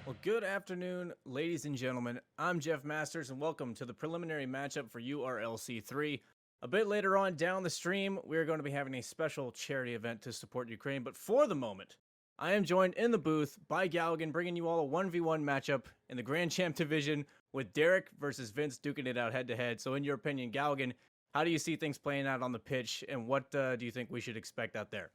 Well, good afternoon, ladies and gentlemen. I'm Jeff Masters, and welcome to the preliminary matchup for URLC 3. A bit later on down the stream, we're going to be having a special charity event to support Ukraine, but for the moment, I am joined in the booth by Gaogaen, bringing you all a 1v1 matchup in the Grand Champ division with Derek versus Vince duking it out head-to-head. So in your opinion, Gaogaen, how do you see things playing out on the pitch, and what do you think we should expect out there?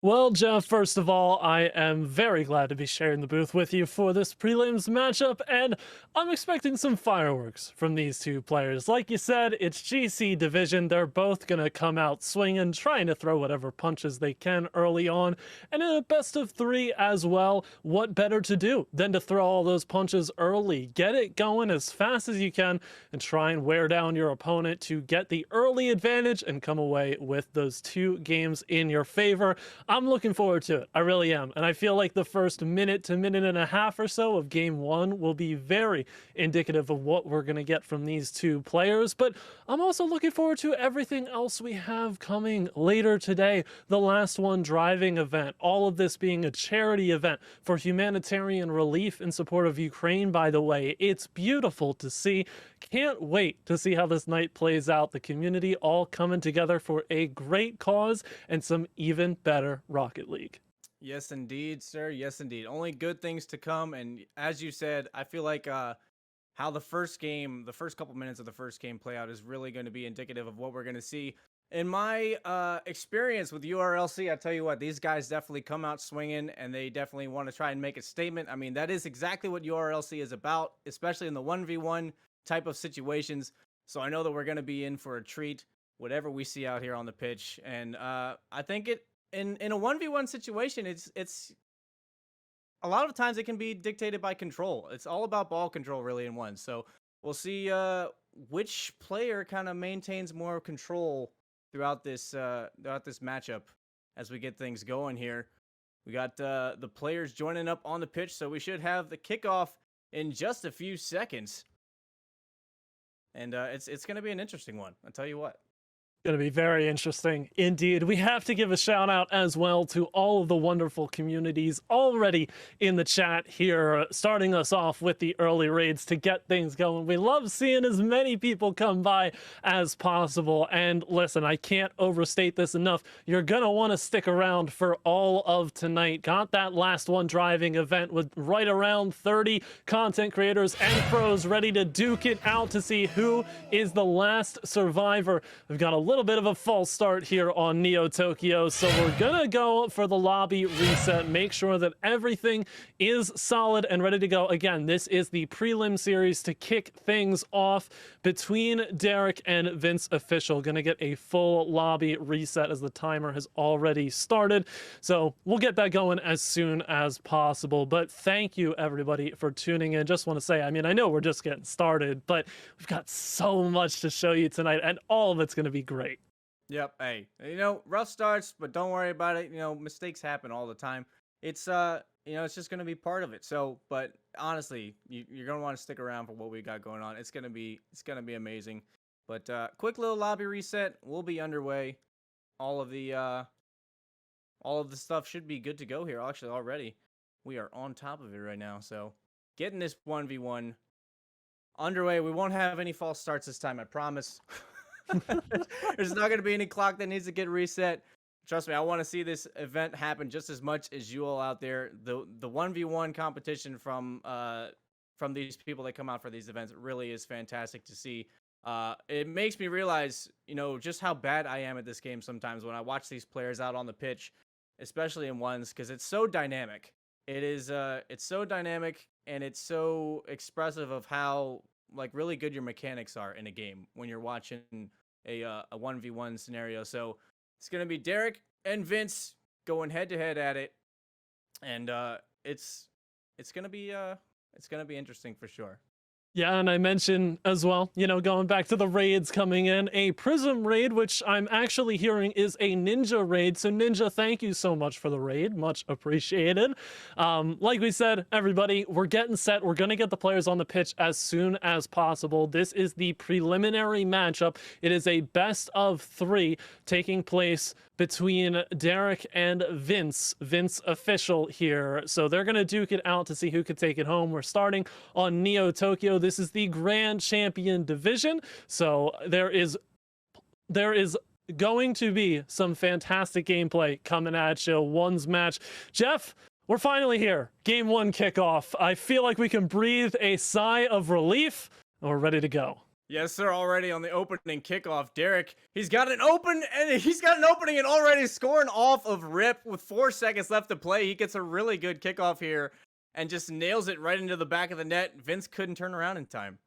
Well, Jeff, first of all, I am very glad to be sharing the booth with you for this prelims matchup, and I'm expecting some fireworks from these two players. Like you said, it's GC division. They're both going to come out swinging, trying to throw whatever punches they can early on, and in a best of three as well. What better to do than to throw all those punches early? Get it going as fast as you can and try and wear down your opponent to get the early advantage and come away with those two games in your favor. I'm looking forward to it. I really am. And I feel like the first minute to minute and a half or so of game one will be very indicative of what we're going to get from these two players. But I'm also looking forward to everything else we have coming later today. The last one driving event, all of this being a charity event for humanitarian relief in support of Ukraine, by the way. It's beautiful to see. Can't wait to see how this night plays out. The community all coming together for a great cause and some even better Rocket League. Yes, indeed, sir. Yes, indeed. Only good things to come. And as you said, I feel like how the first game, the first couple minutes of the first game play out is really going to be indicative of what we're going to see. In my experience with URLC, I tell you what, these guys definitely come out swinging, and they definitely want to try and make a statement. I mean, that is exactly what URLC is about, especially in the 1v1 type of situations. So I know that we're going to be in for a treat, whatever we see out here on the pitch. And I think in a 1v1 situation, it's a lot of times it can be dictated by control. It's all about ball control really in one. So we'll see which player kind of maintains more control throughout this matchup as we get things going here. We got the players joining up on the pitch, so we should have the kickoff in just a few seconds. And it's going to be an interesting one. I'll tell you what. Going to be very interesting indeed. We have to give a shout out as well to all of the wonderful communities already in the chat here, starting us off with the early raids to get things going. We love seeing as many people come by as possible. And listen, I can't overstate this enough. You're going to want to stick around for all of tonight. Got that last one driving event with right around 30 content creators and pros ready to duke it out to see who is the last survivor. We've got a little bit of a false start here on Neo Tokyo, so we're gonna go for the lobby reset, make sure that everything is solid and ready to go. Again, this is the prelim series to kick things off between Derek and Vince Official. Gonna get a full lobby reset as the timer has already started, so we'll get that going as soon as possible. But thank you everybody for tuning in. Just want to say, I mean, I know we're just getting started, but we've got so much to show you tonight, and all of it's gonna be great. Yep. Hey, rough starts, but don't worry about it. Mistakes happen all the time. It's it's just gonna be part of it. So, but honestly, you're gonna want to stick around for what we got going on. It's gonna be amazing. But quick little lobby reset. We'll be underway. All of the stuff should be good to go here. Actually, already we are on top of it right now. So, getting this 1v1 underway. We won't have any false starts this time. I promise. There's not going to be any clock that needs to get reset. Trust me, I want to see this event happen just as much as you all out there. The 1v1 competition from these people that come out for these events really is fantastic to see. It makes me realize, just how bad I am at this game sometimes when I watch these players out on the pitch, especially in ones, because it's so dynamic. It's so dynamic, and it's so expressive of how really good your mechanics are in a game when you're watching a 1v1 scenario. So it's going to be Derek and Vince going head to head at it. And it's going to be interesting for sure. Yeah, and I mentioned as well, going back to the raids coming in, a Prism raid, which I'm actually hearing is a Ninja raid. So Ninja, thank you so much for the raid. Much appreciated. Like we said, everybody, we're getting set. We're going to get the players on the pitch as soon as possible. This is the preliminary matchup. It is a best of 3 taking place between Derek and Vince official here. So they're going to duke it out to see who could take it home. We're starting on Neo Tokyo. This is the Grand Champion division. So there is going to be some fantastic gameplay coming at you. One's match. Jeff, we're finally here. Game 1 kickoff. I feel like we can breathe a sigh of relief and we're ready to go. Yes, sir. Already on the opening kickoff, Derek, he's got an opening and already scoring off of rip with 4 seconds left to play. He gets a really good kickoff here and just nails it right into the back of the net. Vince couldn't turn around in time.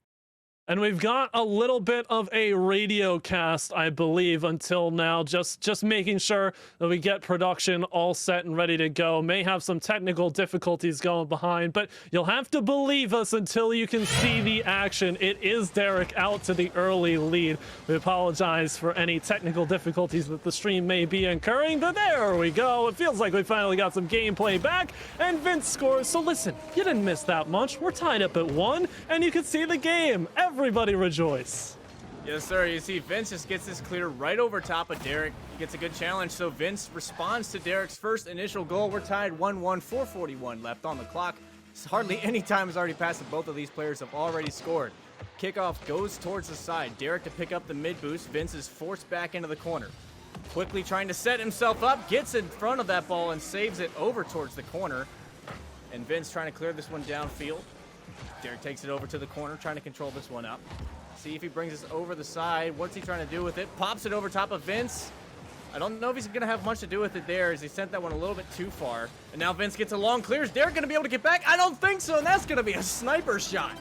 And we've got a little bit of a radio cast, I believe, until now. Just making sure that we get production all set and ready to go. May have some technical difficulties going behind, but you'll have to believe us until you can see the action. It is Derek out to the early lead. We apologize for any technical difficulties that the stream may be incurring, but there we go. It feels like we finally got some gameplay back, and Vince scores. So listen, you didn't miss that much. We're tied up at 1, and you can see the game. Everybody rejoice. Yes, sir. You see, Vince just gets this clear right over top of Derek. He gets a good challenge, so Vince responds to Derek's first initial goal. We're tied 1-1, 4:41 left on the clock. Hardly any time has already passed, and both of these players have already scored. Kickoff goes towards the side. Derek to pick up the mid boost. Vince is forced back into the corner. Quickly trying to set himself up, gets in front of that ball and saves it over towards the corner. And Vince trying to clear this one downfield. Derek takes it over to the corner, trying to control this one up. See if he brings this over the side. What's he trying to do with it? Pops it over top of Vince. I don't know if he's going to have much to do with it there, as he sent that one a little bit too far. And now Vince gets a long clear. Is Derek going to be able to get back? I don't think so, and that's going to be a sniper shot.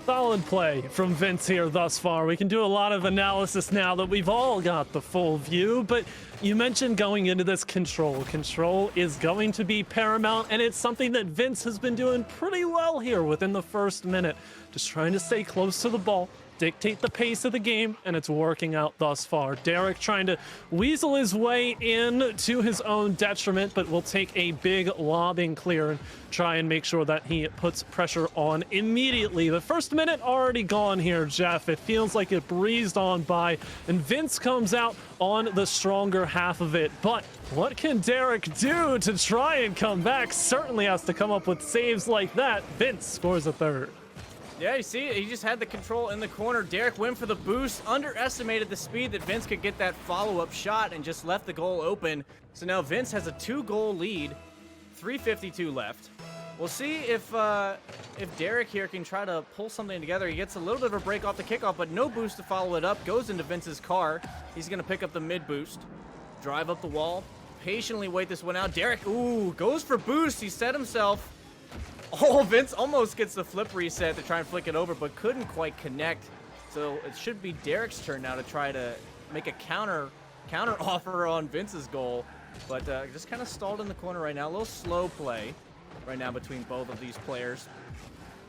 Solid play from Vince here thus far. We can do a lot of analysis now that we've all got the full view, but you mentioned going into this control. Control is going to be paramount, and it's something that Vince has been doing pretty well here within the first minute. Just trying to stay close to the ball, dictate the pace of the game, and it's working out thus far. Derek trying to weasel his way in to his own detriment, but will take a big lobbing clear and try and make sure that he puts pressure on immediately. The first minute already gone here, Jeff. It feels like it breezed on by, and Vince comes out on the stronger half of it. But what can Derek do to try and come back? Certainly has to come up with saves like that. Vince scores a third. Yeah, you see, he just had the control in the corner. Derek went for the boost, underestimated the speed that Vince could get that follow-up shot, and just left the goal open. So now Vince has a 2-goal lead, 3:52 left. We'll see if Derek here can try to pull something together. He gets a little bit of a break off the kickoff, but no boost to follow it up. Goes into Vince's car. He's going to pick up the mid-boost, drive up the wall, patiently wait this one out. Derek, ooh, goes for boost. He set himself. Oh, Vince almost gets the flip reset to try and flick it over, but couldn't quite connect. So it should be Derek's turn now to try to make a counter offer on Vince's goal. But just kind of stalled in the corner right now. A little slow play right now between both of these players.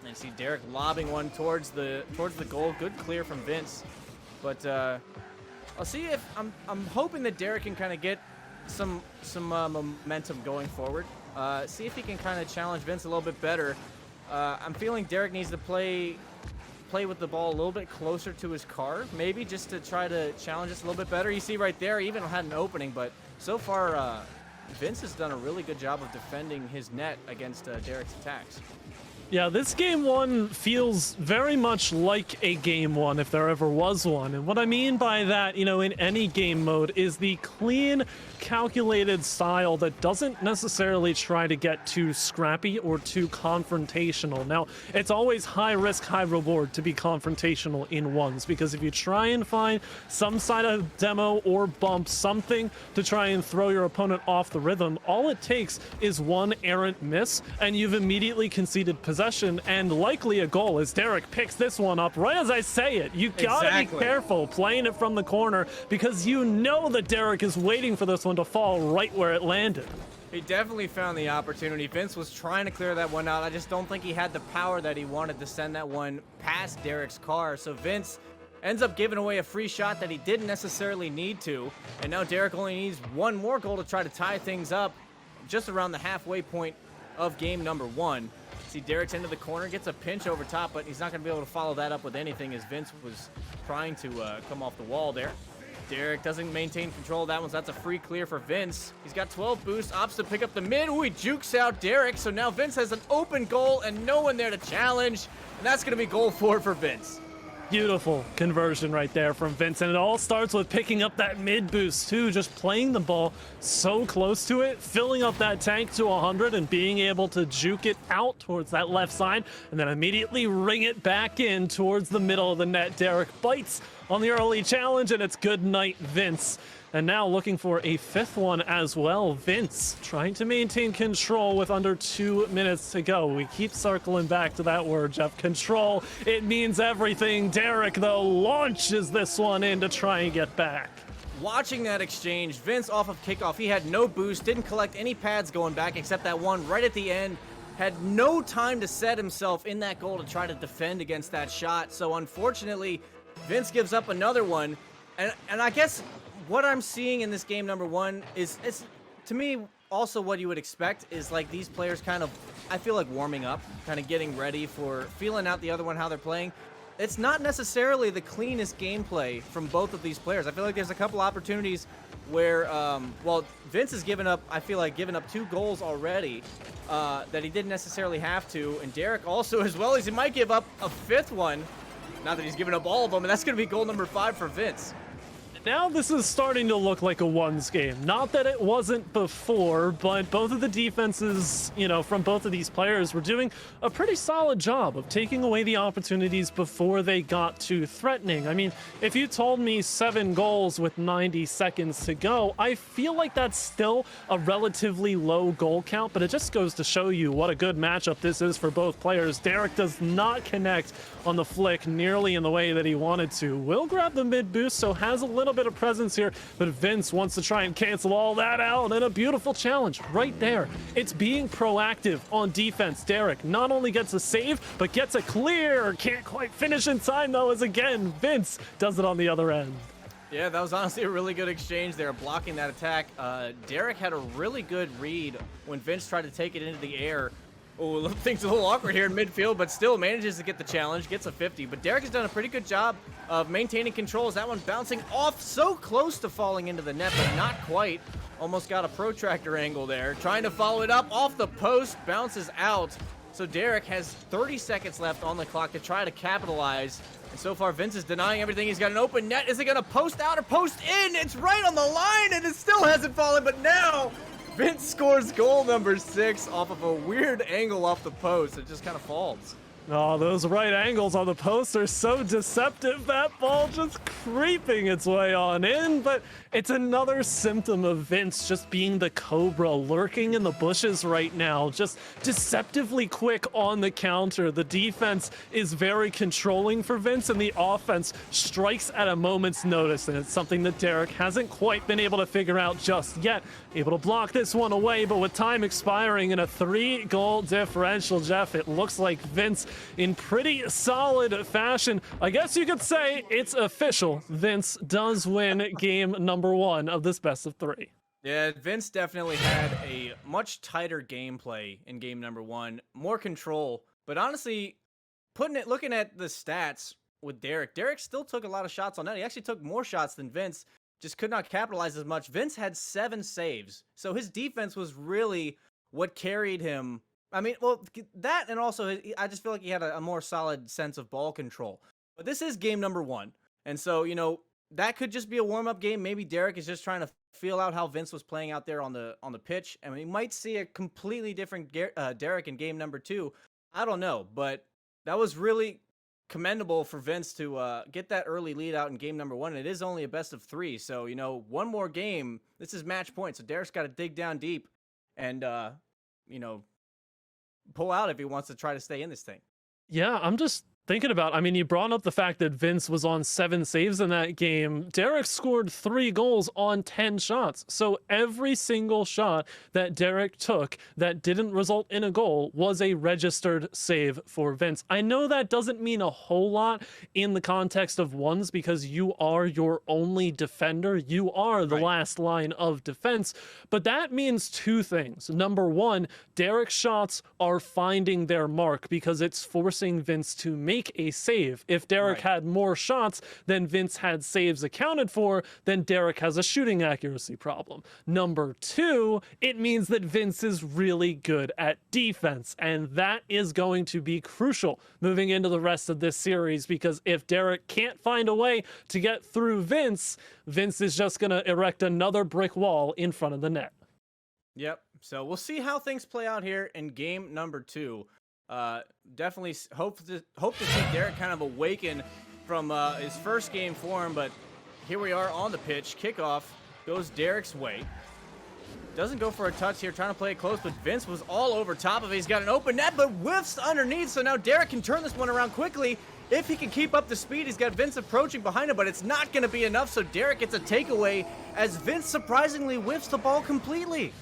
And see Derek lobbing one towards the goal. Good clear from Vince. But I'll see if I'm hoping that Derek can kind of get some momentum going forward. See if he can kind of challenge Vince a little bit better. I'm feeling Derek needs to play with the ball a little bit closer to his car, maybe just to try to challenge us a little bit better. You see right there, he even had an opening, but so far Vince has done a really good job of defending his net against Derek's attacks. Yeah, this game 1 feels very much like a game 1 if there ever was one. And what I mean by that, in any game mode, is the clean, calculated style that doesn't necessarily try to get too scrappy or too confrontational. Now, it's always high risk, high reward to be confrontational in ones, because if you try and find some side of demo or bump, something to try and throw your opponent off the rhythm, all it takes is one errant miss, and you've immediately conceded possession and likely a goal, as Derek picks this one up right as I say it. You gotta be careful playing it from the corner, because you know that Derek is waiting for this one to fall right where it landed. He definitely found the opportunity. Vince was trying to clear that one out. I just don't think he had the power that he wanted to send that one past Derek's car. So Vince ends up giving away a free shot that he didn't necessarily need to. And now Derek only needs one more goal to try to tie things up just around the halfway point of game number 1. See, Derek's into the corner, gets a pinch over top, but he's not going to be able to follow that up with anything as Vince was trying to come off the wall there. Derek doesn't maintain control of that one, so that's a free clear for Vince. He's got 12 boosts, opts to pick up the mid. Ooh, he jukes out Derek, so now Vince has an open goal and no one there to challenge, and that's going to be goal 4 for Vince. Beautiful conversion right there from Vince, and it all starts with picking up that mid boost too, just playing the ball so close to it, filling up that tank to 100 and being able to juke it out towards that left side and then immediately ring it back in towards the middle of the net. Derek bites on the early challenge, and it's good night, Vince. And now looking for a 5th one as well. Vince trying to maintain control with under 2 minutes to go. We keep circling back to that word, Jeff. Control. It means everything. Derek, though, launches this one in to try and get back. Watching that exchange, Vince off of kickoff, he had no boost, didn't collect any pads going back except that one right at the end. Had no time to set himself in that goal to try to defend against that shot. So unfortunately, Vince gives up another one. And I guess what I'm seeing in this game number 1 is to me also what you would expect is like these players kind of, I feel like, warming up, kind of getting ready for feeling out the other one, how they're playing. It's not necessarily the cleanest gameplay from both of these players. I feel like there's a couple opportunities where, well, Vince has given up, I feel like, given up 2 goals already that he didn't necessarily have to. And Derek also, as well as he might give up a 5th one. Not that he's given up all of them, and that's going to be goal number 5 for Vince. Now this is starting to look like a ones game. Not that it wasn't before, but both of the defenses, you know, from both of these players were doing a pretty solid job of taking away the opportunities before they got too threatening. I mean, if you told me 7 goals with 90 seconds to go, I feel like that's still a relatively low goal count, but it just goes to show you what a good matchup this is for both players. Derek does not connect on the flick nearly in the way that he wanted to. Will grab the mid boost, so has a little bit of presence here, but Vince wants to try and cancel all that out, and a beautiful challenge right there. It's being proactive on defense. Derek not only gets a save, but gets a clear. Can't quite finish in time, though, as again, Vince does it on the other end. Yeah, that was honestly a really good exchange there, blocking that attack. Derek had a really good read when Vince tried to take it into the air. Oh, things a little awkward here in midfield, but still manages to get the challenge, gets a 50. But Derek has done a pretty good job of maintaining control as that one bouncing off so close to falling into the net, but not quite. Almost got a protractor angle there. Trying to follow it up off the post, bounces out. So Derek has 30 seconds left on the clock to try to capitalize. And so far, Vince is denying everything. He's got an open net. Is it going to post out or post in? It's right on the line, and it still hasn't fallen, but now Vince scores goal number 6 off of a weird angle off the post. It just kind of falls. Oh, those right angles on the post are so deceptive. That ball just creeping its way on in, but it's another symptom of Vince just being the cobra lurking in the bushes right now, just deceptively quick on the counter. The defense is very controlling for Vince, and the offense strikes at a moment's notice, and it's something that Derek hasn't quite been able to figure out just yet. Able to block this one away, but with time expiring in a 3-goal differential, Jeff, it looks like Vince in pretty solid fashion. I guess you could say it's official. Vince does win game number 1 of this best of 3. Yeah, Vince definitely had a much tighter gameplay in game number 1, more control. But honestly, looking at the stats with Derek, Derek still took a lot of shots on net. He actually took more shots than Vince, just could not capitalize as much. Vince had 7 saves, so his defense was really what carried him. I mean, well, that, and also I just feel like he had a more solid sense of ball control. But this is game number 1, and so, you know, that could just be a warm-up game. Maybe Derek is just trying to feel out how Vince was playing out there on the pitch, and we might see a completely different Derek in game number 2. I don't know, but that was really commendable for Vince to get that early lead out in game number 1. And it is only a best of 3, so, you know, one more game. This is match point, so Derek's got to dig down deep and, you know, pull out if he wants to try to stay in this thing. Yeah, I'm just thinking about, I mean, you brought up the fact that Vince was on 7 saves in that game. Derek scored 3 goals on 10 shots. So every single shot that Derek took that didn't result in a goal was a registered save for Vince. I know that doesn't mean a whole lot in the context of ones because you are your only defender. You are the last line of defense. But that means 2 things. Number 1, Derek's shots are finding their mark because it's forcing Vince to make a save. If Derek had more shots than Vince had saves accounted for, then Derek has a shooting accuracy problem. Number 2, it means that Vince is really good at defense, and that is going to be crucial moving into the rest of this series, because if Derek can't find a way to get through Vince, Vince is just going to erect another brick wall in front of the net. Yep. So we'll see how things play out here in game number 2. Definitely hope to see Derek kind of awaken from his first game form, but here we are on the pitch. Kickoff goes Derek's way. Doesn't go for a touch here, trying to play it close, but Vince was all over top of it. He's got an open net, but whiffs underneath, so now Derek can turn this one around quickly. If he can keep up the speed, he's got Vince approaching behind him, but it's not going to be enough, so Derek gets a takeaway as Vince surprisingly whiffs the ball completely.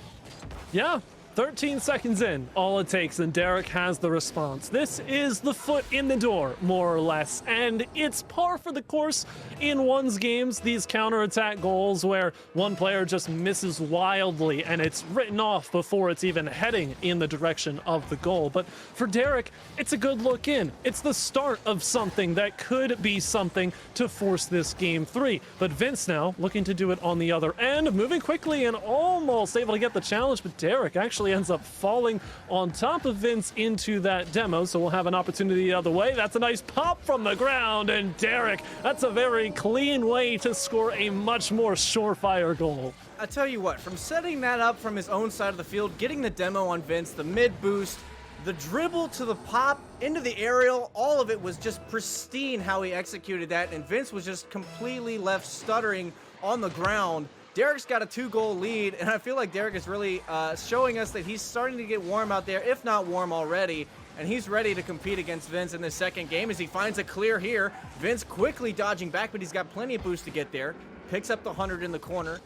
Yeah. 13 seconds in, all it takes, and Derek has the response. This is the foot in the door, more or less, and it's par for the course in one's games, these counterattack goals where one player just misses wildly and it's written off before it's even heading in the direction of the goal. But for Derek, it's a good look in. It's the start of something that could be something to force this game 3. But Vince now looking to do it on the other end, moving quickly and almost able to get the challenge, but Derek actually ends up falling on top of Vince into that demo, so we'll have an opportunity the other way. That's a nice pop from the ground, and Derek, that's a very clean way to score a much more surefire goal. I tell you what, from setting that up from his own side of the field, getting the demo on Vince, the mid boost, the dribble to the pop into the aerial, all of it was just pristine how he executed that, and Vince was just completely left stuttering on the ground. Derek's got a 2-goal lead, and I feel like Derek is really showing us that he's starting to get warm out there, if not warm already, and he's ready to compete against Vince in this second game as he finds a clear here. Vince quickly dodging back, but he's got plenty of boost to get there. Picks up the 100 in the corner,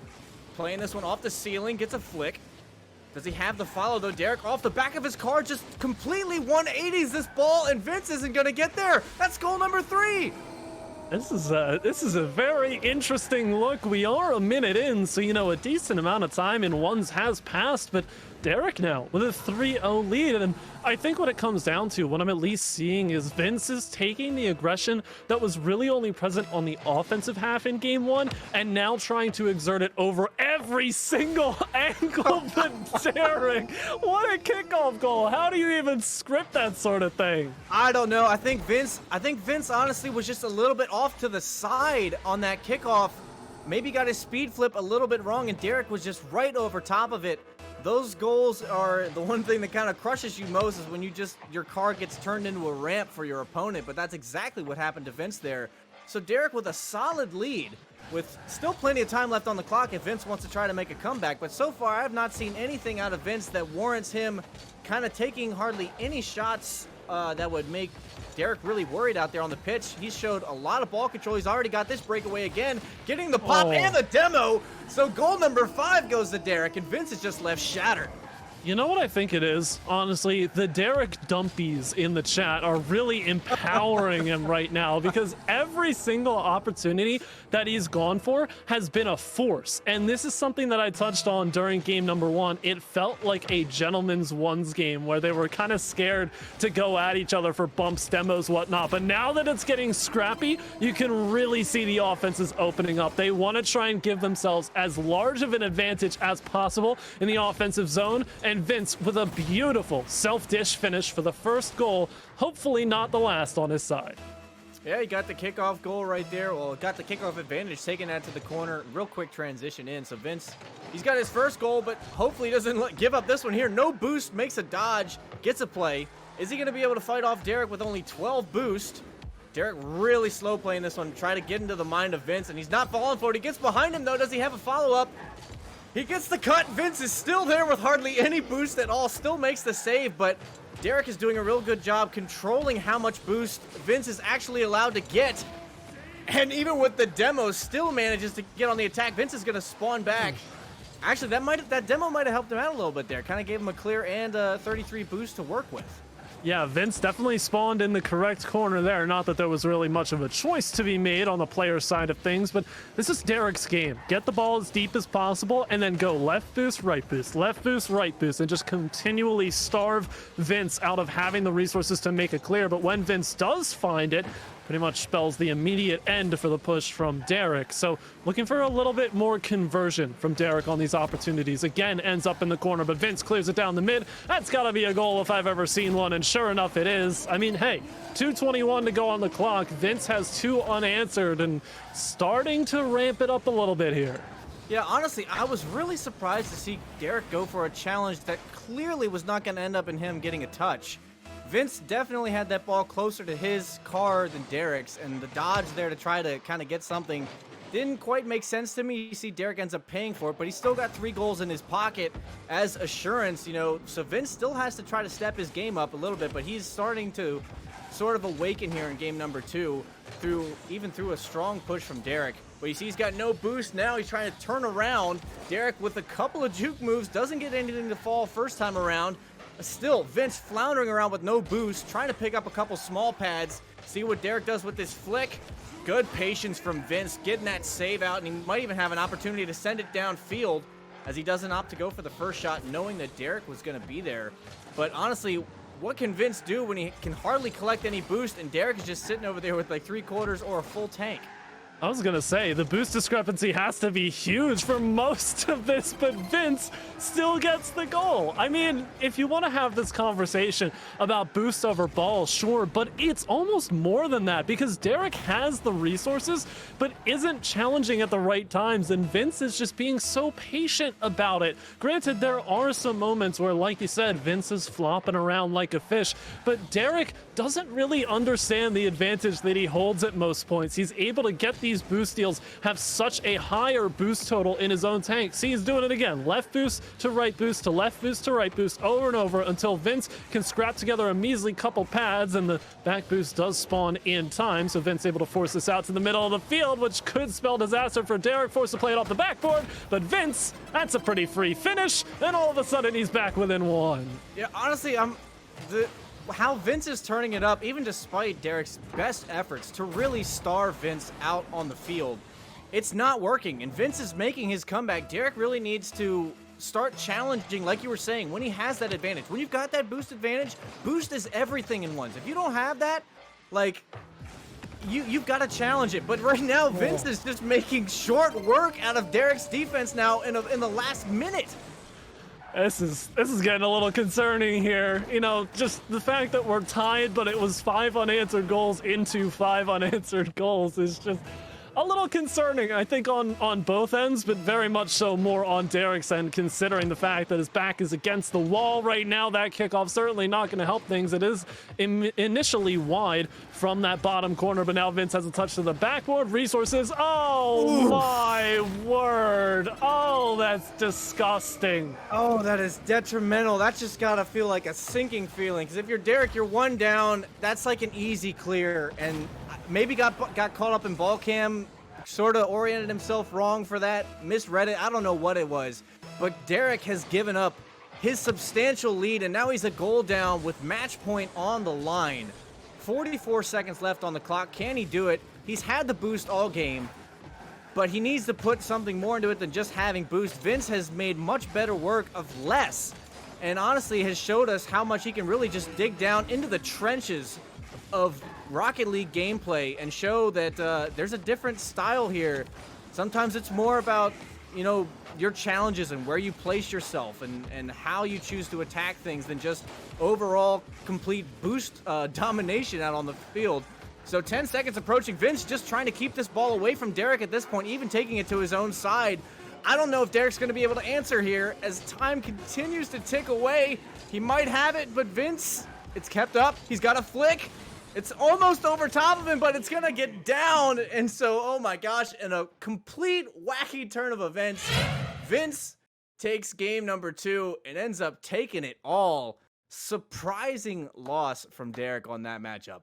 playing this one off the ceiling, gets a flick. Does he have the follow, though? Derek off the back of his car just completely 180s this ball, and Vince isn't going to get there. That's goal number 3. This is a very interesting look. We are a minute in, so, you know, a decent amount of time in ones has passed, but Derek now with a 3-0 lead, and I think what it comes down to, what I'm at least seeing, is Vince is taking the aggression that was really only present on the offensive half in game 1, and now trying to exert it over every single angle. But Derek, what a kickoff goal! How do you even script that sort of thing? I don't know. I think Vince honestly was just a little bit off to the side on that kickoff. Maybe got his speed flip a little bit wrong, and Derek was just right over top of it. Those goals are the one thing that kind of crushes you most, is when your car gets turned into a ramp for your opponent, but that's exactly what happened to Vince there. So Derek with a solid lead, with still plenty of time left on the clock if Vince wants to try to make a comeback, but so far I have not seen anything out of Vince that warrants him kind of taking hardly any shots that would make Derek really worried out there on the pitch. He showed a lot of ball control. He's already got this breakaway again, getting the pop and the demo. So goal number 5 goes to Derek, and Vince is just left shattered. You know what I think it is? Honestly, the Derek Dumpies in the chat are really empowering him right now, because every single opportunity that he's gone for has been a force. And this is something that I touched on during game number 1. It felt like a gentleman's ones game where they were kind of scared to go at each other for bumps, demos, whatnot. But now that it's getting scrappy, you can really see the offenses opening up. They want to try and give themselves as large of an advantage as possible in the offensive zone. And Vince with a beautiful self-dish finish for the first goal, hopefully not the last on his side. Yeah, he got the kickoff goal right there. Well, got the kickoff advantage, taking that to the corner. Real quick transition in. So Vince, he's got his first goal, but hopefully he doesn't give up this one here. No boost, makes a dodge, gets a play. Is he going to be able to fight off Derek with only 12 boost? Derek really slow playing this one, try to get into the mind of Vince, and he's not falling for it. He gets behind him, though. Does he have a follow-up? He gets the cut. Vince is still there with hardly any boost at all. Still makes the save, but Derek is doing a real good job controlling how much boost Vince is actually allowed to get. And even with the demo, still manages to get on the attack. Vince is going to spawn back. Actually, that demo might have helped him out a little bit there. Kind of gave him a clear and a 33 boost to work with. Yeah, Vince definitely spawned in the correct corner there. Not that there was really much of a choice to be made on the player side of things, but this is Derek's game. Get the ball as deep as possible and then go left boost, right boost, left boost, right boost, and just continually starve Vince out of having the resources to make it clear. But when Vince does find it, pretty much spells the immediate end for the push from Derek. So looking for a little bit more conversion from Derek on these opportunities. Again, ends up in the corner, but Vince clears it down the mid. That's got to be a goal if I've ever seen one, and sure enough it is. I mean, hey, 2:21 to go on the clock. Vince has 2 unanswered and starting to ramp it up a little bit here. Yeah, honestly, I was really surprised to see Derek go for a challenge that clearly was not going to end up in him getting a touch. Vince definitely had that ball closer to his car than Derek's, and the dodge there to try to kind of get something didn't quite make sense to me. You see Derek ends up paying for it, but he still got 3 goals in his pocket as assurance, you know, so Vince still has to try to step his game up a little bit, but he's starting to sort of awaken here in game number 2 through a strong push from Derek. But you see he's got no boost now. He's trying to turn around. Derek with a couple of juke moves doesn't get anything to fall first time around. Still, Vince floundering around with no boost, trying to pick up a couple small pads. See what Derek does with this flick. Good patience from Vince, getting that save out, and he might even have an opportunity to send it downfield as he doesn't opt to go for the first shot, knowing that Derek was going to be there. But honestly, what can Vince do when he can hardly collect any boost, and Derek is just sitting over there with like 3/4 or a full tank? I was gonna say, the boost discrepancy has to be huge for most of this, but Vince still gets the goal. I mean, if you want to have this conversation about boost over ball, sure, but it's almost more than that because Derek has the resources, but isn't challenging at the right times, and Vince is just being so patient about it. Granted, there are some moments where, like you said, Vince is flopping around like a fish, but Derek doesn't really understand the advantage that he holds at most points. He's able to get these boost deals, have such a higher boost total in his own tank. See, he's doing it again. Left boost to right boost to left boost to right boost over and over until Vince can scrap together a measly couple pads, and the back boost does spawn in time, so Vince able to force this out to the middle of the field, which could spell disaster for Derek, forced to play it off the backboard, but Vince, that's a pretty free finish, and all of a sudden he's back within 1. Yeah, honestly, how Vince is turning it up, even despite Derek's best efforts to really starve Vince out on the field, it's not working, and Vince is making his comeback. Derek really needs to start challenging, like you were saying, when he has that advantage. When you've got that boost advantage, boost is everything in ones. If you don't have that, like, you've got to challenge it. But right now, Vince is just making short work out of Derek's defense now in the last minute. This is getting a little concerning here. You know, just the fact that we're tied, but it was 5 unanswered goals into 5 unanswered goals is just a little concerning, I think, on both ends, but very much so more on Derek's end, considering the fact that his back is against the wall right now. That kickoff certainly not going to help things. It is initially wide from that bottom corner, but now Vince has a touch to the backboard. Resources. Oh, my word. Oh, that's disgusting. Oh, that is detrimental. That's just got to feel like a sinking feeling, because if you're Derek, you're 1 down. That's like an easy clear, and maybe got caught up in ball cam, sort of oriented himself wrong for that, misread it. I don't know what it was, but Derek has given up his substantial lead, and now he's a goal down with match point on the line. 44 seconds left on the clock. Can he do it? He's had the boost all game, but he needs to put something more into it than just having boost. Vince has made much better work of less, and honestly has showed us how much he can really just dig down into the trenches of Rocket League gameplay and show that there's a different style here. Sometimes it's more about, you know, your challenges and where you place yourself and how you choose to attack things than just overall complete boost domination out on the field. So 10 seconds approaching. Vince just trying to keep this ball away from Derek at this point, even taking it to his own side. I don't know if Derek's going to be able to answer here as time continues to tick away. He might have it, but Vince, it's kept up. He's got a flick. It's almost over top of him, but it's going to get down. And so, oh my gosh, in a complete wacky turn of events, Vince takes game number 2 and ends up taking it all. Surprising loss from Derek on that matchup.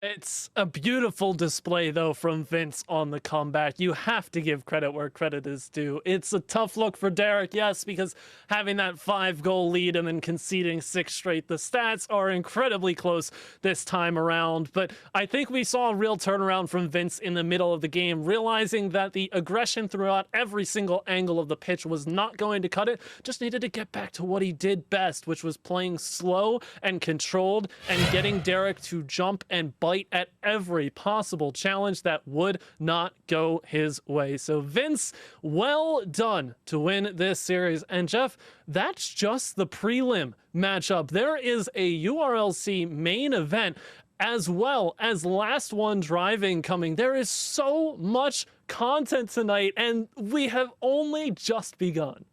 It's a beautiful display, though, from Vince on the comeback. You have to give credit where credit is due. It's a tough look for Derek, yes, because having that 5-goal lead and then conceding 6 straight, the stats are incredibly close this time around. But I think we saw a real turnaround from Vince in the middle of the game, realizing that the aggression throughout every single angle of the pitch was not going to cut it, just needed to get back to what he did best, which was playing slow and controlled and getting Derek to jump and bite at every possible challenge that would not go his way. So Vince, well done to win this series. And Jeff, that's just the prelim matchup. There is a URLC main event as well as Last One Driving coming. There is so much content tonight, and we have only just begun.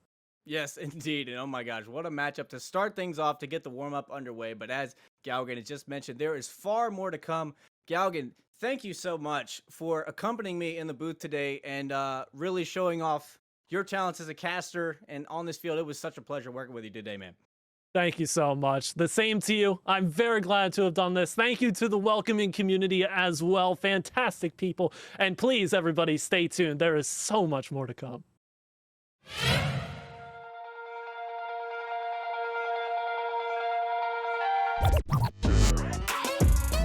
Yes, indeed. And oh my gosh, what a matchup to start things off, to get the warm-up underway. But as Gaogaen has just mentioned, there is far more to come. Gaogaen, thank you so much for accompanying me in the booth today and really showing off your talents as a caster and on this field. It was such a pleasure working with you today, man. Thank you so much. The same to you. I'm very glad to have done this. Thank you to the welcoming community as well. Fantastic people. And please, everybody, stay tuned. There is so much more to come.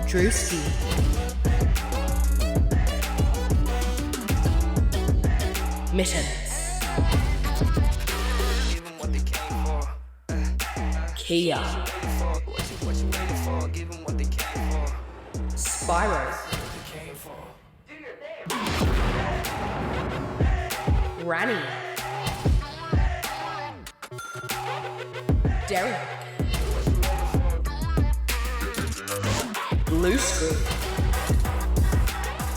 Tristn. Missions. Kia. Spyro. Remmy. Derek. Blue Screw.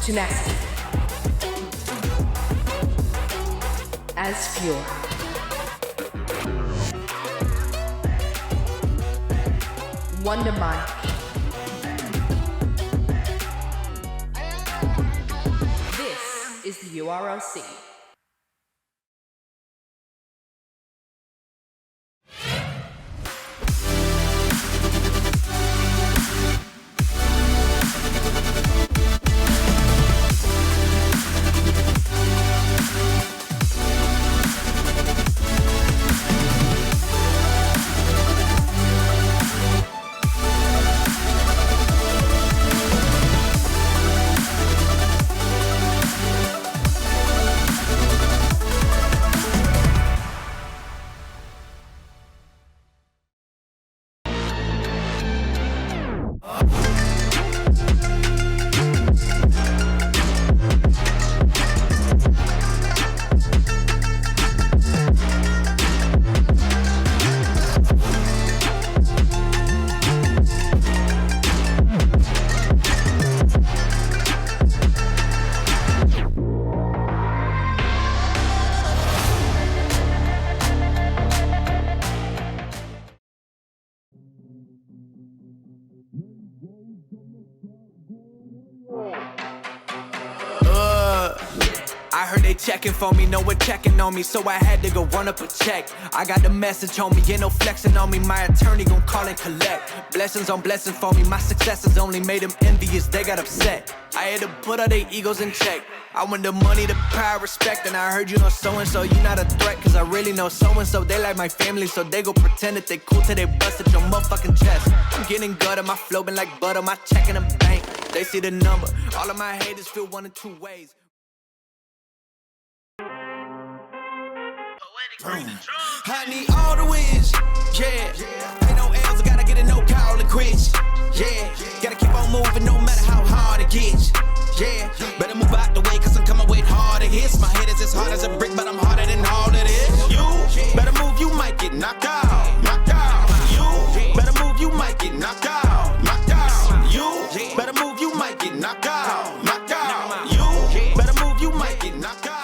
Tenacity. As Pure. Wonder Mike. This is the URLC. I heard they checking for me, no one checking on me, so I had to go run up a check. I got the message on me, ain't no flexing on me, my attorney gon' call and collect. Blessings on blessings for me, my successes only made them envious, they got upset. I had to put all their egos in check. I want the money, the power, respect, and I heard you know so-and-so, you not a threat, cause I really know so-and-so, they like my family, so they go pretend that they cool till they bust at your motherfucking chest. I'm getting gutter, my flow been like butter, my check in the bank, they see the number, all of my haters feel one of two ways. I need all the wins, yeah. Ain't no L's, I gotta get a no call and quits, yeah. Gotta keep on moving no matter how hard it gets, yeah. Better move out the way, cause I'm coming with harder hits. My head is as hard as a brick, but I'm harder than all of this. You better move, you might get knocked out, knocked out. You better move, you might get knocked out, knocked out. You better move, you might get knocked out, knocked out. You better move, you might get knocked out.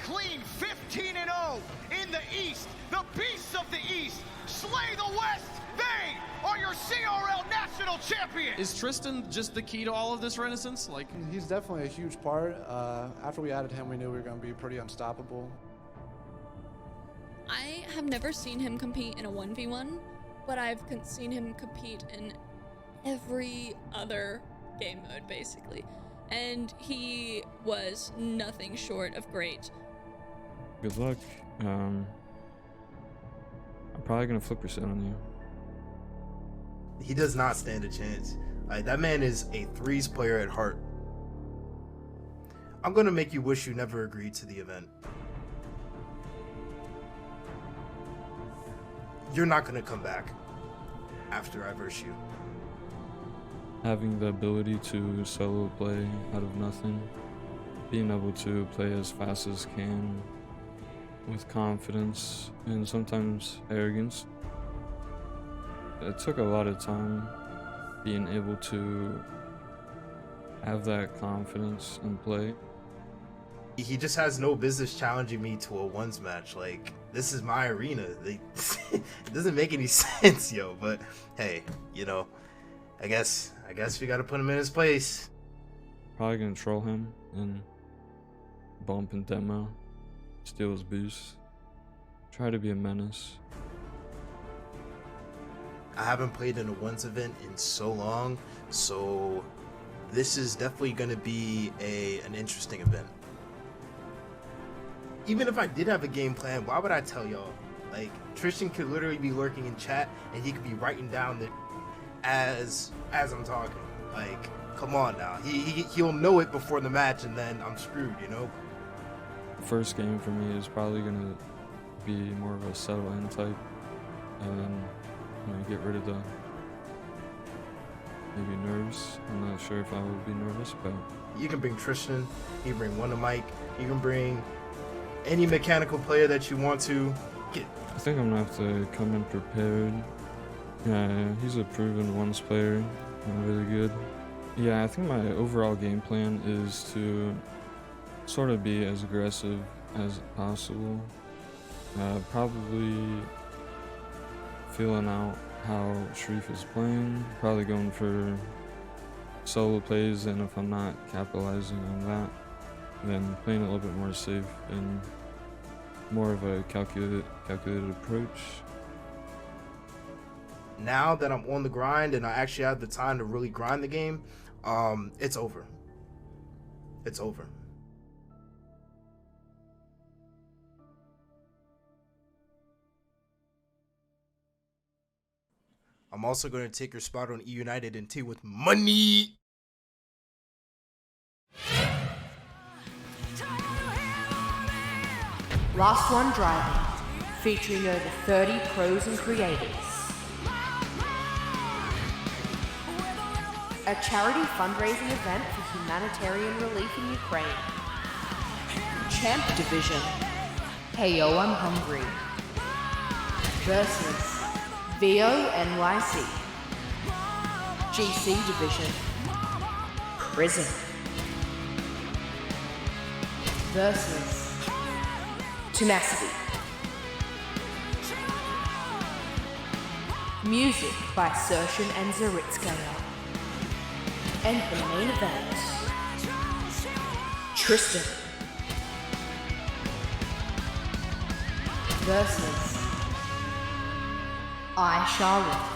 clean 15-0 in the East. The beasts of the East slay the West. They are your CRL national champion. Is Tristn just the key to all of this renaissance? Like, he's definitely a huge part. After we added him, we knew we were going to be pretty unstoppable. I have never seen him compete in a 1v1, but I've seen him compete in every other game mode, basically. And he was nothing short of great. Good luck. I'm probably going to flip reset on you. He does not stand a chance. Like, that man is a threes player at heart. I'm going to make you wish you never agreed to the event. You're not going to come back after I verse you. Having the ability to solo play out of nothing, being able to play as fast as can, with confidence and sometimes arrogance. It took a lot of time being able to have that confidence and play. He just has no business challenging me to a ones match. Like, this is my arena. It doesn't make any sense, yo. But hey, you know, I guess we gotta put him in his place. Probably gonna troll him and bump and demo, steal his boost, try to be a menace. I haven't played in a ones event in so long, so this is definitely gonna be an interesting event. Even if I did have a game plan, why would I tell y'all? Like, Tristn could literally be lurking in chat and he could be writing down the as I'm talking. Like, come on now. He'll know it before the match and then I'm screwed, you know? First game for me is probably gonna be more of a settle in type, and then, you know, get rid of the maybe nerves. I'm not sure if I would be nervous, but You can bring Tristn, you can bring Wonder Mike, you can bring any mechanical player that you want to. I think I'm gonna have to come in prepared. Yeah, he's a proven ones player, really good. Yeah, I think my overall game plan is to sort of be as aggressive as possible. Probably feeling out how Sharif is playing, probably going for solo plays, and if I'm not capitalizing on that, then playing a little bit more safe and more of a calculated approach. Now that I'm on the grind and I actually have the time to really grind the game, it's over. It's over. I'm also going to take your spot on E United and T with money. Last One Driving, featuring over 30 pros and creators. A charity fundraising event for humanitarian relief in Ukraine. Champ Division. Hey yo, I'm hungry. Versus VO NYC. GC Division. Prison. Versus Tenacity. Music by Sershin and Zaritskaya. And the main event, Tristn versus Charlotte.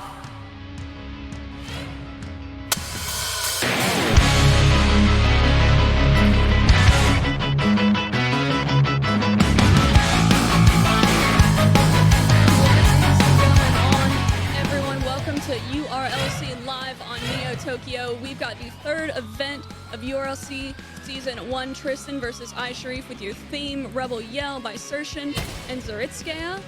To URLC live on Neo Tokyo. We've got the third event of URLC Season 1, Tristn versus Sharif, with your theme Rebel Yell by Sershin and Zaritskaya.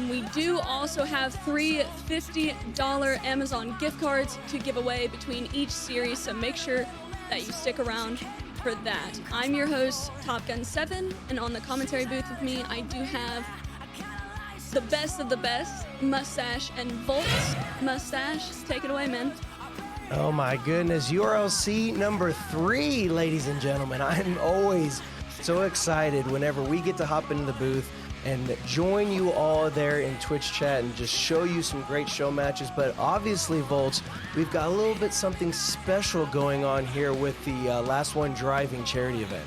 We do also have 3 $50 Amazon gift cards to give away between each series, so make sure that you stick around for that. I'm your host, Top Gun 7, and on the commentary booth with me, I do have the best of the best, Mustache and Volts. Mustache, take it away, man. Oh my goodness, URLC number 3, ladies and gentlemen. I'm always so excited whenever we get to hop into the booth and join you all there in Twitch chat and just show you some great show matches. But obviously, Volts, we've got a little bit something special going on here with the Last One Driving charity event.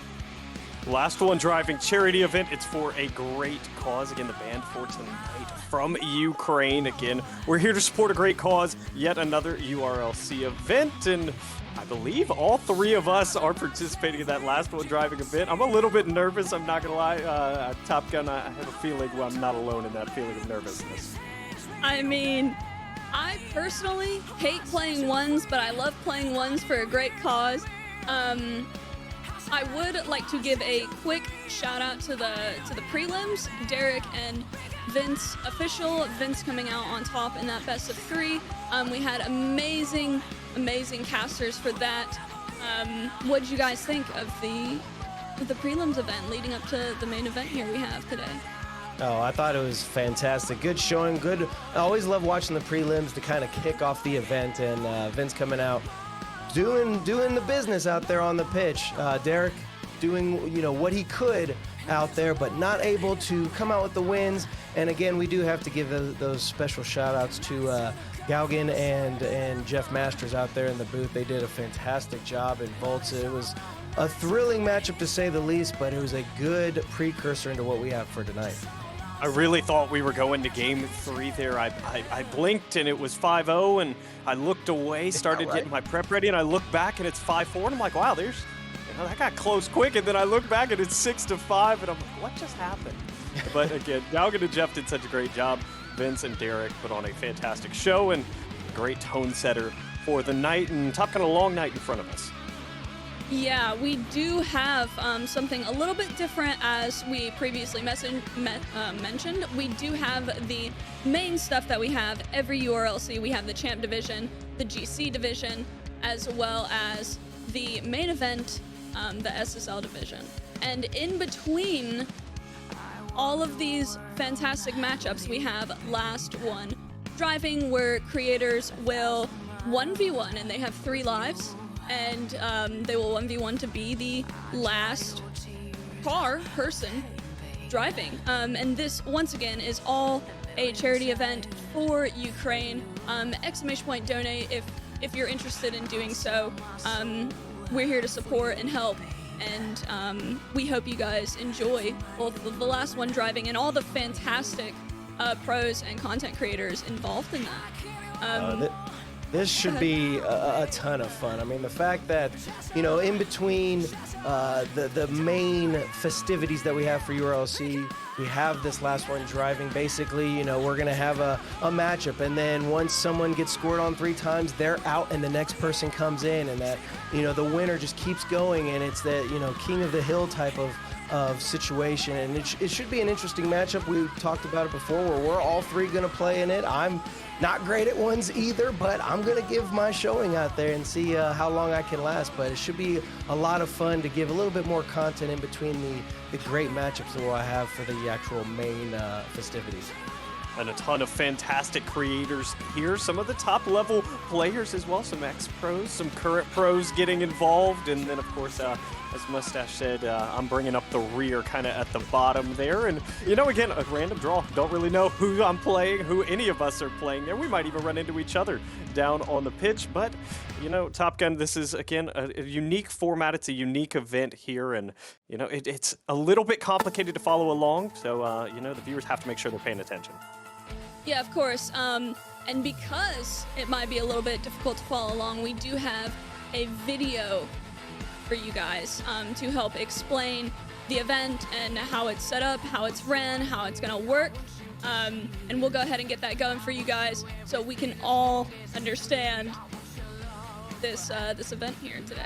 Last One Driving charity event. It's for a great cause. Again, the band for tonight from Ukraine. Again, we're here to support a great cause. Yet another URLC event, and I believe all three of us are participating in that Last One Driving event. I'm a little bit nervous, I'm not gonna lie. Top Gun, I have a feeling I'm not alone in that feeling of nervousness. I mean, I personally hate playing ones, but I love playing ones for a great cause. I would like to give a quick shout out to the prelims, Derek and Vince official. Vince coming out on top in that best of 3. We had amazing casters for that. What did you guys think of the prelims event leading up to the main event here we have today? Oh, I thought it was fantastic. Good showing, good. I always love watching the prelims to kind of kick off the event, and Vince coming out doing the business out there on the pitch. Derek doing what he could out there, but not able to come out with the wins. And again, we do have to give those special shout outs to Gaogaen and Jeff Masters out there in the booth. They did a fantastic job in Volts. It was a thrilling matchup to say the least, but it was a good precursor into what we have for tonight. I really thought we were going to game 3 there. I blinked and it was 5-0, and I looked away, started getting my prep ready, and I looked back and it's 5-4, and I'm like, wow, that got close quick. And then I look back and it's 6-5, and I'm like, what just happened? But again, Gaogaen and Jeff did such a great job. Vince and Derek put on a fantastic show and a great tone setter for the night, and Top Gun, a long night in front of us. Yeah, we do have something a little bit different, as we previously mentioned. We do have the main stuff that we have every URLC. We have the Champ Division, the GC Division, as well as the main event, the SSL Division. And in between all of these fantastic matchups, we have Last One Driving, where creators will 1v1, and they have 3 lives. And they will 1v1 to be the last person driving. And this, once again, is all a charity event for Ukraine. Exclamation point donate if you're interested in doing so. We're here to support and help. And we hope you guys enjoy both the Last One Driving and all the fantastic pros and content creators involved in that. This should be a ton of fun. I mean, the fact that, in between the main festivities that we have for URLC, we have this Last One Driving. Basically, we're going to have a matchup, and then once someone gets scored on 3 times, they're out and the next person comes in, and that, the winner just keeps going, and it's that, king of the hill type of situation. And it should be an interesting matchup. We talked about it before, where we're all 3 going to play in it. I'm not great at ones either, but I'm going to give my showing out there and see how long I can last. But it should be a lot of fun to give a little bit more content in between the great matchups that we'll have for the actual main festivities. And a ton of fantastic creators here. Some of the top level players as well. Some ex-pros, some current pros getting involved. And then, of course, as Mustache said, I'm bringing up the rear kind of at the bottom there. And, again, a random draw. Don't really know who I'm playing, who any of us are playing there. We might even run into each other down on the pitch. But, Top Gun, this is, again, a unique format. It's a unique event here. And, it's a little bit complicated to follow along. So, the viewers have to make sure they're paying attention. Yeah, of course. And because it might be a little bit difficult to follow along, we do have a video for you guys to help explain the event and how it's set up, how it's ran, how it's going to work. And we'll go ahead and get that going for you guys so we can all understand this event here today.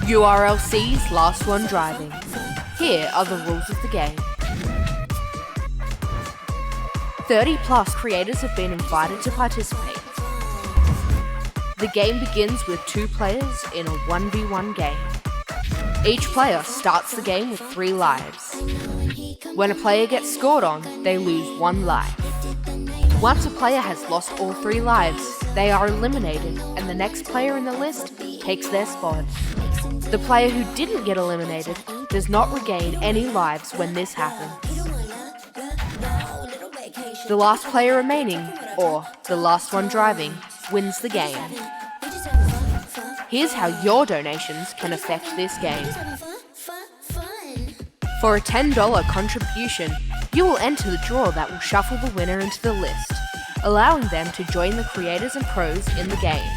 URLC's Last One Driving. Here are the rules of the game. 30+ creators have been invited to participate. The game begins with 2 players in a 1v1 game. Each player starts the game with 3 lives. When a player gets scored on, they lose 1 life. Once a player has lost all 3 lives, they are eliminated, and the next player in the list takes their spot. The player who didn't get eliminated does not regain any lives when this happens. The last player remaining, or the last one driving, wins the game. Here's how your donations can affect this game. For a $10 contribution, you will enter the draw that will shuffle the winner into the list, allowing them to join the creators and pros in the game.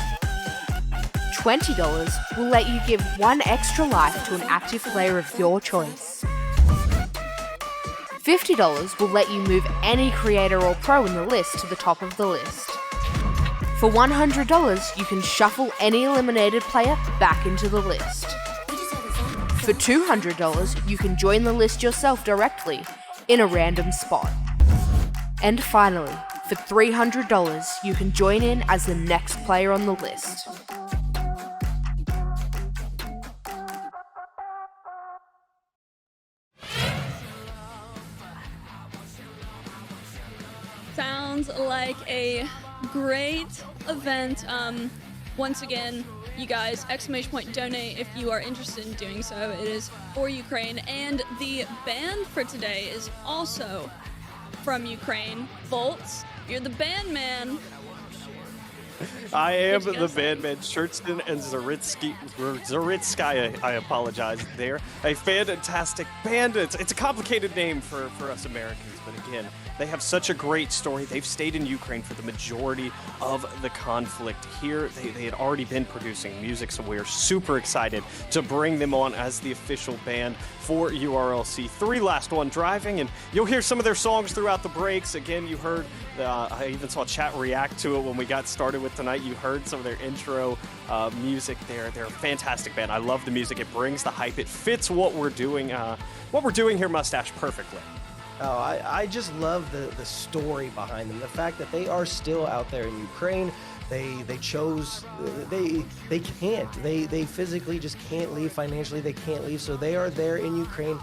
$20 will let you give 1 extra life to an active player of your choice. $50 will let you move any creator or pro in the list to the top of the list. For $100, you can shuffle any eliminated player back into the list. For $200, you can join the list yourself directly in a random spot. And finally, for $300, you can join in as the next player on the list. Sounds like a great event. Once again, you guys, !donate if you are interested in doing so. It is for Ukraine, and the band for today is also from Ukraine. Volts, you're the band man. I am the band man, Tristn and Zaritskaya, I apologize there. A fantastic band. It's a complicated name for us Americans, but again, they have such a great story. They've stayed in Ukraine for the majority of the conflict here. They had already been producing music, so we're super excited to bring them on as the official band for URLC 3 Last One Driving, and you'll hear some of their songs throughout the breaks. Again, you heard, I even saw chat react to it when we got started with tonight. You heard some of their intro music there. They're a fantastic band. I love the music. It brings the hype. It fits what we're doing here, Mustache, perfectly. Oh, I just love the story behind them. The fact that they are still out there in Ukraine. They chose, they can't. They physically just can't leave. Financially, they can't leave. So they are there in Ukraine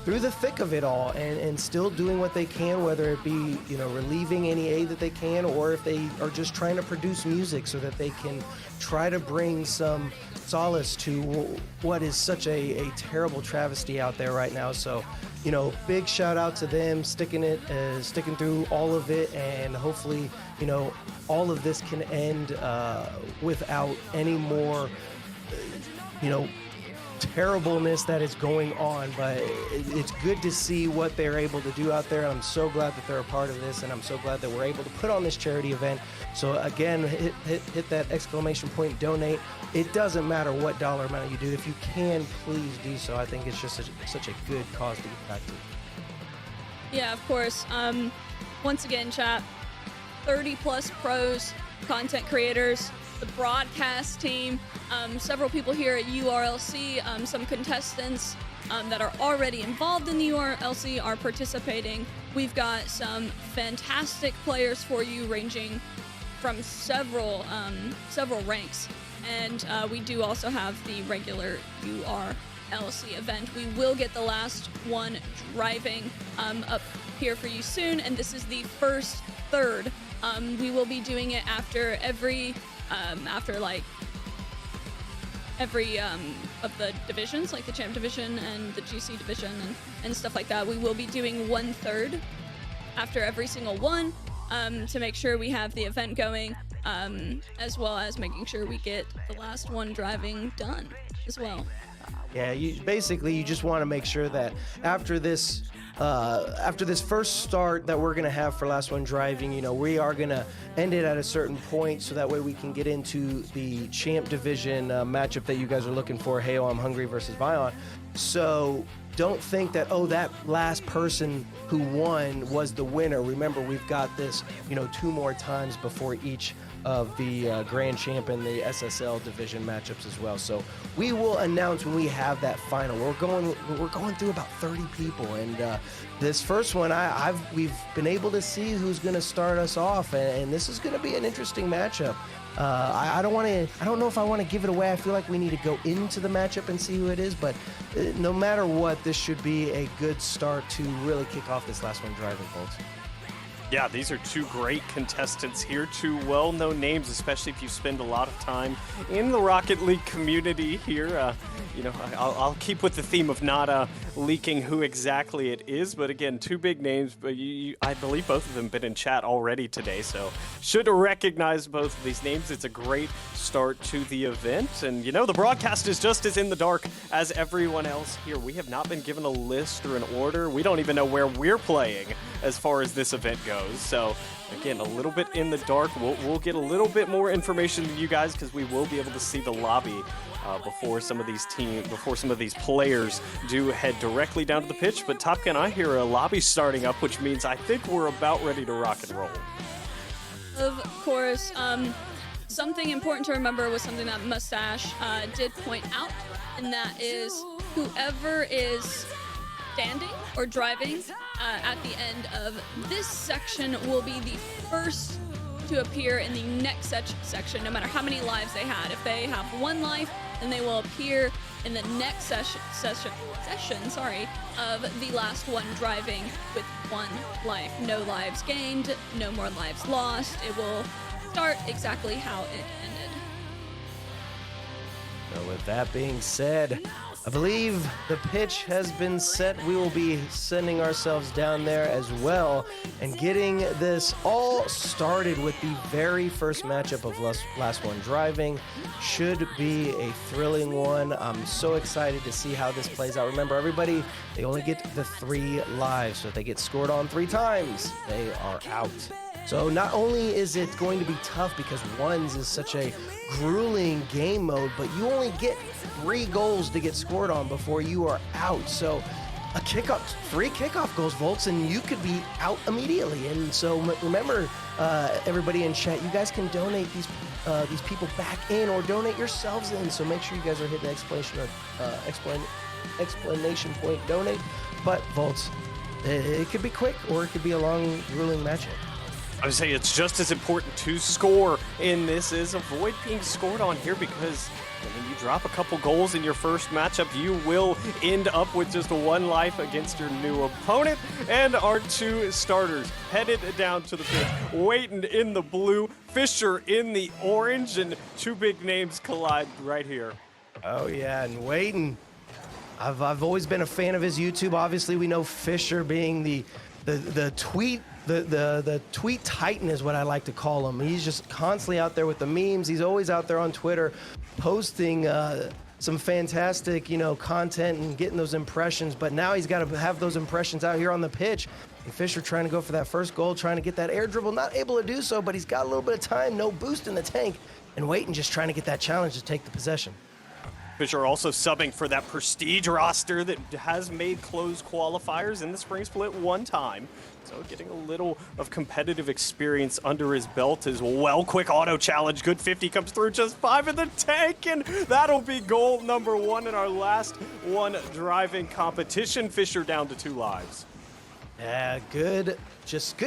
through the thick of it all and still doing what they can, whether it be, relieving any aid that they can, or if they are just trying to produce music so that they can try to bring some solace to what is such a terrible travesty out there right now. So, big shout out to them, sticking through all of it, and hopefully, all of this can end without any more, terribleness that is going on. But it's good to see what they're able to do out there. I'm so glad that they're a part of this, and I'm so glad that we're able to put on this charity event. So again, hit that ! Donate. It doesn't matter what dollar amount you do. If you can, please do so. I think it's just such a good cause to get back to. Yeah, of course. Once again, chat, 30 plus pros, content creators, the broadcast team, several people here at URLC, some contestants that are already involved in the URLC are participating. We've got some fantastic players for you, ranging from several ranks, and we do also have the regular URLC event. We will get the last one driving up here for you soon, and this is the first third. We will be doing it after every of the divisions, like the champ division and the GC division and stuff like that. We will be doing 1/3 after every single one, to make sure we have the event going, as well as making sure we get the last one driving done as well. Yeah, you just want to make sure that after this first start that we're gonna have for last one driving, we are gonna end it at a certain point, so that way we can get into the champ division matchup that you guys are looking for. Hey, I'm Hungry versus Vion. So don't think that, that last person who won was the winner. Remember, we've got this, 2 more times before each of the Grand Champ and the SSL division matchups as well. So we will announce when we have that final. We're going through about 30 people, and this first one, we've been able to see who's going to start us off, and this is going to be an interesting matchup. I don't know if I want to give it away. I feel like we need to go into the matchup and see who it is, but no matter what, this should be a good start to really kick off this last one driving, folks. Yeah, these are two great contestants here, two well-known names, especially if you spend a lot of time in the Rocket League community here. You know, I'll keep with the theme of not leaking who exactly it is, but again, two big names. But I believe both of them have been in chat already today, so should recognize both of these names. It's a great start to the event, and you know, the broadcast is just as in the dark as everyone else here. We have not been given a list or an order. We don't even know where we're playing as far as this event goes. So again, a little bit in the dark. We'll get a little bit more information to you guys because we will be able to see the lobby before some of these players do head directly down to the pitch. But Top Gun, I hear a lobby starting up, which means I think we're about ready to rock and roll. Of course, something important to remember was something that Mustache did point out, and that is whoever is standing or driving at the end of this section will be the first to appear in the next section, no matter how many lives they had. If they have 1 life, then they will appear in the next session of the last one driving with 1 life. No lives gained, no more lives lost. It will start exactly how it ended. So with that being said, I believe the pitch has been set. We will be sending ourselves down there as well and getting this all started with the very first matchup of last one driving. Should be a thrilling one. I'm so excited to see how this plays out. Remember, everybody, they only get the 3 lives, so if they get scored on 3 times, they are out. So not only is it going to be tough because ones is such a grueling game mode, but you only get 3 goals to get scored on before you are out. So a kickoff, 3 kickoff goals, Volts, and you could be out immediately. And so remember, everybody in chat, you guys can donate these people back in or donate yourselves in. So make sure you guys are hitting explanation point donate. But Volts, it could be quick or it could be a long, grueling matchup. I would say it's just as important to score in this as avoid being scored on here, because when you drop a couple goals in your first matchup, you will end up with just 1 life against your new opponent. And our 2 starters headed down to the pitch. Waiting in the blue, Fisher in the orange, and 2 big names collide right here. Oh yeah, and Waiting. I've always been a fan of his YouTube. Obviously, we know Fisher being the tweet. The tweet titan is what I like to call him. He's just constantly out there with the memes. He's always out there on Twitter posting some fantastic, content and getting those impressions. But now he's got to have those impressions out here on the pitch. And Fisher trying to go for that first goal, trying to get that air dribble. Not able to do so, but he's got a little bit of time. No boost in the tank. And Waiting just trying to get that challenge to take the possession. Fisher also subbing for that prestige roster that has made closed qualifiers in the spring split 1 time. So getting a little of competitive experience under his belt as well. Quick auto challenge, good 50 comes through, just 5 in the tank, and that'll be goal number 1 in our last 1 driving competition. Fisher down to 2 lives. Yeah, good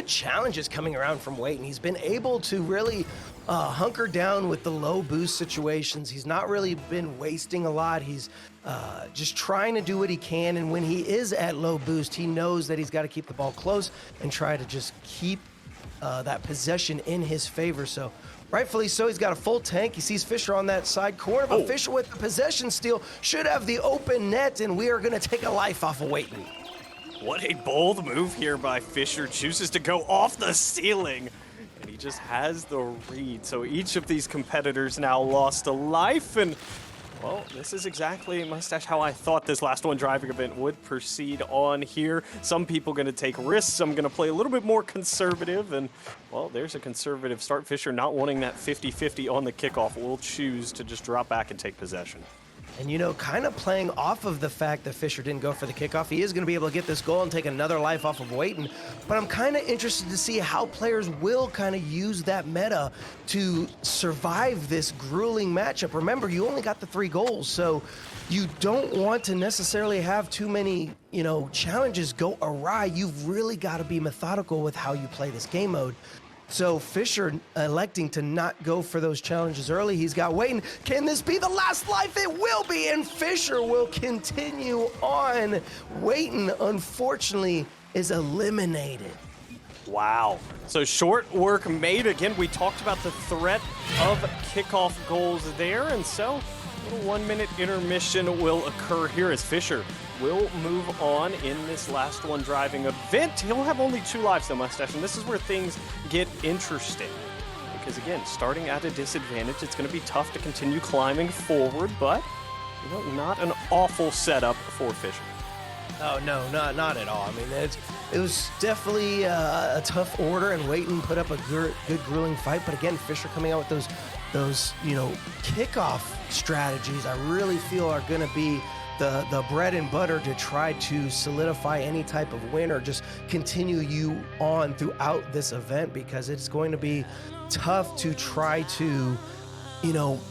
challenges coming around from Waiting. He's been able to really hunker down with the low boost situations. He's not really been wasting a lot. He's just trying to do what he can, and when he is at low boost, he knows that he's got to keep the ball close and try to just keep that possession in his favor. So rightfully so, he's got a full tank. He sees Fisher on that side corner, but Fisher with the possession steal should have the open net, and we are going to take a life off of Waiting. What a bold move here by Fisher. Chooses to go off the ceiling, and he just has the read. So each of these competitors now lost a life, and well, this is exactly, Mustache, how I thought this last 1 driving event would proceed on here. Some people going to take risks. Some going to play a little bit more conservative, and well, there's a conservative start. Fisher not wanting that 50-50 on the kickoff will choose to just drop back and take possession. And, kind of playing off of the fact that Fisher didn't go for the kickoff, he is going to be able to get this goal and take another life off of Waiting. But I'm kind of interested to see how players will kind of use that meta to survive this grueling matchup. Remember, you only got the 3 goals, so you don't want to necessarily have too many, challenges go awry. You've really got to be methodical with how you play this game mode. So Fisher electing to not go for those challenges early. He's got Waiting. Can this be the last life? It will be, and Fisher will continue on. Waiting, unfortunately, is eliminated. Wow. So short work made. Again, we talked about the threat of kickoff goals there, and so a little 1-minute intermission will occur here as Fisher will move on in this last one driving event. He'll have only 2 lives though, Mustache, and this is where things get interesting. Because again, starting at a disadvantage, it's going to be tough to continue climbing forward, but you know, not an awful setup for Fisher. Oh no, not at all. I mean, it was definitely a tough order, and Waiton put up a good grueling fight. But again, Fisher coming out with those kickoff strategies, I really feel are going to be the bread and butter to try to solidify any type of win or just continue you on throughout this event, because it's going to be tough to try to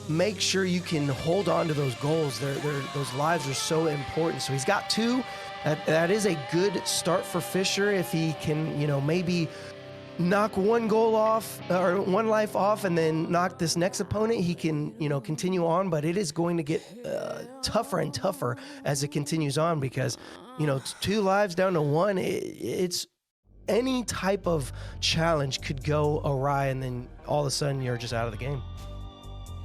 make sure you can hold on to those goals. Those lives are so important. So he's got 2. That is a good start for Fisher. If he can, maybe knock 1 goal off or 1 life off and then knock this next opponent, he can, continue on. But it is going to get tougher and tougher as it continues on, because, 2 lives down to 1, it's any type of challenge could go awry, and then all of a sudden you're just out of the game.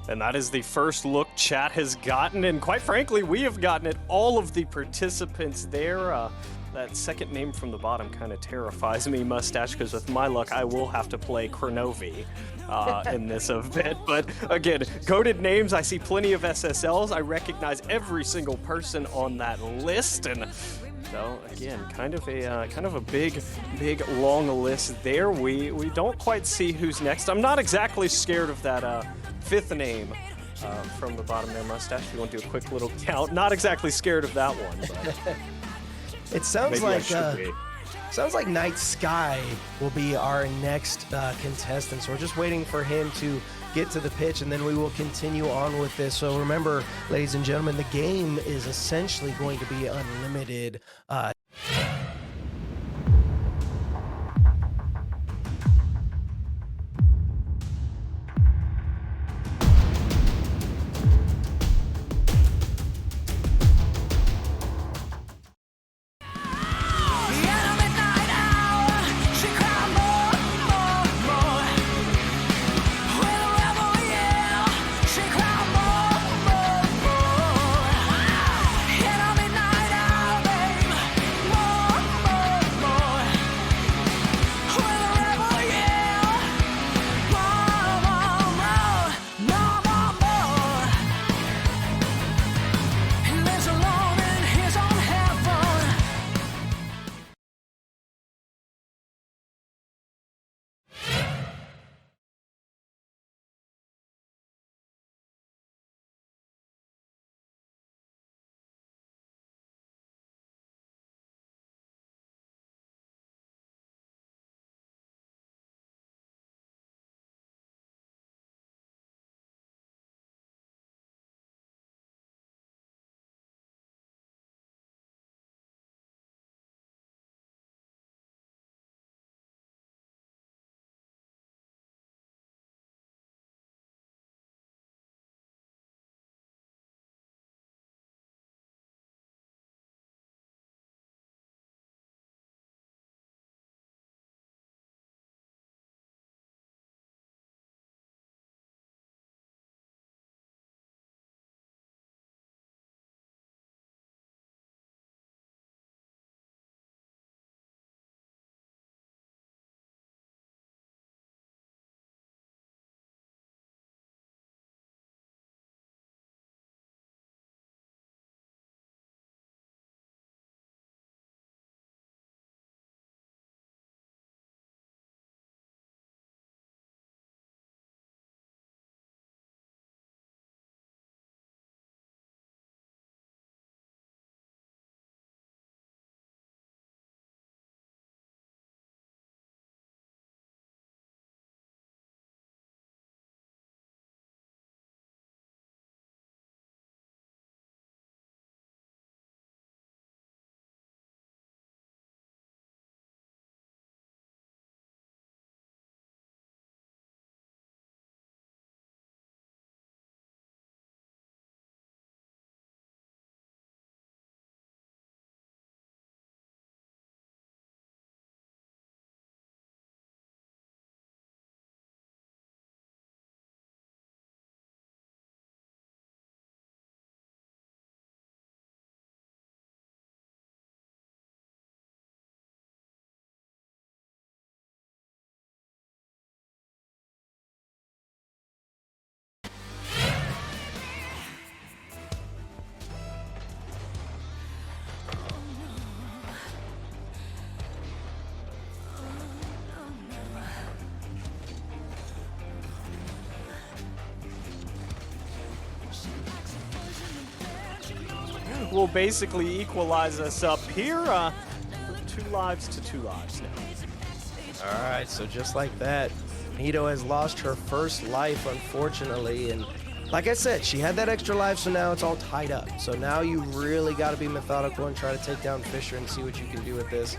And that is the first look chat has gotten, and quite frankly, we have gotten it. All of the participants there. That second name from the bottom kind of terrifies me, Mustache, because with my luck, I will have to play Kronovi in this event. But again, goated names. I see plenty of SSLs. I recognize every single person on that list, and so again, kind of a big long list there. We don't quite see who's next. I'm not exactly scared of that 5th name from the bottom there, Mustache. If you want to do a quick little count, not exactly scared of that one. But it sounds like Night Sky will be our next contestant. So we're just waiting for him to get to the pitch, and then we will continue on with this. So remember, ladies and gentlemen, the game is essentially going to be unlimited. think will basically equalize us up here. 2 lives to 2 lives now. All right, so just like that, Nito has lost her first life, unfortunately. And like I said, she had that extra life, so now it's all tied up. So now you really got to be methodical and try to take down Fisher and see what you can do with this.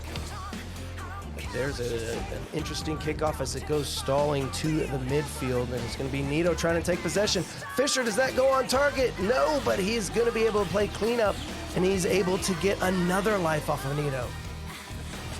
There's an interesting kickoff as it goes stalling to the midfield, and it's going to be Nito trying to take possession. Fisher, does that go on target? No, but he's going to be able to play cleanup, and he's able to get another life off of Nito.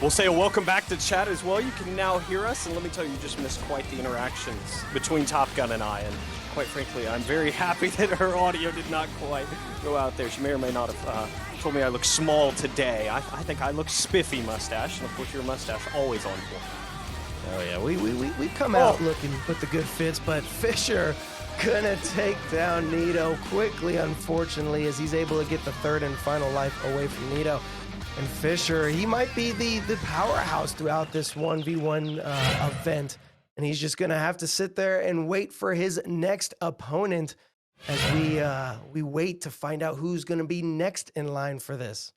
We'll say a welcome back to chat as well. You can now hear us, and let me tell you, you just missed quite the interactions between Top Gun and I, and quite frankly, I'm very happy that her audio did not quite go out there. She may or may not have told me I look small today. I think I look spiffy, Mustache, and of course your mustache always on point. Oh yeah, we come out looking with the good fits, but Fisher gonna take down Nito quickly, unfortunately, as he's able to get the third and final life away from Nito. And Fisher, he might be the powerhouse throughout this 1v1 event, and he's just gonna have to sit there and wait for his next opponent as we wait to find out who's gonna be next in line for this.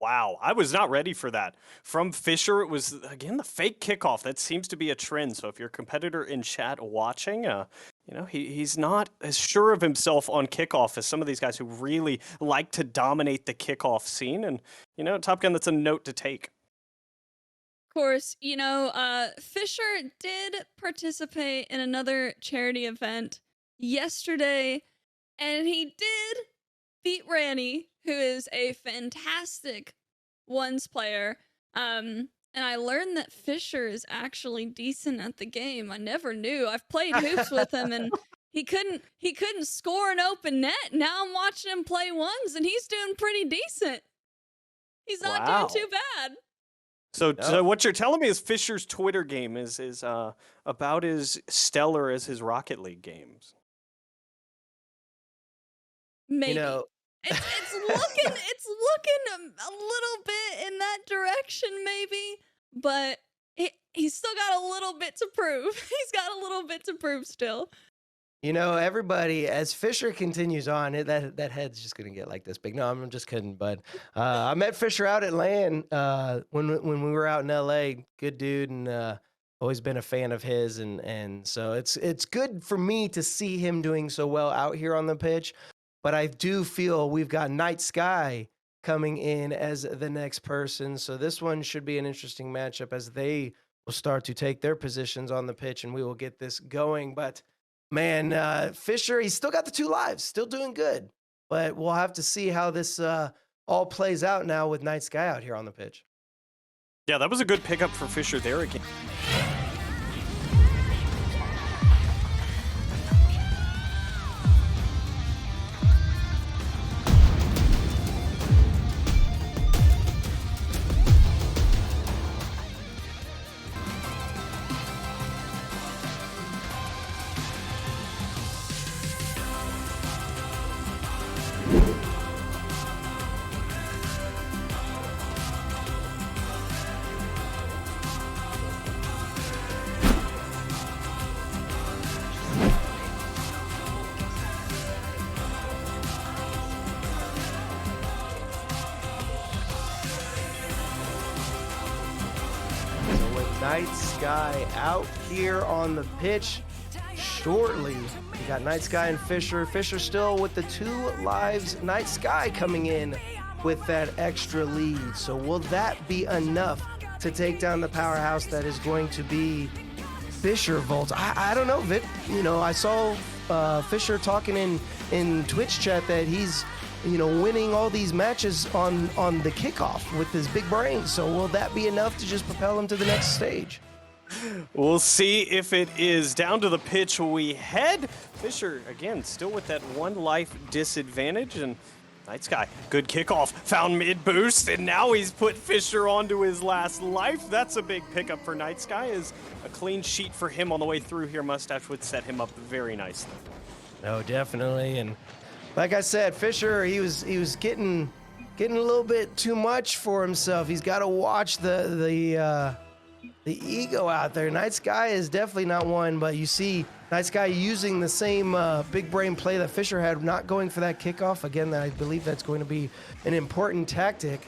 Wow, I was not ready for that. From Fisher, it was, again, the fake kickoff. That seems to be a trend. So if you're a competitor in chat watching, he's not as sure of himself on kickoff as some of these guys who really like to dominate the kickoff scene. And, Top Gun, that's a note to take. Of course, Fisher did participate in another charity event yesterday, and he did beat Ranny, who is a fantastic ones player. And I learned that Fisher is actually decent at the game. I never knew. I've played hoops with him, and he couldn't score an open net. Now I'm watching him play ones, and he's doing pretty decent. He's not doing too bad. So what you're telling me is Fisher's Twitter game is about as stellar as his Rocket League games. Maybe. It's looking a little bit in that direction, maybe, but he's still got a little bit to prove. He's got a little bit to prove still. Everybody, as Fisher continues on, that head's just gonna get like this big. No, I'm just kidding. But I met Fisher out at LAN when we were out in LA. Good dude, and always been a fan of his, and so it's good for me to see him doing so well out here on the pitch. But I do feel we've got Night Sky coming in as the next person. So this one should be an interesting matchup as they will start to take their positions on the pitch, and we will get this going. But, man, Fisher, he's still got the 2 lives, still doing good. But we'll have to see how this all plays out now with Night Sky out here on the pitch. Yeah, that was a good pickup for Fisher there again. Night Sky out here on the pitch shortly. We got Night Sky and Fisher. Fisher still with the 2 lives. Night Sky coming in with that extra lead. So will that be enough to take down the powerhouse that is going to be Fisher Volt? I don't know, Vic. I saw Fisher talking in Twitch chat that he's winning all these matches on the kickoff with his big brain. So will that be enough to just propel him to the next stage? We'll see if it is. Down to the pitch we head. Fisher, again, still with that 1 life disadvantage. And Night Sky, good kickoff, found mid boost, and now he's put Fisher onto his last life. That's a big pickup for Night Sky. Is a clean sheet for him on the way through here. Mustache would set him up very nicely. No, definitely. And like I said, Fisher, he was getting a little bit too much for himself. He's got to watch the the ego out there. Night Sky is definitely not one, but you see Night Sky using the same big brain play that Fisher had, not going for that kickoff. Again, I believe that's going to be an important tactic.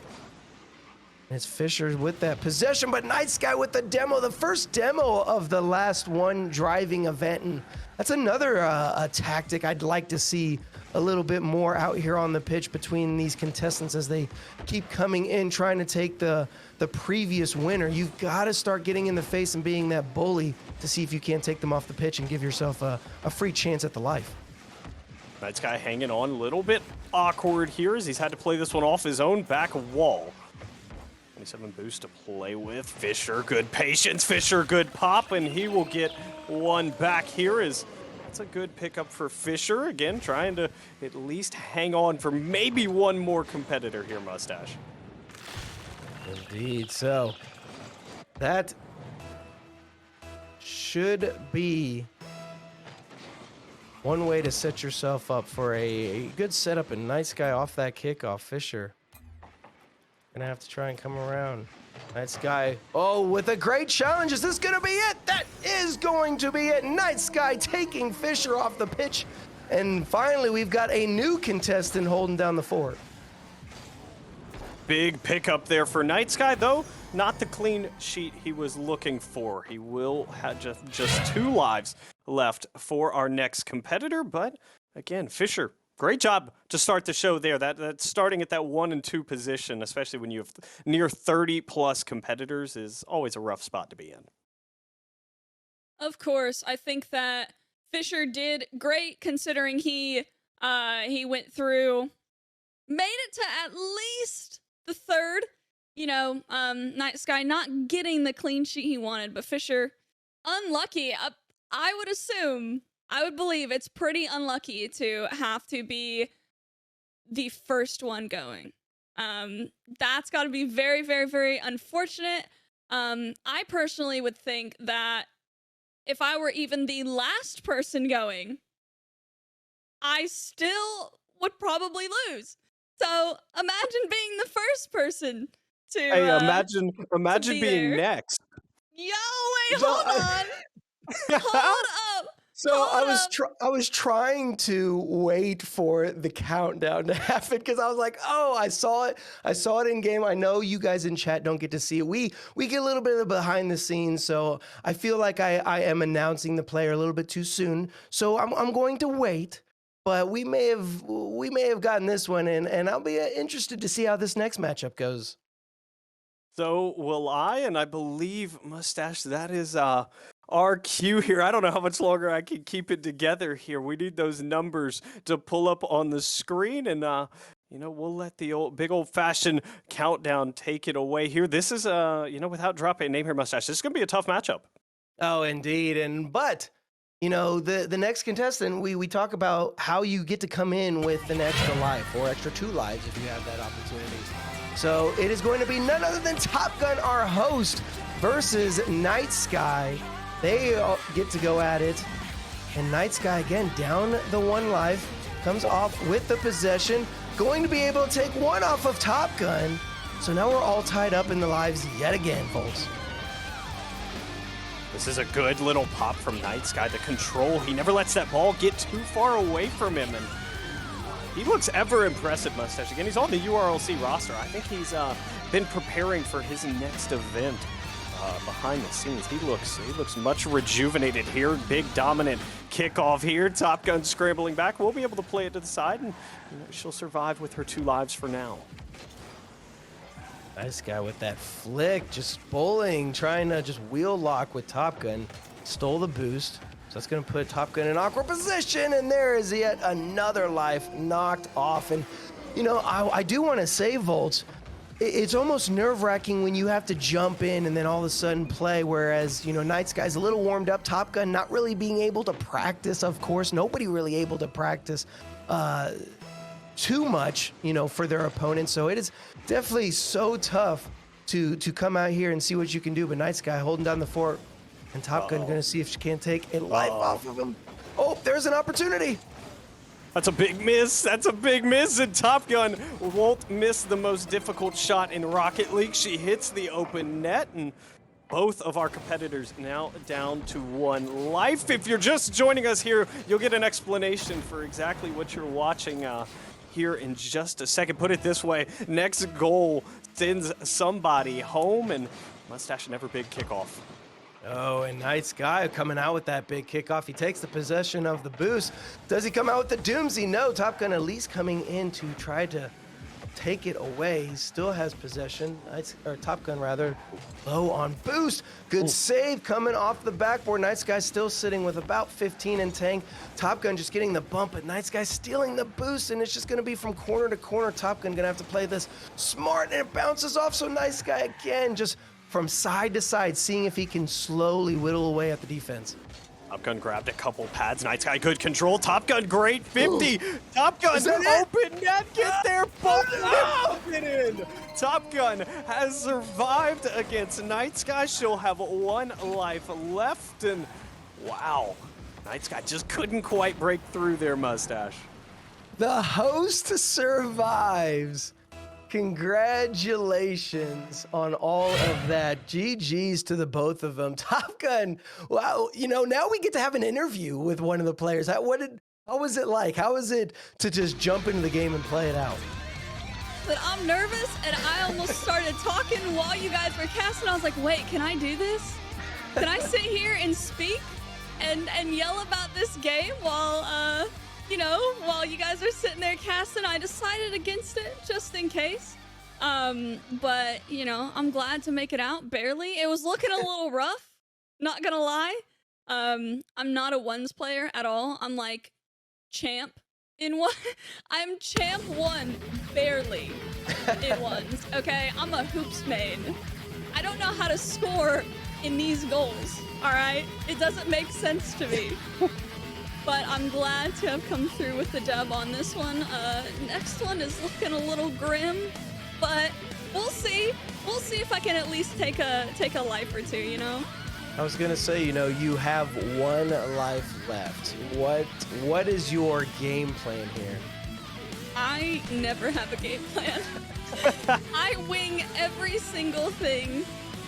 And it's Fisher with that possession, but Night Sky with the demo, the first demo of the last one driving event. And that's another a tactic I'd like to see a little bit more out here on the pitch between these contestants as they keep coming in, trying to take the previous winner. You've got to start getting in the face and being that bully to see if you can't take them off the pitch and give yourself a free chance at the life. Night Sky hanging on a little bit awkward here as he's had to play this one off his own back wall. 27 boost to play with. Fisher, good patience. Fisher, good pop, and he will get one back here. That's a good pickup for Fisher. Again, trying to at least hang on for maybe one more competitor here, Mustache. Indeed. So that should be one way to set yourself up for a good setup. And Night Sky off that kickoff. Fisher gonna have to try and come around. Night Sky, oh, with a great challenge. Is this gonna be it? That is going to be it. Night Sky taking Fisher off the pitch. And finally, we've got a new contestant holding down the fort. Big pickup there for Night Sky, though not the clean sheet he was looking for. He will have just 2 lives left for our next competitor, but again, Fisher, great job to start the show there. That starting at that 1 and 2 position, especially when you have near 30+ competitors, is always a rough spot to be in. Of course, I think that Fisher did great considering he went through, made it to at least the 3rd. You know, Night Sky not getting the clean sheet he wanted, but Fisher unlucky. I would assume, I would believe it's pretty unlucky to have to be the first one going. That's got to be very, very, very unfortunate. I personally would think that if I were even the last person going, I still would probably lose. So imagine being the first person to imagine being there. next. Yo, wait, hold on. Hold up. So I was trying to wait for the countdown to happen because I was like, oh, I saw it in game. I know you guys in chat don't get to see it. We get a little bit of the behind the scenes, so I feel like I am announcing the player a little bit too soon. So I'm going to wait, but we may have gotten this one in, and I'll be interested to see how this next matchup goes. So will I, and I believe, Mustache, that is our cue here. I don't know how much longer I can keep it together here. We need those numbers to pull up on the screen, and we'll let the big old-fashioned countdown take it away here. This is without dropping a name here, Mustache, this is gonna be a tough matchup. Oh, indeed, but the next contestant, we talk about how you get to come in with an extra life or extra 2 lives if you have that opportunity. So it is going to be none other than Top Gun, our host, versus Night Sky. They get to go at it. And Night Sky, again, down the 1 life, comes off with the possession, going to be able to take 1 off of Top Gun. So now we're all tied up in the lives yet again, folks. This is a good little pop from Night Sky. The control, he never lets that ball get too far away from him. And he looks ever impressive, Mustache. Again, he's on the URLC roster. I think he's been preparing for his next event behind the scenes. He looks much rejuvenated here. Big dominant kickoff here. Top Gun scrambling back. We'll be able to play it to the side, and she'll survive with her 2 lives for now. Nice guy with that flick, just bowling, trying to just wheel lock with Top Gun. Stole the boost. So that's going to put Top Gun in awkward position, and there is yet another life knocked off. And, I do want to say, Volts, it's almost nerve-wracking when you have to jump in and then all of a sudden play, whereas, Night Sky's a little warmed up. Top Gun not really being able to practice, of course. Nobody really able to practice too much, for their opponents. So it is definitely so tough to come out here and see what you can do. But Night Sky holding down the fort. And Top Gun going to see if she can't take a life off of him. Oh, there's an opportunity. That's a big miss. That's a big miss. And Top Gun won't miss the most difficult shot in Rocket League. She hits the open net. And both of our competitors now down to 1 life. If you're just joining us here, you'll get an explanation for exactly what you're watching here in just a second. Put it this way, next goal sends somebody home, and Mustache never big kickoff. Oh, and Night Sky coming out with that big kickoff. He takes the possession of the boost. Does he come out with the Doomsy? No, Top Gun at least coming in to try to take it away. He still has possession, or Top Gun rather, low on boost. Good save coming off the backboard. Night Sky still sitting with about 15 in tank. Top Gun just getting the bump, but Night Sky stealing the boost, and it's just gonna be from corner to corner. Top Gun gonna have to play this smart, and it bounces off, so Night Sky again, just from side to side, seeing if he can slowly whittle away at the defense. Top Gun grabbed a couple pads. Night Sky, good control. Top Gun, great 50. Top Gun, open net, get there. Both get in. Top Gun has survived against Night Sky. She'll have 1 life left, and wow, Night Sky just couldn't quite break through their Mustache. The host survives. Congratulations on all of that. GG's to the both of them. Top Gun, wow, you know, now we get to have an interview with one of the players. How was it like? How was it to just jump into the game and play it out? But I'm nervous, and I almost started talking while you guys were casting. I was like, wait, can I do this? Can I sit here and speak and yell about this game while, you know, while you guys are sitting there casting? I decided against it just in case. But, you know, I'm glad to make it out, barely. It was looking a little rough, not gonna lie. I'm not a ones player at all. I'm like champ in one. I'm champ 1, barely in ones, okay? I'm a hoops main. I don't know how to score in these goals, all right? It doesn't make sense to me. But I'm glad to have come through with the dub on this one. Next one is looking a little grim, but we'll see. We'll see if I can at least take a life or 2, you know? I was gonna say, you know, you have 1 life left. What is your game plan here? I never have a game plan. I wing every single thing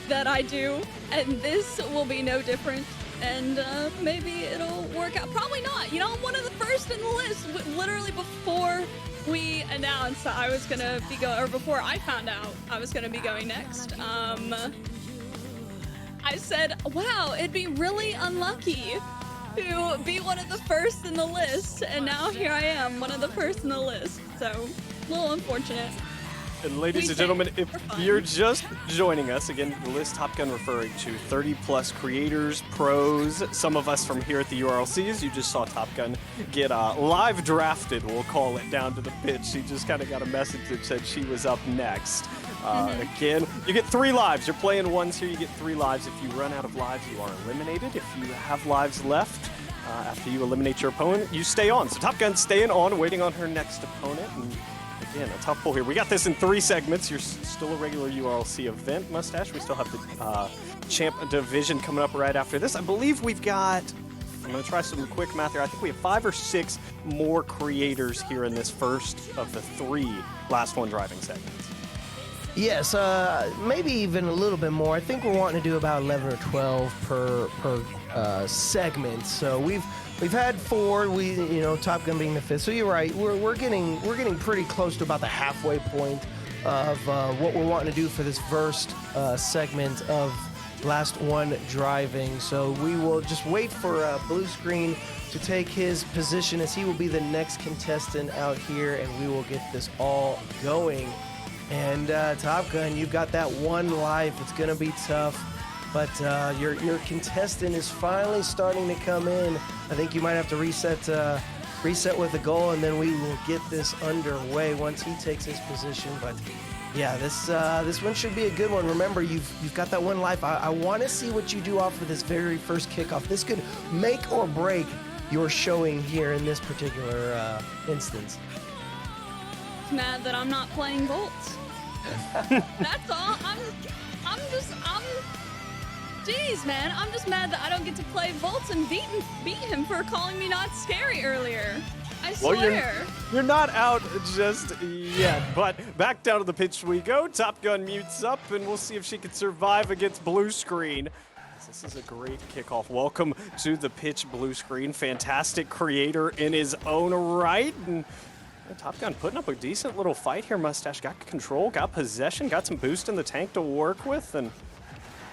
that I do, and this will be no different. And maybe it'll work out. Probably not. You know, I'm one of the first in the list. Literally before we announced that I was gonna be going, or before I found out I was gonna be going next, I said, wow, it'd be really unlucky to be one of the first in the list. And now here I am, one of the first in the list. So, a little unfortunate. And ladies and gentlemen, if you're just joining us, again, the list Top Gun referring to 30+ creators, pros, some of us from here at the URLCs. You just saw Top Gun get live drafted, we'll call it, down to the pitch. She just kind of got a message that said she was up next. Again, you get 3 lives. You're playing ones here, you get 3 lives. If you run out of lives, you are eliminated. If you have lives left, after you eliminate your opponent, you stay on. So Top Gun's staying on, waiting on her next opponent. And again, a tough pull here. We got this in 3 segments. You're still a regular URLC event, Mustache. We still have the Champ Division coming up right after this. I believe we've got, I'm going to try some quick math here. I think we have 5 or 6 more creators here in this first of the 3 last one driving segments. Yes, maybe even a little bit more. I think we're wanting to do about 11 or 12 per segment. So we've had 4. You know, Top Gun being the 5th. So you're right. We're getting pretty close to about the halfway point of what we're wanting to do for this first segment of last one driving. So we will just wait for Blue Screen to take his position, as he will be the next contestant out here, and we will get this all going. And Top Gun, you've got that 1 life. It's gonna be tough, but your contestant is finally starting to come in. I think you might have to reset with a goal, and then we will get this underway once he takes his position. But yeah, this one should be a good one. Remember, you've got that 1 life. I want to see what you do off of this very first kickoff. This could make or break your showing here in this particular instance. Mad that I'm not playing Bolts. That's all. Jeez, man. I'm just mad that I don't get to play Bolts and beat him for calling me not scary earlier. I Well, swear. you're not out just yet, but back down to the pitch we go. Top Gun mutes up, and we'll see if she can survive against blue screen. This is a great kickoff. Welcome to the pitch, blue screen. Fantastic creator in his own right. And Top Gun putting up a decent little fight here. Mustache got control, got possession, got some boost in the tank to work with. And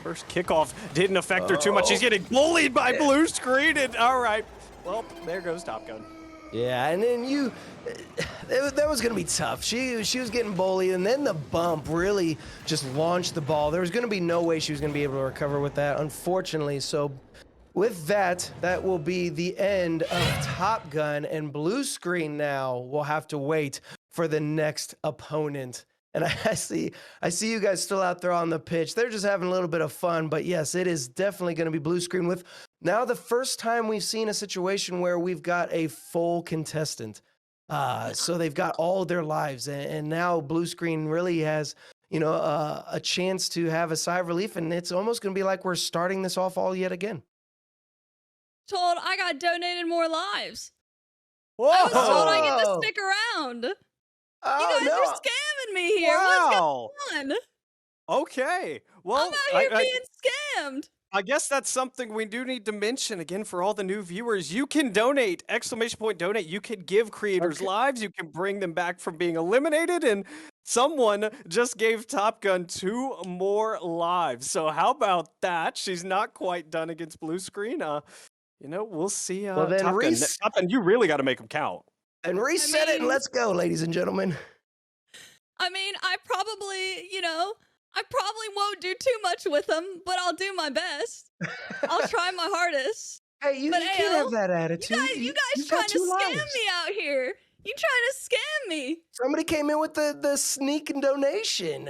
first kickoff didn't affect her too much. She's getting bullied by blue screen. And all right, well, there goes Top Gun. Yeah, and then that was going to be tough. She was getting bullied, and then the bump really just launched the ball. There was going to be no way she was going to be able to recover with that, unfortunately. So with that will be the end of Top Gun, and blue screen now will have to wait for the next opponent. And I see you guys still out there on the pitch. They're just having a little bit of fun, but yes, it is definitely going to be blue screen with now the first time we've seen a situation where we've got a full contestant. So they've got all their lives, and now blue screen really has, a chance to have a sigh of relief, and it's almost going to be like we're starting this off all yet again. Told I got donated more lives. Whoa! I was told I get to stick around. Oh, you guys are scamming me here. Wow. What's going on? Okay. Well, I'm out here being scammed. I guess that's something we do need to mention again for all the new viewers. You can donate, ! Donate. You can give creators lives. You can bring them back from being eliminated. And someone just gave Top Gun 2 more lives. So how about that? She's not quite done against blue screen. We'll see. Well, then Top Gun, you really got to make them count. And reset it and let's go, ladies and gentlemen. I mean, I probably won't do too much with them, but I'll do my best. I'll try my hardest. Hey, you can't have that attitude. You guys trying to scam me out here. You trying to scam me. Somebody came in with the sneaking donation.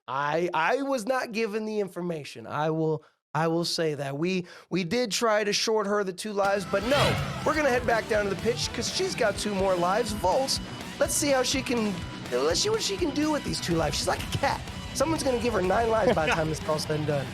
I was not given the information. I will say that. We did try to short her the 2 lives, but no. We're going to head back down to the pitch because she's got 2 more lives. Volts, let's see what she can do with these 2 lives. She's like a cat. Someone's going to give her 9 lives by the time this is all said and done.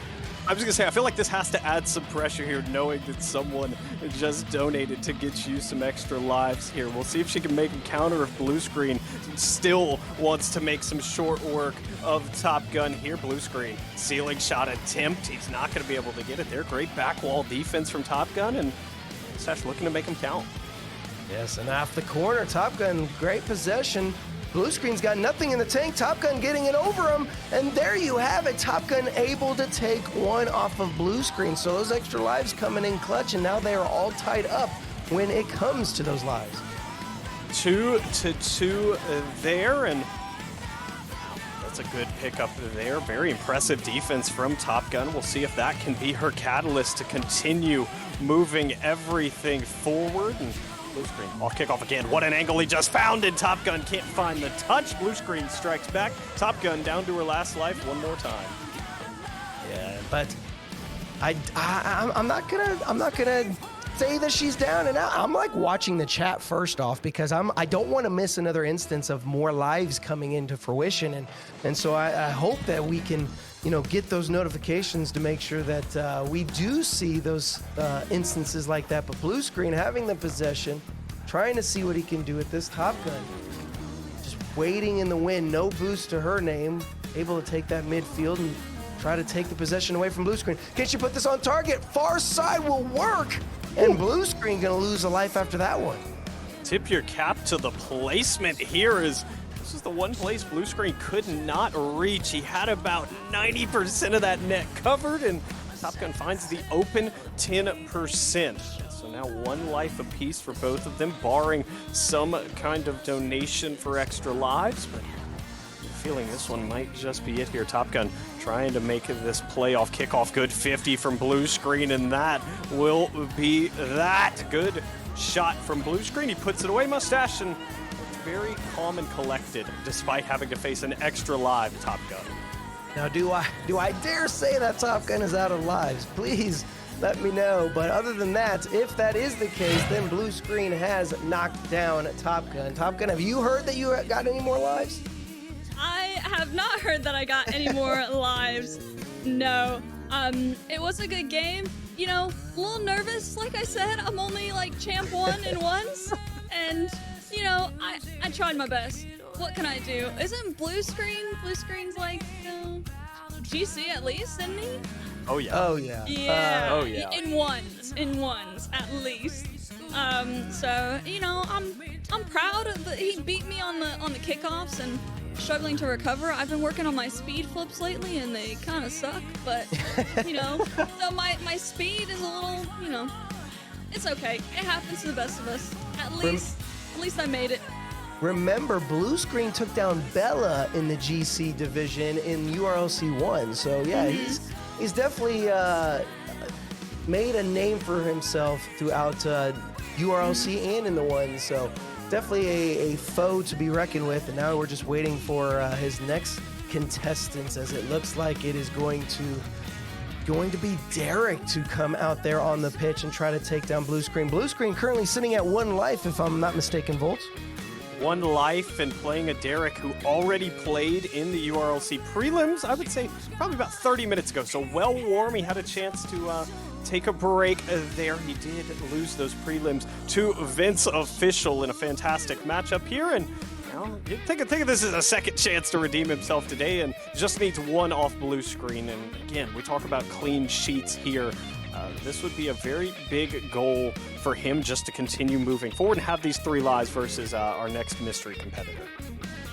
I was going to say, I feel like this has to add some pressure here, knowing that someone just donated to get you some extra lives here. We'll see if she can make a counter if blue screen still wants to make some short work of Top Gun here. Blue screen, ceiling shot attempt. He's not going to be able to get it there. Great back wall defense from Top Gun, and Mustache looking to make him count. Yes, and off the corner, Top Gun, great possession. Blue screen's got nothing in the tank. Top Gun getting it over him. And there you have it. Top Gun able to take 1 off of blue screen. So those extra lives coming in clutch, and now they are all tied up when it comes to those lives. 2-2 there, and that's a good pickup there. Very impressive defense from Top Gun. We'll see if that can be her catalyst to continue moving everything forward. And blue screen off kickoff again. What an angle he just found, and Top Gun can't find the touch. Blue screen strikes back. Top Gun down to her last life one more time. Yeah, but I'm not gonna say that she's down and out. I'm like watching the chat first off because I don't want to miss another instance of more lives coming into fruition, and so I hope that we can get those notifications to make sure that we do see those instances like that. But blue screen having the possession, trying to see what he can do with this. Top Gun just waiting in the wind, no boost to her name, able to take that midfield and try to take the possession away from blue screen. Can she put this on target? Far side will work, and blue screen gonna lose a life after that one. Tip your cap to the placement here. This is the one place blue screen could not reach. He had about 90% of that net covered, and Top Gun finds the open 10%. So now 1 life apiece for both of them, barring some kind of donation for extra lives. But I'm feeling this one might just be it here. Top Gun trying to make this playoff kickoff. Good 50 from blue screen, and that will be that. Good shot from blue screen. He puts it away, Mustache, and very calm and collected despite having to face an extra live Top Gun. Now, do I dare say that Top Gun is out of lives? Please let me know. But other than that, if that is the case, then blue screen has knocked down Top Gun. Top Gun, have you heard that you got any more lives? I have not heard that I got any more lives. No. It was a good game. A little nervous. Like I said, I'm only like champ 1 in once. And, you know, I tried my best. What can I do? Isn't Blue Screen's like GC at least, isn't he? Oh yeah. Oh yeah. Yeah. Oh yeah. In ones at least. So you know, I'm proud of he beat me on the kickoffs and struggling to recover. I've been working on my speed flips lately and they kind of suck, but you know, so my speed is a little, you know, it's okay. It happens to the best of us. At least I made it. Remember, Blue Screen took down Bella in the GC division in URLC 1. So yeah, he's definitely made a name for himself throughout URLC and in the one. So definitely a foe to be reckoned with. And now we're just waiting for his next contestants, as it looks like it is going to be Derek to come out there on the pitch and try to take down Blue Screen. Blue Screen currently sitting at 1 life, if I'm not mistaken, Volts. 1 life and playing a Derek who already played in the URLC prelims, I would say probably about 30 minutes ago. So well warm. He had a chance to take a break there. He did lose those prelims to Vince Official in a fantastic matchup here. And you know, think of this as a second chance to redeem himself today, and just needs 1 off Blue Screen. And again, we talk about clean sheets here. This would be a very big goal for him just to continue moving forward and have these 3 lives versus our next mystery competitor.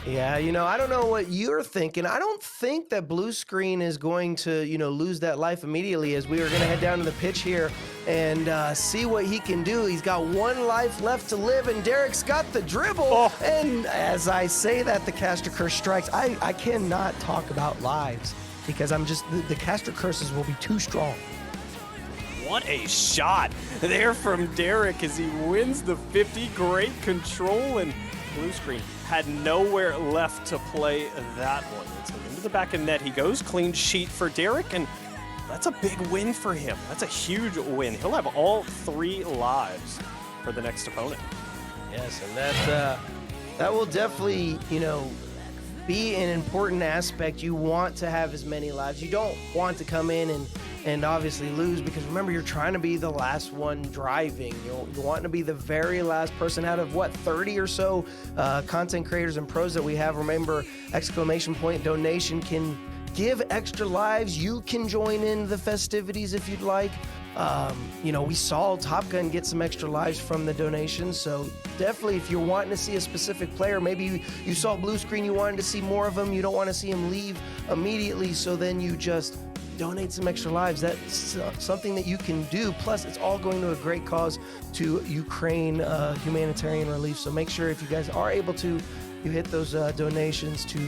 Yeah, you know, I don't know what you're thinking. I don't think that Blue Screen is going to, you know, lose that life immediately, as we are going to head down to the pitch here and see what he can do. He's got 1 life left to live, and Derek's got the dribble. Oh. And as I say that, the caster curse strikes. I cannot talk about lives because the caster curses will be too strong. What a shot there from Derek as he wins the 50. Great control, and Blue Screen had nowhere left to play that one. So into the back of net he goes. Clean sheet for Derek, and that's a big win for him. That's a huge win. He'll have all 3 lives for the next opponent. Yes, and that will definitely, you know, be an important aspect. You want to have as many lives. You don't want to come in and obviously lose, because remember, you're trying to be the last one driving. You want to be the very last person out of 30 or so content creators and pros that we have. Remember, exclamation point donation can give extra lives. You can join in the festivities if you'd like. You know, we saw Top Gun get some extra lives from the donations, so definitely if you're wanting to see a specific player, maybe you saw Blue Screen, you wanted to see more of them, you don't want to see him leave immediately, so then you just donate some extra lives. That's something that you can do. Plus, it's all going to a great cause to Ukraine humanitarian relief. So make sure, if you guys are able to, you hit those donations to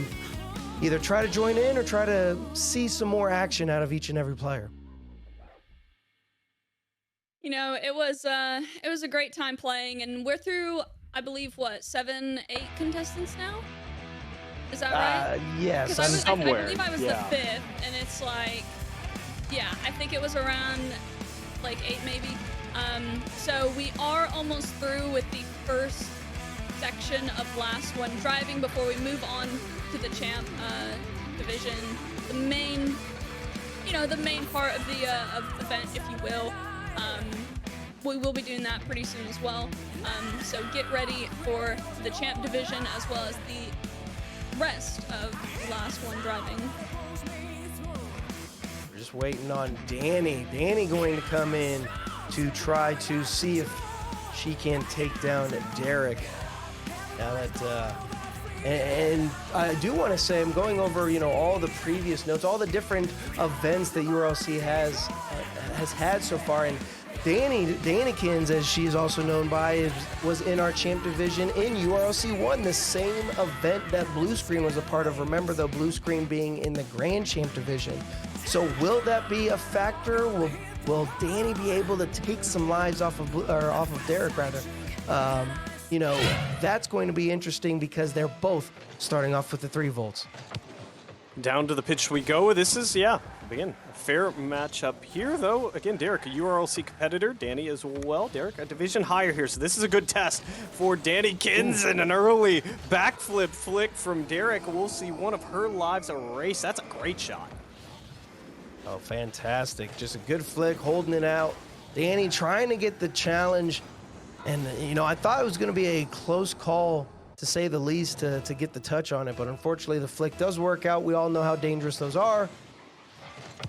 either try to join in or try to see some more action out of each and every player. You know, it was a great time playing, and we're through, I believe, 7, 8 contestants now? Is that right? Yes, I believe I was the 5th, and it's like, yeah, I think it was around like 8 maybe. So we are almost through with the first section of last one driving before we move on to the champ division, the main part of the event, if you will. We will be doing that pretty soon as well. So get ready for the champ division as well as the rest of the last one driving. We're just waiting on Danny. Danny going to come in to try to see if she can take down Derek. Now that, and I do want to say, I'm going over, you know, all the previous notes, all the different events that URLC has had so far, and Dannykins, as she is also known by, was in our champ division in URLC 1, the same event that Blue Screen was a part of. Remember, though, Blue Screen being in the grand champ division. So will that be a factor? Will Danny be able to take some lives off of Derek, rather? You know, that's going to be interesting because they're both starting off with the 3 volts. Down to the pitch we go. This is, again, a fair matchup here, though. Again, Derek, a URLC competitor. Danny as well. Derek, a division higher here, so this is a good test for Dannykins, and an early backflip flick from Derek. We'll see one of her lives erased. That's a great shot. Oh, fantastic. Just a good flick, holding it out. Danny trying to get the challenge. And, you know, I thought it was going to be a close call, to say the least, to get the touch on it. But unfortunately, the flick does work out. We all know how dangerous those are.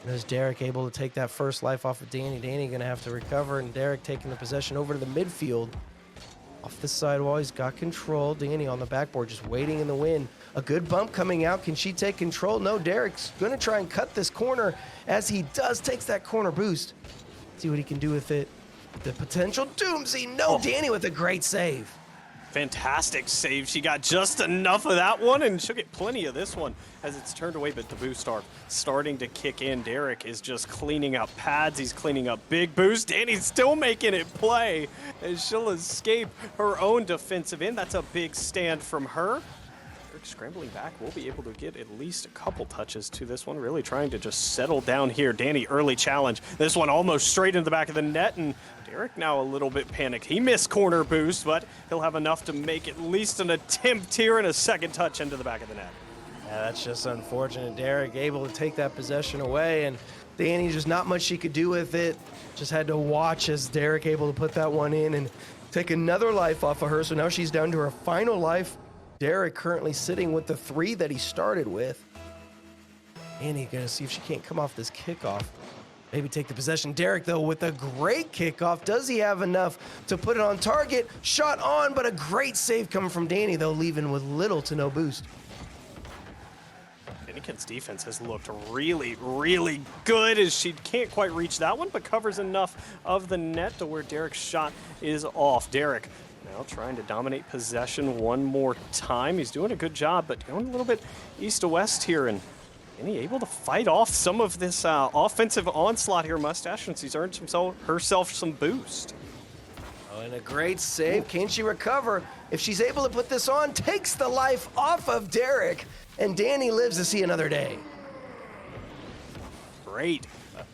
And as Derek able to take that first life off of Danny. Danny going to have to recover, and Derek taking the possession over to the midfield. Off the sidewall, he's got control. Danny on the backboard, just waiting in the wind. A good bump coming out. Can she take control? No, Derek's going to try and cut this corner. As he does, takes that corner boost. See what he can do with it. The potential doomsy. No, Danny with a great save. Fantastic save. She got just enough of that one, and she'll get plenty of this one as it's turned away, but the boost are starting to kick in. Derek is just cleaning up pads. He's cleaning up big boost. Danny's still making it play, and she'll escape her own defensive end. That's a big stand from her. Derek scrambling back. We'll be able to get at least a couple touches to this one, really trying to just settle down here. Danny, early challenge. This one almost straight into the back of the net, and Derek now a little bit panicked. He missed corner boost, but he'll have enough to make at least an attempt here and a second touch into the back of the net. Yeah, that's just unfortunate. Derek able to take that possession away, and Danny, just not much she could do with it. Just had to watch as Derek able to put that one in and take another life off of her. So now she's down to her final life. Derek currently sitting with the 3 that he started with. Danny gonna see if she can't come off this kickoff. Maybe take the possession. Derek, though, with a great kickoff. Does he have enough to put it on target? Shot on, but a great save coming from Danny, though, leaving with little to no boost. Dominican's defense has looked really, really good as she can't quite reach that one, but covers enough of the net to where Derek's shot is off. Derek now trying to dominate possession one more time. He's doing a good job, but going a little bit east to west here, and he able to fight off some of this offensive onslaught here, Mustache, since he's earned herself some boost. Oh, and a great save. Can she recover? If she's able to put this on, takes the life off of Derek, and Danny lives to see another day. Great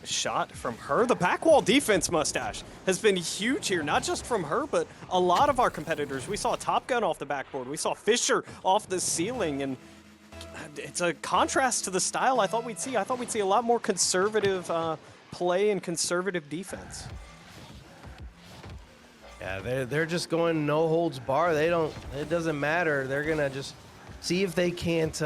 shot from her. The back wall defense, Mustache, has been huge here, not just from her, but a lot of our competitors. We saw Top Gun off the backboard. We saw Fisher off the ceiling, and it's a contrast to the style I thought we'd see. I thought we'd see a lot more conservative play and conservative defense. Yeah, they're just going no holds bar. It doesn't matter. They're gonna just see if they can't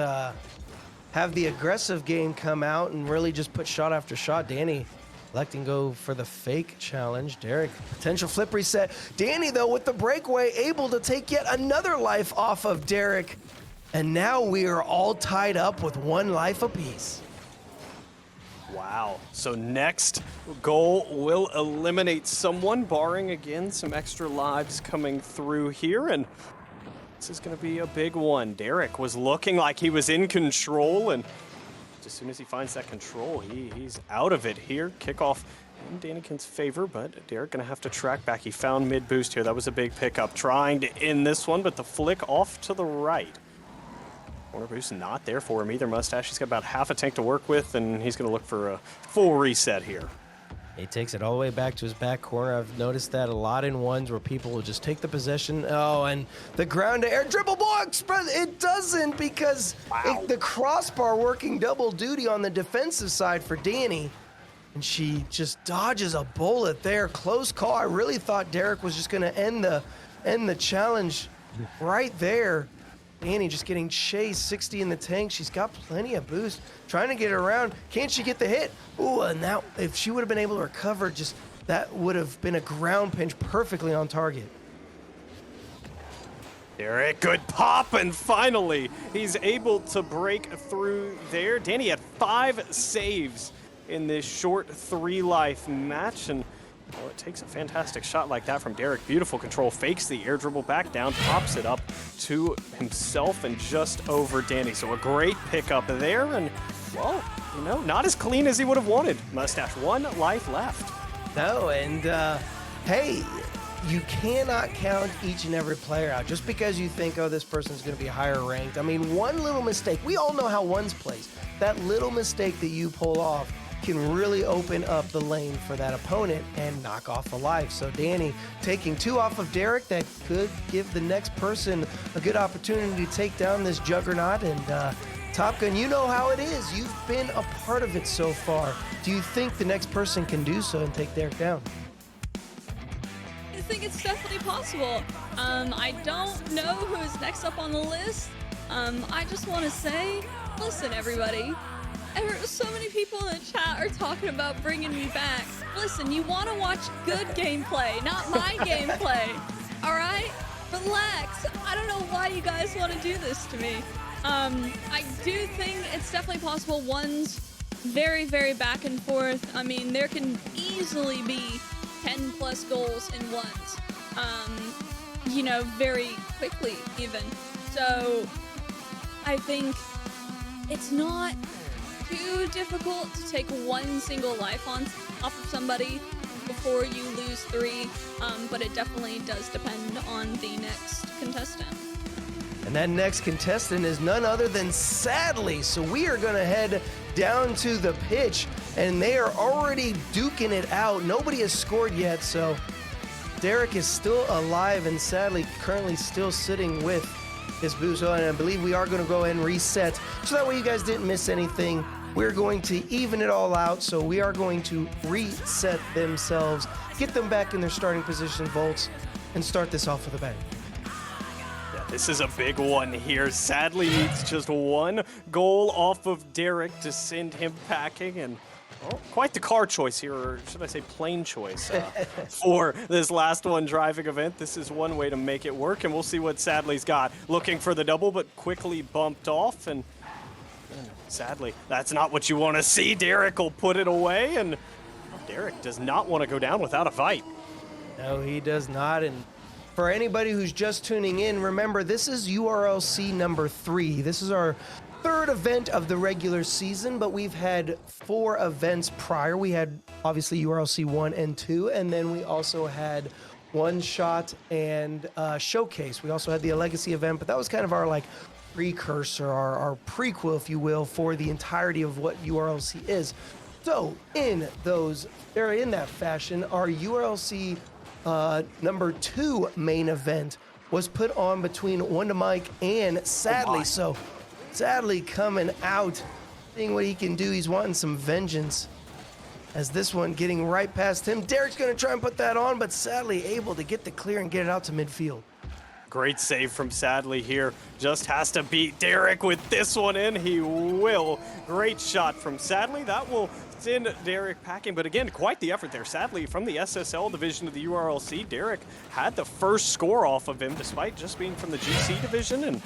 have the aggressive game come out and really just put shot after shot. Danny electing go for the fake challenge. Derek, potential flip reset. Danny, though, with the breakaway, able to take yet another life off of Derek. And now we are all tied up with 1 life apiece. Wow. So next goal will eliminate someone, barring, again, some extra lives coming through here. And this is going to be a big one. Derek was looking like he was in control, and as soon as he finds that control, he's out of it here. Kickoff in Danikin's favor, but Derek going to have to track back. He found mid-boost here. That was a big pickup. Trying to end this one, but the flick off to the right. Corner boost not there for him either, Mustache. He's got about half a tank to work with, and he's going to look for a full reset here. He takes it all the way back to his back corner. I've noticed that a lot in ones where people will just take the possession. Oh, and the ground to air dribble box, but it doesn't because the crossbar working double duty on the defensive side for Danny. And she just dodges a bullet there. Close call. I really thought Derek was just going to end the challenge right there. Danny just getting chased, 60 in the tank. She's got plenty of boost. Trying to get around. Can't she get the hit? Ooh, and now if she would have been able to recover, just that would have been a ground pinch perfectly on target. Derek, good pop, and finally he's able to break through there. Danny had 5 saves in this short 3-life match, and well, it takes a fantastic shot like that from Derek. Beautiful control, fakes the air dribble back down, pops it up to himself and just over Danny. So a great pickup there, and well, you know, not as clean as he would have wanted. Mustache, 1 life left. No, and hey, you cannot count each and every player out just because you think, oh, this person's going to be higher ranked. I mean, one little mistake, we all know how ones plays. That little mistake that you pull off can really open up the lane for that opponent and knock off a life. So Danny taking 2 off of Derek, that could give the next person a good opportunity to take down this juggernaut. And Top Gun, you know how it is. You've been a part of it so far. Do you think the next person can do so and take Derek down? think it's definitely possible. I don't know who's next up on the list. I just want to say, listen, everybody. So many people in the chat are talking about bringing me back. Listen, you want to watch good gameplay, not my gameplay. All right? Relax. I don't know why you guys want to do this to me. I do think it's definitely possible. One's very, very back and forth. I mean, there can easily be 10 plus goals in ones, you know, very quickly even. So I think it's not too difficult to take one single life off of somebody before you lose 3, but it definitely does depend on the next contestant. And that next contestant is none other than Sadly. So we are going to head down to the pitch, and they are already duking it out. Nobody has scored yet, so Derek is still alive and Sadly currently still sitting with his boozo. And I believe we are going to go ahead and reset, so that way you guys didn't miss anything. We're going to even it all out, so we are going to reset themselves, get them back in their starting position vaults, and start this off with a bang. Yeah, this is a big one here. Sadly needs just one goal off of Derek to send him packing, and well, quite the car choice here, or should I say plane choice, for this last one driving event. This is one way to make it work, and we'll see what Sadly's got. Looking for the double, but quickly bumped off, and sadly, that's not what you want to see. Derek will put it away, and Derek does not want to go down without a fight. No, he does not. And for anybody who's just tuning in, remember, this is URLC number 3. This is our 3rd event of the regular season, but we've had 4 events prior. We had, obviously, URLC 1 and 2, and then we also had One Shot and Showcase. We also had the Legacy event, but that was kind of our, like, precursor, our prequel, if you will, for the entirety of what URLC is. So in that fashion, our URLC number 2 main event was put on between Wonder Mike and Sadly. So Sadly coming out, seeing what he can do. He's wanting some vengeance, as this one getting right past him. Derek's gonna try and put that on, but Sadly able to get the clear and get it out to midfield. Great save from Sadly here. Just has to beat Derek with this one in. He will. Great shot from Sadly. That will send Derek packing. But again, quite the effort there. Sadly, from the SSL division of the URLC, Derek had the first score off of him, despite just being from the GC division. And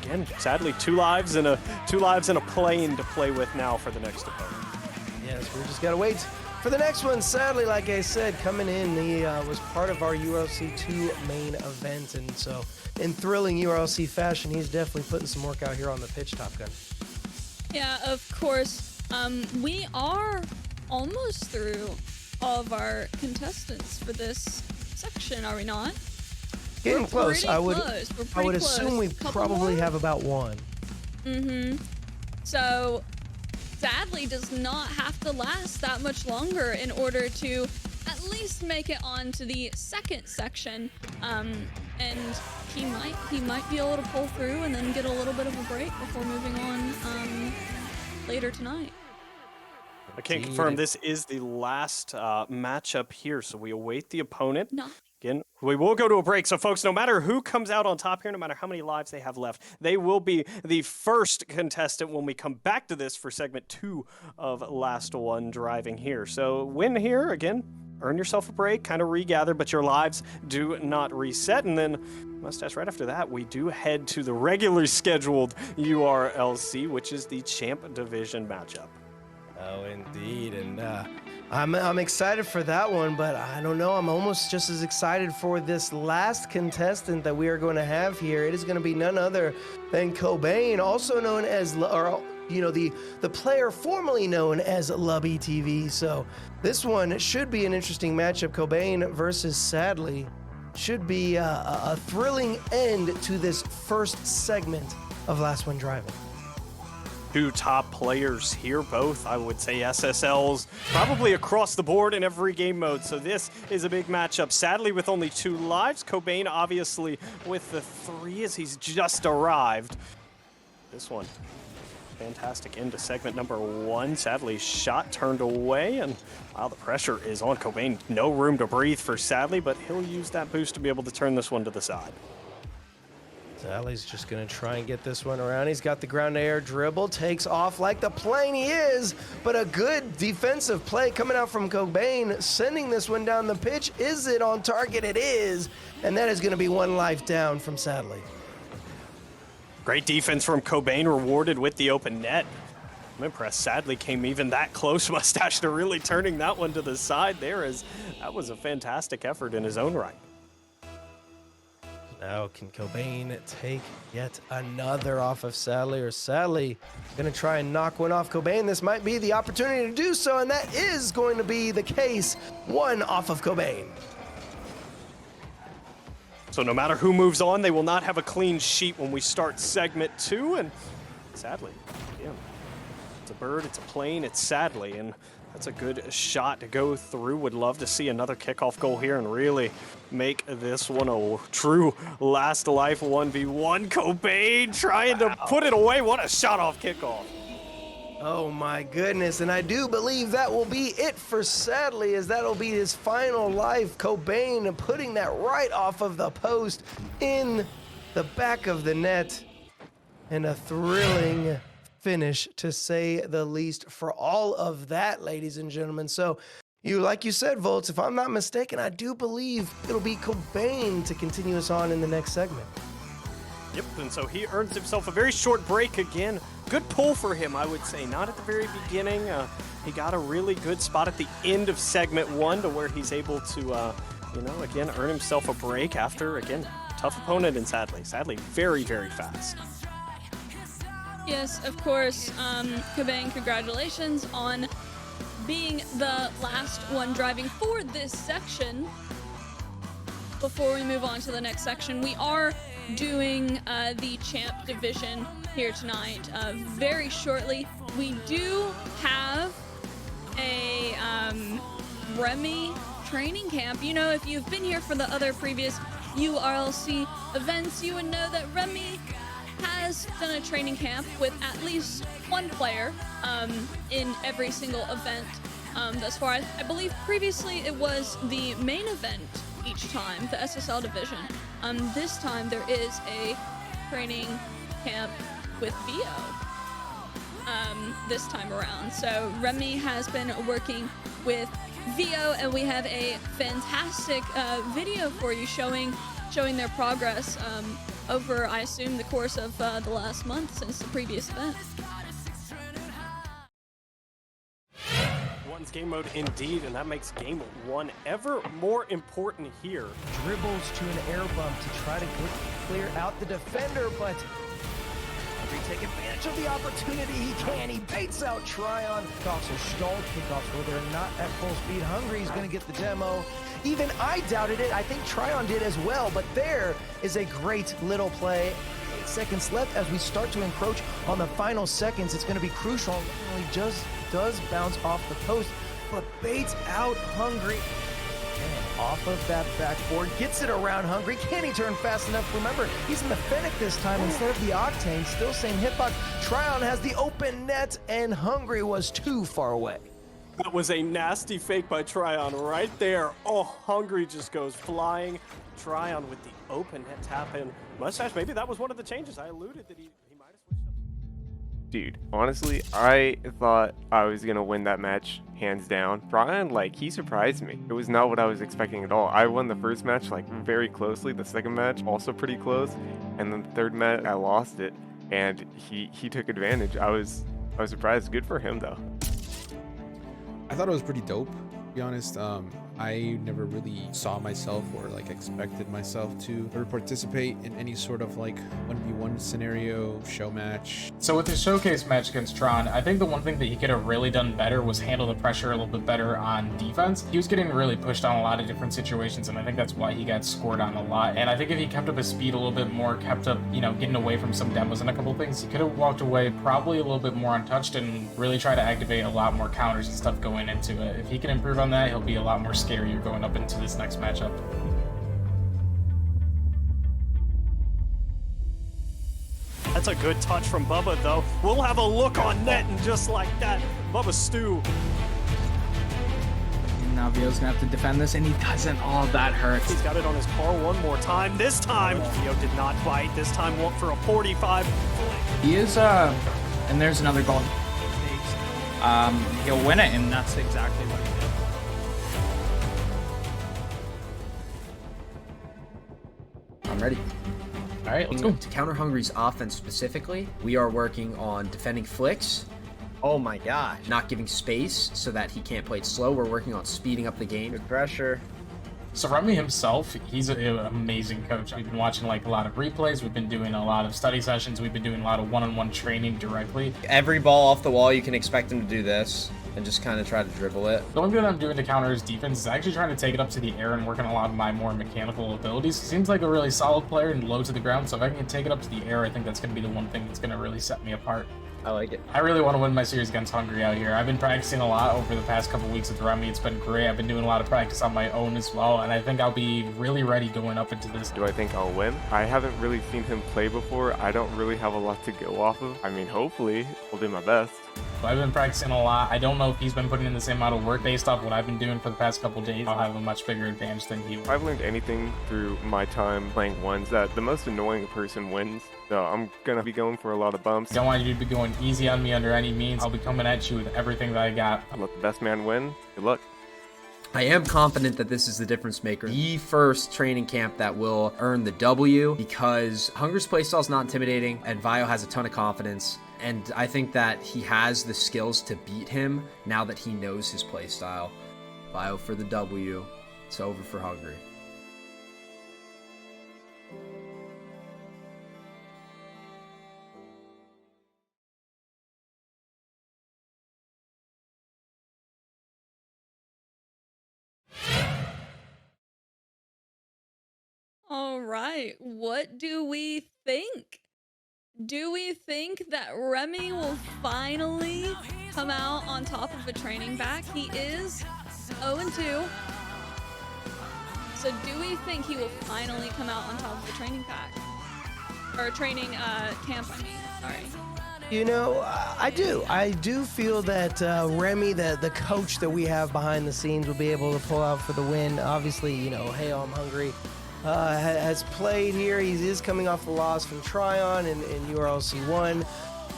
again, Sadly, 2 lives and a plane to play with now for the next opponent. Yes, we just gotta wait for the next one. Sadly, like I said, coming in, he was part of our URLC 2 main event, and so in thrilling URLC fashion, he's definitely putting some work out here on the pitch, Top Gun. Yeah, of course. We are almost through all of our contestants for this section, are we not? Getting close. I would close. assume we probably more? have about 1. Mm-hmm. So Sadly does not have to last that much longer in order to at least make it onto the second section. And he might be able to pull through and then get a little bit of a break before moving on later tonight. I can confirm this is the last matchup here, so we await the opponent. No. Again, we will go to a break, so folks, no matter who comes out on top here, no matter how many lives they have left, they will be the first contestant when we come back to this for segment 2 of Last One Driving here. So win here, again, earn yourself a break, kind of regather, but your lives do not reset. And then, Mustache, right after that, we do head to the regularly scheduled URLC, which is the Champ Division matchup. Oh, indeed, and I'm excited for that one, but I don't know. I'm almost just as excited for this last contestant that we are going to have here. It is going to be none other than Gaogaen, also known as, the player formerly known as Lubby TV. So this one should be an interesting matchup. Gaogaen versus Sadly should be a thrilling end to this first segment of Last One Driving. 2 top players here, both, I would say, SSLs, probably across the board in every game mode. So this is a big matchup. Sadly, with only 2 lives. Gaogaen, obviously, with the 3 as he's just arrived. This one Fantastic into segment number 1. Sadly, shot turned away, and wow, the pressure is on Gaogaen. No room to breathe for Sadly, but he'll use that boost to be able to turn this one to the side. Sadly's just going to try and get this one around. He's got the ground to air dribble, takes off like the plane he is, but a good defensive play coming out from Gaogaen, sending this one down the pitch. Is it on target? It is, and that is going to be 1 life down from Sadly. Great defense from Gaogaen, rewarded with the open net. I'm impressed. Sadly came even that close, Mustache, to really turning that one to the side there, as that was a fantastic effort in his own right. Now can Gaogaen take yet another off of Sadly, or Sadly going to try and knock one off Gaogaen? This might be the opportunity to do so, and that is going to be the case. 1 off of Gaogaen. So no matter who moves on, they will not have a clean sheet when we start segment 2, and Sadly, yeah, it's a bird, it's a plane, it's Sadly, and that's a good shot to go through. Would love to see another kickoff goal here and really make this one a true last life 1v1. Gaogaen trying to put it away. What a shot off kickoff. Oh my goodness, and I do believe that will be it for Sadly, as that'll be his final life. Gaogaen putting that right off of the post in the back of the net, and a thrilling finish, to say the least, for all of that, ladies and gentlemen. So, like you said, Volts, if I'm not mistaken, I do believe it'll be Gaogaen to continue us on in the next segment. Yep, and so he earns himself a very short break again. Good pull for him, I would say. Not at the very beginning. He got a really good spot at the end of segment 1 to where he's able to, again, earn himself a break after, again, tough opponent in Sadly. Sadly, very, very fast. Yes, of course. Gaogaen, congratulations on being the last one driving for this section. Before we move on to the next section, we are doing the champ division here tonight. Very shortly, we do have a Remmy training camp. You know, if you've been here for the other previous URLC events, you would know that Remmy has done a training camp with at least 1 player in every single event thus far. I believe previously it was the main event each time, the SSL division. This time there is a training camp with VO this time around. So Remmy has been working with VO, and we have a fantastic video for you showing their progress over, I assume, the course of the last month since the previous event. One's game mode indeed, and that makes game 1 ever more important here. Dribbles to an air bump to try to clear out the defender, but Hungry take advantage of the opportunity he can. He baits out Tryon. Kickoffs are stalled kickoffs where they're not at full speed. Hungry is going to get the demo. Even I doubted it. I think Tryon did as well, but there is a great little play. 8 seconds left as we start to encroach on the final seconds. It's going to be crucial. He just does bounce off the post, but baits out Hungry. And off of that backboard, gets it around Hungry. Can he turn fast enough? Remember, he's in the Fennec this time instead of the Octane. Still same hitbox. Tryon has the open net, and Hungry was too far away. That was a nasty fake by Tryon right there. Oh, Hungry just goes flying. Tryon with the open net tap in. Mustache, maybe that was one of the changes. I alluded that he might have switched up. Dude, honestly, I thought I was going to win that match hands down. Tryon, he surprised me. It was not what I was expecting at all. I won the first match, very closely. The second match, also pretty close. And then the third match, I lost it. And he took advantage. I was surprised. Good for him, though. I thought it was pretty dope, to be honest. I never really saw myself or expected myself to ever participate in any sort of 1v1 scenario, show match. So with the showcase match against Tron, I think the one thing that he could have really done better was handle the pressure a little bit better on defense. He was getting really pushed on a lot of different situations, and I think that's why he got scored on a lot. And I think if he kept up his speed a little bit more, kept up, getting away from some demos and a couple things, he could have walked away probably a little bit more untouched and really try to activate a lot more counters and stuff going into it. If he can improve on that, he'll be a lot more scarier going up into this next matchup. That's That's a good touch from Bubba, though. We'll have a look on net, and just like that, Bubba Stew. Now Vio's gonna have to defend this, and he doesn't. Oh, that hurts. He's got it on his car one more time. This time, Vio did not bite. This time, went for a 45. He is, and there's another goal. He'll win it, and that's exactly what he did. I'm ready. All right, let's go. To counter Hungry's offense specifically, we are working on defending flicks. Oh my gosh. Not giving space so that he can't play it slow. We're working on speeding up the game. Good pressure. So Remmy himself, he's an amazing coach. We've been watching like a lot of replays. We've been doing a lot of study sessions. We've been doing a lot of one-on-one training directly. Every ball off the wall, you can expect him to do this and just kind of try to dribble it. The only thing that I'm doing to counter his defense is actually trying to take it up to the air and work on a lot of my more mechanical abilities. He seems like a really solid player and low to the ground, so if I can take it up to the air, I think that's going to be the one thing that's going to really set me apart. I like it. I really want to win my series against Hungry out here. I've been practicing a lot over the past couple weeks with Remmy. It's been great. I've been doing a lot of practice on my own as well, and I think I'll be really ready going up into this. Do I think I'll win? I haven't really seen him play before. I don't really have a lot to go off of. I mean, hopefully, I'll do my best. So I've been practicing a lot. I don't know if he's been putting in the same amount of work. Based off what I've been doing for the past couple days, I'll have a much bigger advantage than he will. I've learned anything through my time playing ones that the most annoying person wins. So I'm gonna be going for a lot of bumps. Don't want you to be going easy on me under any means. I'll be coming at you with everything that I got. I'll let the best man win. Good luck. I am confident that this is the difference maker. The first training camp that will earn the W, because Hunger's playstyle is not intimidating and Vio has a ton of confidence. And I think that he has the skills to beat him now that he knows his playstyle. Vio for the W. It's over for Hungry. All right, what do we think? Do we think that Remmy will finally come out on top of a training back? He is 0-2. So do we think he will finally come out on top of a training pack? Or a training camp, I mean, sorry. You know, I do. I do feel that Remmy, the coach that we have behind the scenes, will be able to pull out for the win. Obviously, you know, hey, I'm hungry. Has played here. He is coming off the loss from Tryon in URLC 1.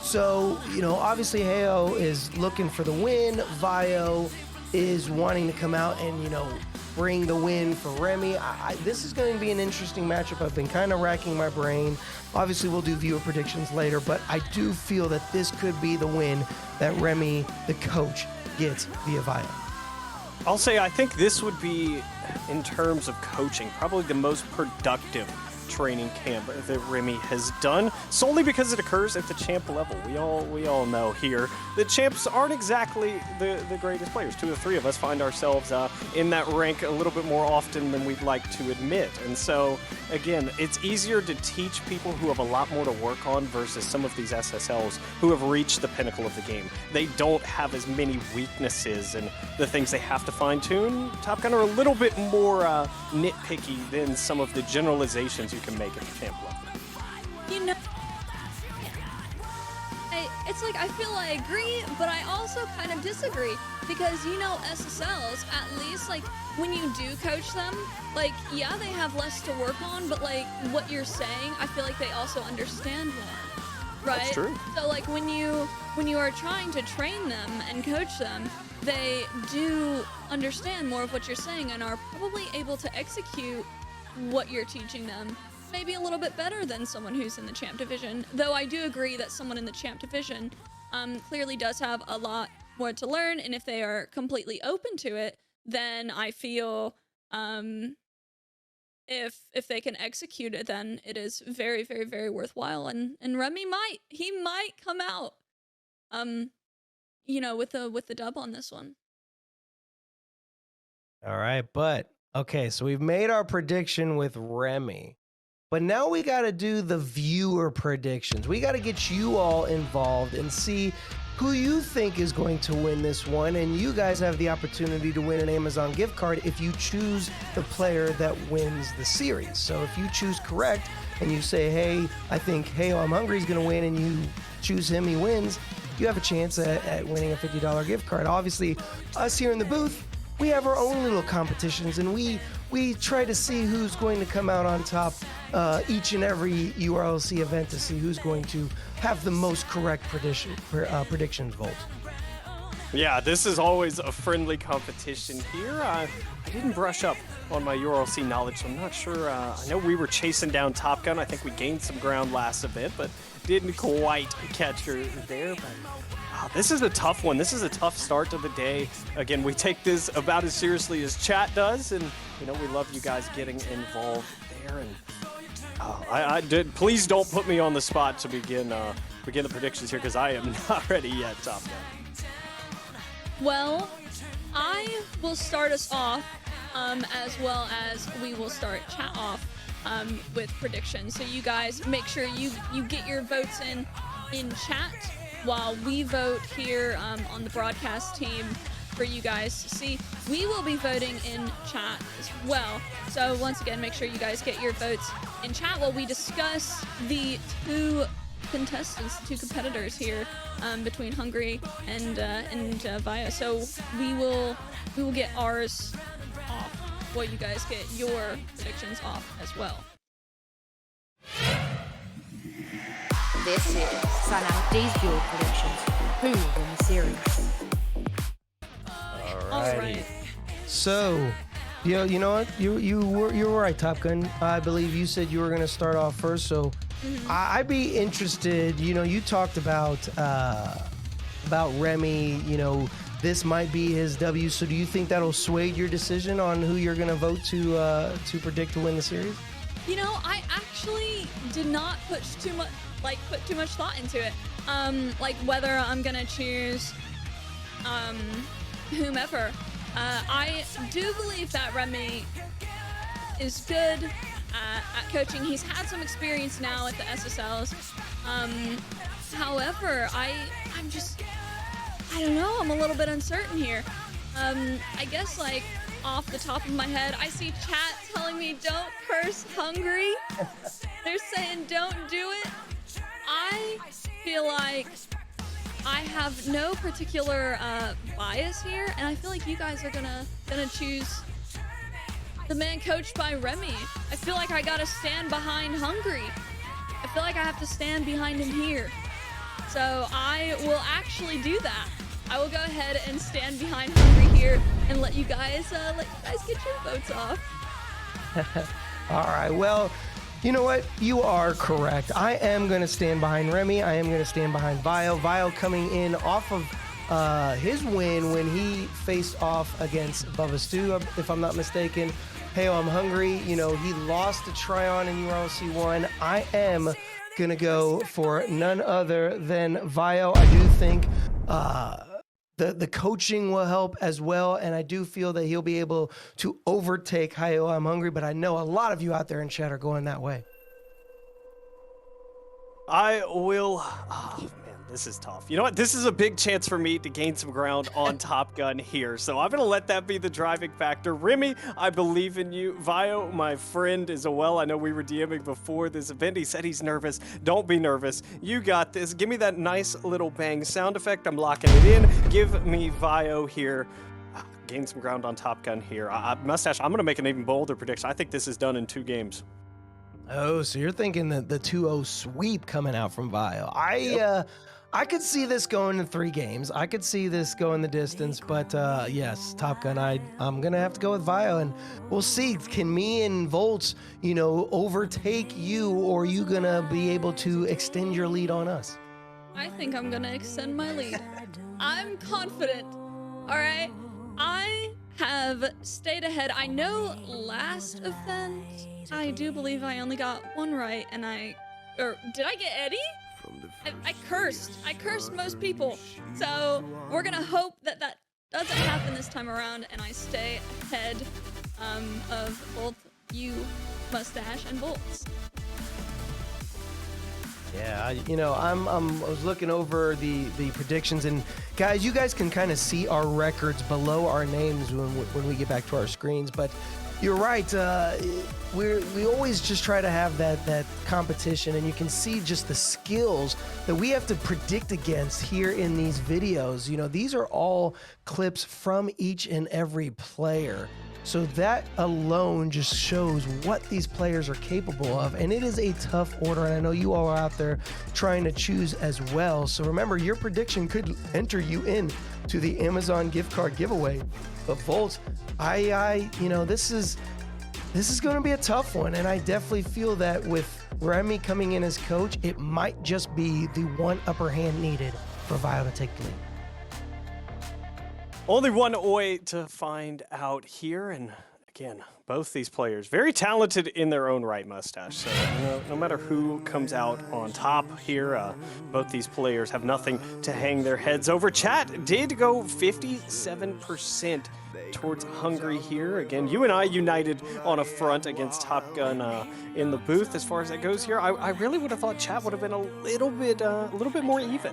So, you know, obviously Heo is looking for the win. Vio is wanting to come out and, you know, bring the win for Remmy. This is going to be an interesting matchup. I've been kind of racking my brain. Obviously, we'll do viewer predictions later, but I do feel that this could be the win that Remmy, the coach, gets via Vio. I'll say I think this would be, in terms of coaching, probably the most productive training camp that Remmy has done, solely because it occurs at the champ level. We all know here the champs aren't exactly the greatest players. 2 or 3 of us find ourselves in that rank a little bit more often than we'd like to admit. And so, again, it's easier to teach people who have a lot more to work on versus some of these SSLs who have reached the pinnacle of the game. They don't have as many weaknesses and the things they have to fine-tune. Top Gun are a little bit more nitpicky than some of the generalizations you can make at the camp level. You know, it's like I feel I agree, but I also kind of disagree, because, you know, SSLs, at least, like, when you do coach them, like, yeah, they have less to work on, but, like, what you're saying, I feel like they also understand more, right? That's true. So, like, when you are trying to train them and coach them, they do understand more of what you're saying and are probably able to execute what you're teaching them maybe a little bit better than someone who's in the champ division. Though I do agree that someone in the champ division clearly does have a lot more to learn, and if they are completely open to it, then I feel if they can execute it, then it is very, very, very worthwhile. And Remmy might come out you know, with the dub on this one. All right, but okay, so we've made our prediction with Remmy, but now we got to do the viewer predictions. We got to get you all involved and see who you think is going to win this one, and you guys have the opportunity to win an Amazon gift card if you choose the player that wins the series. So if you choose correct and you say, hey, I think Hey I'm Hungry is going to win, and you choose him, he wins, you have a chance at winning a $50 gift card. Obviously, us here in the booth, we have our own little competitions, and we try to see who's going to come out on top each and every URLC event to see who's going to have the most correct predictions vote. Yeah, this is always a friendly competition here. I didn't brush up on my URLC knowledge, so I'm not sure. I know we were chasing down Top Gun. I think we gained some ground last event, but didn't quite catch her there. But this is a tough one. This is a tough start to the day. Again, we take this about as seriously as chat does, and we love you guys getting involved there. And please don't put me on the spot to begin the predictions here, because I am not ready yet, Top Gun. Well, I will start us off, as well as we will start chat off with predictions. So you guys make sure you get your votes in chat while we vote here on the broadcast team for you guys to see. We will be voting in chat as well. So once again, make sure you guys get your votes in chat while we discuss the two contestants, two competitors here between Hungry and Vio. So we will get ours off while you guys get your predictions off as well. This is Sanang Build predictions. Who will win the series? Alrighty. So, you know what? You were right, Top Gun. I believe you said you were going to start off first. So, I'd be interested. You talked about Remmy. This might be his W. So, do you think that'll sway your decision on who you're going to vote to predict to win the series? I actually did not put too much thought into it. Like whether I'm gonna choose whomever. I do believe that Remmy is good at coaching. He's had some experience now at the SSLs. However, I don't know. I'm a little bit uncertain here. I guess like off the top of my head, I see chat telling me don't curse Hungry. They're saying don't do it. I feel like I have no particular bias here, and I feel like you guys are gonna choose the man coached by Remmy. I feel like I gotta stand behind Hungry. I feel like I have to stand behind him here. So I will actually do that. I will go ahead and stand behind Hungry here and let you guys get your votes off. All right. Well, you know what? You are correct. I am going to stand behind Remmy. I am going to stand behind Vio. Vio coming in off of his win when he faced off against Bubba Stu, if I'm not mistaken. Hey, I'm Hungry. He lost to Tryon in URLC 1. I am going to go for none other than Vio. I do think the coaching will help as well, and I do feel that he'll be able to overtake Hi-Oh I'm Hungry, but I know a lot of you out there in chat are going that way. I will... Oh, man, this is tough. You know what? This is a big chance for me to gain some ground on Top Gun here, so I'm going to let that be the driving factor. Remmy, I believe in you. Vio, my friend, as well. I know we were DMing before this event. He said he's nervous. Don't be nervous. You got this. Give me that nice little bang sound effect. I'm locking it in. Give me Vio here. Gain some ground on Top Gun here. Mustache, I'm going to make an even bolder prediction. I think this is done in 2 games. Oh, so you're thinking that the 2-0 sweep coming out from Vio. I could see this going to 3 games. I could see this going the distance, but yes, Top Gun, I'm going to have to go with Vio, and we'll see. Can me and Volts, overtake you, or are you going to be able to extend your lead on us? I think I'm going to extend my lead. I'm confident. All right? I have stayed ahead. I know last event, I do believe I only got 1 right, and did I get Eddie? I cursed. I cursed most people. So we're gonna hope that doesn't happen this time around, and I stay ahead of both you, Mustache, and Bolts. Yeah, I was looking over the predictions, and guys, you guys can kind of see our records below our names when we get back to our screens. But you're right. We always just try to have that competition, and you can see just the skills that we have to predict against here in these videos. These are all clips from each and every player. So that alone just shows what these players are capable of, and it is a tough order, and I know you all are out there trying to choose as well. So remember, your prediction could enter you in to the Amazon gift card giveaway. But Volt, this is going to be a tough one, and I definitely feel that with Remmy coming in as coach, it might just be the one upper hand needed for Vio to take the lead. Only one way to find out here, and again, both these players very talented in their own right, Mustache. So no matter who comes out on top here, both these players have nothing to hang their heads over. Chat did go 57% towards Hungry here. Again, you and I united on a front against Top Gun in the booth. As far as that goes here, I really would have thought chat would have been a little bit more even.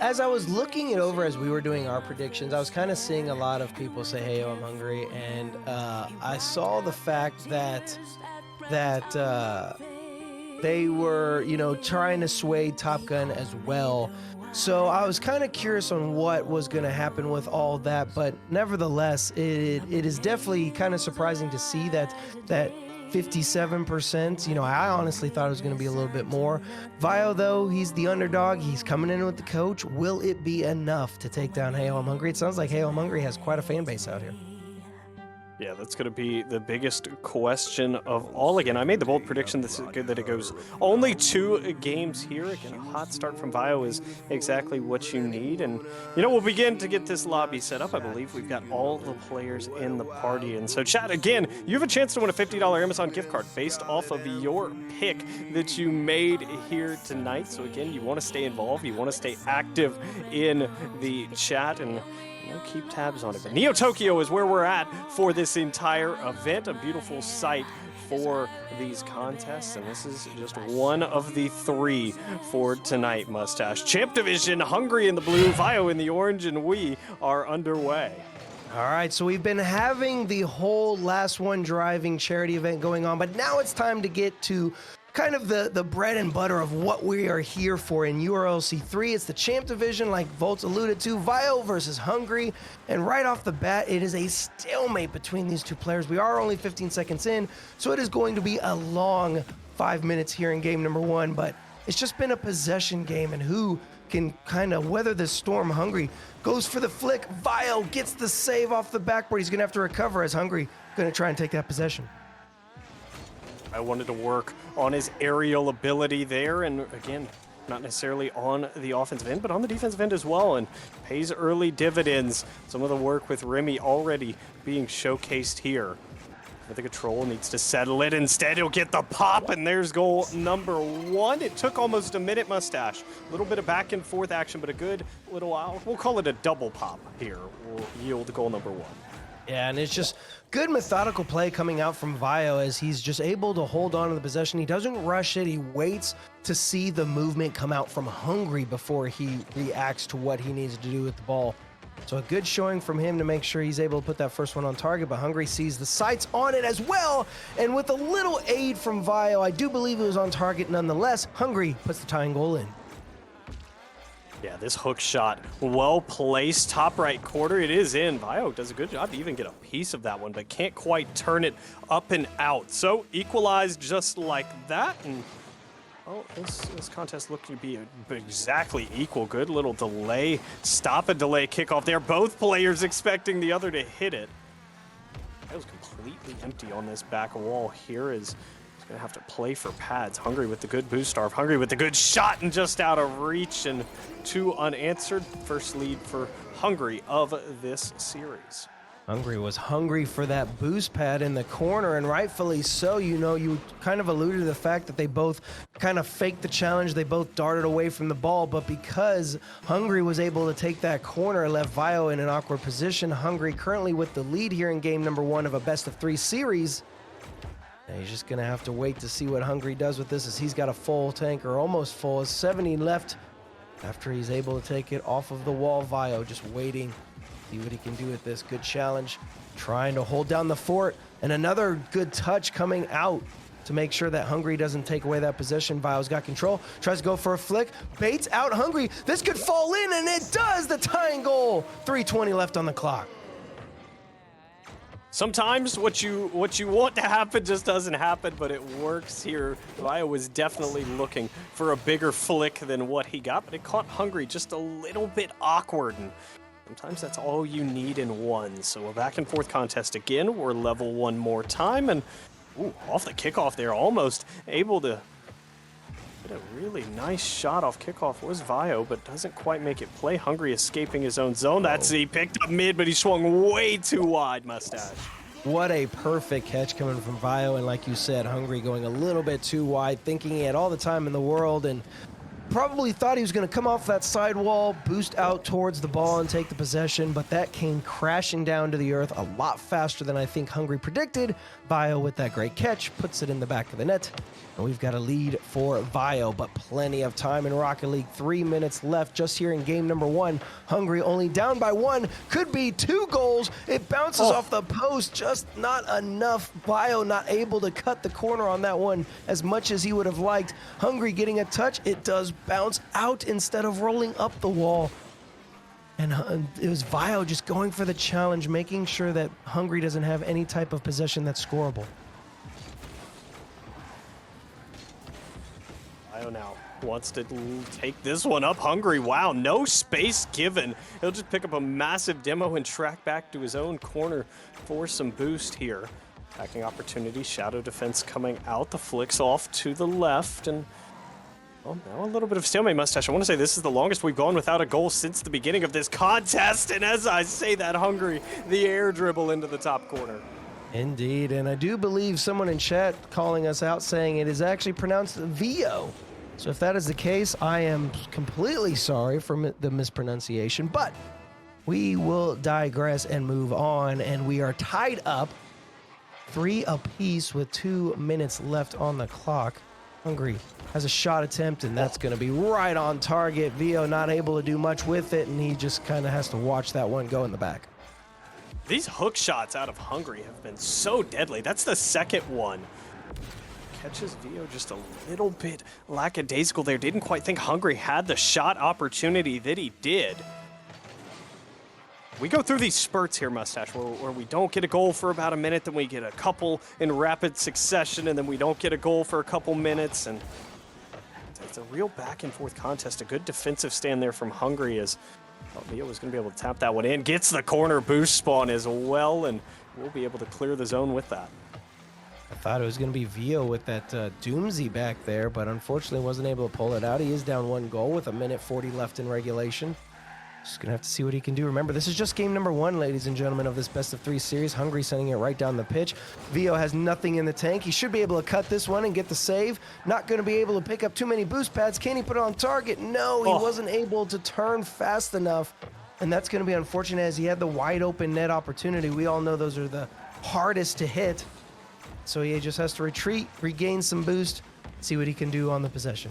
As I was looking it over as we were doing our predictions, I was kind of seeing a lot of people say, "Hey, I'm hungry," and I saw the fact that they were, trying to sway Top Gun as well. So I was kind of curious on what was going to happen with all that, but nevertheless, it is definitely kind of surprising to see that 57%. I honestly thought it was going to be a little bit more. Vio, though, he's the underdog. He's coming in with the coach. Will it be enough to take down Hey I'm Hungry? It sounds like Hey I'm Hungry has quite a fan base out here. Yeah, that's going to be the biggest question of all. Again, I made the bold prediction that it goes only 2 games here. Again, a hot start from Vio is exactly what you need. And, we'll begin to get this lobby set up. I believe we've got all the players in the party. And so, chat, again, you have a chance to win a $50 Amazon gift card based off of your pick that you made here tonight. So, again, you want to stay involved. You want to stay active in the chat. And keep tabs on it. But Neo Tokyo is where we're at for this entire event. A beautiful sight for these contests, and this is just one of the 3 for tonight, Mustache. Champ Division, Hungry in the blue, Vio in the orange, and we are underway. All right, so we've been having the whole Last One Driving charity event going on, but now it's time to get to kind of the bread and butter of what we are here for in URLC 3. It's the Champ Division, like Volts alluded to, Vio versus Hungry, and right off the bat, it is a stalemate between these two players. We are only 15 seconds in, so it is going to be a long 5 minutes here in game number 1, but it's just been a possession game, and who can kind of weather this storm? Hungry goes for the flick. Vio gets the save off the backboard. He's going to have to recover as Hungry going to try and take that possession. I wanted to work on his aerial ability there, and again, not necessarily on the offensive end, but on the defensive end as well, and pays early dividends. Some of the work with Remmy already being showcased here. But the control needs to settle it. Instead, he'll get the pop, and there's goal number 1. It took almost a minute, Mustache. A little bit of back and forth action, but a good little, we'll call it a double pop here. Will yield goal number 1. Yeah, and it's just good methodical play coming out from Vio as he's just able to hold on to the possession. He doesn't rush it. He waits to see the movement come out from Hungry before he reacts to what he needs to do with the ball. So a good showing from him to make sure he's able to put that first one on target, but Hungry sees the sights on it as well. And with a little aid from Vio, I do believe it was on target nonetheless. Hungry puts the tying goal in. Yeah, this hook shot, well placed, top right corner, it is in. Vio does a good job to even get a piece of that one, but can't quite turn it up and out. So equalized just like that, and oh, this contest looked to be exactly equal. Good little delay, stop and delay kickoff there. Both players expecting the other to hit it. That was completely empty on this back wall here as gonna have to play for pads. Hungry with the good boost starve. Hungry with the good shot and just out of reach, and 2 unanswered. First lead for Hungry of this series. Hungry was hungry for that boost pad in the corner, and rightfully so. You kind of alluded to the fact that they both kind of faked the challenge. They both darted away from the ball, but because Hungry was able to take that corner, left Vio in an awkward position. Hungry currently with the lead here in game number 1 of a best-of-3 series. And he's just going to have to wait to see what Hungry does with this, as he's got a full tank, or almost full. 70 left after he's able to take it off of the wall. Vio just waiting, see what he can do with this. Good challenge, trying to hold down the fort, and another good touch coming out to make sure that Hungry doesn't take away that possession. Vio's got control, tries to go for a flick, baits out Hungry. This could fall in, and it does! The tying goal! 3:20 left on the clock. Sometimes what you want to happen just doesn't happen, but it works here. Vio was definitely looking for a bigger flick than what he got, but it caught Hungry just a little bit awkward, and sometimes that's all you need in one. So a back and forth contest again. We're level one more time, and ooh, off the kickoff there, almost able to get a really nice shot off kickoff was Vio, but doesn't quite make it play. Hungry escaping his own zone. That's, he picked up mid, but he swung way too wide, Mustache. What a perfect catch coming from Vio, and like you said, Hungry going a little bit too wide, thinking he had all the time in the world, and probably thought he was going to come off that sidewall, boost out towards the ball and take the possession, but that came crashing down to the earth a lot faster than I think Hungry predicted. Vio with that great catch puts it in the back of the net, and we've got a lead for Vio, but plenty of time in Rocket League. 3 minutes left just here in game number one. Hungry only down by one, could be 2 goals. It bounces off the post, just not enough. Vio not able to cut the corner on that one as much as he would have liked. Hungry getting a touch, it does bounce out instead of rolling up the wall. And it was Vio just going for the challenge, making sure that Hungry doesn't have any type of possession that's scoreable. Vio now wants to take this one up. Hungry, wow, no space given. He'll just pick up a massive demo and track back to his own corner for some boost here. Attacking opportunity, shadow defense coming out. The flicks off to the left, and well, now a little bit of stalemate, Mustache. I want to say this is the longest we've gone without a goal since the beginning of this contest. And as I say that, Hungry, the air dribble into the top corner. Indeed, and I do believe someone in chat calling us out saying it is actually pronounced Vio. So if that is the case, I am completely sorry for the mispronunciation, but we will digress and move on, and we are tied up 3 apiece with 2 minutes left on the clock. Hungry has a shot attempt, and that's going to be right on target. Vio not able to do much with it, and he just kind of has to watch that one go in the back. These hook shots out of Hungry have been so deadly. That's the second one. Catches Vio just a little bit lackadaisical there. Didn't quite think Hungry had the shot opportunity that he did. We go through these spurts here, Mustache, where we don't get a goal for about a minute, then we get a couple in rapid succession, and then we don't get a goal for a couple minutes, and it's a real back and forth contest. A good defensive stand there from Hungry, as Vio was going to be able to tap that one in. Gets the corner boost spawn as well, and we'll be able to clear the zone with that. I thought it was going to be Vio with that Doomsy back there, but unfortunately wasn't able to pull it out. He is down 1 goal with 1:40 left in regulation. Just going to have to see what he can do. Remember, this is just game number 1, ladies and gentlemen, of this best-of-3 series. Hungry sending it right down the pitch. Vio has nothing in the tank. He should be able to cut this one and get the save. Not going to be able to pick up too many boost pads. Can he put it on target? No, he wasn't able to turn fast enough. And that's going to be unfortunate, as he had the wide-open net opportunity. We all know those are the hardest to hit. So he just has to retreat, regain some boost, see what he can do on the possession.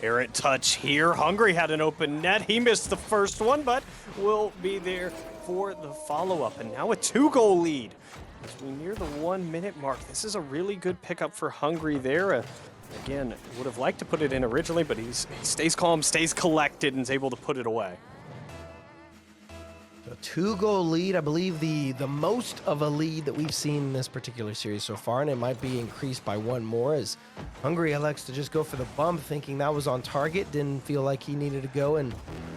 Errant touch here. Hungry had an open net. He missed the first one, but will be there for the follow-up. And now a 2-goal lead as we near the 1 minute mark. This is a really good pickup for Hungry there. Again, would have liked to put it in originally, but he stays calm, stays collected, and is able to put it away. A 2-goal lead, I believe the most of a lead that we've seen in this particular series so far, and it might be increased by 1 more, as Hungry elects to just go for the bump, thinking that was on target. Didn't feel like he needed to go and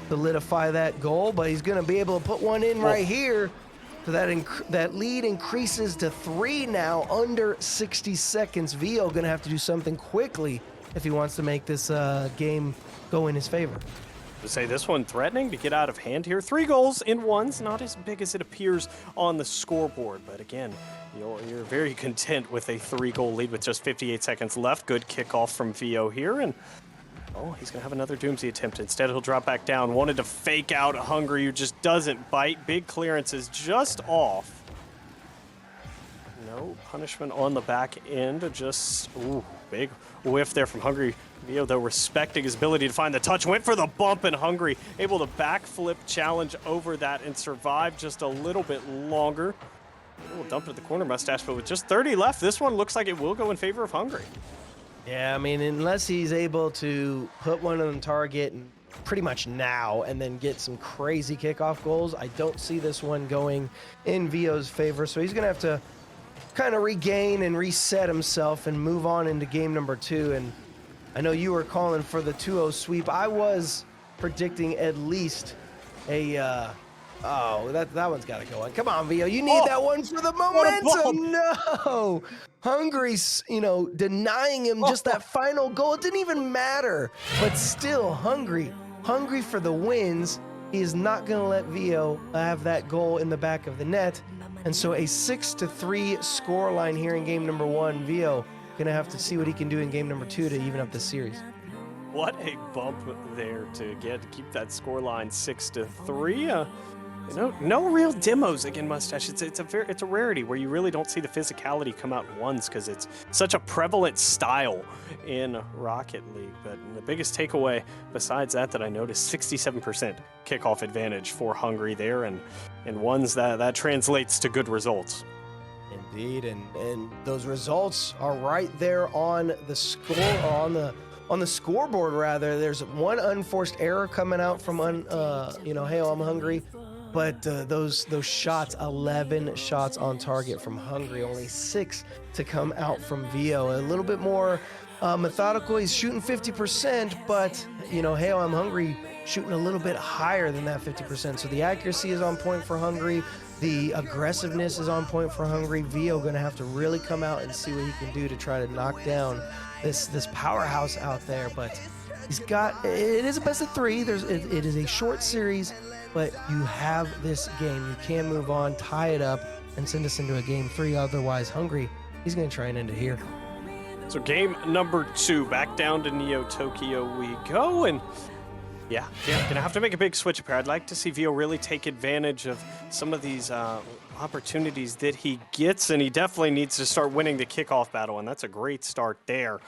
solidify that goal, but he's going to be able to put one in right here. So that lead increases to 3 now, under 60 seconds. Vio going to have to do something quickly if he wants to make this game go in his favor. To say this one threatening to get out of hand here. 3 goals in 1's not as big as it appears on the scoreboard, but again, you're very content with a 3-goal lead with just 58 seconds left. Good kickoff from Vio here, and he's gonna have another Doomsy attempt. Instead, he'll drop back down. Wanted to fake out Hungry, who just doesn't bite. Big clearance is just off. No punishment on the back end. Just, ooh, big whiff there from Hungry. Vio, though, respecting his ability to find the touch, went for the bump, and Hungry able to backflip challenge over that and survive just a little bit longer. A little dump at the corner, Mustache, but with just 30 left, this one looks like it will go in favor of Hungry. Yeah, I mean, unless he's able to put one on target and pretty much now and then get some crazy kickoff goals, I don't see this one going in Vio's favor. So he's going to have to kind of regain and reset himself and move on into game number 2. And I know you were calling for the 2-0 sweep. I was predicting at least a, oh, that one's got to go on. Come on, Vio, you need that one for the momentum. No! Hungry's, you know, denying him just that final goal. It didn't even matter, but still Hungry for the wins. He is not going to let Vio have that goal in the back of the net. And so a 6-3 scoreline here in game number 1. Vio going to have to see what he can do in game number 2 to even up the series. What a bump there to keep that scoreline 6-3. You know, no real demos again, Mustache. It's a rarity where you really don't see the physicality come out once because it's such a prevalent style in Rocket League. But the biggest takeaway besides that I noticed, 67% kickoff advantage for Hungry there, and ones that translates to good results. Indeed, and those results are right there on the score, or on the scoreboard rather. There's one unforced error coming out from Hey, I'm Hungry. But those shots, 11 shots on target from Hungry, only 6 to come out from Vio. A little bit more methodical. He's shooting 50%, but Hey, I'm Hungry shooting a little bit higher than that 50%. So the accuracy is on point for Hungry. The aggressiveness is on point for Hungry. Vio going to have to really come out and see what he can do to try to knock down this powerhouse out there. But it is a best of 3. It is a short series. But you have this game. You can move on, tie it up, and send us into a game 3. Otherwise, Hungry, he's going to try and end it here. So game number 2, back down to Neo Tokyo we go. And yeah, gonna have to make a big switch up here. I'd like to see Vio really take advantage of some of these opportunities that he gets, and he definitely needs to start winning the kickoff battle, and that's a great start there.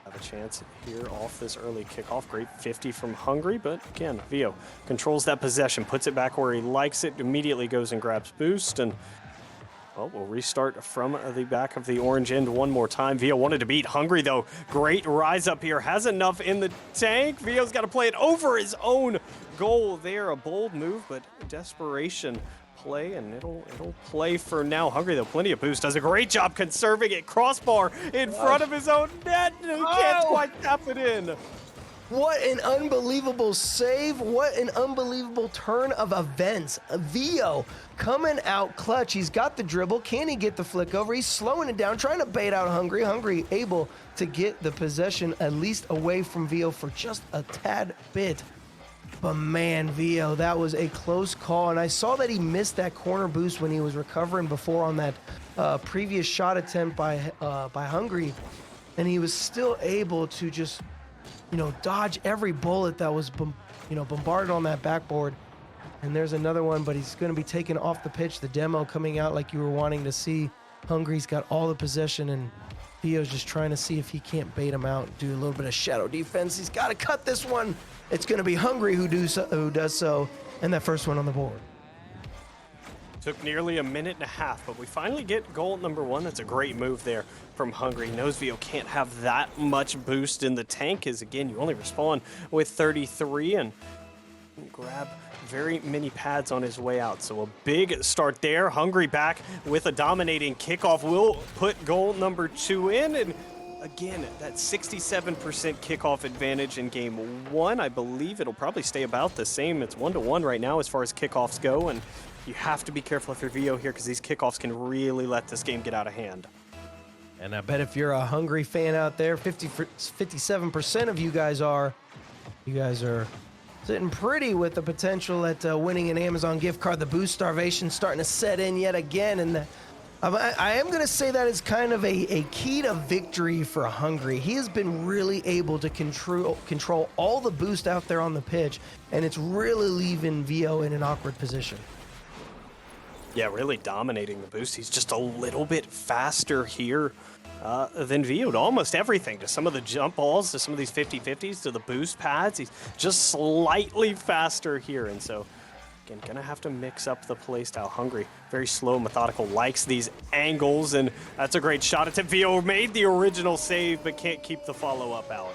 Have a chance here off this early kickoff. Great 50 from Hungry, but again, Vio controls that possession, puts it back where he likes it, immediately goes and grabs boost, and well, we'll restart from the back of the orange end one more time. Vio wanted to beat Hungry, though. Great rise up here. Has enough in the tank. Vio's got to play it over his own goal there. A bold move, but desperation play, and it'll play for now. Hungry, though, plenty of boost. Does a great job conserving it. Crossbar in front of his own net. He can't quite tap it in. What an unbelievable save. What an unbelievable turn of events. Vio coming out clutch. He's got the dribble. Can he get the flick over? He's slowing it down, trying to bait out Hungry. Hungry able to get the possession at least away from Vio for just a tad bit. But man, Vio, that was a close call. And I saw that he missed that corner boost when he was recovering before on that previous shot attempt by Hungry. And he was still able to just, dodge every bullet that was, bombarded on that backboard. And there's another one, but he's going to be taken off the pitch. The demo coming out like you were wanting to see. Hungry's got all the possession, and Vio's just trying to see if he can't bait him out, do a little bit of shadow defense. He's got to cut this one. It's going to be Hungry who does so, and that first one on the board. Took nearly a minute and a half, but we finally get goal number 1. That's a great move there from Hungry. He knows Vio can't have that much boost in the tank, as again, you only respawn with 33 and grab very many pads on his way out. So a big start there. Hungry back with a dominating kickoff will put goal number 2 in, and again, that 67% kickoff advantage in game 1. I believe it'll probably stay about the same. It's 1-1 right now as far as kickoffs go, and you have to be careful if you're Vio here because these kickoffs can really let this game get out of hand. And I bet if you're a Hungry fan out there, 57% of you guys are sitting pretty with the potential at winning an Amazon gift card. The boost starvation starting to set in yet again, and I am going to say that is kind of a key to victory for Hungry. He has been really able to control all the boost out there on the pitch, and it's really leaving Vio in an awkward position. Yeah, really dominating the boost. He's just a little bit faster here than Vio to almost everything. To some of the jump balls, to some of these 50-50s, to the boost pads. He's just slightly faster here. And so, again, gonna have to mix up the playstyle. Hungry, very slow, methodical, likes these angles. And that's a great shot attempt. Vio made the original save, but can't keep the follow-up out.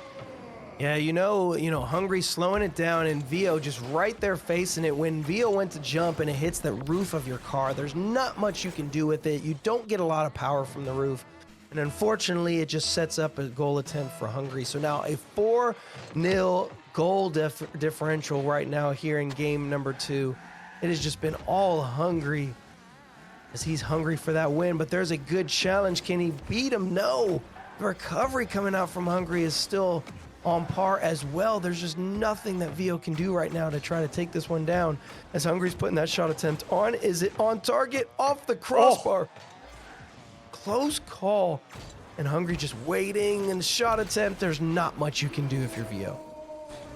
Yeah, you know, Hungry slowing it down and Vio just right there facing it. When Vio went to jump and it hits the roof of your car, there's not much you can do with it. You don't get a lot of power from the roof. And unfortunately, it just sets up a goal attempt for Hungry. So now a 4-0 goal differential right now here in game number 2. It has just been all Hungry as he's hungry for that win. But there's a good challenge. Can he beat him? No. The recovery coming out from Hungry is still on par as well. There's just nothing that Vio can do right now to try to take this one down. As Hungry's putting that shot attempt on. Is it on target? Off the crossbar. Close call. And Hungry just waiting and the shot attempt. There's not much you can do if you're Vio.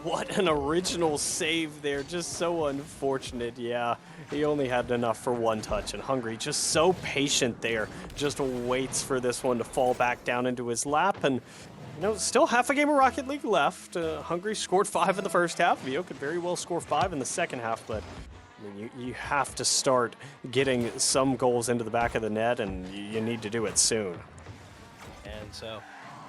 What an original save there. Just so unfortunate. Yeah, he only had enough for one touch. And Hungry just so patient there. Just waits for this one to fall back down into his lap. And you know, still half a game of Rocket League left. Hungry scored 5 in the first half. Vio could very well score 5 in the second half, but I mean, you have to start getting some goals into the back of the net, and you need to do it soon. And so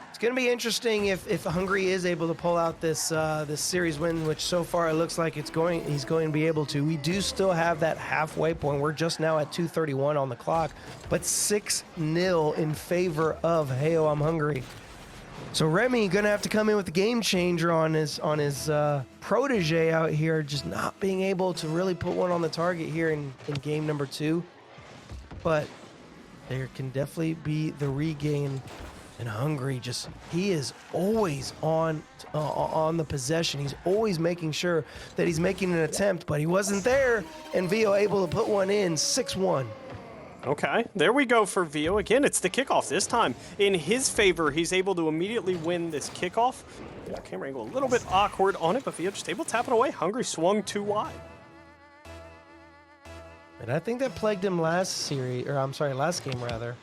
it's going to be interesting if Hungry is able to pull out this this series win, which so far it looks like he's going to be able to. We do still have that halfway point. We're just now at 2:31 on the clock, but 6-0 in favor of Heyo I'm Hungry. So Remmy gonna have to come in with the game changer on his protege out here, just not being able to really put one on the target here in game number 2. But there can definitely be the regain. And Hungry, he is always on the possession. He's always making sure that he's making an attempt, but he wasn't there. And Vio able to put one in, 6-1. Okay, there we go for Vio. Again, it's the kickoff. This time, in his favor, he's able to immediately win this kickoff. Yeah, camera angle a little bit awkward on it, but Vio just able to tap it away. Hungry swung too wide. And I think that plagued him last game rather,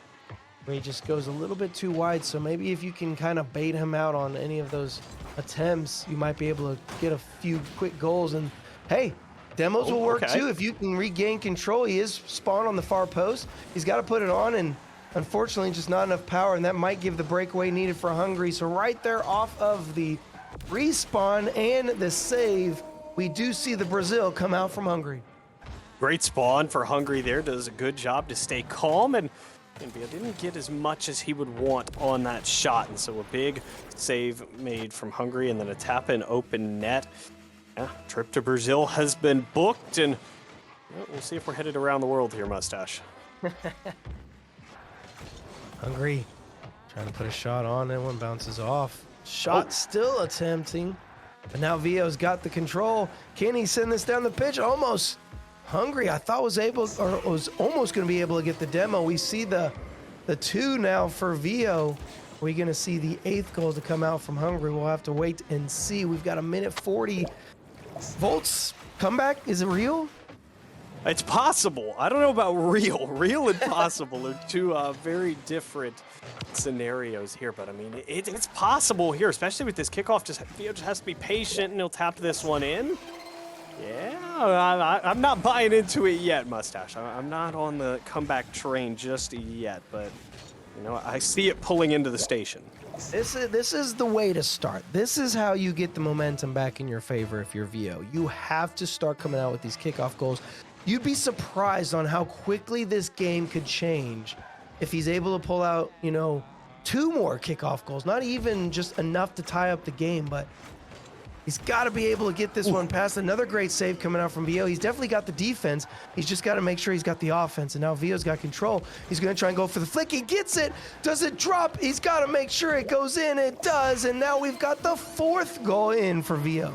where he just goes a little bit too wide. So maybe if you can kind of bait him out on any of those attempts, you might be able to get a few quick goals. And hey, demos will work too. If you can regain control, he is spawned on the far post. He's got to put it on, and unfortunately just not enough power, and that might give the breakaway needed for Hungry. So right there off of the respawn and the save, we do see the Brazil come out from Hungry. Great spawn for Hungry there. Does a good job to stay calm, and Vio didn't get as much as he would want on that shot. And so a big save made from Hungry, and then a tap in open net. Yeah, trip to Brazil has been booked, and we'll see if we're headed around the world here, Mustache. Hungry, trying to put a shot on, that one bounces off. Shot still attempting, but now Vio's got the control. Can he send this down the pitch? Almost. Hungry, I thought was almost going to be able to get the demo. We see the 2 now for Vio. We're going to see the 8th goal to come out from Hungry. We'll have to wait and see. We've got 1:40. Volts comeback, is it real? It's possible. I don't know about real. Real and possible are two very different scenarios here, but I mean, it's possible here, especially with this kickoff. Vio just has to be patient, and he'll tap this one in. Yeah, I'm not buying into it yet, Mustache. I'm not on the comeback train just yet, but you know, I see it pulling into the station. This is the way to start. This is how you get the momentum back in your favor if you're Vio. You have to start coming out with these kickoff goals. You'd be surprised on how quickly this game could change if he's able to pull out, 2 more kickoff goals. Not even just enough to tie up the game, but he's got to be able to get this one past. Another great save coming out from Vio. He's definitely got the defense. He's just got to make sure he's got the offense. And now Vio's got control. He's going to try and go for the flick. He gets it. Does it drop? He's got to make sure it goes in. It does. And now we've got the 4th goal in for Vio.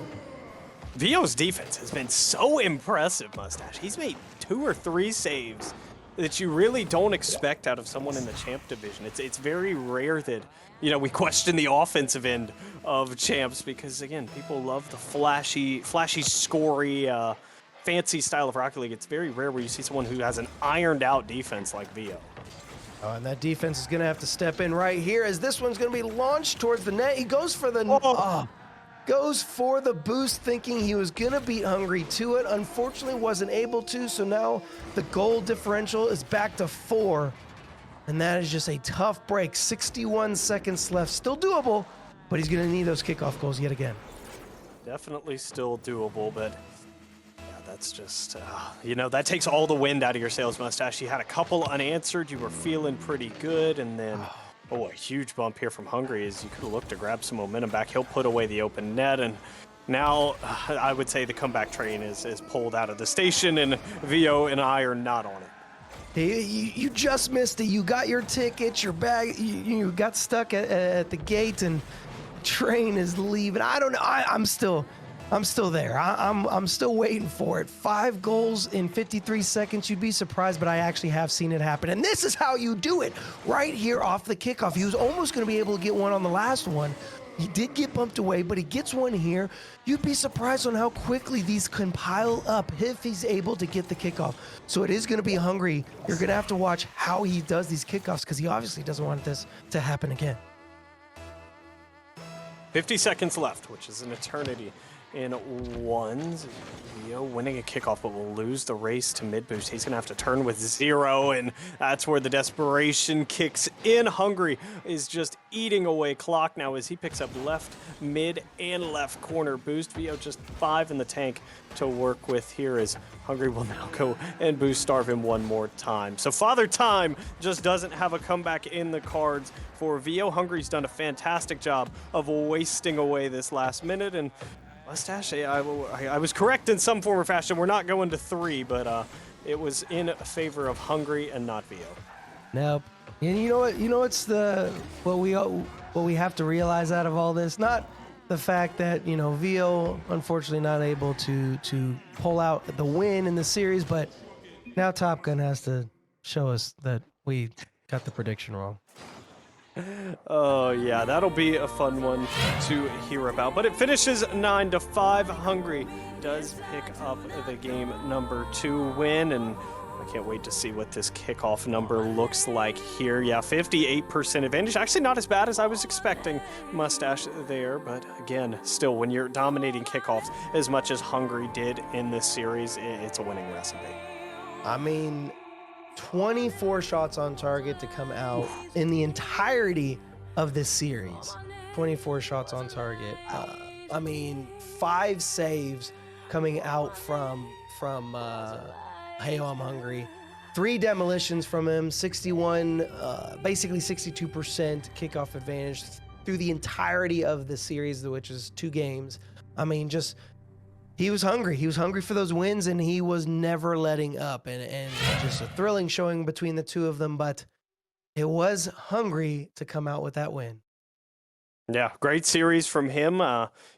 Vio's defense has been so impressive, Mustache. He's made 2 or 3 saves that you really don't expect out of someone in the champ division. It's very rare that, we question the offensive end of champs because, again, people love the flashy, scory fancy style of Rocket League, it's very rare where you see someone who has an ironed out defense like Vio. And that defense is going to have to step in right here as this one's going to be launched towards the net. He goes for the goes for the boost, thinking he was going to beat Hungry to it. Unfortunately, wasn't able to, so now the goal differential is back to 4. And that is just a tough break. 61 seconds left. Still doable, but he's going to need those kickoff goals yet again. Definitely still doable, but yeah, that's just, you know, that takes all the wind out of your sails, Mustache. You had a couple unanswered. You were feeling pretty good, and then, a huge bump here from Hungry as you could have looked to grab some momentum back. He'll put away the open net, and now I would say the comeback train is pulled out of the station, and Vio and I are not on it. Hey, you just missed it. You got your tickets, your bag. You got stuck at the gate, and train is leaving. I don't know. I'm still there. I'm still waiting for it. 5 goals in 53 seconds. You'd be surprised, but I actually have seen it happen. And this is how you do it. Right here off the kickoff. He was almost going to be able to get one on the last one. He did get bumped away, but he gets one here. You'd be surprised on how quickly these can pile up if he's able to get the kickoff. So it is going to be Hungry. You're going to have to watch how he does these kickoffs because he obviously doesn't want this to happen again. 50 seconds left, which is an eternity in ones. Vio winning a kickoff, but will lose the race to mid boost. He's gonna have to turn with 0, and that's where the desperation kicks in. Hungry is just eating away clock now as he picks up left, mid, and left corner boost. Vio just 5 in the tank to work with here as Hungry will now go and boost starve him one more time. So Father Time just doesn't have a comeback in the cards for Vio. Hungry's done a fantastic job of wasting away this last minute, and Mustache, I was correct in some form or fashion. We're not going to 3, but it was in favor of Hungry and not Vio. Nope. And you know what? You know what's what we have to realize out of all this? Not the fact that Vio unfortunately not able to pull out the win in the series, but now Top Gun has to show us that we got the prediction wrong. Oh yeah, that'll be a fun one to hear about. But it finishes 9-5. Hungry does pick up the game number 2 win, and I can't wait to see what this kickoff number looks like here. Yeah, 58% advantage. Actually not as bad as I was expecting, Mustache there, but again, still when you're dominating kickoffs as much as Hungry did in this series, it's a winning recipe. I mean, 24 shots on target to come out in the entirety of this series. 24 shots on target. I mean, 5 saves coming out from Hey, I'm Hungry. 3 demolitions from him, 61, basically 62% kickoff advantage through the entirety of the series, which is 2 games. I mean, just he was hungry. He was hungry for those wins, and he was never letting up. And just a thrilling showing between the two of them, but it was Hungry to come out with that win. Yeah, great series from him.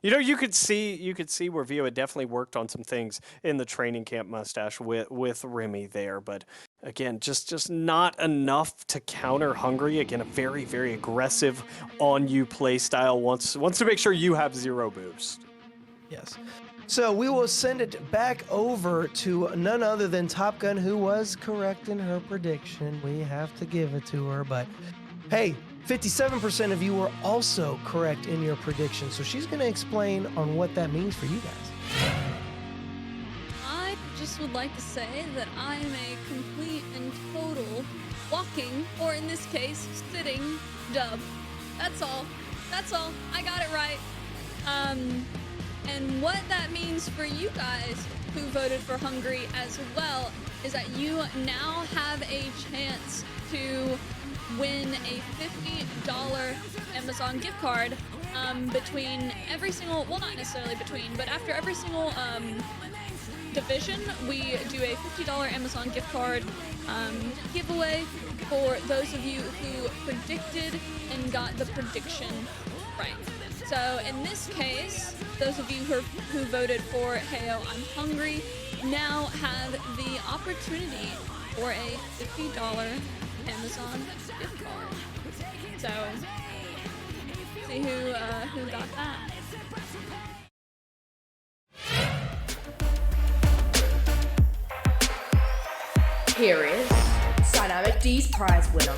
You could see where Vio had definitely worked on some things in the training camp, Mustache, with Remmy there, but again, just not enough to counter Hungry. Again, a very, very aggressive on-you play style. Wants to make sure you have 0 boost. Yes. So we will send it back over to none other than Top Gun, who was correct in her prediction. We have to give it to her, but hey, 57% of you were also correct in your prediction. So she's going to explain on what that means for you guys. I just would like to say that I am a complete and total walking, or in this case, sitting dub. That's all. I got it right. And what that means for you guys who voted for Hungry as well is that you now have a chance to win a $50 Amazon gift card between every single, well, not necessarily between, but after every single division, we do a $50 Amazon gift card giveaway for those of you who predicted and got the prediction right. So in this case, those of you who voted for Heyo I'm Hungry now have the opportunity for a $50 Amazon gift card. So see who got that. Here is Dynamic D's prize winner.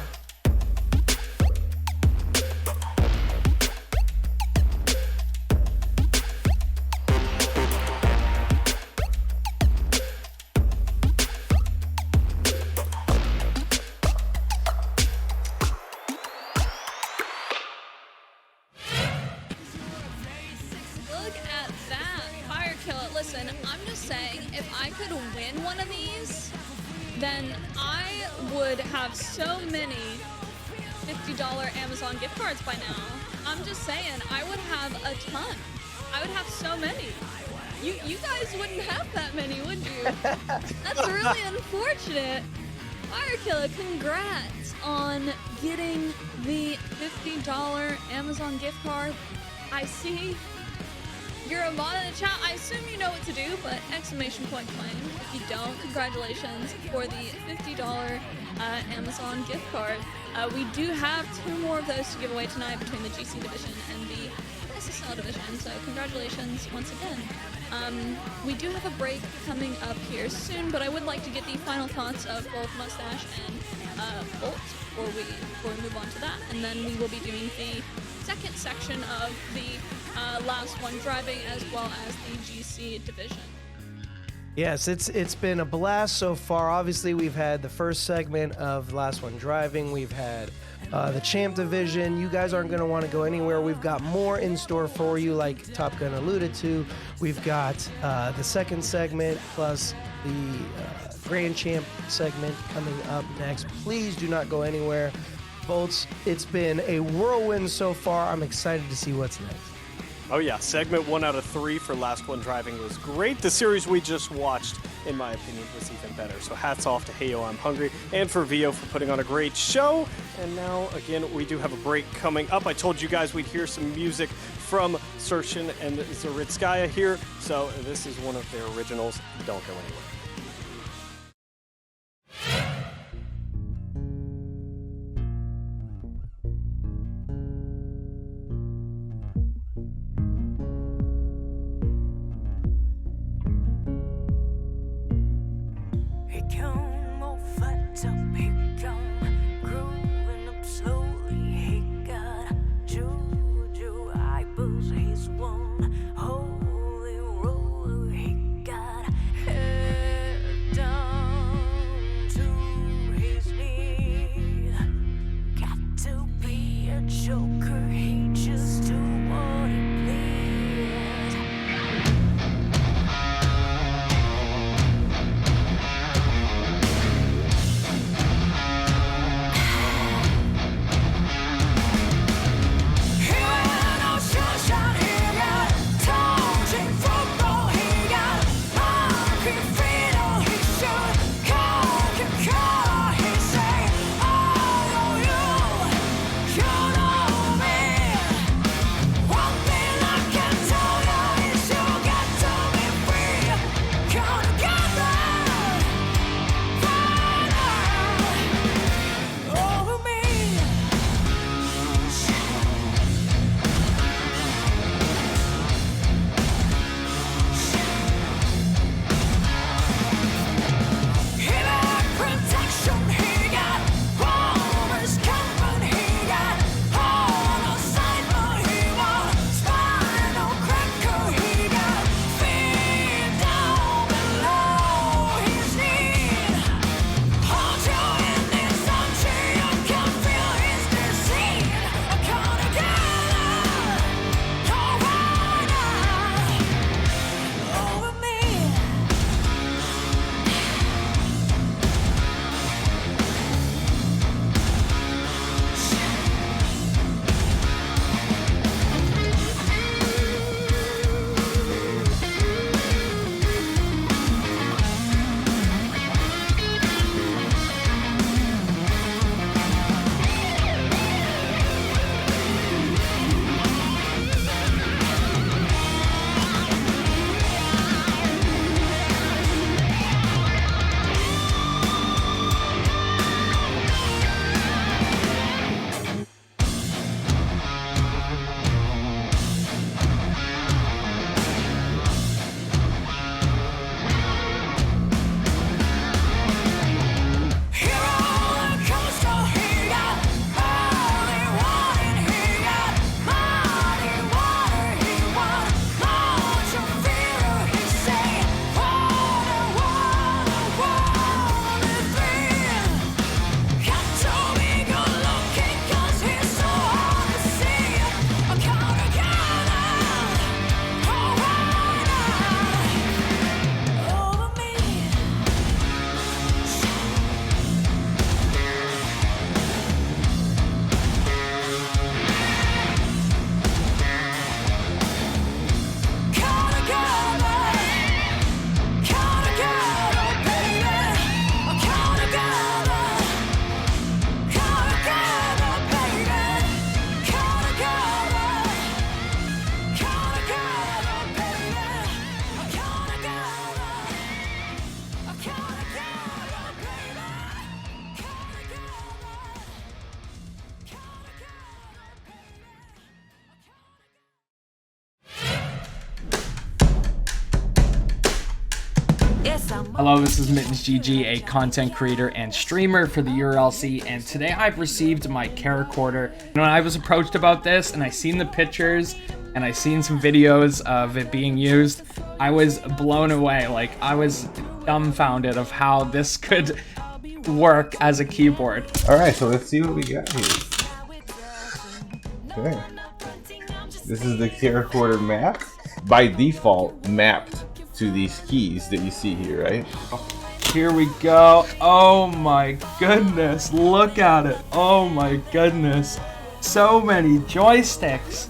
Look at that. Fire kill it. Listen, I'm just saying, if I could win one of these, then I would have so many $50 Amazon gift cards by now. I'm just saying, I would have a ton. I would have so many. You guys wouldn't have that many, would you? That's really unfortunate. Fire Killer, congrats on getting the $50 Amazon gift card. I see you're a mod in the chat. I assume you know what to do, but exclamation point claim. If you don't, congratulations for the $50 Amazon gift card. We do have 2 more of those to give away tonight between the GC division and the SSL division, so congratulations once again. We do have a break coming up here soon, but I would like to get the final thoughts of both Mustache and Bolt before we move on to that, and then we will be doing the second section of the last one driving as well as the GC division. Yes, it's been a blast so far. Obviously, we've had the first segment of Last One Driving. We've had the Champ Division. You guys aren't going to want to go anywhere. We've got more in store for you, like Top Gun alluded to. We've got the second segment plus the Grand Champ segment coming up next. Please do not go anywhere. Bolts, it's been a whirlwind so far. I'm excited to see what's next. Oh yeah, segment 1 out of 3 for Last One Driving was great. The series we just watched, in my opinion, was even better. So hats off to Heyo I'm Hungry and for Vio for putting on a great show. And now, again, we do have a break coming up. I told you guys we'd hear some music from Tristn and Zaritskaya here. So this is one of their originals. Don't go anywhere. Hello, this is Mittens GG, a content creator and streamer for the URLC, and today I've received my camcorder. When I was approached about this and I seen the pictures and I seen some videos of it being used, I was blown away. Like, I was dumbfounded of how this could work as a keyboard. Alright, so let's see what we got here. Okay. This is the camcorder map. By default, mapped to these keys that you see here, right? Here we go. Oh my goodness, look at it. Oh my goodness. So many joysticks.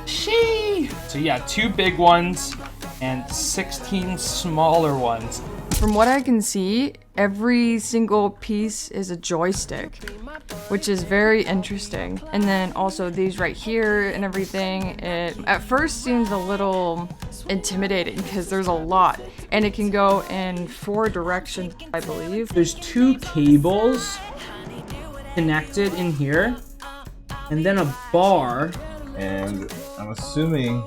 Shee! So yeah, 2 big ones and 16 smaller ones. From what I can see, every single piece is a joystick, which is very interesting. And then also these right here and everything, it at first seems a little intimidating because there's a lot and it can go in 4 directions, I believe. There's 2 cables connected in here and then a bar. And I'm assuming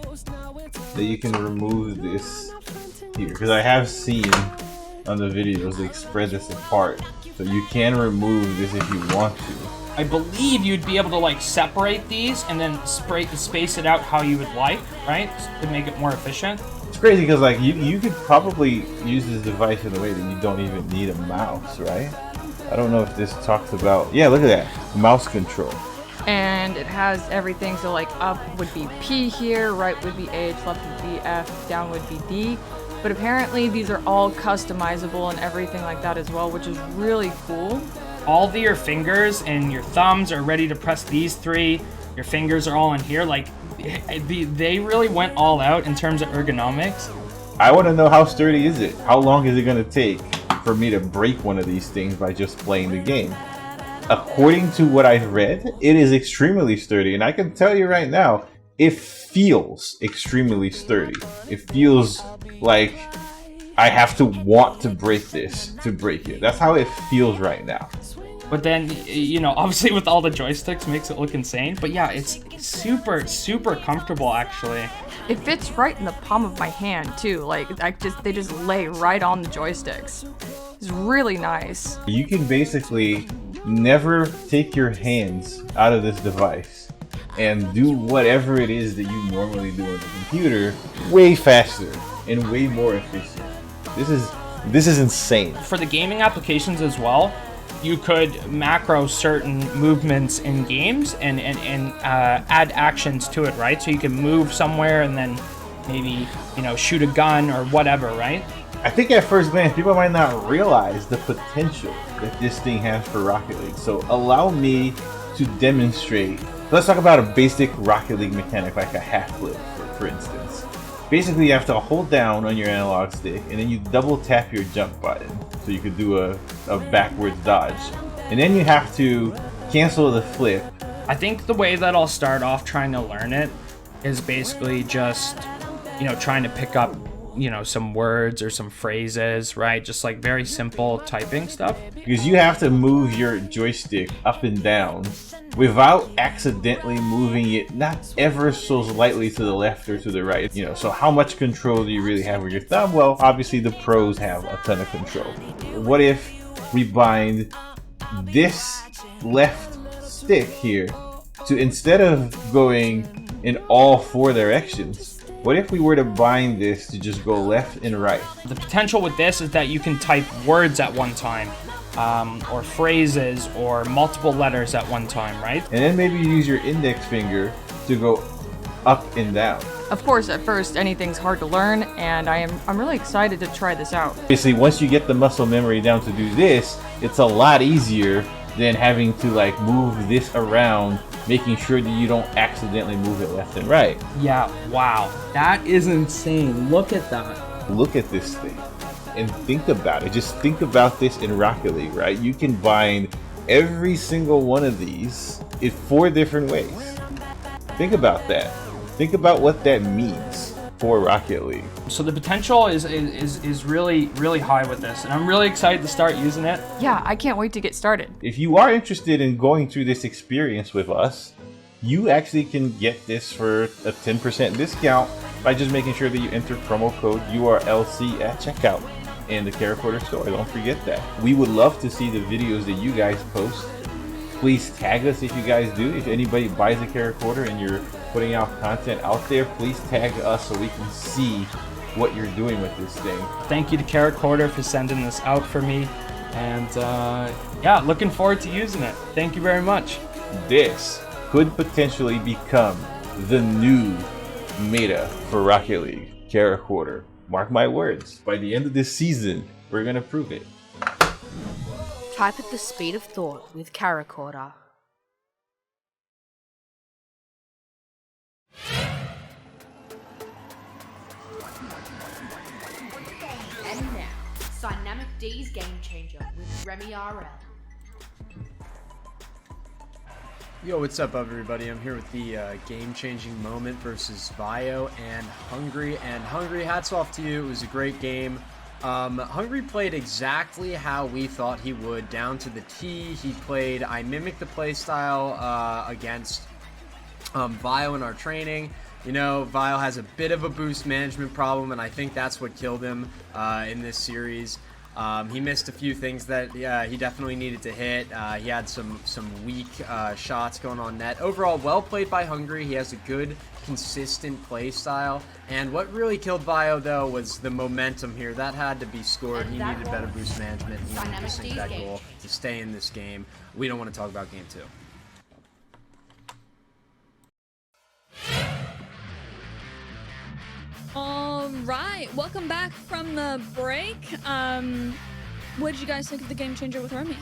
that you can remove this here because I have seen on the videos they spread this apart, so you can remove this if you want to. I believe you'd be able to like separate these and then space it out how you would like, right? To make it more efficient. It's crazy because like you could probably use this device in a way that you don't even need a mouse, right? I don't know if this talks about, yeah, look at that, mouse control. And it has everything, so like up would be P here, right would be H, left would be F, down would be D. But apparently these are all customizable and everything like that as well, which is really cool. All of your fingers and your thumbs are ready to press these 3. Your fingers are all in here. Like, they really went all out in terms of ergonomics. I want to know, how sturdy is it? How long is it going to take for me to break one of these things by just playing the game? According to what I've read, it is extremely sturdy. And I can tell you right now, it feels extremely sturdy. It feels like I have to want to break this to break it. That's how it feels right now. But then, you know, obviously with all the joysticks makes it look insane. But yeah, it's super, super comfortable actually. It fits right in the palm of my hand too. Like, they just lay right on the joysticks. It's really nice. You can basically never take your hands out of this device and do whatever it is that you normally do on the computer way faster and way more efficient. This is insane. For the gaming applications as well, you could macro certain movements in games and add actions to it, right? So you can move somewhere and then maybe, you know, shoot a gun or whatever, right? I think at first glance, people might not realize the potential that this thing has for Rocket League. So allow me to demonstrate. Let's talk about a basic Rocket League mechanic, like a half flip, for instance. Basically, you have to hold down on your analog stick, and then you double tap your jump button, so you could do a backwards dodge. And then you have to cancel the flip. I think the way that I'll start off trying to learn it is basically just, you know, trying to pick up, you know, some words or some phrases, right? Just like very simple typing stuff. Because you have to move your joystick up and down without accidentally moving it not ever so slightly to the left or to the right. You know, so how much control do you really have with your thumb? Well, obviously the pros have a ton of control. What if we bind this left stick here to, instead of going in all 4 directions, what if we were to bind this to just go left and right? The potential with this is that you can type words at one time, or phrases, or multiple letters at one time, right? And then maybe use your index finger to go up and down. Of course, at first, anything's hard to learn, and I'm really excited to try this out. Basically, once you get the muscle memory down to do this, it's a lot easier than having to like move this around, making sure that you don't accidentally move it left and right. Yeah, wow. That is insane. Look at that. Look at this thing and think about it. Just think about this in Rocket League, right? You can bind every single one of these in 4 different ways. Think about that. Think about what that means for Rocket League. So the potential is really, really high with this, and I'm really excited to start using it. Yeah, I can't wait to get started. If you are interested in going through this experience with us, you actually can get this for a 10% discount by just making sure that you enter promo code URLC at checkout. in the Caracorder store. Don't forget that. We would love to see the videos that you guys post. Please tag us if you guys do. If anybody buys a Caracorder and you're putting out content out there, please tag us so we can see what you're doing with this thing. Thank you to Caracorder for sending this out for me. And yeah, looking forward to using it. Thank you very much. This could potentially become the new meta for Rocket League. Caracorder. Mark my words. By the end of this season, we're gonna prove it. Type at the speed of thought with Caracorder. And now, Dynamic D's Game Changer with Remmy RL. Yo, what's up everybody? I'm here with the game-changing moment versus Vio and Hungry. And Hungry, hats off to you. It was a great game. Hungry played exactly how we thought he would, down to the T. He played, I mimicked the play style against Vio in our training. You know, Vio has a bit of a boost management problem, and I think that's what killed him in this series. He missed a few things that he definitely needed to hit. He had some weak shots going on net. Overall, well played by Hungry. He has a good, consistent play style. And what really killed Vio, though, was the momentum here. That had to be scored. He needed better boost management. He needed to sink that goal to stay in this game. We don't want to talk about game 2. All right, welcome back from the break. What did you guys think of the game changer with Remmy?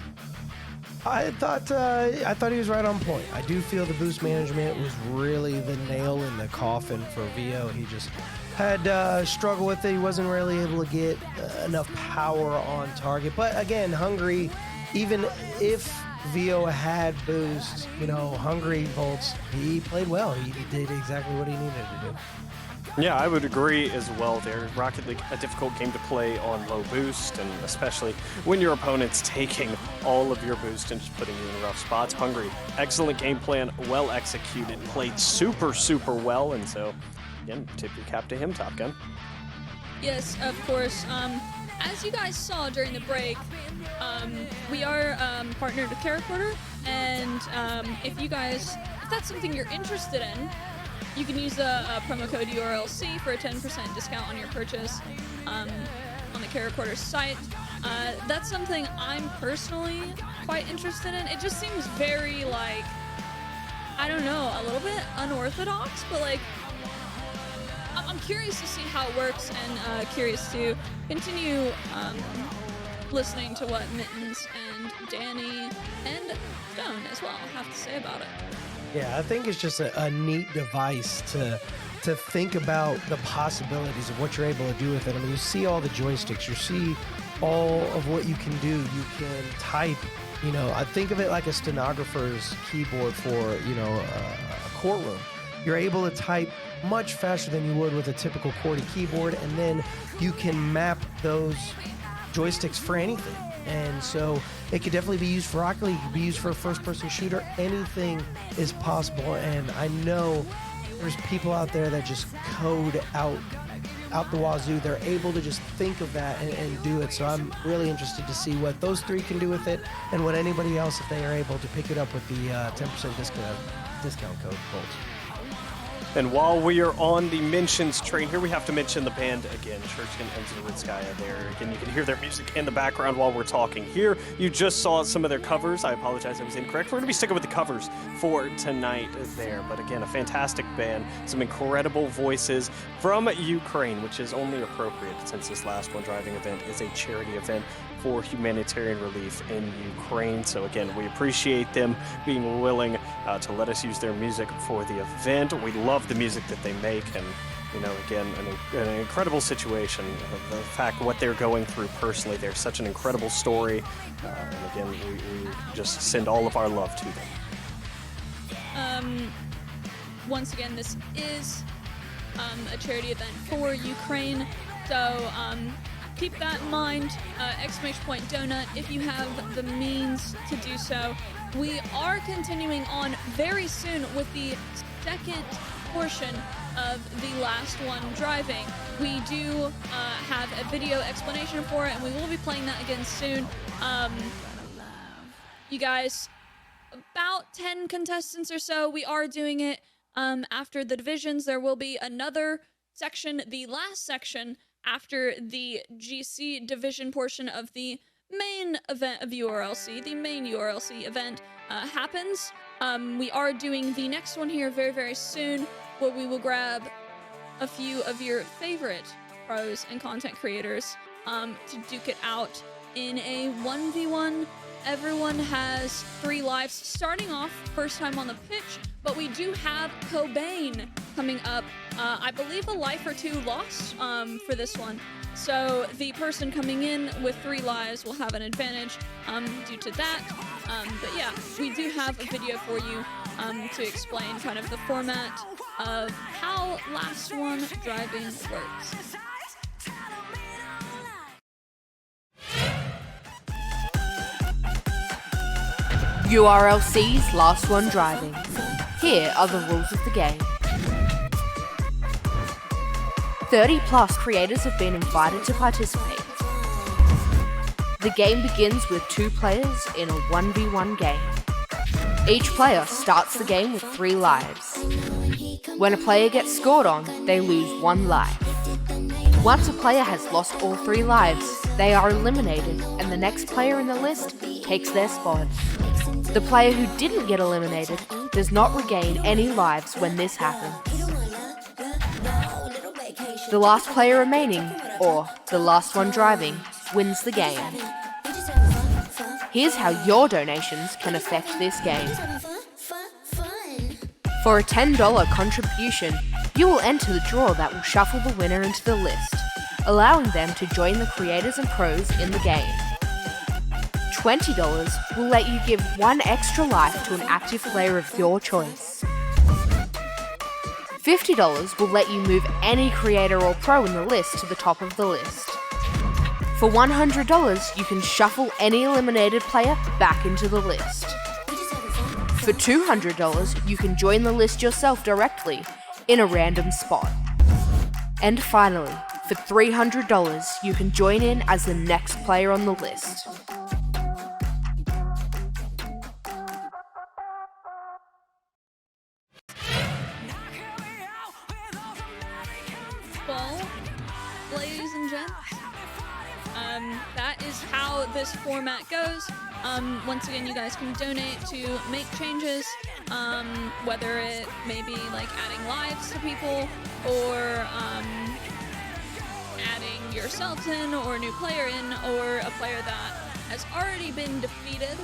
I thought he was right on point. I do feel the boost management was really the nail in the coffin for Vio. He just had struggled with it. He wasn't really able to get enough power on target. But again, Hungry, even if Vio had boost, you know, Hungry Volts, he played well. He did exactly what he needed to do. Yeah, I would agree as well there. Rocket League, a difficult game to play on low boost, and especially when your opponent's taking all of your boost and just putting you in rough spots. Hungry, excellent game plan, well executed, played super, super well, and so, again, tip your cap to him, Top Gun. Yes, of course. As you guys saw during the break, we are partnered with Caracorder, and if that's something you're interested in, you can use the promo code URLC for a 10% discount on your purchase on the Caracorder site. That's something I'm personally quite interested in. It just seems very, like, I don't know, a little bit unorthodox, but, like, I'm curious to see how it works, and curious to continue listening to what Mittens and Danny and Stone as well have to say about it. Yeah, I think it's just a neat device to think about the possibilities of what you're able to do with it. I mean, you see all the joysticks, you see all of what you can do. You can type, you know, I think of it like a stenographer's keyboard for, you know, a courtroom. You're able to type much faster than you would with a typical QWERTY keyboard, and then you can map those joysticks for anything. And so it could definitely be used for Rocket League, it could be used for a first-person shooter. Anything is possible, and I know there's people out there that just code out the wazoo. They're able to just think of that and do it. So I'm really interested to see what those three can do with it, and what anybody else, if they are able to pick it up with the 10% discount code, Bolts. And while we are on the mentions train here, we have to mention the band again, Tristn and Zaritzkaya there. Again, you can hear their music in the background while we're talking here. You just saw some of their covers. I apologize, I was incorrect. We're going to be sticking with the covers for tonight there. But again, a fantastic band, some incredible voices from Ukraine, which is only appropriate since this last one driving event is a charity event for humanitarian relief in Ukraine. So again, we appreciate them being willing to let us use their music for the event. We love the music that they make, and you know, again, an incredible situation. The fact what they're going through personally, they're such an incredible story, and again, we just send all of our love to them. Once again, this is a charity event for Ukraine, so keep that in mind. ! donut if you have the means to do so. We are continuing on very soon with the second portion of the last one driving. We do have a video explanation for it, and we will be playing that again soon. You guys, about 10 contestants or so. We are doing it after the divisions. There will be another section, the last section, after the GC division portion of the main event of URLC. The main URLC event happens. We are doing the next one here very, very soon, where we will grab a few of your favorite pros and content creators to duke it out in a 1v1. Everyone has 3 lives starting off, first time on the pitch, but we do have Gaogaen coming up. I believe a life or 2 lost for this one. So the person coming in with 3 lives will have an advantage due to that. But yeah, we do have a video for you to explain kind of the format of how last one driving works. URLC's last one driving. Here are the rules of the game. 30+ creators have been invited to participate. The game begins with 2 players in a 1v1 game. Each player starts the game with 3 lives. When a player gets scored on, they lose 1 life. Once a player has lost all 3 lives, they are eliminated, and the next player in the list takes their spot. The player who didn't get eliminated does not regain any lives when this happens. The last player remaining, or the last one driving, wins the game. Here's how your donations can affect this game. For a $10 contribution, you will enter the draw that will shuffle the winner into the list, allowing them to join the creators and pros in the game. $20 will let you give 1 extra life to an active player of your choice. $50 will let you move any creator or pro in the list to the top of the list. For $100, you can shuffle any eliminated player back into the list. For $200, you can join the list yourself directly in a random spot. And finally, for $300, you can join in as the next player on the list. Well, ladies and gents, that is how this format goes. Once again, you guys can donate to make changes, whether it may be like adding lives to people, or adding yourselves in, or a new player in, or a player that has already been defeated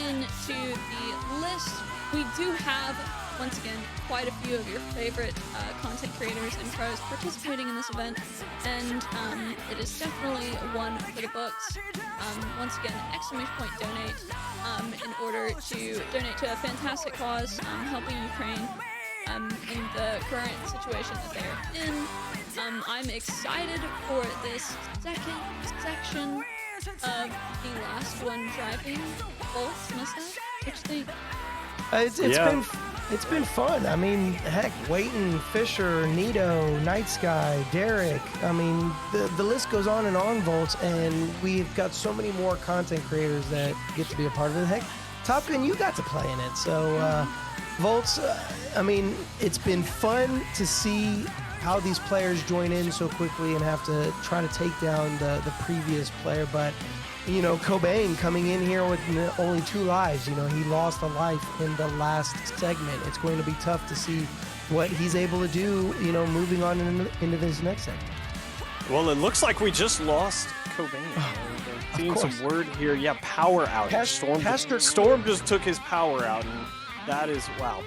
into the list. We do have, once again, quite a few of your favorite content creators and pros participating in this event, and it is definitely one for the books. Once again, !donate in order to donate to a fantastic cause, helping Ukraine in the current situation that they're in. I'm excited for this second section of the last one driving. Bolts, Mustache, what you think? It's been fun. I mean, heck, Waiton, Fisher, Nito, Night Sky, Derek. I mean, the list goes on, Volts, and we've got so many more content creators that get to be a part of it. Heck, Top Gun, you got to play in it. So, Volts, I mean, it's been fun to see how these players join in so quickly and have to try to take down the previous player, but you know, Gaogaen coming in here with only 2 lives. You know, he lost a life in the last segment. It's going to be tough to see what he's able to do, you know, moving on into this next segment. Well, it looks like we just lost Gaogaen. Seeing some word here. Yeah, power outage. Storm just took his power out, and that is, wow.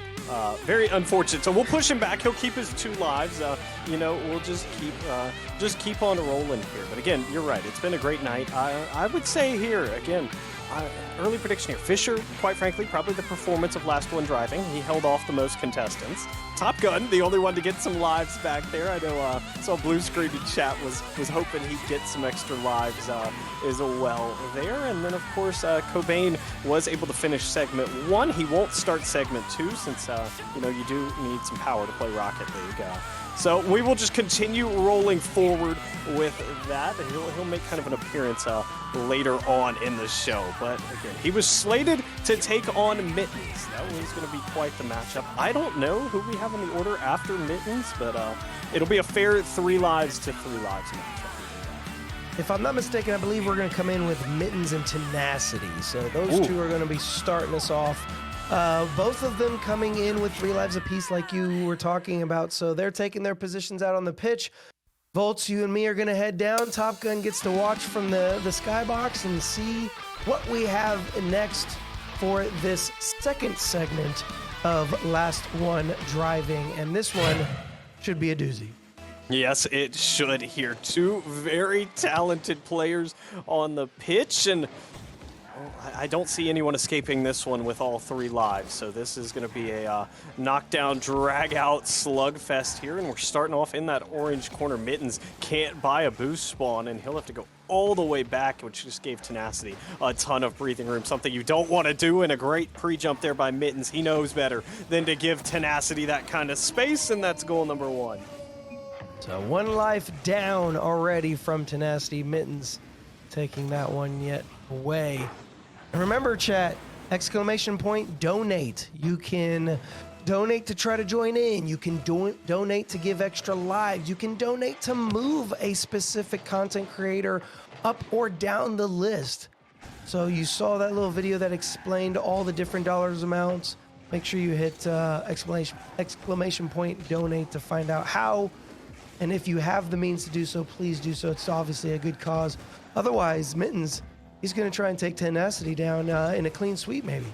Very unfortunate. So we'll push him back. He'll keep his 2 lives. You know, we'll just keep on rolling here. But again, you're right. It's been a great night. I would say here again, early prediction here. Fisher, quite frankly, probably the performance of last one driving. He held off the most contestants. Top Gun, the only one to get some lives back there. I know saw blue screen in chat was hoping he'd get some extra lives as well there. And then, of course, Cobain was able to finish segment 1. He won't start segment 2 since, you do need some power to play Rocket League. So we will just continue rolling forward with that. He'll make kind of an appearance later on in the show. But again, he was slated to take on Mittens. That was going to be quite the matchup. I don't know who we have in the order after Mittens, but it'll be a fair 3 lives to 3 lives matchup. If I'm not mistaken, I believe we're going to come in with Mittens and Tenacity. So those two are going to be starting us off. Both of them coming in with 3 lives apiece like you were talking about. So they're taking their positions out on the pitch. Volts, you and me are going to head down. Top Gun gets to watch from the skybox and see what we have next for this second segment of Last One Driving. And this one should be a doozy. Yes, it should here. 2 very talented players on the pitch, and I don't see anyone escaping this one with all 3 lives, so this is going to be a knockdown, drag-out slugfest here, and we're starting off in that orange corner. Mittens can't buy a boost spawn, and he'll have to go all the way back, which just gave Tenacity a ton of breathing room, something you don't want to do, and a great pre-jump there by Mittens. He knows better than to give Tenacity that kind of space, and that's goal number 1. So 1 life down already from Tenacity. Mittens taking that one yet away. And remember, chat, ! Donate. You can donate to try to join in. You can donate to give extra lives. You can donate to move a specific content creator up or down the list. So you saw that little video that explained all the different dollars amounts. Make sure you hit exclamation point donate to find out how. And if you have the means to do so, please do so. It's obviously a good cause. Otherwise, Mittens, he's going to try and take Tenacity down in a clean sweep, maybe.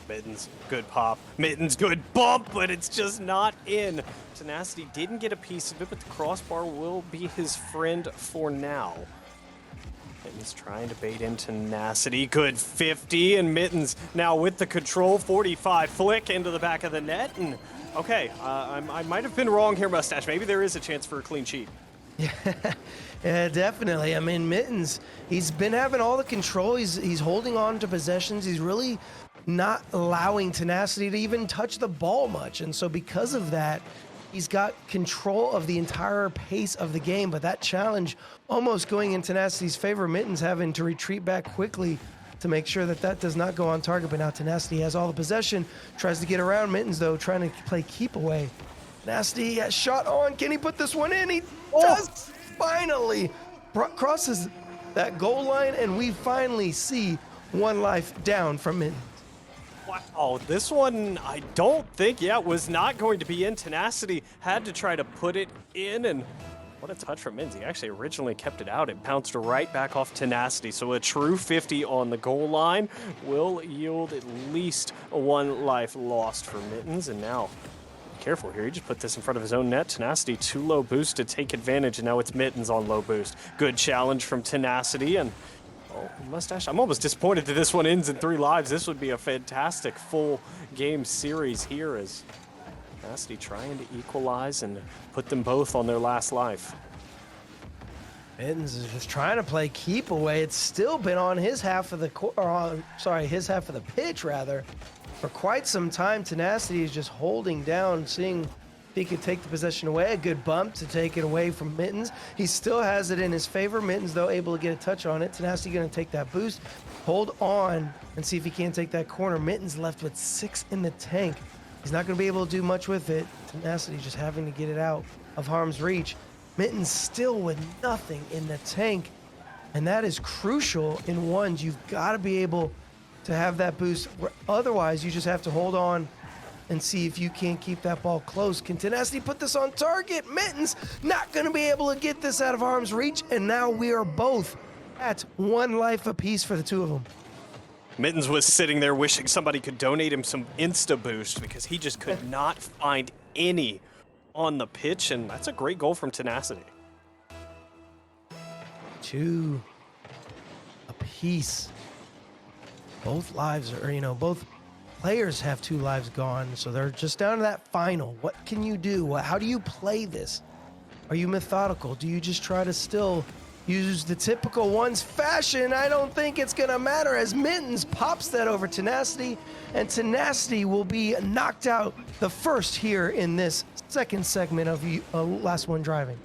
Mittens, good pop. Mittens, good bump, but it's just not in. Tenacity didn't get a piece of it, but the crossbar will be his friend for now. Mittens trying to bait in Tenacity. Good 50, and Mittens now with the control. 45 flick into the back of the net, and okay, I might have been wrong here, Mustache. Maybe there is a chance for a clean sheet. Yeah, definitely. I mean, Mittens, he's been having all the control. He's holding on to possessions. He's really not allowing Tenacity to even touch the ball much. And so because of that, he's got control of the entire pace of the game. But that challenge almost going in Tenacity's favor. Mittens having to retreat back quickly to make sure that that does not go on target. But now Tenacity has all the possession, tries to get around Mittens, though, trying to play keep away. Tenacity has shot on. Can he put this one in? He does. Finally crosses that goal line, and we finally see 1 life down from Mittens. Wow, this one I don't think, was not going to be in. Tenacity had to try to put it in, and what a touch from Mittens. He actually originally kept it out. It bounced right back off Tenacity, so a true 50 on the goal line will yield at least 1 life lost for Mittens, and now careful here, he just put this in front of his own net. Tenacity too low boost to take advantage, and now it's Mittens on low boost. Good challenge from Tenacity, and Mustache, I'm almost disappointed that this one ends in 3 lives. This would be a fantastic full game series here as Tenacity trying to equalize and put them both on their last life. Mittens is just trying to play keep away. It's still been on his half of the his half of the pitch rather. For quite some time, Tenacity is just holding down, seeing if he could take the possession away. A good bump to take it away from Mittens. He still has it in his favor. Mittens, though, able to get a touch on it. Tenacity going to take that boost, hold on, and see if he can't take that corner. Mittens left with 6 in the tank. He's not going to be able to do much with it. Tenacity just having to get it out of harm's reach. Mittens still with nothing in the tank, and that is crucial in ones. You've got to be able to have that boost. Otherwise, you just have to hold on and see if you can't keep that ball close. Can Tenacity put this on target? Mittens not going to be able to get this out of harm's reach, and now we are both at 1 life apiece for the 2 of them. Mittens was sitting there wishing somebody could donate him some insta boost because he just could not find any on the pitch, and that's a great goal from Tenacity. 2 apiece. both lives are, both players have 2 lives gone, so they're just down to that final. What can you do? How do you play this? Are you methodical? Do you just try to still use the typical ones fashion? I don't think it's gonna matter as Mittens pops that over Tenacity, and Tenacity will be knocked out the first here in this second segment of Last One Driving.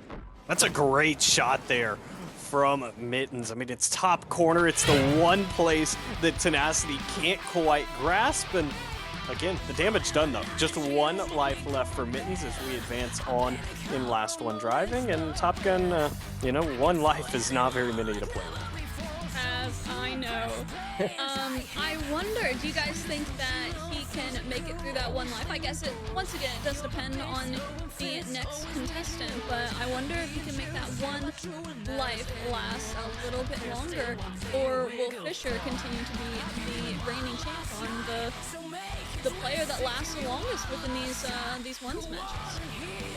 That's a great shot there from Mittens. I mean, it's top corner. It's the one place that Tenacity can't quite grasp. And again, the damage done though. Just 1 life left for Mittens as we advance on in Last One Driving. And Top Gun, 1 life is not very many to play with. As I know. I wonder, do you guys think that he can make it through that 1 life? I guess once again, it does depend on the next contestant, but I wonder if he can make that 1 life last a little bit longer, or will Fisher continue to be the reigning champ on the player that lasts the longest within these ones matches?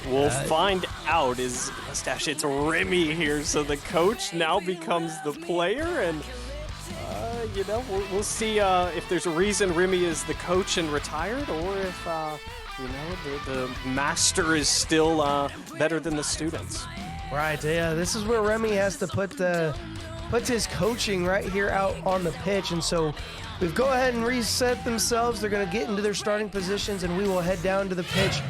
We'll find out. Is Mustache? It's Remmy here, so the coach now becomes the player, and we'll see if there's a reason Remmy is the coach and retired, or if the master is still better than the students. Right. Yeah. This is where Remmy has to put his coaching right here out on the pitch, and so we've go ahead and reset themselves. They're going to get into their starting positions, and we will head down to the pitch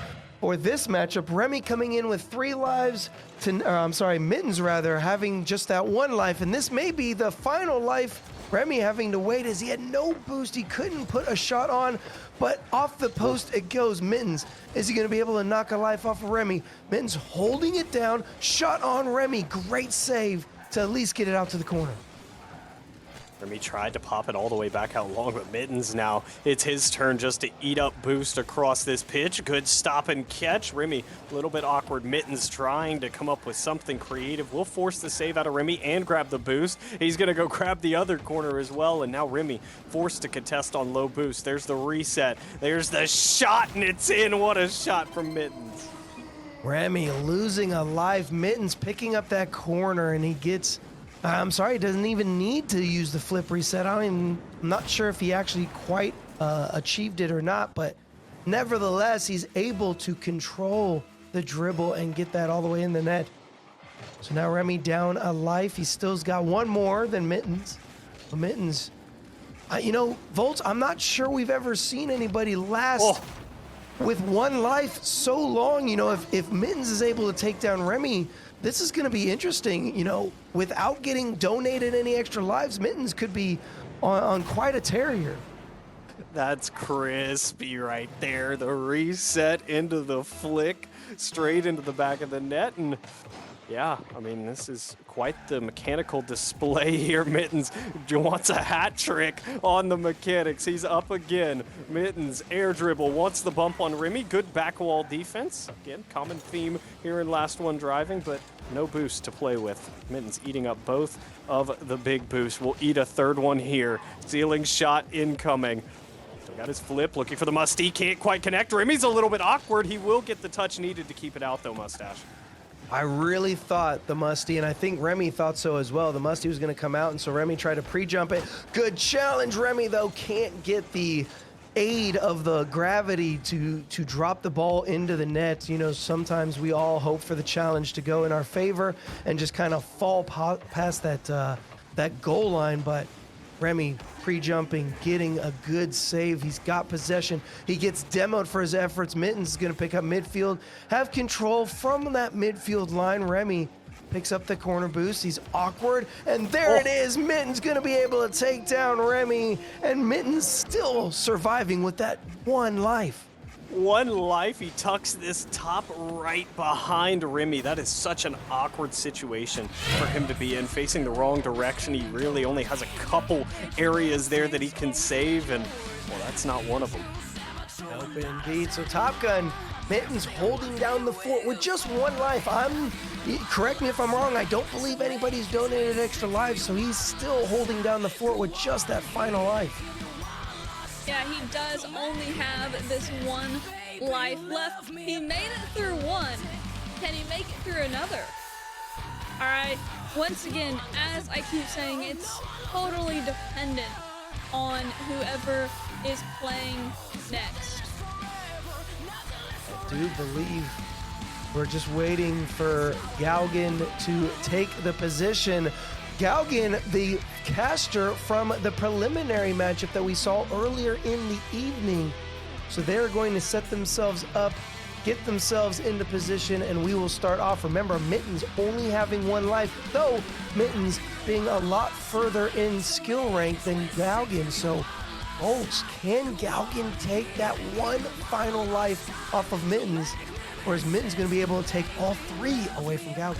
for this matchup. Remmy coming in with 3 lives, Mittens rather, having just that 1 life, and this may be the final life. Remmy having to wait as he had no boost. He couldn't put a shot on, but off the post it goes. Mittens, is he going to be able to knock a life off of Remmy? Mittens holding it down, shot on Remmy. Great save to at least get it out to the corner. Remmy tried to pop it all the way back out long, but Mittens now, it's his turn just to eat up boost across this pitch. Good stop and catch. Remmy, a little bit awkward. Mittens trying to come up with something creative. Will force the save out of Remmy and grab the boost. He's going to go grab the other corner as well, and now Remmy forced to contest on low boost. There's the reset. There's the shot, and it's in. What a shot from Mittens. Remmy losing a life. Mittens picking up that corner, and he gets... he doesn't even need to use the flip reset. I'm not sure if he actually quite achieved it or not, but nevertheless, he's able to control the dribble and get that all the way in the net. So now Remmy down a life. He still's got 1 more than Mittens. But Mittens, Volts, I'm not sure we've ever seen anybody last with 1 life so long. If Mittens is able to take down Remmy, this is going to be interesting. Without getting donated any extra lives, Mittens could be on quite a tear here. That's crispy right there. The reset into the flick, straight into the back of the net. And yeah, I mean, this is quite the mechanical display here. Mittens wants a hat trick on the mechanics. He's up again. Mittens, air dribble, wants the bump on Remmy. Good back wall defense. Again, common theme here in Last One Driving, but no boost to play with. Mittens eating up both of the big boosts. Will eat a 3rd one here. Ceiling shot incoming. Still got his flip, looking for the Musty. Can't quite connect. Remmy's a little bit awkward. He will get the touch needed to keep it out, though, Mustache. I really thought the Musty, and I think Remmy thought so as well, the Musty was going to come out, and so Remmy tried to pre-jump it. Good challenge. Remmy, though, can't get the aid of the gravity to drop the ball into the net. Sometimes we all hope for the challenge to go in our favor and just kind of fall past that goal line, but Remmy pre-jumping, getting a good save. He's got possession. He gets demoed for his efforts. Mittens is going to pick up midfield, have control from that midfield line. Remmy picks up the corner boost. He's awkward, and there it is. Mittens going to be able to take down Remmy, and Mittens still surviving with that 1 life. 1 life. He tucks this top right behind Remmy. That is such an awkward situation for him to be in, facing the wrong direction. He really only has a couple areas there that he can save, and well, that's not one of them. Nope, indeed. So Top Gun, Mittens holding down the fort with just 1 life. Correct me if I'm wrong, I don't believe anybody's donated extra lives, so he's still holding down the fort with just that final life. Yeah, he does only have this 1 life left. He made it through 1. Can he make it through another? All right, once again, as I keep saying, it's totally dependent on whoever is playing next. I do believe we're just waiting for Gaogaen to take the position. Gaogaen, the caster from the preliminary matchup that we saw earlier in the evening. So they're going to set themselves up, get themselves into position, and we will start off. Remember, Mittens only having 1 life, though Mittens being a lot further in skill rank than Gaogaen. So, folks, can Gaogaen take that 1 final life off of Mittens? Or is Mittens going to be able to take all 3 away from Gaogaen?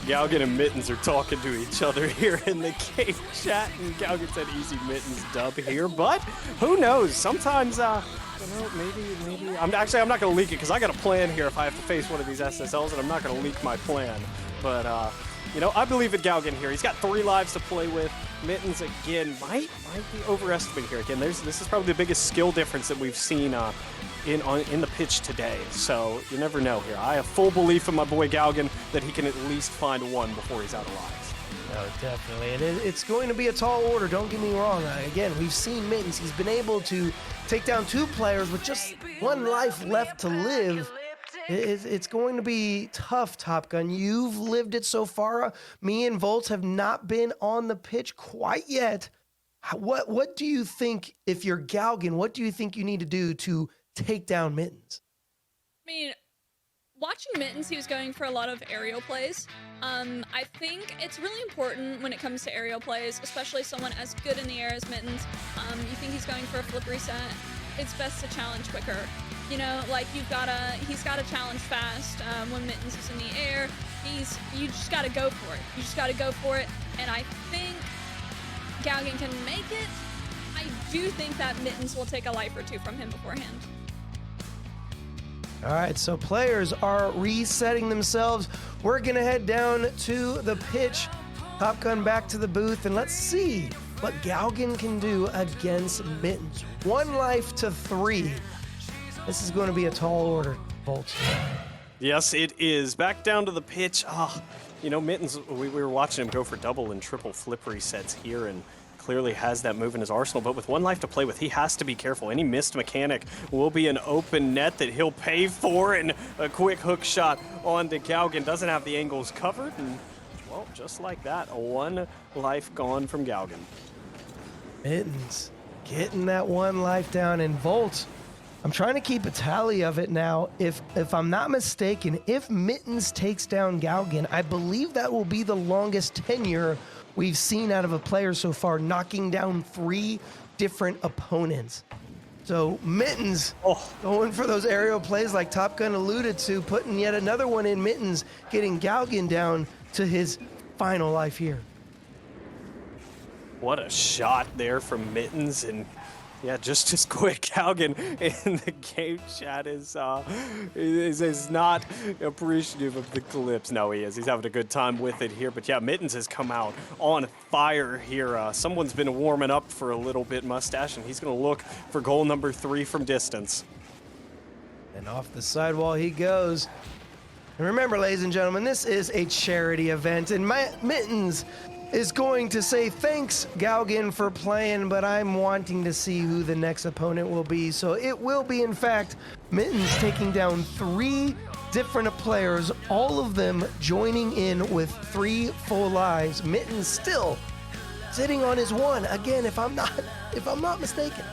Gaogaen and Mittens are talking to each other here in the game chat, and Gaogaen said easy Mittens dub here, but who knows? Sometimes, maybe. I'm not going to leak it because I got a plan here if I have to face one of these SSLs, and I'm not going to leak my plan. But, I believe in Gaogaen here. He's got 3 lives to play with. Mittens, again, might be overestimated here. Again, this is probably the biggest skill difference that we've seen in the pitch today. So you never know here. I have full belief in my boy Gaogaen that he can at least find 1 before he's out of lives. No, definitely. And it's going to be a tall order, don't get me wrong. Again, we've seen Mittens. He's been able to take down 2 players with just 1 life left to live. It's going to be tough, Top Gun. You've lived it so far. Me and Volts have not been on the pitch quite yet. What do you think, if you're Gaogaen, what do you think you need to do to take down Mittens? I mean, watching Mittens, he was going for a lot of aerial plays. I think it's really important when it comes to aerial plays, especially someone as good in the air as Mittens. You think he's going for a flip reset, it's best to challenge quicker. You know, like he's gotta challenge fast. When Mittens is in the air, you just gotta go for it. You just gotta go for it. And I think Gaogaen can make it. I do think that Mittens will take a life or 2 from him beforehand. All right, so players are resetting themselves. We're gonna head down to the pitch. Top Gun back to the booth, and let's see what Gaogaen can do against Mittens. 1 life to 3. This is going to be a tall order, Bolts. Yes, it is. Back down to the pitch. Mittens, we were watching him go for double and triple flip resets here, and clearly has that move in his arsenal, but with 1 life to play with, he has to be careful. Any missed mechanic will be an open net that he'll pay for, and a quick hook shot onto Gaogaen. Doesn't have the angles covered, and, well, just like that, 1 life gone from Gaogaen. Mittens getting that 1 life down, and Volt, I'm trying to keep a tally of it now. If I'm not mistaken, if Mittens takes down Gaogaen, I believe that will be the longest tenure we've seen out of a player so far, knocking down 3 different opponents. So Mittens going for those aerial plays like Top Gun alluded to, putting yet another one in. Mittens getting Gaogaen down to his final life here. What a shot there from Mittens, and yeah, just as quick. Gaogaen in the game chat is not appreciative of the clips. No, he is. He's having a good time with it here. But yeah, Mittens has come out on fire here. Someone's been warming up for a little bit, Mustache, and he's going to look for goal number 3 from distance. And off the sidewall he goes. And remember, ladies and gentlemen, this is a charity event, and Mittens is going to say thanks, Gaogaen, for playing, but I'm wanting to see who the next opponent will be. So it will be, in fact, Mittens taking down 3 different players, all of them joining in with 3 full lives. Mittens still sitting on his 1, again, if I'm not mistaken.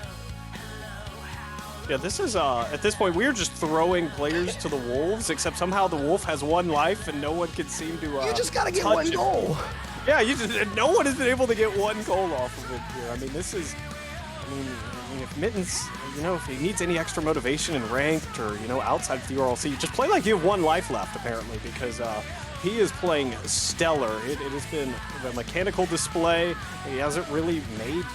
Yeah, this is, at this point, we're just throwing players to the Wolves, except somehow the Wolf has 1 life and no one can seem to, you just gotta get 1 goal. Yeah, no one has been able to get 1 goal off of it here. I mean, this is, if Mittens, if he needs any extra motivation in ranked or, outside of the URLC, just play like you have 1 life left, apparently, because he is playing stellar. It has been a mechanical display. He hasn't really made,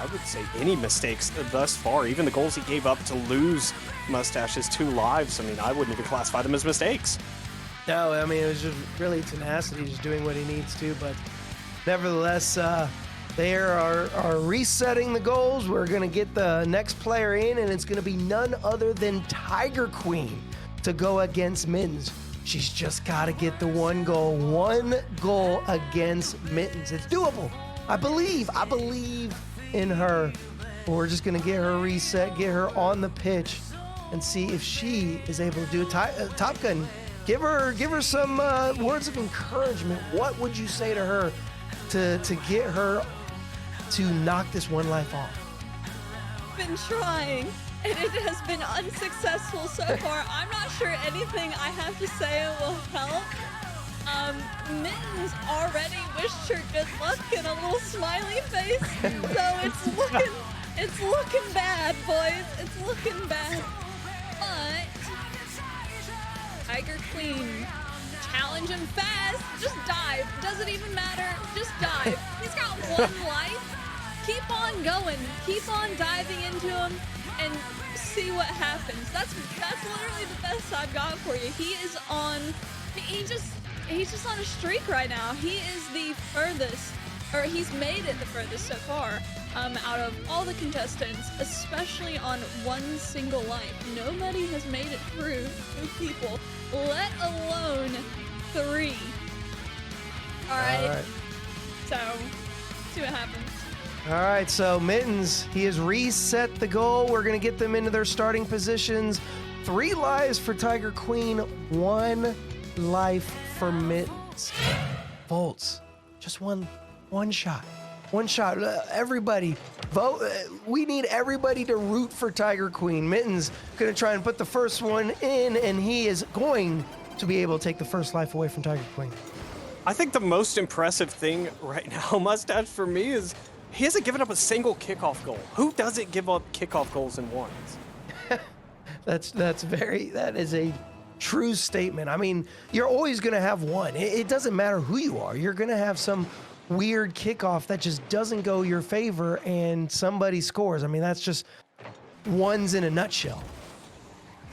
I would say, any mistakes thus far. Even the goals he gave up to lose Mustache's 2 lives, I wouldn't even classify them as mistakes. No, it was just really tenacity, just doing what he needs to, but nevertheless, they are resetting the goals. We're going to get the next player in, and it's going to be none other than Tiger Queen to go against Mittens. She's just got to get the 1 goal. 1 goal against Mittens. It's doable. I believe in her. We're just gonna get her reset, get her on the pitch, and see if she is able to do it. Top Gun, give her some words of encouragement. What would you say to her to get her to knock this one life off? Been trying, and it has been unsuccessful so far. I'm not sure anything I have to say will help. Mittens already wished her good luck in a little smiley face, so it's looking bad, boys. It's looking bad. But Tiger Queen, challenge him fast. Just dive. Doesn't even matter. Just dive. He's got one life. Keep on going. Keep on diving into him and see what happens. That's literally the best I've got for you. He is on. He's just on a streak right now. He is the furthest, or he's made it the furthest so far out of all the contestants, especially on one single life. Nobody has made it through 2 people, let alone 3. All right. So, see what happens. All right, so Mittens, he has reset the goal. We're going to get them into their starting positions. 3 lives for Tiger Queen, 1 life for Mittens. Volts, just one shot. One shot. Everybody, vote. We need everybody to root for Tiger Queen. Mittens going to try and put the first one in, and he is going to be able to take the first life away from Tiger Queen. I think the most impressive thing right now, Mustache, for me is he hasn't given up a single kickoff goal. Who doesn't give up kickoff goals in ones? That is a true statement. I mean, you're always going to have one. It doesn't matter who you are. You're going to have some weird kickoff that just doesn't go your favor and somebody scores. I mean, that's just ones in a nutshell.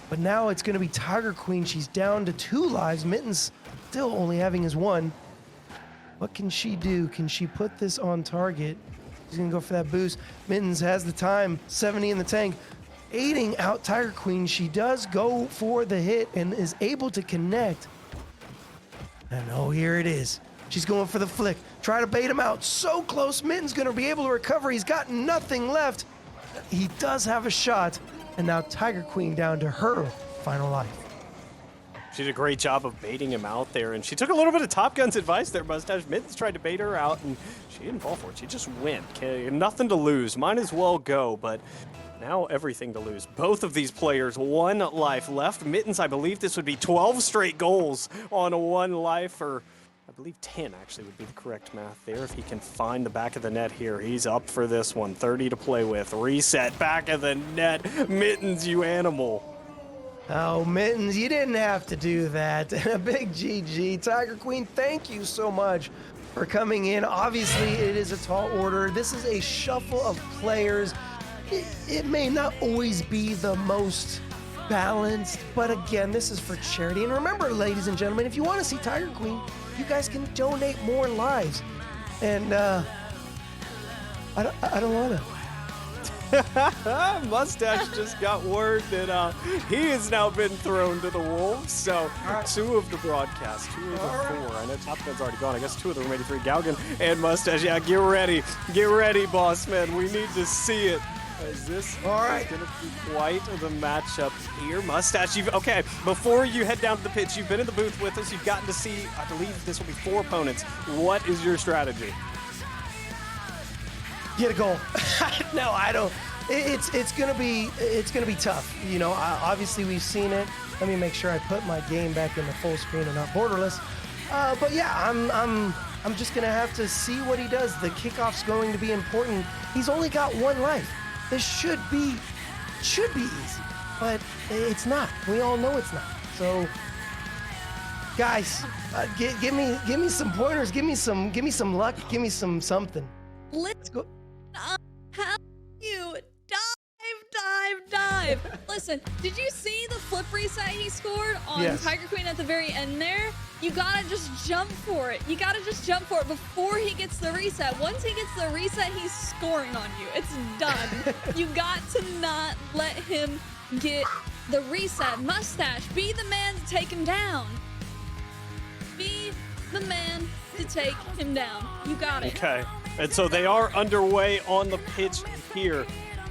But now it's going to be Tiger Queen. She's down to 2 lives. Mittens still only having his 1. What can she do? Can she put this on target? She's going to go for that boost. Mittens has the time, 70 in the tank. Aiding out Tiger Queen. She does go for the hit and is able to connect. And oh, here it is. She's going for the flick. Try to bait him out. So close. Mittens going to be able to recover. He's got nothing left. He does have a shot. And now Tiger Queen down to her final life. She did a great job of baiting him out there, and she took a little bit of Top Gun's advice there, Mustache. Mittens tried to bait her out, and she didn't fall for it. She just went. Okay, nothing to lose. Might as well go, but now everything to lose. Both of these players, 1 life left. Mittens, I believe this would be 12 straight goals on a 1 life, or I believe 10 actually would be the correct math there. If he can find the back of the net here, he's up for this one. 30 to play with. Reset, back of the net. Mittens, you animal. Oh, Mittens, you didn't have to do that. A big GG. Tiger Queen, thank you so much for coming in. Obviously, it is a tall order. This is a shuffle of players. It may not always be the most balanced, but again, this is for charity. And remember, ladies and gentlemen, if you want to see Tiger Queen, you guys can donate more lives. And I don't want to. Mustache just got word that he has now been thrown to the wolves. So 2 of the broadcast, 2 of the 4. I know Top Gun's already gone. I guess 2 of the remaining 3, Gaogaen and Mustache. Yeah, get ready, boss man. We need to see it. As this is going to be quite the matchup here. Mustache, okay, before you head down to the pitch, you've been in the booth with us. You've gotten to see, I believe this will be 4 opponents. What is your strategy? Get a goal. No, I don't. It's gonna be tough. You know, obviously we've seen it. Let me make sure I put my game back in the full screen and not borderless. But yeah, I'm just gonna have to see what he does. The kickoff's going to be important. He's only got 1 life. This should be easy, but it's not. We all know it's not. So, guys, give me some pointers. Give me some luck. Give me something. Let's go. How you dive. Listen, did you see the flip reset he scored on Tiger Queen at the very end there? You gotta just jump for it. You gotta just jump for it before he gets the reset. Once he gets the reset, he's scoring on you. It's done. You got to not let him get the reset. Mustache, be the man to take him down. Be the man to take him down. You got it. Okay. And so they are underway on the pitch here.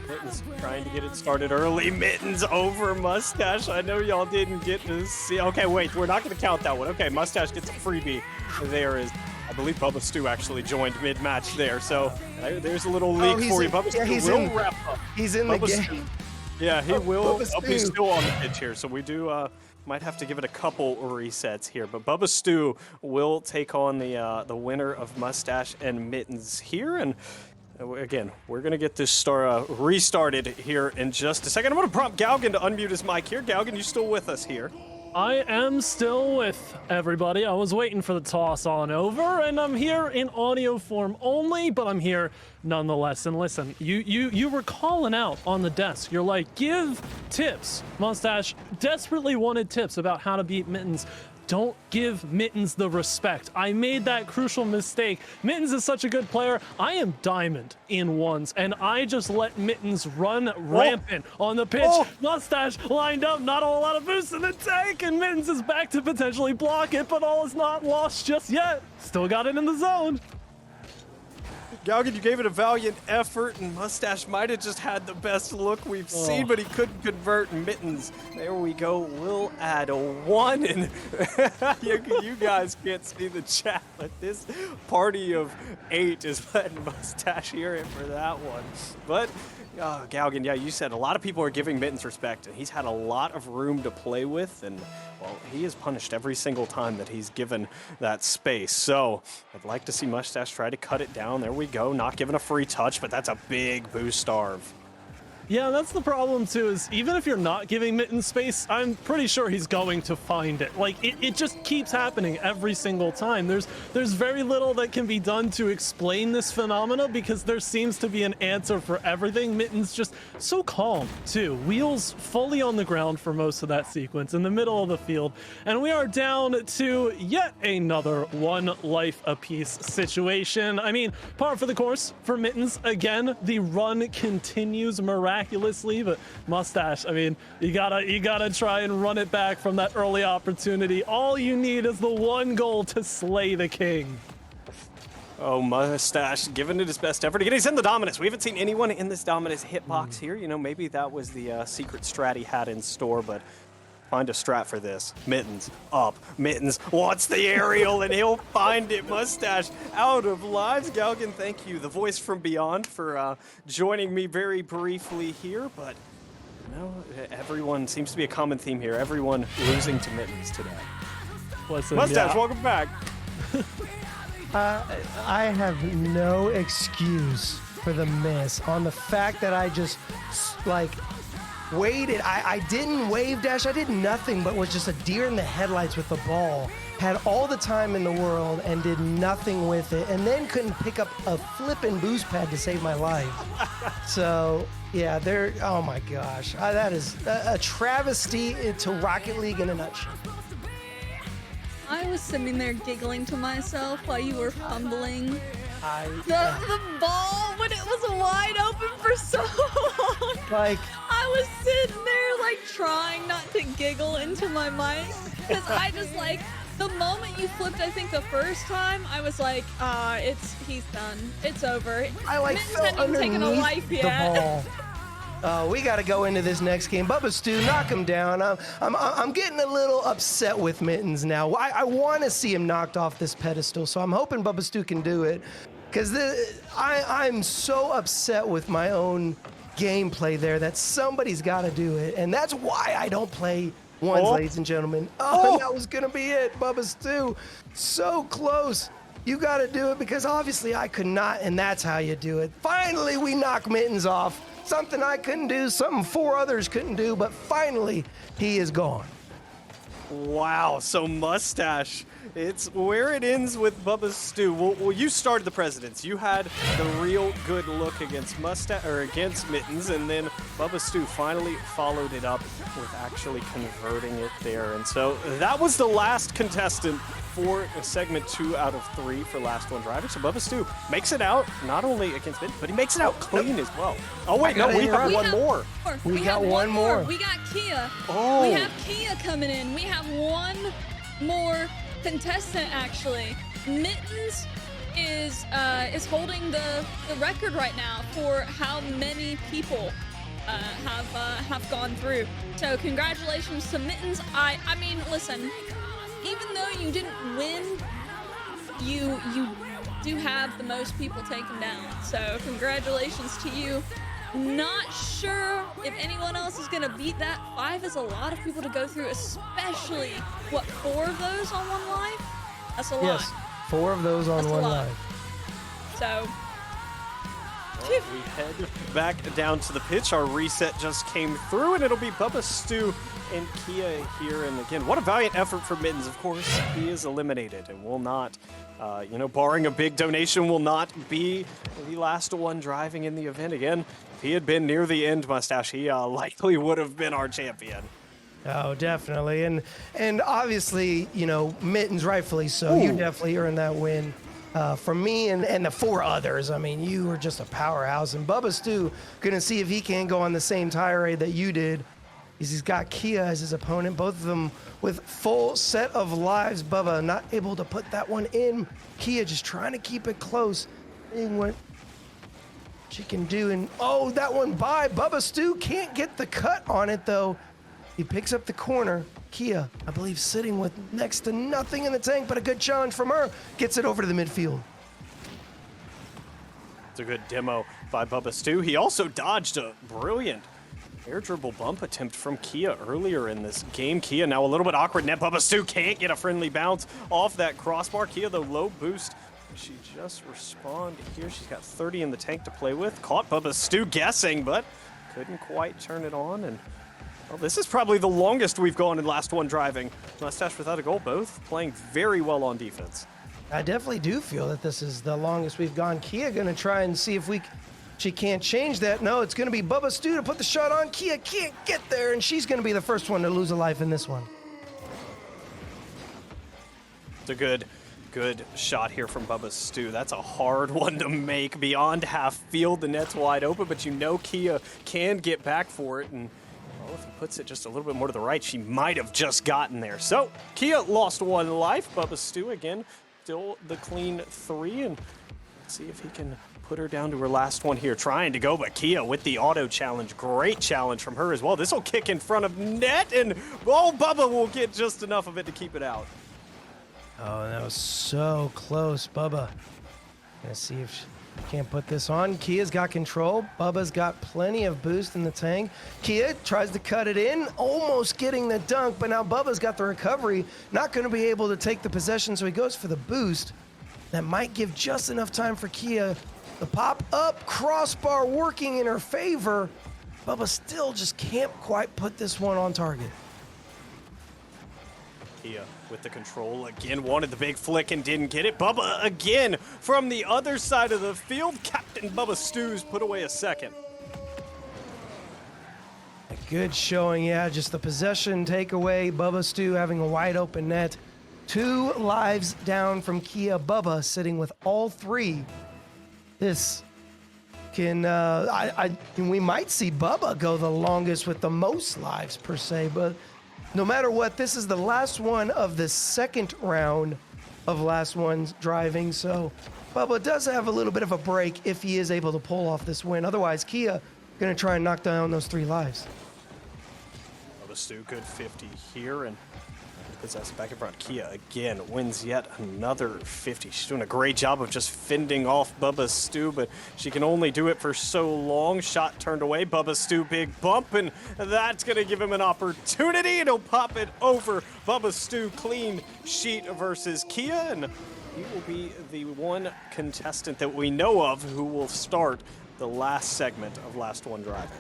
Mittens trying to get it started early. Mittens over Mustache. I know y'all didn't get to see. Okay, wait, we're not going to count that one. Okay, Mustache gets a freebie. There is, I believe Bubba Stu actually joined mid-match there. So there's a little leak for you. Bubba Stu will wrap up. He's in the game. Yeah, he will. Bubba He's Stu. still on the pitch here, so we do might have to give it a couple resets here. But Bubba Stu will take on the winner of Mustache and Mittens here, and again, we're gonna get this restarted here in just a second. I'm gonna prompt Gaogaen to unmute his mic here. Gaogaen, you still with us here? I am still with everybody. I was waiting for the toss on over, and I'm here in audio form only, but I'm here nonetheless. And listen, you were calling out on the desk. You're like, give tips. Mustache desperately wanted tips about how to beat Mittens. Don't give Mittens the respect. I made that crucial mistake. Mittens is such a good player. I am diamond in ones, and I just let Mittens run rampant on the pitch. Mustache lined up, not a whole lot of boost in the tank, and Mittens is back to potentially block it, but all is not lost just yet. Still got it in the zone. Gaogaen, you gave it a valiant effort, and Mustache might have just had the best look we've seen, but he couldn't convert. Mittens, there we go, will add a 1, and you guys can't see the chat, but this party of 8 is letting Mustache hear it for that one. But Gaogaen, yeah, you said a lot of people are giving Mittens respect, and he's had a lot of room to play with, and, well, he is punished every single time that he's given that space. So I'd like to see Mustache try to cut it down. There we go, not giving a free touch, but that's a big boost starve. Yeah, that's the problem too, is even if you're not giving Mittens space, I'm pretty sure he's going to find it. Like, it just keeps happening every single time. There's very little that can be done to explain this phenomena because there seems to be an answer for everything. Mittens just so calm too. Wheels fully on the ground for most of that sequence in the middle of the field. And we are down to yet another 1 life apiece situation. I mean, par for the course for Mittens. Again, the run continues miraculously, but Mustache, I mean, you gotta try and run it back from that early opportunity. All you need is the 1 goal to slay the king. Oh, Mustache giving it his best effort. Again, he's in the Dominus. We haven't seen anyone in this Dominus hitbox here. You know, maybe that was the secret strat he had in store, but find a strat for this. Mittens up. Mittens wants the aerial, and he'll find it. Mustache out of lives. Gaogaen, thank you, the voice from beyond, for joining me very briefly here. But, you know, everyone seems to be a common theme here. Everyone losing to Mittens today. Listen, Mustache, welcome back. I have no excuse for the miss on the fact that I just, like, waited. I didn't wave dash. I did nothing but was just a deer in the headlights with the ball. Had all the time in the world and did nothing with it, and then couldn't pick up a flippin' boost pad to save my life. So, yeah, oh my gosh. That is a travesty to Rocket League in a nutshell. I was sitting there giggling to myself while you were fumbling. The ball, when it was wide open for so long. Like, I was sitting there, like, trying not to giggle into my mic. Because I just, like, the moment you flipped, I think the first time, I was like, he's done. It's over. I, like, Mittens fell hadn't even taken a underneath life the yet. ball. We got to go into this next game. Bubba Stu, knock him down. I'm getting a little upset with Mittens now. I want to see him knocked off this pedestal, so I'm hoping Bubba Stu can do it. Because I'm so upset with my own gameplay there that somebody's got to do it. And that's why I don't play ones, ladies and gentlemen. And that was going to be it. Bubba Stu, so close. You got to do it because obviously I could not, and that's how you do it. Finally, we knock Mittens off. Something I couldn't do, something 4 others couldn't do, but finally, he is gone. Wow, so Mustache, it's where it ends with Bubba Stu. Well, you started the Presidents. You had the real good look against against Mittens, and then Bubba Stu finally followed it up with actually converting it there. And so that was the last contestant for segment 2 out of 3 for Last One Driving. So Bubba Stu makes it out, not only against Mittens, but he makes it out clean as well. Oh wait, no, we have one more. We got one more. We got Kia. Oh. We have Kia coming in. We have one more contestant, actually. Mittens is holding the record right now for how many people have gone through. So congratulations to Mittens. I mean, listen, even though you didn't win, you do have the most people taken down. So congratulations to you. Not sure if anyone else is gonna beat that. 5 is a lot of people to go through, especially, what, 4 of those on one live? That's a lot. Yes, 4 of those on one live. So, we head back down to the pitch. Our reset just came through, and it'll be Bubba, Stu, and Kia here. And again, what a valiant effort for Mittens. Of course, he is eliminated and will not, barring a big donation, will not be the last one driving in the event. Again, if he had been near the end, Mustache, he likely would have been our champion. Oh, definitely. And obviously, Mittens, rightfully so. You definitely earned that win. From me and the 4 others. I mean, you were just a powerhouse. And Bubba Stu gonna see if he can go on the same tirade that you did. He's got Kia as his opponent, both of them with full set of lives. Bubba not able to put that one in. Kia just trying to keep it close. Seeing what she can do. And oh, that one by Bubba Stu can't get the cut on it though. He picks up the corner. Kia, I believe, sitting with next to nothing in the tank, but a good challenge from her. Gets it over to the midfield. It's a good demo by Bubba Stu. He also dodged a brilliant air dribble bump attempt from Kia earlier in this game. Kia now a little bit awkward. Net Bubba Stu can't get a friendly bounce off that crossbar. Kia, the low boost. She just respond here. She's got 30 in the tank to play with. Caught Bubba Stu guessing, but couldn't quite turn it on. And well, this is probably the longest we've gone in last one driving. Mustache without a goal, both playing very well on defense. I definitely do feel that this is the longest we've gone. Kia gonna try and see if she can't change that. No, it's gonna be Bubba Stu to put the shot on. Kia can't get there, and she's gonna be the first one to lose a life in this one. It's a good shot here from Bubba Stu. That's a hard one to make beyond half field. The net's wide open, but Kia can get back for it. And well, if he puts it just a little bit more to the right, she might have just gotten there. So Kia lost 1 life. Bubba Stu again, still the clean 3. And let's see if he can put her down to her last one here. Trying to go, but Kia with the auto challenge. Great challenge from her as well. This will kick in front of net, and Bubba will get just enough of it to keep it out. Oh, that was so close, Bubba. Gonna see if she can't put this on. Kia's got control. Bubba's got plenty of boost in the tank. Kia tries to cut it in, almost getting the dunk, but now Bubba's got the recovery. Not gonna be able to take the possession, so he goes for the boost. That might give just enough time for Kia. The pop up, crossbar working in her favor. Bubba still just can't quite put this one on target. Kia with the control again, wanted the big flick and didn't get it. Bubba again from the other side of the field. Captain Bubba Stu's put away a second. A good showing, yeah, just the possession takeaway. Bubba Stu having a wide open net. 2 lives down from Kia. Bubba sitting with all 3. This can, we might see Bubba go the longest with the most lives per se, but no matter what, this is the last one of the second round of last one's driving, so Bubba does have a little bit of a break if he is able to pull off this win. Otherwise, Kia gonna try and knock down those 3 lives. Bubba Stu, good 50 here, and possess back in front. Kia again wins yet another 50. She's doing a great job of just fending off Bubba Stu, but she can only do it for so long. Shot turned away. Bubba Stu, big bump, and that's going to give him an opportunity, and he'll pop it over. Bubba Stu, clean sheet versus Kia, and he will be the one contestant that we know of who will start the last segment of Last One Driving.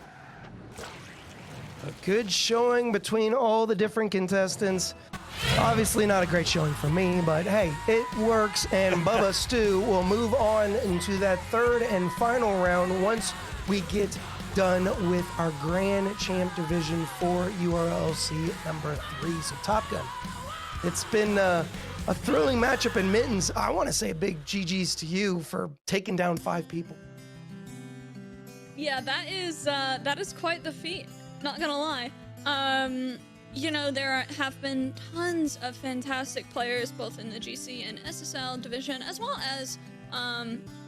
A good showing between all the different contestants. Obviously not a great showing for me, but hey, it works, and Bubba Stu will move on into that 3rd and final round once we get done with our Grand Champ Division for URLC number 3. So Top Gun, it's been a thrilling matchup in Mittens. I want to say a big GG's to you for taking down 5 people. Yeah, that is quite the feat, not gonna lie. There have been tons of fantastic players both in the GC and SSL division, as well as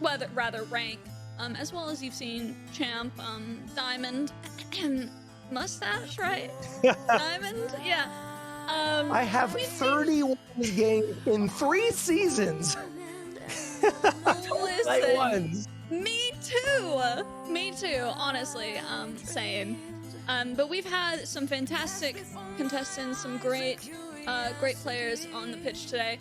rather rank, as well as you've seen Champ, Diamond, Mustache, right? Diamond, yeah. I have 31 games in 3 seasons. Listen, me too, honestly, same. But we've had some fantastic contestants, some great players on the pitch today.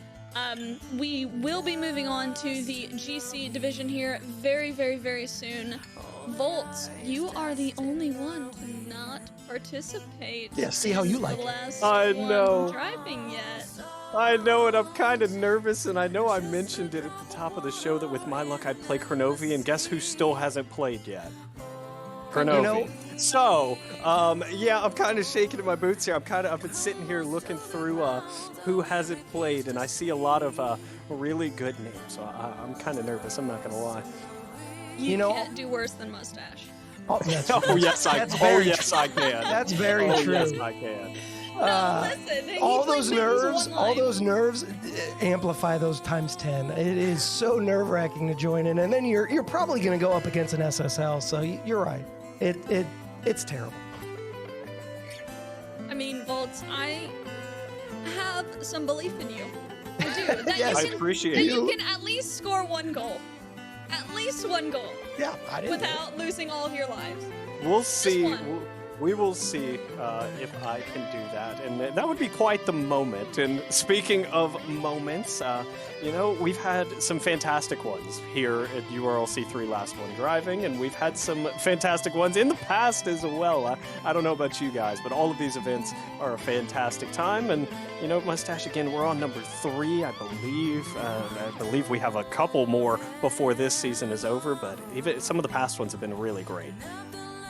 We will be moving on to the GC division here very, very, very soon. Volt, you are the only one to not participate. Yeah, see how you like the it. last I one know. driving yet. I know, and I'm kind of nervous, and I know I mentioned it at the top of the show that with my luck I'd play Kronovi, and guess who still hasn't played yet? Kronovi. You know, so, yeah, I'm kind of shaking in my boots here. I've been sitting here looking through who hasn't played, and I see a lot of really good names, so I'm kind of nervous, I'm not going to lie. You can't do worse than Mustache. Oh, yes, I can. That's very true. Yes, I can. Listen, all those nerves amplify those times 10. It is so nerve-wracking to join in, and then you're probably going to go up against an SSL. So you're right. It's terrible. I mean, Volts, I have some belief in you. I do. That Yes, you can, I appreciate that you. you can at least score 1 goal. At least 1 goal. Yeah, I didn't. Without losing all of your lives. We'll see. one. We will see if I can do that, and that would be quite the moment. And speaking of moments, you know, we've had some fantastic ones here at URLC 3 Last One Driving, and we've had some fantastic ones in the past as well. I don't know about you guys, but all of these events are a fantastic time. And, you know, Mustache, again, we're on number 3, I believe. I believe we have a couple more before this season is over, but even some of the past ones have been really great.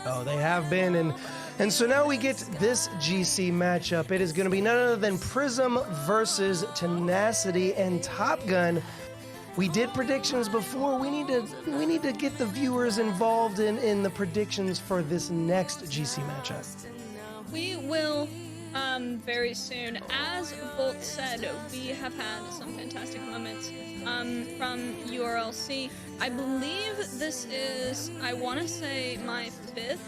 Oh, they have been, and so now we get this GC matchup. It is going to be none other than Prism versus Tenacity and Top Gun. We did predictions before. We need to get the viewers involved in the predictions for this next GC matchup. We will very soon. As Volt said, we have had some fantastic moments from URLC. I believe this is, I want to say, my 5th.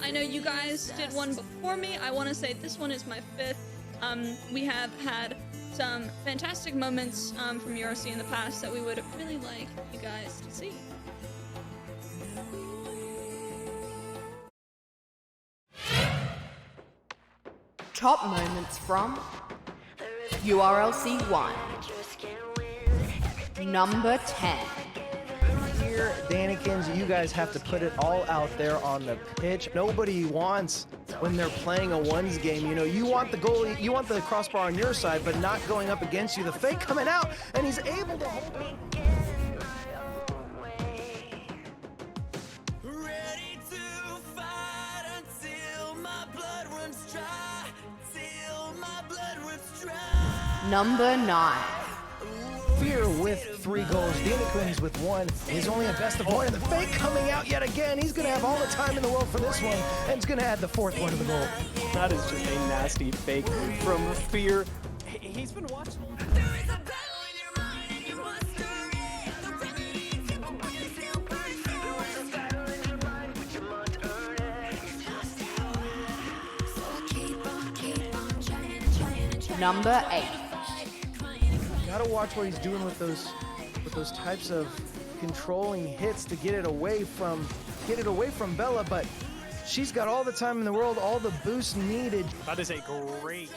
I know you guys did one before me. I want to say this one is my 5th. We have had some fantastic moments from URLC in the past that we would really like you guys to see. Top moments from URLC 1. Number 10. Here, Danikins, you guys have to put it all out there on the pitch. Nobody wants, when they're playing a ones game, you know, you want the goalie, you want the crossbar on your side, but not going up against you. The fake coming out, and he's able to hold it. Number 9. Fear with 3 goals, Danikins with 1. He's only a best of 1, and the fake coming out yet again. He's going to have all the time in the world for this one, and he's going to add the 4th one to the goal. That is just a nasty fake from Fear. He's been watching. Number 8. Gotta watch what he's doing with those types of controlling hits to get it away from Bella, but she's got all the time in the world, all the boost needed. That is a great.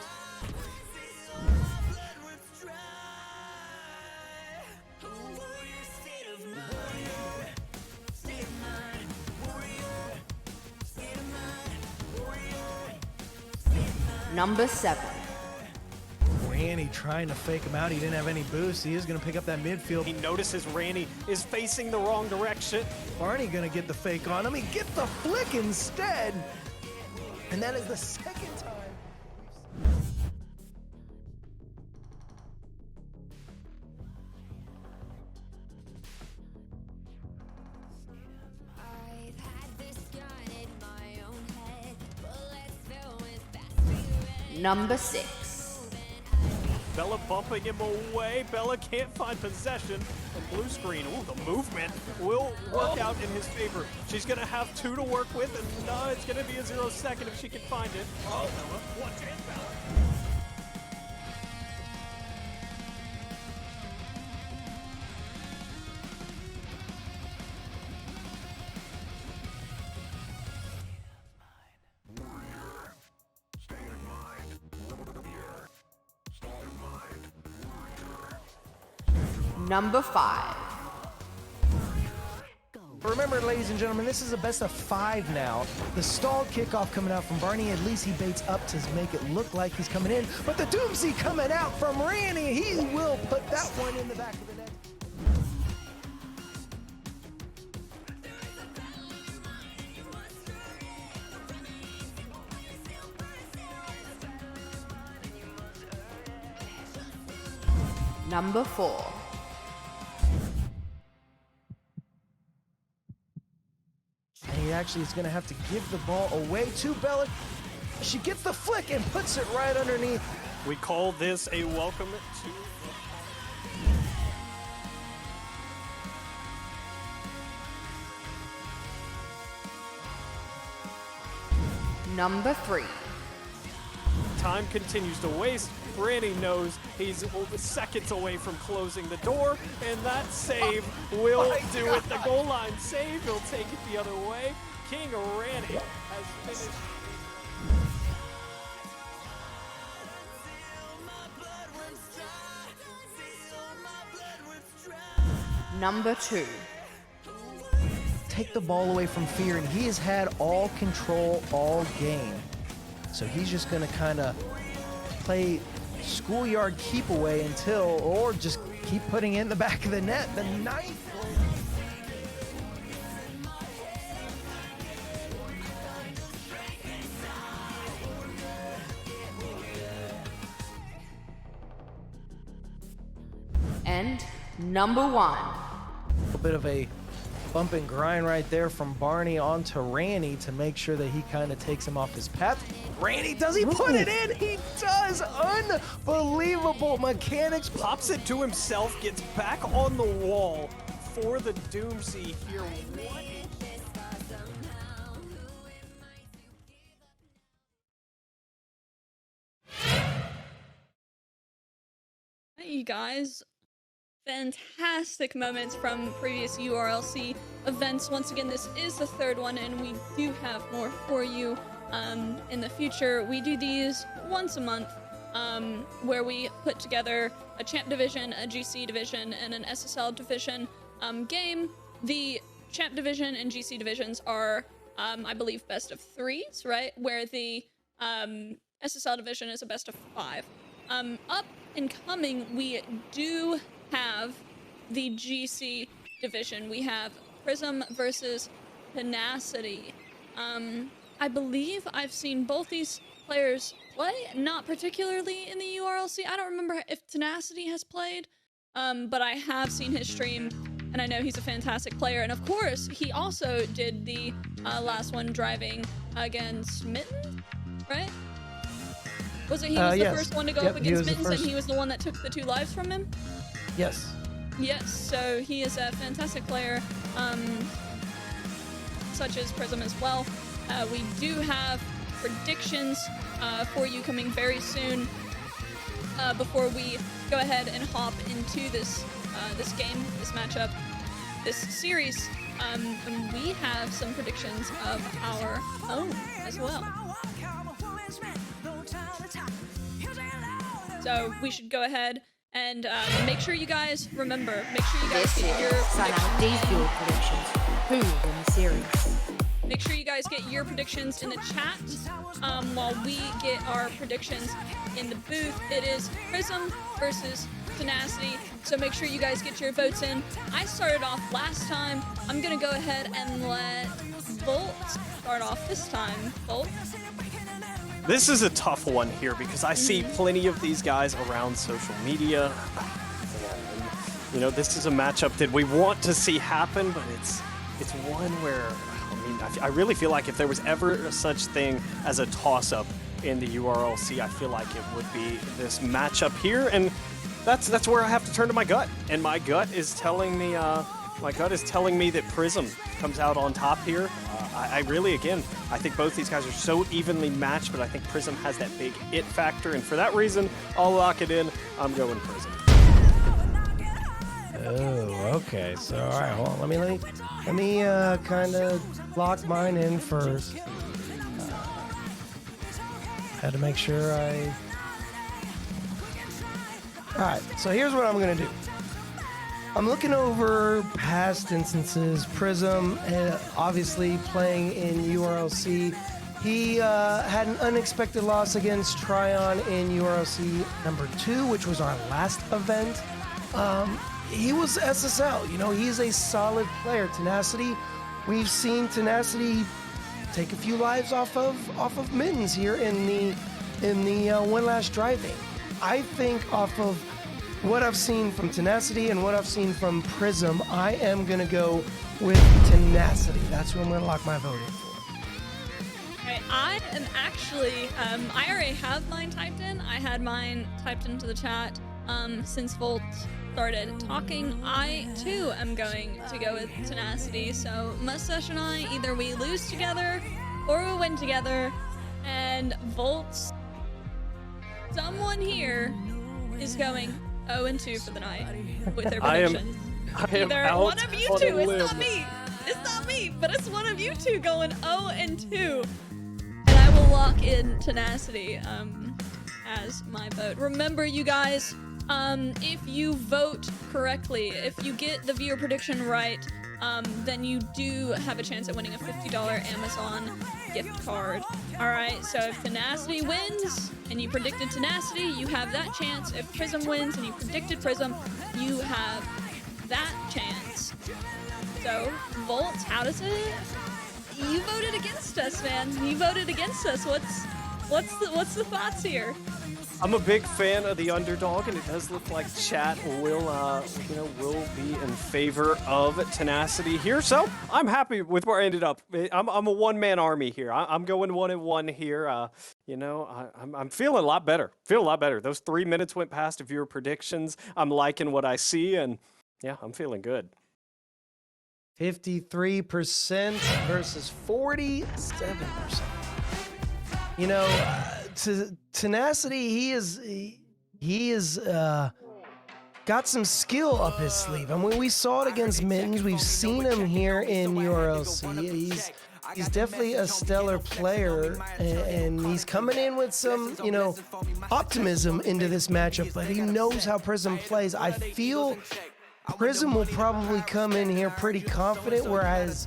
Number 7. Ranny trying to fake him out. He didn't have any boost. He is going to pick up that midfield. He notices Ranny is facing the wrong direction. Barney going to get the fake on him. He gets the flick instead. And that is the 2nd time. Number 6. Bella bumping him away. Bella can't find possession. The blue screen, ooh, the movement will work out in his favor. She's gonna have 2 to work with, and it's gonna be a 0 second if she can find it. Oh, Bella, one chance, Bella. Number 5. Remember, ladies and gentlemen, this is a best of 5 now. The stalled kickoff coming out from Barney. At least he baits up to make it look like he's coming in. But the Doomsday coming out from Randy. He will put that one in the back of the net. Number 4. And he actually is going to have to give the ball away to Bella. She gets the flick and puts it right underneath. We call this a welcome to... Number 3. Time continues to waste. Randy knows he's seconds away from closing the door, and that save will do it. The goal line save, he'll take it the other way. King Randy has finished. Number 2. Take the ball away from Fear, and he has had all control all game. So he's just going to kind of play schoolyard keep away until, or just keep putting it in the back of the net. The 9th. And number 1. A bit of a bump and grind right there from Barney onto Randy to make sure that he kind of takes him off his path. Randy, does he put it in? He does! Unbelievable mechanics. Pops it to himself, gets back on the wall for the Doomsday here. What? Hey, you guys. Fantastic moments from previous URLC events. Once again, this is the 3rd one, and we do have more for you in the future. We do these once a month, where we put together a Champ Division, a GC Division, and an SSL Division game. The Champ Division and GC Divisions are, I believe, best of 3s, right? Where the SSL Division is a best of 5. Up and coming, we do have the GC Division. We have Prism versus Tenacity. I believe I've seen both these players play, not particularly in the URLC. I don't remember if Tenacity has played, but I have seen his stream, and I know he's a fantastic player. And of course, he also did the last one driving against Mitten, right? Was it he was the first one to go up against Mittens, and he was the one that took the 2 lives from him? Yes. Yes, so he is a fantastic player, such as Prism as well. We do have predictions for you coming very soon before we go ahead and hop into this this game, this matchup, this series. And we have some predictions of our own as well. So we should go ahead and make sure you guys remember, make sure you guys get your predictions. Who will win the series? Make sure you guys get your predictions in the chat while we get our predictions in the booth. It is Prism versus Tenacity, so make sure you guys get your votes in. I started off last time. I'm gonna go ahead and let Volt start off this time. Volt? This is a tough one here because I see plenty of these guys around social media. You know, this is a matchup that we want to see happen, but it's one where, I mean, I really feel like if there was ever such thing as a toss-up, in the URLC, I feel like it would be this matchup here, and that's where I have to turn to my gut, and my gut is telling me that Prism comes out on top here. I really, again, I think both these guys are so evenly matched, but I think Prism has that big it factor, and for that reason, I'll lock it in. I'm going Prism. Oh, okay. So, all right, hold on. Let me kind of lock mine in first. Had to make sure I. All right. So here's what I'm gonna do. I'm looking over past instances. Prism, obviously playing in URLC. He had an unexpected loss against Tryon in URLC number 2, which was our last event. He was SSL. You know, he's a solid player. Tenacity. We've seen Tenacity take a few lives off of Mittens here in the One Last Driving. I think off of what I've seen from Tenacity and what I've seen from Prism, I am going to go with Tenacity. That's who I'm going to lock my vote in for. Okay, I am actually, I already have mine typed in. I had mine typed into the chat since Volt started talking. I, too, am going to go with Tenacity. So Mustache and I, either we lose together or we win together. And Volt's, someone here is going 0-2 for the night with their predictions. I am Either out one of you on two, a it's limb. not me. It's not me, but it's one of you two going 0-2. And I will lock in Tenacity as my vote. Remember, you guys, if you vote correctly, if you get the viewer prediction right, then you do have a chance at winning a $50 Amazon gift card. Alright, so if Tenacity wins and you predicted Tenacity, you have that chance. If Prism wins and you predicted Prism, you have that chance. So, Volt, how does it? You voted against us, man. You voted against us. What's the thoughts here? I'm a big fan of the underdog, and it does look like chat will be in favor of Tenacity here. So I'm happy with where I ended up. I'm a one-man army here. I'm going 1-1 here. I'm feeling a lot better. Those 3 minutes went past of your predictions. I'm liking what I see, and yeah, I'm feeling good. 53% versus 47%. You know, Tenacity, he is got some skill up his sleeve. I mean, we saw it against Mittens. We've seen him here in URLC. He's definitely a stellar player, and he's coming in with some, optimism into this matchup. But he knows how Prism plays. I feel Prism will probably come in here pretty confident, whereas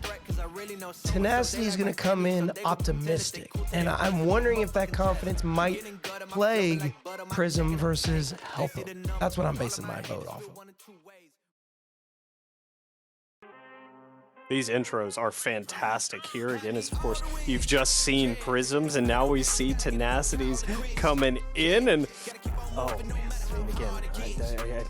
Tenacity is going to come in optimistic. And I'm wondering if that confidence might plague Prism versus help him. That's what I'm basing my vote off of. These intros are fantastic. Here again is, of course, you've just seen Prisms, and now we see Tenacities coming in. And oh man, I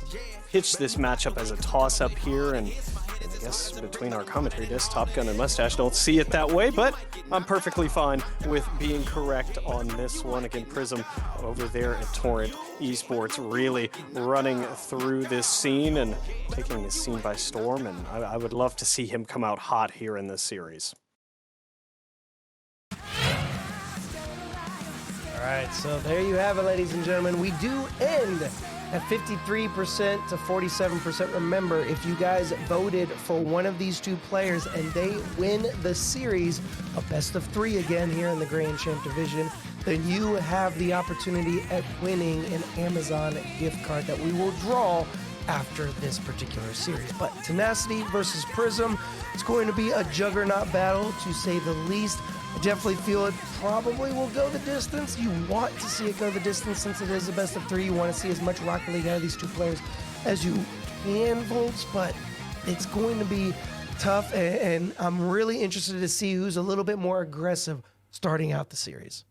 pitched this matchup as a toss-up here, and I guess between our commentary disc, Top Gun and Mustache don't see it that way, but I'm perfectly fine with being correct on this one. Again, Prism over there at Torrent Esports really running through this scene and taking this scene by storm, and I would love to see him come out hot here in this series. All right, so there you have it, ladies and gentlemen. We do end at 53% to 47%. Remember, if you guys voted for one of these two players and they win the series, a best of 3 again here in the Grand Champ Division, then you have the opportunity at winning an Amazon gift card that we will draw after this particular series. But Tenacity versus Prism, it's going to be a juggernaut battle, to say the least. I definitely feel it probably will go the distance. You want to see it go the distance since it is a best of 3. You want to see as much Rocket League out of these two players as you can, Volts, but it's going to be tough, and I'm really interested to see who's a little bit more aggressive starting out the series.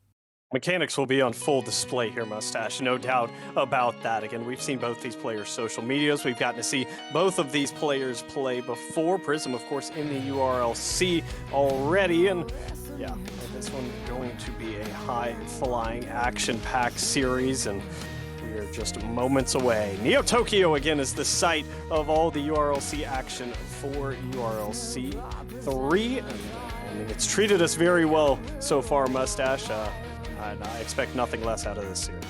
Mechanics will be on full display here, Mustache, no doubt about that. Again, we've seen both these players' social medias. We've gotten to see both of these players play before. Prism, of course, in the URLC already, and yeah, this one going going to be a high-flying, action-packed series, and we are just moments away. Neo Tokyo, again, is the site of all the URLC action for URLC 3. I mean, it's treated us very well so far, Mustache, and I expect nothing less out of this series.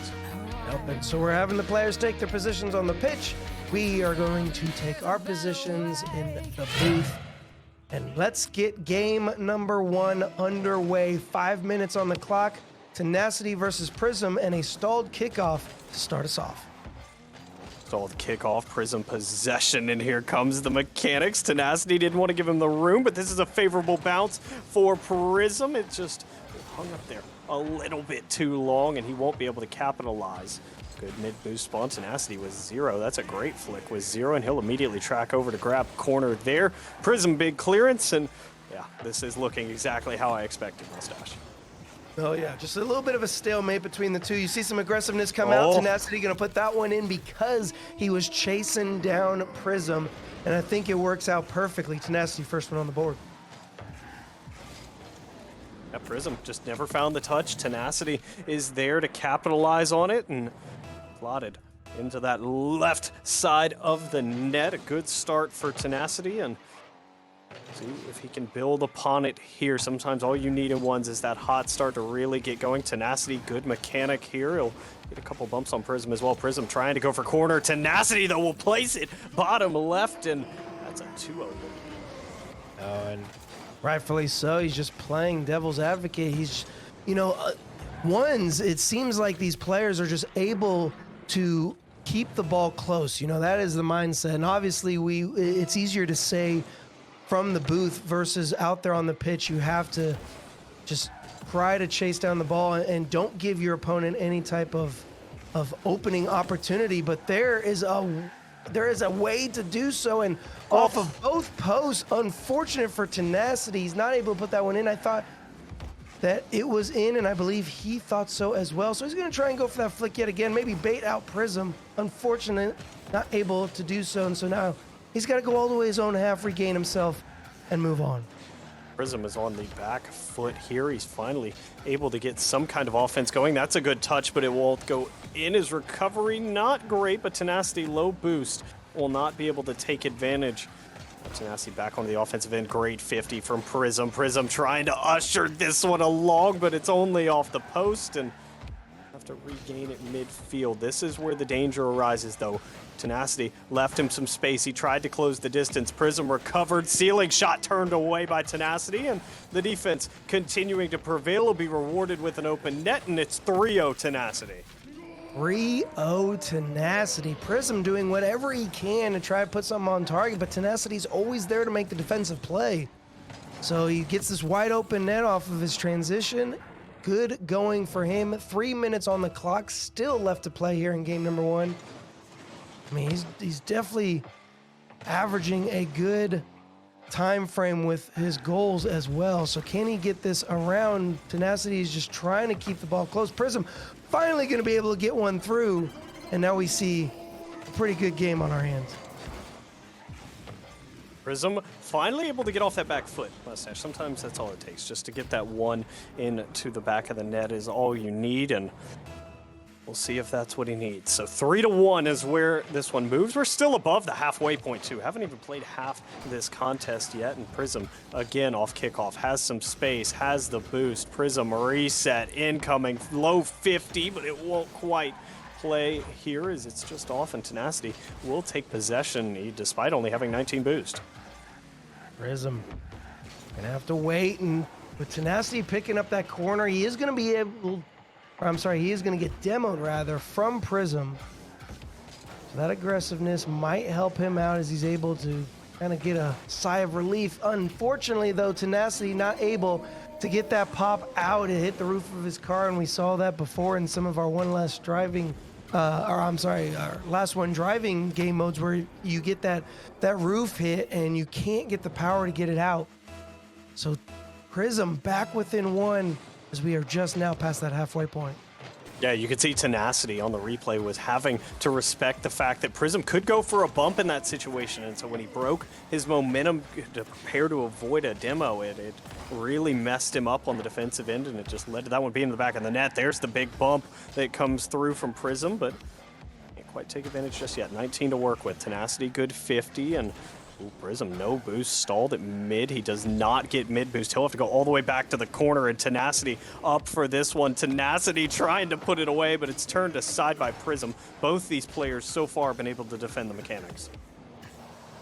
Yep, and so we're having the players take their positions on the pitch. We are going to take our positions in the booth. And let's get game number 1 underway. 5 minutes on the clock. Tenacity versus Prism, and a stalled kickoff to start us off. Stalled kickoff, Prism possession, and here comes the mechanics. Tenacity didn't want to give him the room, but this is a favorable bounce for Prism. It just hung up there a little bit too long, and he won't be able to capitalize. Good mid-boost spawn. Tenacity with 0. That's a great flick with 0, and he'll immediately track over to grab corner there. Prism, big clearance, and yeah, this is looking exactly how I expected, Mustache. Oh yeah, just a little bit of a stalemate between the two. You see some aggressiveness come out. Tenacity gonna put that one in because he was chasing down Prism, and I think it works out perfectly. Tenacity first one on the board. Yeah, Prism just never found the touch. Tenacity is there to capitalize on it, and slotted into that left side of the net. A good start for Tenacity, and see if he can build upon it here. Sometimes all you need in ones is that hot start to really get going. Tenacity, good mechanic here. He'll get a couple bumps on Prism as well. Prism trying to go for corner. Tenacity, though, will place it bottom left, and that's a 2-0 lead. Oh, and rightfully so. He's just playing devil's advocate. He's, ones, it seems like these players are just able to keep the ball close. That is the mindset. And obviously, it's easier to say from the booth versus out there on the pitch. You have to just try to chase down the ball and don't give your opponent any type of opening opportunity. But there is a way to do so, and off of both posts, unfortunate for Tenacity, he's not able to put that one in. I thought that it was in, and I believe he thought so as well. So he's going to try and go for that flick yet again, maybe bait out Prism. Unfortunate, not able to do so, and so now he's got to go all the way his own half, regain himself, and move on. Prism is on the back foot here. He's finally able to get some kind of offense going. That's a good touch, but it won't go in. His recovery, not great, but Tenacity, low boost, will not be able to take advantage. Tenacity back onto the offensive end. Great 50 from Prism. Prism trying to usher this one along, but it's only off the post, and have to regain it midfield. This is where the danger arises, though. Tenacity left him some space. He tried to close the distance. Prism recovered. Ceiling shot turned away by Tenacity, and the defense continuing to prevail will be rewarded with an open net, and it's 3-0 Tenacity. 3-0 Tenacity. Prism doing whatever he can to try to put something on target, but Tenacity's always there to make the defensive play. So he gets this wide open net off of his transition. Good going for him. 3 minutes on the clock, still left to play here in game number 1. I mean, he's definitely averaging a good time frame with his goals as well. So can he get this around? Tenacity is just trying to keep the ball close. Prism finally going to be able to get one through, and now we see a pretty good game on our hands. Prism finally able to get off that back foot, Mustache. Sometimes that's all it takes. Just to get that one into the back of the net is all you need, and we'll see if that's what he needs. So 3-1 is where this one moves. We're still above the halfway point, too. Haven't even played half this contest yet, and Prism, again, off kickoff, has some space, has the boost. Prism reset, incoming, low 50, but it won't quite play here as it's just off, and Tenacity will take possession, despite only having 19 boost. Prism gonna have to wait, and with Tenacity picking up that corner, he is gonna be able, he is gonna get demoed rather from Prism. So that aggressiveness might help him out as he's able to kind of get a sigh of relief. Unfortunately though, Tenacity not able to get that pop out. It hit the roof of his car, and we saw that before in some of our our last one driving game modes where you get that roof hit and you can't get the power to get it out. So Prism back within 1 as we are just now past that halfway point. Yeah, you could see Tenacity on the replay was having to respect the fact that Prism could go for a bump in that situation, and so when he broke his momentum to prepare to avoid a demo, it really messed him up on the defensive end, and it just led to that one being in the back of the net. There's the big bump that comes through from Prism, but can't quite take advantage just yet. 19 to work with. Tenacity, good 50, and ooh, Prism, no boost, stalled at mid. He does not get mid boost. He'll have to go all the way back to the corner, and Tenacity up for this one. Tenacity trying to put it away, but it's turned aside by Prism. Both these players so far have been able to defend the mechanics.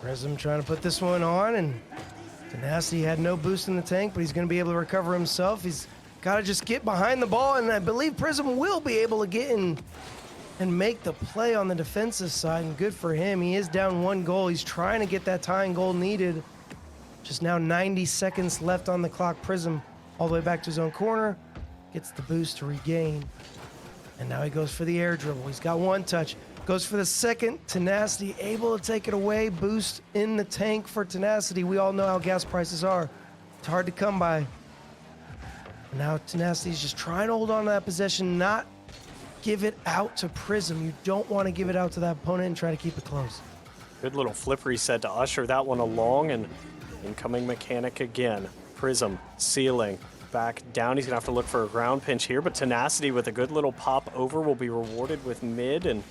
Prism trying to put this one on, and Tenacity had no boost in the tank, but he's going to be able to recover himself. He's got to just get behind the ball, and I believe Prism will be able to get in and make the play on the defensive side, and good for him. He is down 1 goal. He's trying to get that tying goal needed. Just now 90 seconds left on the clock. Prism all the way back to his own corner, gets the boost to regain. And now he goes for the air dribble. He's got 1 touch, goes for the second. Tenacity able to take it away. Boost in the tank for Tenacity. We all know how gas prices are. It's hard to come by. And now Tenacity's just trying to hold on to that possession, not give it out to Prism. You don't want to give it out to that opponent and try to keep it close. Good little flip reset to usher that one along, and incoming mechanic again. Prism, ceiling, back down. He's going to have to look for a ground pinch here, but Tenacity with a good little pop over will be rewarded with mid, and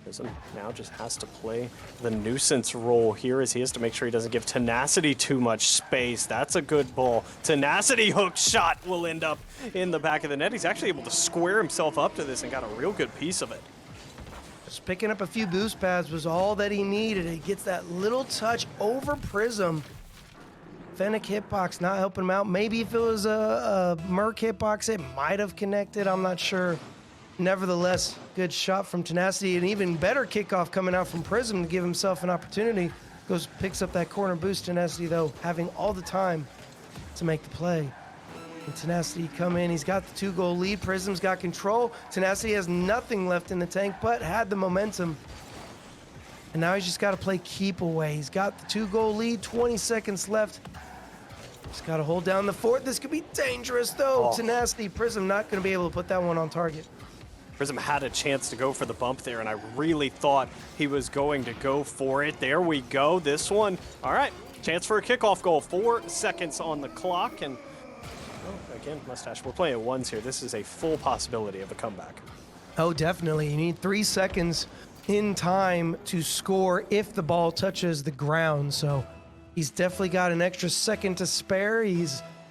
Prism now just has to play the nuisance role here as he has to make sure he doesn't give Tenacity too much space. That's a good ball. Tenacity hook shot will end up in the back of the net. He's actually able to square himself up to this and got a real good piece of it. Just picking up a few boost pads was all that he needed. He gets that little touch over Prism. Fennec hitbox not helping him out. Maybe if it was a Merc hitbox, it might have connected. I'm not sure. Nevertheless, good shot from Tenacity, and even better kickoff coming out from Prism to give himself an opportunity. Goes, picks up that corner boost. Tenacity, though, having all the time to make the play. And Tenacity come in. He's got the 2-goal lead. Prism's got control. Tenacity has nothing left in the tank, but had the momentum. And now he's just got to play keep away. He's got the 2-goal lead. 20 seconds left. Just got to hold down the fort. This could be dangerous, though. Tenacity, Prism not going to be able to put that one on target. Prism had a chance to go for the bump there, and I really thought he was going to go for it. There we go. This one, all right, chance for a kickoff goal. 4 seconds on the clock, and again, Mustache, we're playing at ones here. This is a full possibility of a comeback. Oh, definitely. You need 3 seconds in time to score if the ball touches the ground. So he's definitely got an extra second to spare. He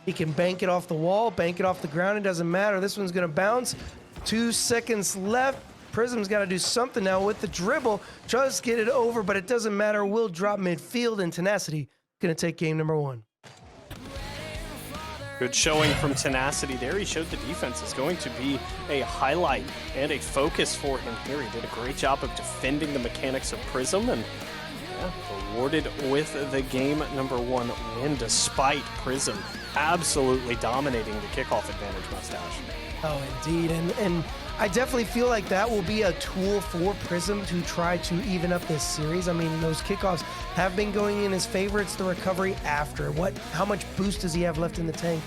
can bank it off the wall, bank it off the ground. It doesn't matter. This one's going to bounce. 2 seconds left. Prism's got to do something now with the dribble. Just get it over, but it doesn't matter. We'll drop midfield, and Tenacity going to take game number 1. Good showing from Tenacity there. He showed the defense is going to be a highlight and a focus for him here. He did a great job of defending the mechanics of Prism, and rewarded with the game number 1 win despite Prism absolutely dominating the kickoff advantage, Mustache. Oh, indeed. And I definitely feel like that will be a tool for Prism to try to even up this series. I mean, those kickoffs have been going in his favor. It's the recovery after. How much boost does he have left in the tank?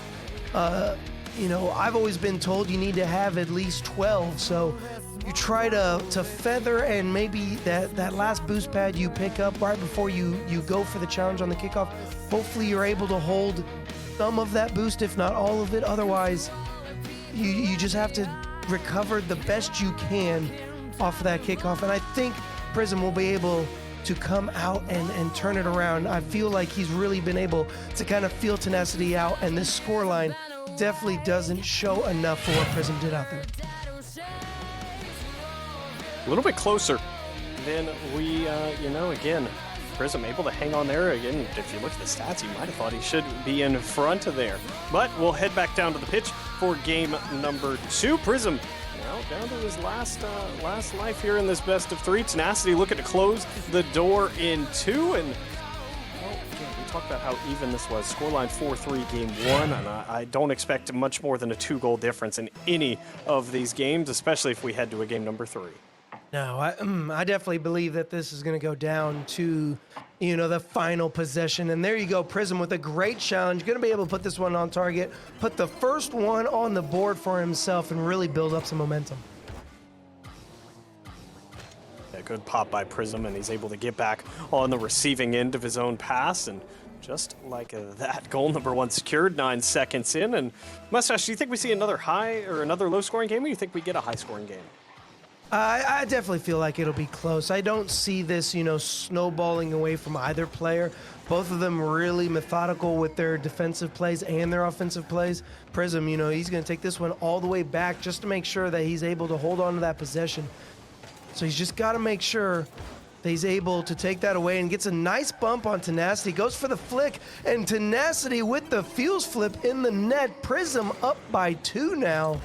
You know, I've always been told you need to have at least 12. So you try to feather, and maybe that last boost pad you pick up right before you go for the challenge on the kickoff. Hopefully you're able to hold some of that boost, if not all of it. Otherwise, you just have to recover the best you can off of that kickoff. And I think Prism will be able to come out and turn it around. I feel like he's really been able to kind of feel Tenacity out, and this scoreline definitely doesn't show enough for what Prism did out there. A little bit closer than we, again, Prism able to hang on there. Again, if you look at the stats, you might have thought he should be in front of there. But we'll head back down to the pitch for game number 2. Prism now down to his last life here in this best of 3. Tenacity looking to close the door in 2. And again, we talked about how even this was. Scoreline 4-3 game 1, and I don't expect much more than a 2-goal difference in any of these games, especially if we head to a game number 3. No, I definitely believe that this is going to go down to, you know, the final possession. And there you go, Prism with a great challenge. Going to be able to put this one on target, put the first one on the board for himself, and really build up some momentum. Yeah, good pop by Prism, and he's able to get back on the receiving end of his own pass. And just like that, goal number 1 secured 9 seconds in. And Mustache, do you think we see another high or another low-scoring game, or do you think we get a high-scoring game? I definitely feel like it'll be close. I don't see this, you know, snowballing away from either player. Both of them really methodical with their defensive plays and their offensive plays. Prism, you know, he's going to take this one all the way back just to make sure that he's able to hold on to that possession. So he's just got to make sure that he's able to take that away and gets a nice bump on Tenacity. Goes for the flick, and Tenacity with the fuse flip in the net. Prism up by 2 now.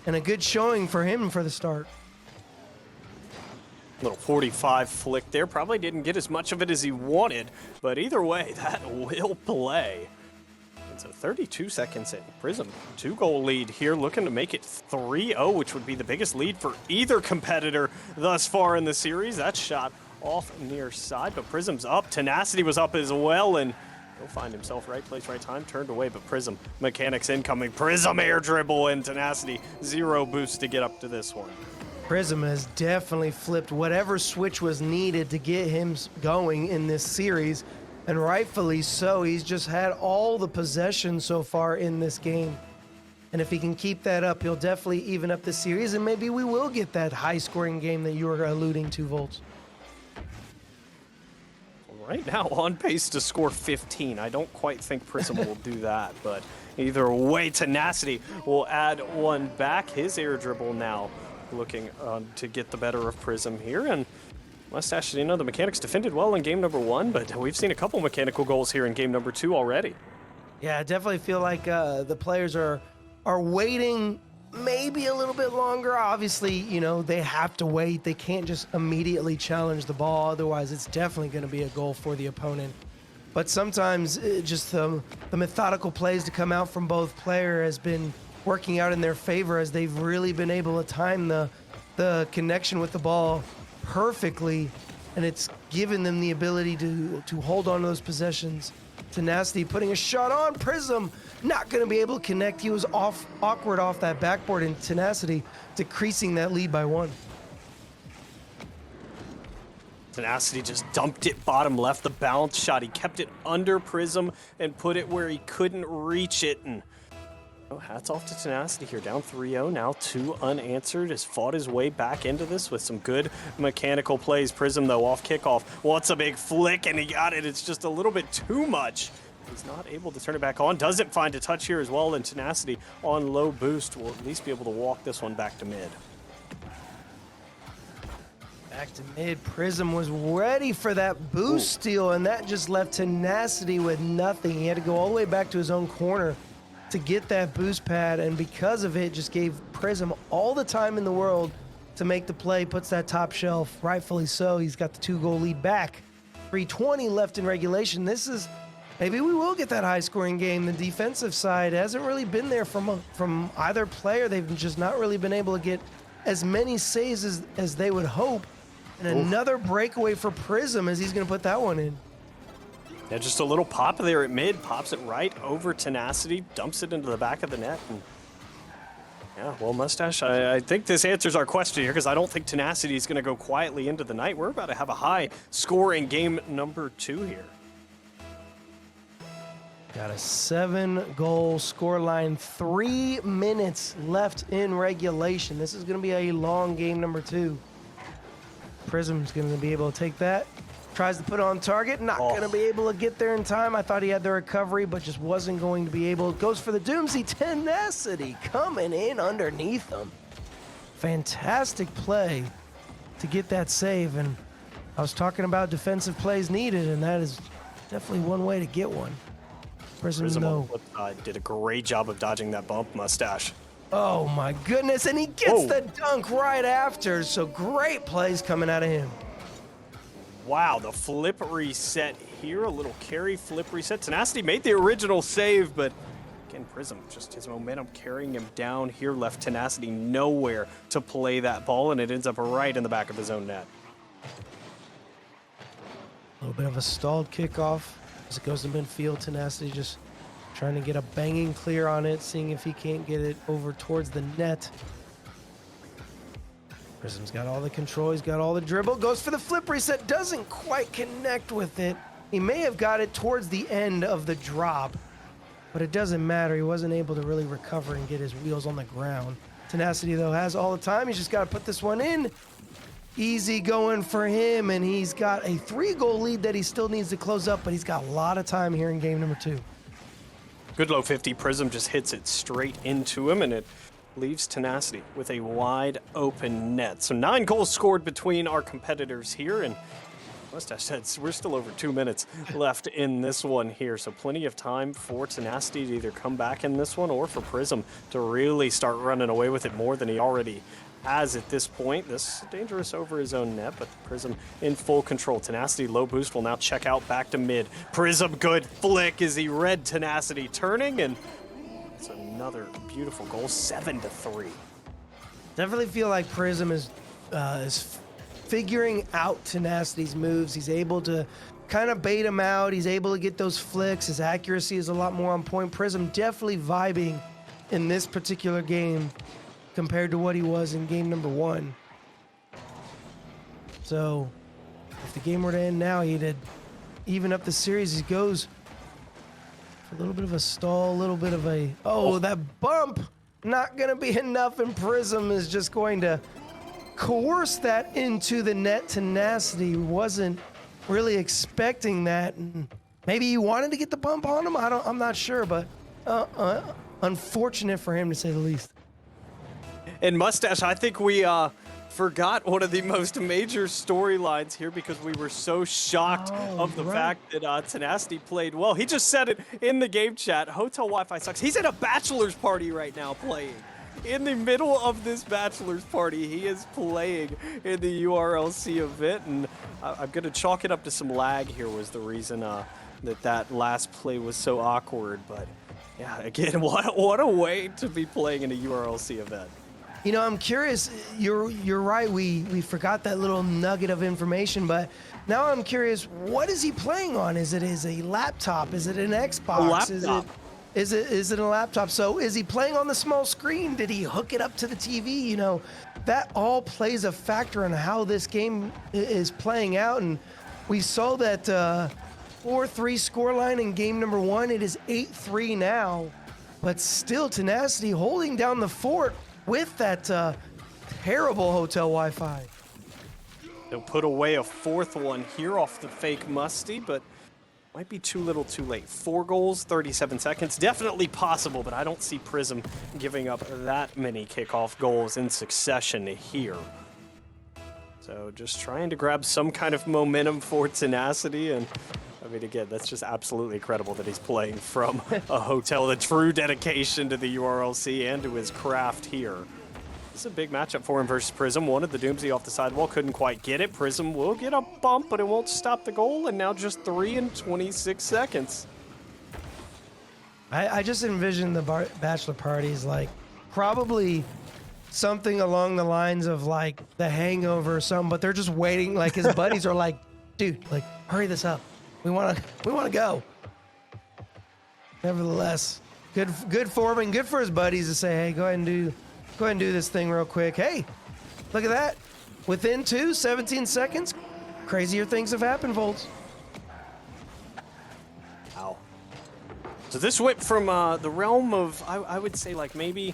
And a good showing for him for the start. Little 45 flick there. Probably didn't get as much of it as he wanted, but either way, that will play. And so 32 seconds in. Prism, 2-goal lead here, looking to make it 3-0, which would be the biggest lead for either competitor thus far in the series. That shot off near side, but Prism's up. Tenacity was up as well, and he'll find himself right place, right time, turned away, but Prism, mechanics incoming. Prism air dribble, and Tenacity 0 boost to get up to this one. Prism has definitely flipped whatever switch was needed to get him going in this series, and rightfully so. He's just had all the possession so far in this game, and if he can keep that up, he'll definitely even up the series, and maybe we will get that high-scoring game that you were alluding to, Volts. Right now on pace to score 15. I don't quite think Prism will do that, but either way, Tenacity will add one back. His air dribble now looking to get the better of Prism here. And Mustache, you know, the mechanics defended well in game number 1, but we've seen a couple mechanical goals here in game number 2 already. Yeah, I definitely feel like the players are waiting maybe a little bit longer. Obviously, you know, they have to wait. They can't just immediately challenge the ball. Otherwise, it's definitely going to be a goal for the opponent. But sometimes just the methodical plays to come out from both players has been working out in their favor, as they've really been able to time the connection with the ball perfectly, and it's given them the ability to hold on to those possessions. Tenacity putting a shot on Prism, not going to be able to connect. He was awkward off that backboard, and Tenacity decreasing that lead by 1. Tenacity just dumped it bottom left, the bounce shot. He kept it under Prism and put it where he couldn't reach it. And hats off to Tenacity here, down 3-0, now 2 unanswered, has fought his way back into this with some good mechanical plays. Prism, though, off kickoff, wants a big flick, and he got it. It's just a little bit too much. He's not able to turn it back on. Doesn't find a touch here as well, and Tenacity on low boost will at least be able to walk this one back to mid. Back to mid. Prism was ready for that boost steal, and that just left Tenacity with nothing. He had to go all the way back to his own corner to get that boost pad, and because of it, just gave Prism all the time in the world to make the play. Puts that top shelf, rightfully so. He's got the 2-goal lead back. 3:20 left in regulation. This is, maybe we will get that high-scoring game. The defensive side hasn't really been there from either player. They've just not really been able to get as many saves as they would hope. And another breakaway for Prism as he's going to put that one in. Yeah, just a little pop there at mid, pops it right over Tenacity, dumps it into the back of the net. And yeah, well, Mustache, I think this answers our question here, because I don't think Tenacity is going to go quietly into the night. We're about to have a high score in game number 2 here. Got a 7-goal scoreline, 3 minutes left in regulation. This is going to be a long game number 2. Prism's going to be able to take that. Tries to put it on target, not going to be able to get there in time. I thought he had the recovery, but just wasn't going to be able. Goes for the Doomsday. Tenacity coming in underneath him. Fantastic play to get that save. And I was talking about defensive plays needed, and that is definitely one way to get one. Prism on the flip side did a great job of dodging that bump, Mustache. Oh my goodness, and he gets the dunk right after. So great plays coming out of him. Wow, the flip reset here, a little carry flip reset. Tenacity made the original save, but Again, Prism, just his momentum carrying him down here, left Tenacity nowhere to play that ball, and it ends up right in the back of his own net. A little bit of a stalled kickoff as it goes to midfield. Tenacity just trying to get a banging clear on it, seeing if he can't get it over towards the net. Prism's got all the control, he's got all the dribble, goes for the flip reset, doesn't quite connect with it. He may have got it towards the end of the drop, but it doesn't matter. He wasn't able to really recover and get his wheels on the ground. Tenacity, though, has all the time. He's just got to put this one in. Easy going for him, and he's got a 3-goal lead that he still needs to close up, but he's got a lot of time here in game number 2. Good low 50. Prism just hits it straight into him, and it leaves Tenacity with a wide open net. So 9 goals scored between our competitors here, and Mustache said we're still over 2 minutes left in this one here, so plenty of time for Tenacity to either come back in this one or for Prism to really start running away with it more than he already has at this point. This is dangerous over his own net, but Prism in full control. Tenacity low boost will now check out back to mid. Prism good flick as he read Tenacity turning, and it's another beautiful goal, 7-3. Definitely feel like Prism is figuring out Tenacity's moves. He's able to kind of bait him out. He's able to get those flicks. His accuracy is a lot more on point. Prism definitely vibing in this particular game compared to what he was in game number 1. So if the game were to end now, he'd even up the series. He goes for a little bit of a stall, a little bit of a, that bump, not going to be enough, and Prism is just going to coerce that into the net. Tenacity wasn't really expecting that. And maybe he wanted to get the bump on him. I'm not sure, but unfortunate for him to say the least. And Mustache, I think we forgot one of the most major storylines here because we were so shocked of the fact that Tenacity played well. He just said it in the game chat. Hotel Wi-Fi sucks. He's at a bachelor's party right now playing. In the middle of this bachelor's party, he is playing in the URLC event, and I'm going to chalk it up to some lag here was the reason that last play was so awkward. But yeah, again, what a way to be playing in a URLC event. You know, I'm curious. You're right. We forgot that little nugget of information, but now I'm curious. What is he playing on? Is it a laptop? Is it an Xbox? A laptop. Is it a laptop? So is he playing on the small screen? Did he hook it up to the TV? You know, that all plays a factor in how this game is playing out. And we saw that 4-3 scoreline in game number 1. It is 8-3 now, but still Tenacity holding down the fort with that terrible hotel Wi-Fi. They'll put away a 4th one here off the fake Musty, but might be too little too late. 4 goals, 37 seconds. Definitely possible, but I don't see Prism giving up that many kickoff goals in succession here. So just trying to grab some kind of momentum for Tenacity, and I mean, again, that's just absolutely incredible that he's playing from a hotel. The true dedication to the URLC and to his craft here. This is a big matchup for him versus Prism. Wanted the Doomsday off the sidewall, couldn't quite get it. Prism will get a bump, but it won't stop the goal, and now just 3 and 26 seconds. I just envision the bachelor parties like probably something along the lines of like The Hangover or something, but they're just waiting. Like his buddies are like, dude, like hurry this up. We want to go. Nevertheless, good for him and good for his buddies to say, hey, go ahead and do this thing real quick. Hey, look at that. Within 17 seconds, crazier things have happened, Volts. Wow. So this went from the realm of, I would say, like maybe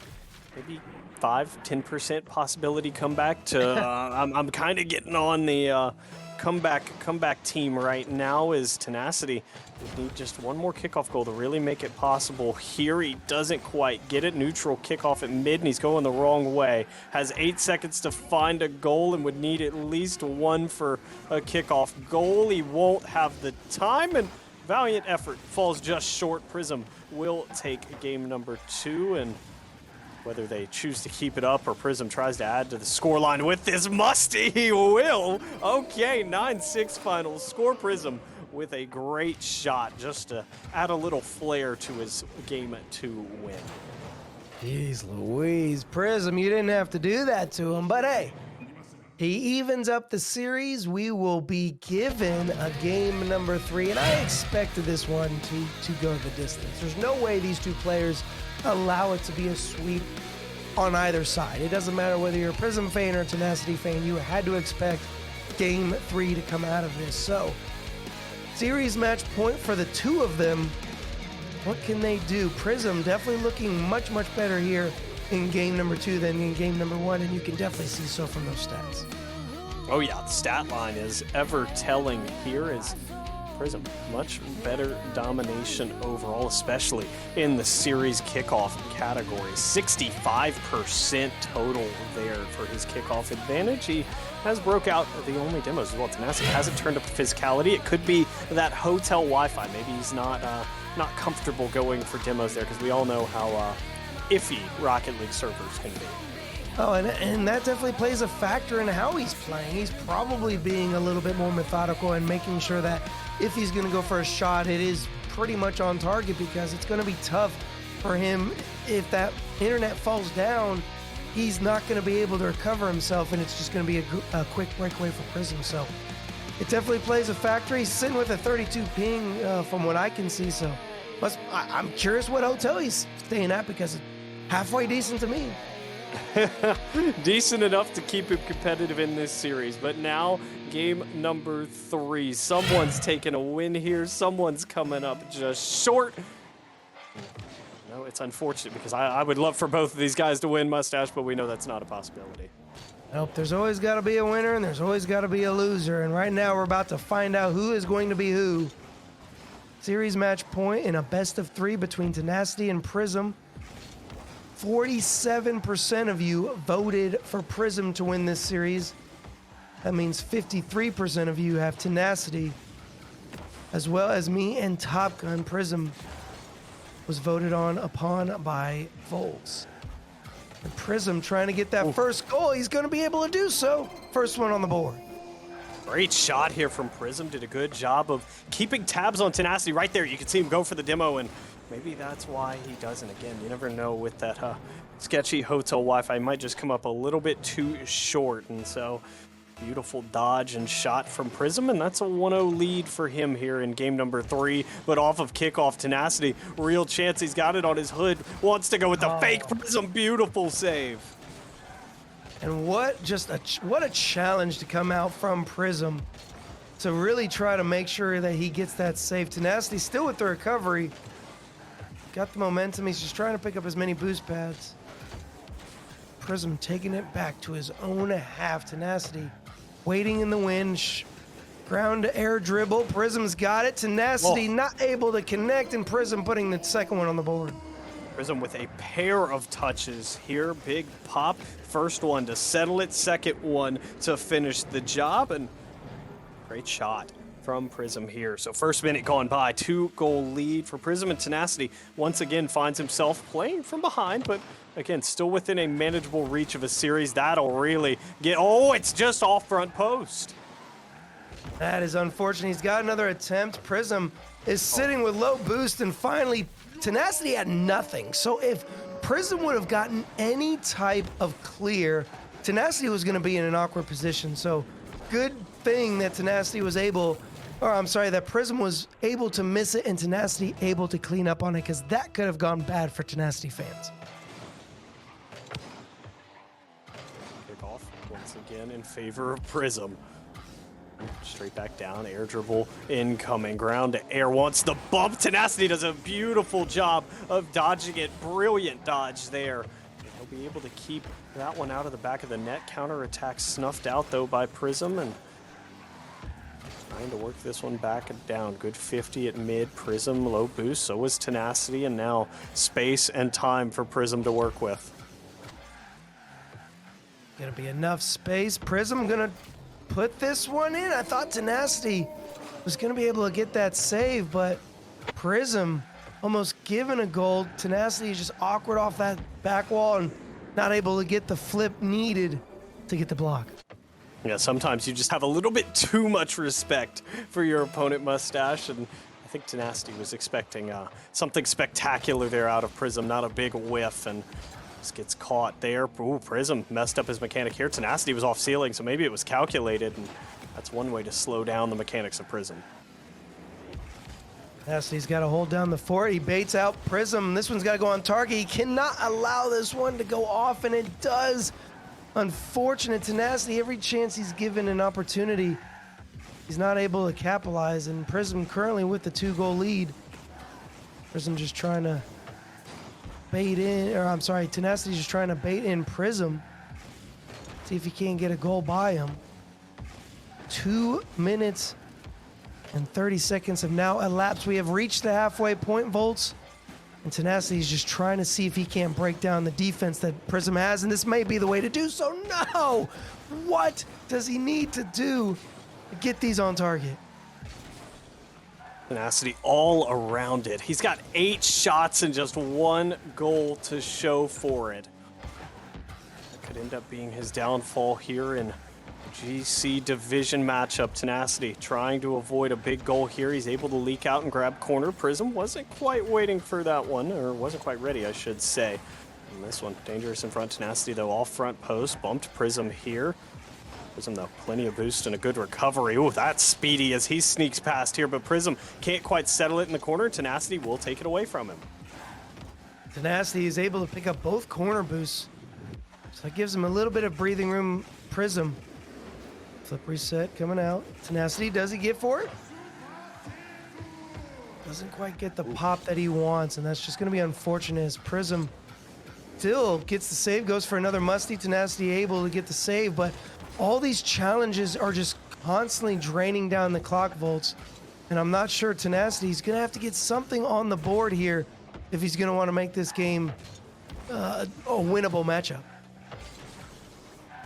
5-10% possibility comeback to I'm kind of getting on the comeback team right now. Is Tenacity would need just one more kickoff goal to really make it possible. Here he doesn't quite get it. Neutral kickoff at mid, and he's going the wrong way. Has 8 seconds to find a goal and would need at least one for a kickoff goal. He won't have the time, and valiant effort falls just short. Prism will take game number 2, and whether they choose to keep it up or Prism tries to add to the scoreline with this Musty, he will. Okay, 9-6 final score. Prism with a great shot just to add a little flair to his Game 2 win. Jeez Louise, Prism, you didn't have to do that to him, but hey, he evens up the series. We will be given a game number 3, and I expected this one to go the distance. There's no way these two players allow it to be a sweep on either side. It doesn't matter whether you're a Prism fan or a Tenacity fan, you had to expect game 3 to come out of this. So, series match point for the two of them. What can they do? Prism definitely looking much, much better here in game number 2 than in game number 1, and you can definitely see so from those stats. Oh yeah, the stat line is ever telling here is Prism. Much better domination overall, especially in the series kickoff category. 65% total there for his kickoff advantage. He has broke out the only demos as well. Tenacity hasn't turned up physicality. It could be that hotel Wi-Fi. Maybe he's not comfortable going for demos there, because we all know how iffy Rocket League servers can be. Oh, and that definitely plays a factor in how he's playing. He's probably being a little bit more methodical and making sure that if he's going to go for a shot, it is pretty much on target, because it's going to be tough for him. If that internet falls down, he's not going to be able to recover himself, and it's just going to be a quick breakaway for Prism. So it definitely plays a factor. He's sitting with a 32 ping from what I can see. So I'm curious what hotel he's staying at, because it's halfway decent to me. Decent enough to keep him competitive in this series, but now game number 3. Someone's taking a win here. Someone's coming up just short. No, it's unfortunate, because I would love for both of these guys to win, Mustache, but we know that's not a possibility. Nope, there's always got to be a winner and there's always got to be a loser, and right now we're about to find out who is going to be who. Series match point in a best of 3 between Tenacity and Prism. 47% of you voted for Prism to win this series. That means 53% of you have Tenacity, as well as me and Top Gun. Prism was voted upon by Volks. And Prism trying to get that first goal. He's going to be able to do so. First one on the board. Great shot here from Prism. Did a good job of keeping tabs on Tenacity right there. You can see him go for the demo, and maybe that's why he doesn't. Again, you never know with that sketchy hotel Wi-Fi. He might just come up a little bit too short, and so beautiful dodge and shot from Prism, and that's a 1-0 lead for him here in game number 3. But off of kickoff, Tenacity, real chance. He's got it on his hood. Wants to go with the fake Prism. Beautiful save. And what a challenge to come out from Prism to really try to make sure that he gets that save. Tenacity still with the recovery. Got the momentum. He's just trying to pick up as many boost pads. Prism taking it back to his own half. Tenacity waiting in the wind. Ground to air dribble. Prism's got it. Tenacity not able to connect, and Prism putting the second one on the board. Prism with a pair of touches here. Big pop. First one to settle it. Second one to finish the job. And great shot from Prism here. So first minute gone by. 2-goal lead for Prism, and Tenacity once again finds himself playing from behind, but again, still within a manageable reach of a series. That'll really get... Oh, it's just off front post. That is unfortunate. He's got another attempt. Prism is sitting with low boost, and finally, Tenacity had nothing. So if Prism would have gotten any type of clear, Tenacity was going to be in an awkward position. So good thing that Tenacity was able... Or I'm sorry, that Prism was able to miss it and Tenacity able to clean up on it, because that could have gone bad for Tenacity fans. Kickoff once again in favor of Prism. Straight back down, air dribble incoming, ground to air, wants the bump. Tenacity does a beautiful job of dodging it. Brilliant dodge there. And he'll be able to keep that one out of the back of the net. Counterattack snuffed out though by Prism, and trying to work this one back and down. Good 50 at mid. Prism low boost, so was Tenacity, and now space and time for Prism to work with. Gonna be enough space. Prism gonna put this one in. I thought Tenacity was gonna be able to get that save, but Prism almost given a goal. Tenacity is just awkward off that back wall and not able to get the flip needed to get the block. Yeah, sometimes you just have a little bit too much respect for your opponent, Mustache, and I think Tenacity was expecting something spectacular there out of Prism, not a big whiff, and just gets caught there. Ooh, Prism messed up his mechanic here. Tenacity was off ceiling, so maybe it was calculated, and that's one way to slow down the mechanics of Prism. Tenacity's got to hold down the fort. He baits out Prism. This one's got to go on target. He cannot allow this one to go off, and it does. Unfortunate. Tenacity, every chance he's given an opportunity, he's not able to capitalize, and Prism currently with the 2-goal lead. Prism just trying to bait in, or I'm sorry, Tenacity's just trying to bait in Prism. See if he can't get a goal by him. 2 minutes and 30 seconds have now elapsed. We have reached the halfway point, Volts. And Tenacity is just trying to see if he can't break down the defense that Prism has, and this may be the way to do so. No! What does he need to do to get these on target? Tenacity all around it. He's got 8 shots and just 1 goal to show for it. That could end up being his downfall here in GC division matchup. Tenacity trying to avoid a big goal here. He's able to leak out and grab corner. Prism wasn't quite waiting for that one, or wasn't quite ready, I should say. And this one, dangerous in front. Tenacity, though, off front post. Bumped Prism here. Prism, though, plenty of boost and a good recovery. Ooh, that's speedy as he sneaks past here, but Prism can't quite settle it in the corner. Tenacity will take it away from him. Tenacity is able to pick up both corner boosts. So that gives him a little bit of breathing room. Prism. Flip reset coming out. Tenacity, does he get for it? Doesn't quite get the pop that he wants, and that's just going to be unfortunate as Prism still gets the save, goes for another musty. Tenacity able to get the save, but all these challenges are just constantly draining down the clock, Volts, and I'm not sure Tenacity is going to have to get something on the board here if he's going to want to make this game a winnable matchup.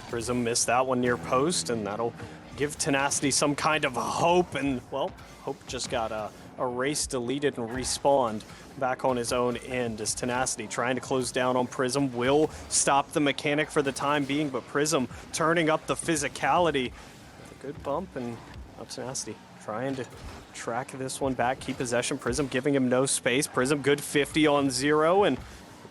Prism missed that one near post, and that'll give Tenacity some kind of hope, and, well, hope just got erased, deleted, and respawned back on his own end as Tenacity trying to close down on Prism will stop the mechanic for the time being, but Prism turning up the physicality with a good bump, and Tenacity trying to track this one back, keep possession. Prism giving him no space. Prism good 50 on 0, and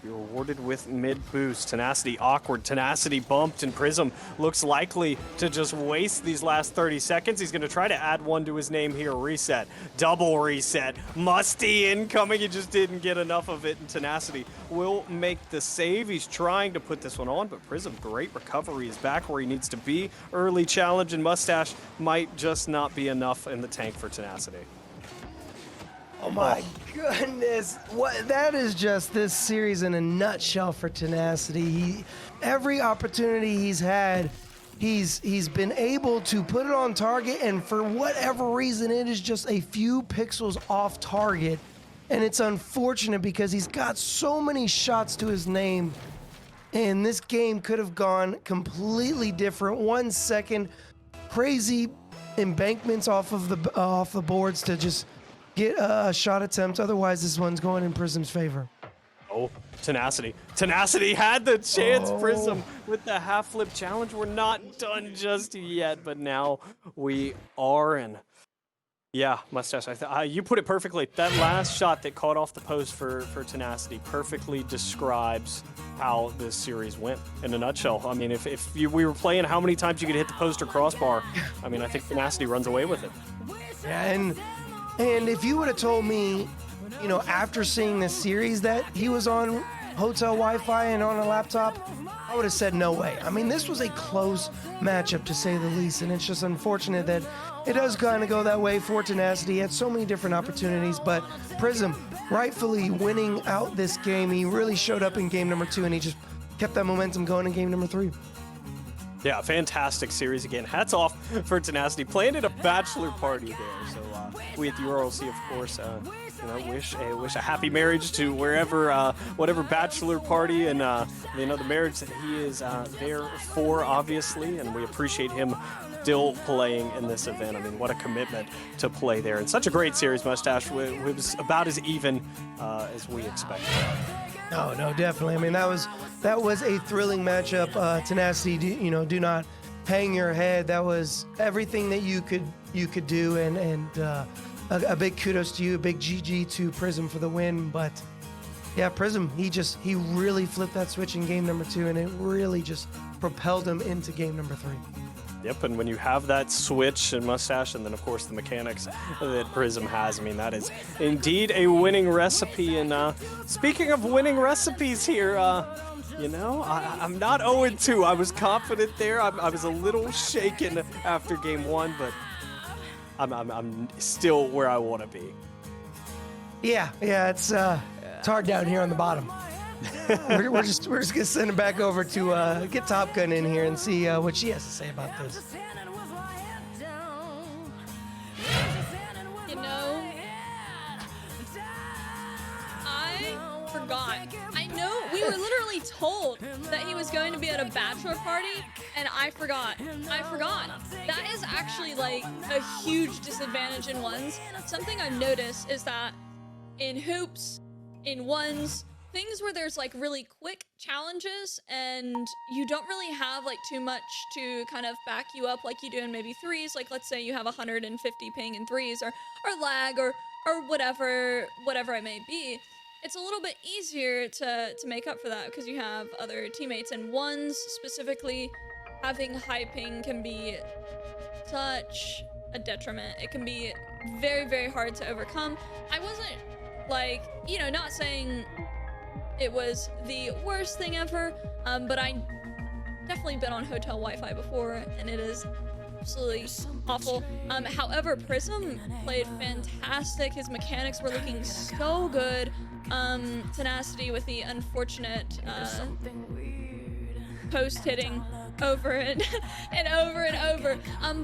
be rewarded with mid boost. Tenacity awkward. Tenacity bumped, and Prism looks likely to just waste these last 30 seconds. He's going to try to add one to his name here. Reset. Double reset. Musty incoming. He just didn't get enough of it, and Tenacity will make the save. He's trying to put this one on, but Prism, great recovery. Is back where he needs to be. Early challenge, and Mustache might just not be enough in the tank for Tenacity. Oh my goodness. What, that is just this series in a nutshell for Tenacity. Every opportunity he's had, he's been able to put it on target, and for whatever reason it is just a few pixels off target. And it's unfortunate because he's got so many shots to his name, and this game could have gone completely different. 1 second, crazy embankments off the boards to just get a shot attempt. Otherwise, this one's going in Prism's favor. Oh, Tenacity. Tenacity had the chance. Prism with the half flip challenge. We're not done just yet, but now we are. And yeah, Mustache, you put it perfectly. That last shot that caught off the post for Tenacity perfectly describes how this series went in a nutshell. I mean, if we were playing how many times you could hit the post or crossbar, I mean, I think Tenacity runs away with it. Yeah, and if you would have told me, you know, after seeing this series that he was on hotel Wi-Fi and on a laptop, I would have said no way. I mean, this was a close matchup to say the least, and it's just unfortunate that it does kind of go that way for Tenacity. He had so many different opportunities, but Prism rightfully winning out this game. He really showed up in game number 2, and he just kept that momentum going in game number 3. Yeah, fantastic series again. Hats off for Tenacity. Playing at a bachelor party there. So we at the URLC, of course, wish a happy marriage to whatever bachelor party and the marriage that he is there for, obviously, and we appreciate him still playing in this event. I mean, what a commitment to play there. And such a great series, Mustache. It was about as even as we expected. No, definitely. I mean, that was a thrilling matchup. Tenacity, do not hang your head. That was everything that you could do, and a big kudos to you, a big GG to Prism for the win. But yeah, Prism, he really flipped that switch in game number 2, and it really just propelled him into game number 3. Yep, and when you have that switch and Mustache, and then of course the mechanics that Prism has, I mean, that is indeed a winning recipe. And speaking of winning recipes here, you know, I'm not 0-2. I was confident there. I was a little shaken after game 1, but I'm still where I want to be. Yeah, it's hard down here on the bottom. we're just gonna send it back over to get Top Gun in here and see what she has to say about this. You know, I forgot. I know we were literally told that he was going to be at a bachelor party, and I forgot. That is actually like a huge disadvantage in ones. Something I've noticed is that in hoops, in ones, things where there's like really quick challenges and you don't really have like too much to kind of back you up like you do in maybe threes. Like let's say you have 150 ping in threes or lag or whatever it may be. It's a little bit easier to make up for that because you have other teammates. And ones specifically, having high ping can be such a detriment. It can be very, very hard to overcome. I wasn't like, you know, not saying it was the worst thing ever, but I definitely been on hotel Wi-Fi before, and it is absolutely awful. However, Prism played fantastic. His mechanics were looking so good. Tenacity with the unfortunate post hitting over and over and over.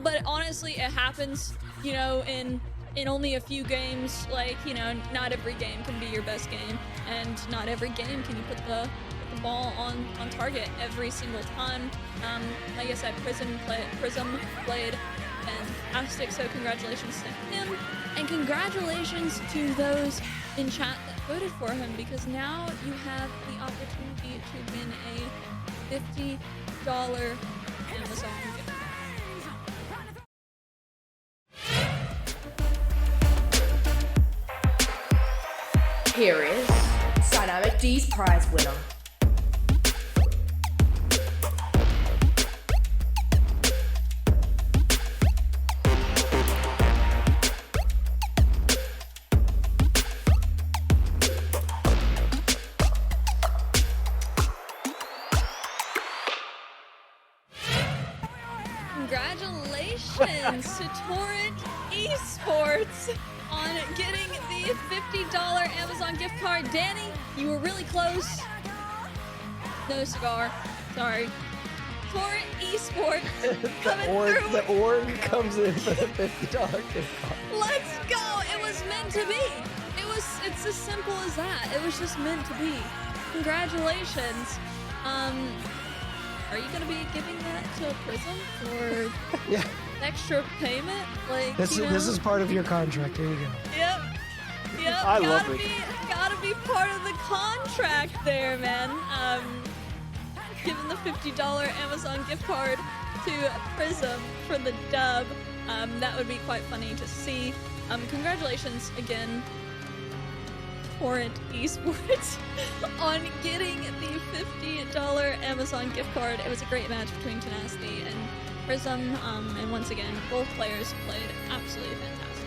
But honestly, it happens, you know, in only a few games. Like, you know, not every game can be your best game, and not every game can you put the ball on target every single time. Like I said, Prism played fantastic, so congratulations to him, and congratulations to those in chat that voted for him, because now you have the opportunity to win a $50 Amazon gift card. Here is Dynamic D's prize winner. Congratulations to Torrent Esports on getting the $50 Amazon gift card. Danny, you were really close. No cigar. Sorry. Torrent Esports coming through. The org comes in for the $50 gift card. Let's go. It was meant to be. It's as simple as that. It was just meant to be. Congratulations. Are you gonna be giving that to Prism for extra payment? Like This is part of your contract. Here you go. Yep. I love it. Gotta be part of the contract there, man. Giving the $50 Amazon gift card to Prism for the dub. That would be quite funny to see. Congratulations again, Torrent Esports, on getting the $50 Amazon gift card. It was a great match between Tenacity and Prism, and once again, both players played absolutely fantastic.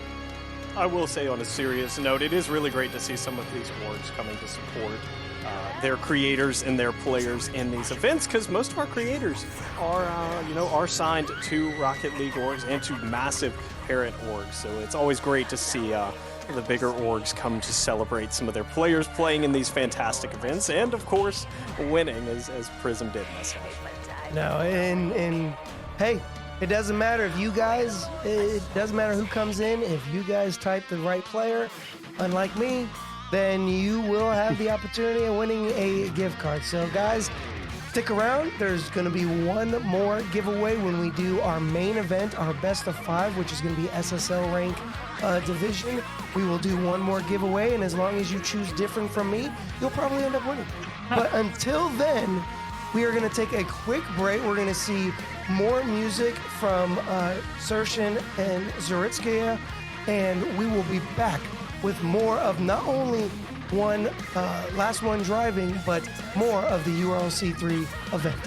I will say, on a serious note, it is really great to see some of these orgs coming to support their creators and their players in these events, because most of our creators are signed to Rocket League orgs and to massive parent orgs. So it's always great to see the bigger orgs come to celebrate some of their players playing in these fantastic events, and of course winning as Prism did last night. No, and hey, it doesn't matter if you guys, it doesn't matter who comes in. If you guys type the right player, unlike me, then you will have the opportunity of winning a gift card. So guys, stick around. There's going to be one more giveaway when we do our main event, our best of 5, which is going to be SSL rank division. We will do one more giveaway, and as long as you choose different from me, you'll probably end up winning. But until then, We are going to take a quick break. We're going to see more music from Tristn and Zoritskaya, and we will be back with more of not only last one driving, but more of the URLC 3 event.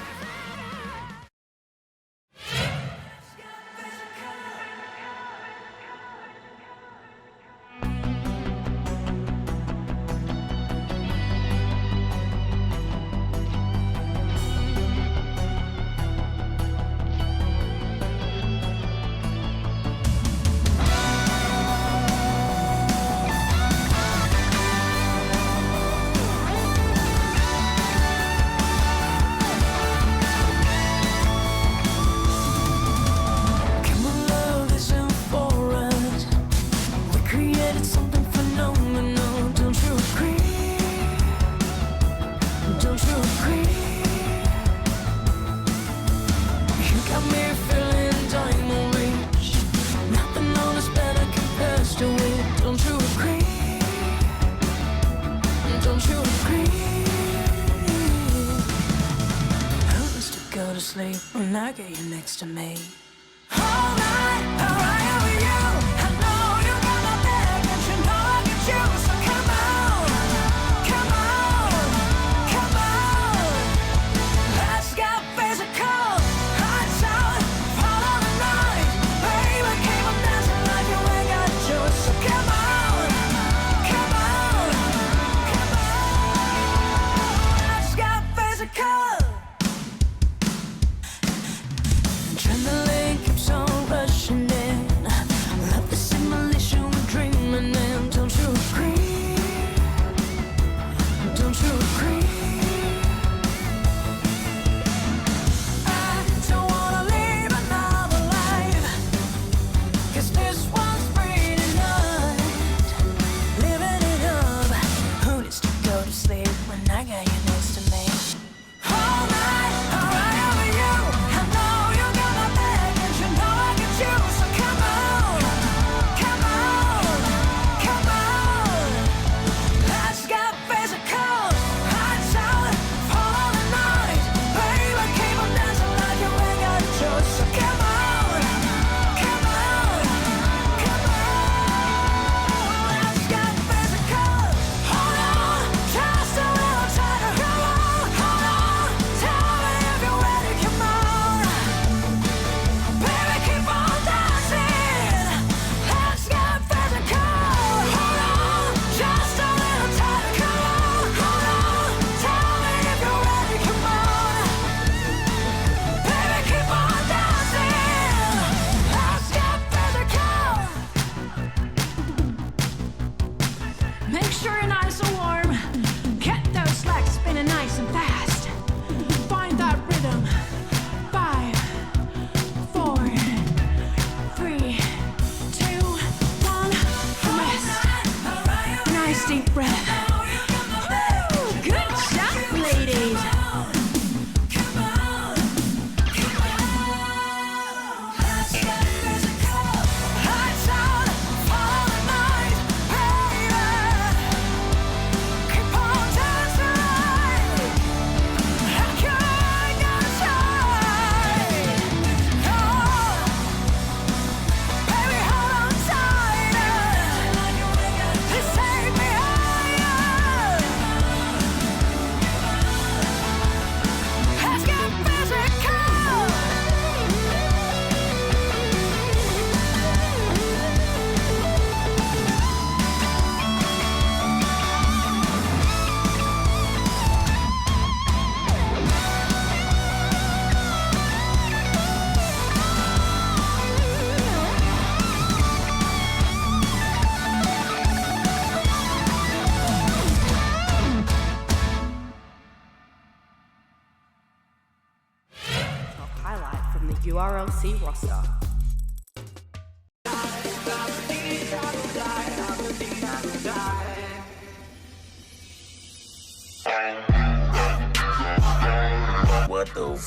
Sleep when I get you next to me. URLC roster. What the f?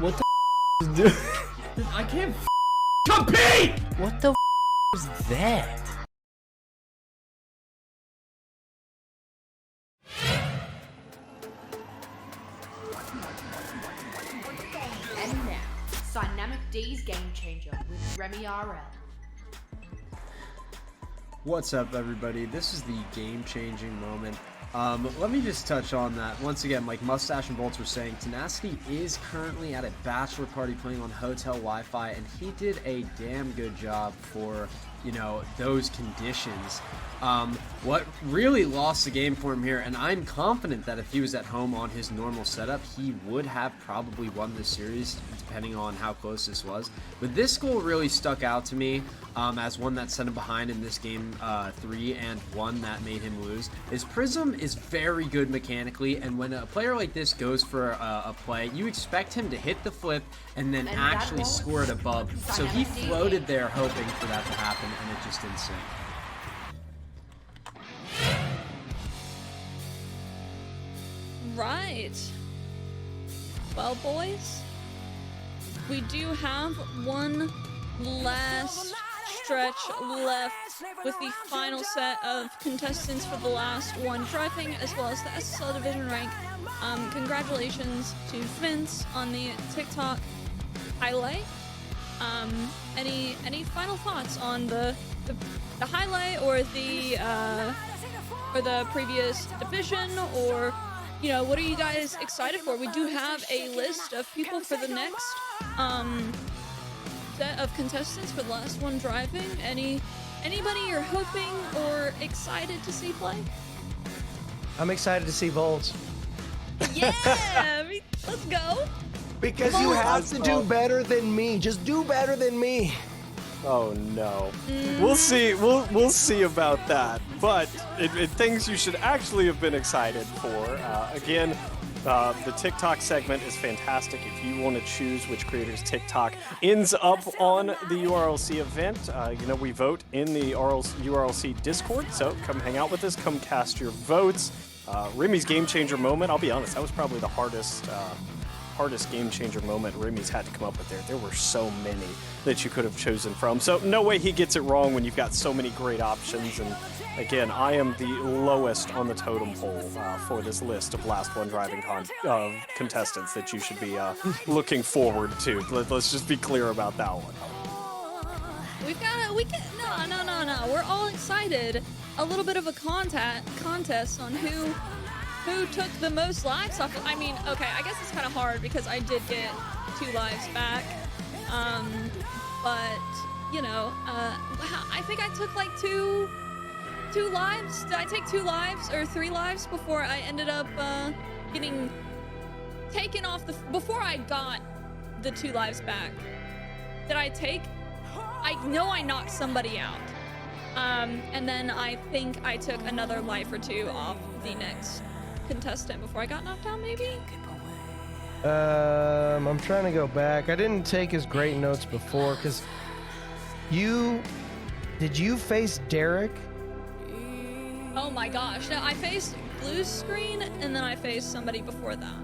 What the f is doing? I can't compete! What the f is that? D's Game Changer with Remmy RL. What's up, everybody? This is the game-changing moment. Let me just touch on that. Once again, like Mustache and Volts were saying, Tenacity is currently at a bachelor party playing on hotel Wi-Fi, and he did a damn good job for, you know, those conditions. What really lost the game for him here, and I'm confident that if he was at home on his normal setup, he would have probably won this series, depending on how close this was. But this goal really stuck out to me as one that sent him behind in this game 3 and one that made him lose. Is Prism is very good mechanically, and when a player like this goes for a play, you expect him to hit the flip and then actually score it above. So he floated there hoping for that to happen, and it just didn't sink. Right. Well, boys, we do have one last stretch left with the final set of contestants for the last one driving, as well as the SSL division rank. Congratulations to Vince on the TikTok highlight. Any final thoughts on the highlight or the previous division, or you know, what are you guys excited for? We do have a list of people for the next set of contestants for the last one driving. Anybody you're hoping or excited to see play? I'm excited to see Volts. Yeah, let's go. Because you have to do better than me. Just do better than me. Oh no. We'll see. We'll see about that. But it things you should actually have been excited for. Again, the TikTok segment is fantastic. If you want to choose which creator's TikTok ends up on the URLC event, you know, we vote in the URLC Discord. So come hang out with us. Come cast your votes. Remy's game changer moment. I'll be honest, that was probably the hardest game changer moment Remy's had to come up with there. There were so many that you could have chosen from. So no way he gets it wrong when you've got so many great options. And again, I am the lowest on the totem pole for this list of last one driving contestants that you should be looking forward to. Let's just be clear about that one. No. We're all excited. A little bit of a contest on who took the most lives off. I mean, okay, I guess it's kind of hard because I did get 2 lives back. But, you know, I think I took like two lives. Did I take 2 lives or 3 lives before I ended up getting taken off before I got the 2 lives back? Did I take? I know I knocked somebody out. And then I think I took another life or 2 off the next contestant before I got knocked out, maybe? I'm trying to go back. I didn't take as great notes before, because did you face Derek? Oh my gosh, no, I faced blue screen, and then I faced somebody before that.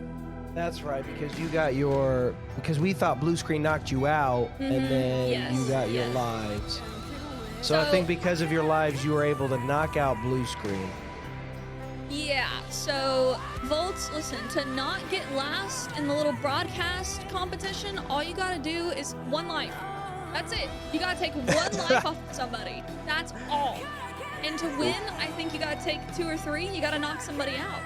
That's right, because because we thought blue screen knocked you out, and then you got your lives. So I think because of your lives, you were able to knock out blue screen. Yeah, so Volts, listen, to not get last in the little broadcast competition, all you gotta do is 1 life. That's it. You gotta take 1 life off somebody. That's all. And to win, I think you gotta take 2 or 3. You gotta knock somebody out.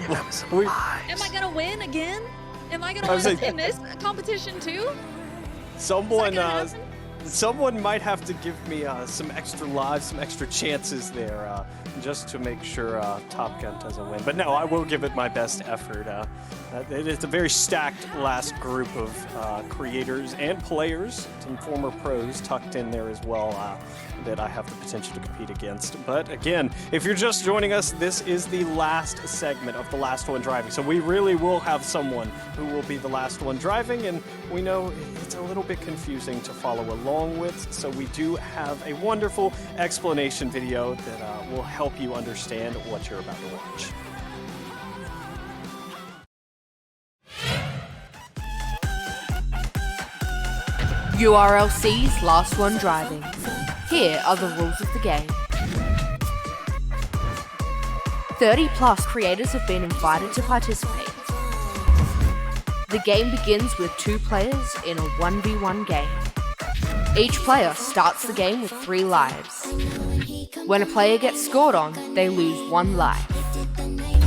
Am I gonna win again? Am I gonna win in this competition too? Someone might have to give me some extra lives, some extra chances there, just to make sure Top Gun doesn't win. But no, I will give it my best effort. It's a very stacked last group of creators and players, some former pros tucked in there as well, that I have the potential to compete against. But again, if you're just joining us, this is the last segment of the last one driving. So we really will have someone who will be the last one driving, and we know it's a little bit confusing to follow along with. So we do have a wonderful explanation video that will help you understand what you're about to watch. URLC's last one driving. Here are the rules of the game. 30+ creators have been invited to participate. The game begins with 2 players in a 1v1 game. Each player starts the game with 3 lives. When a player gets scored on, they lose 1 life.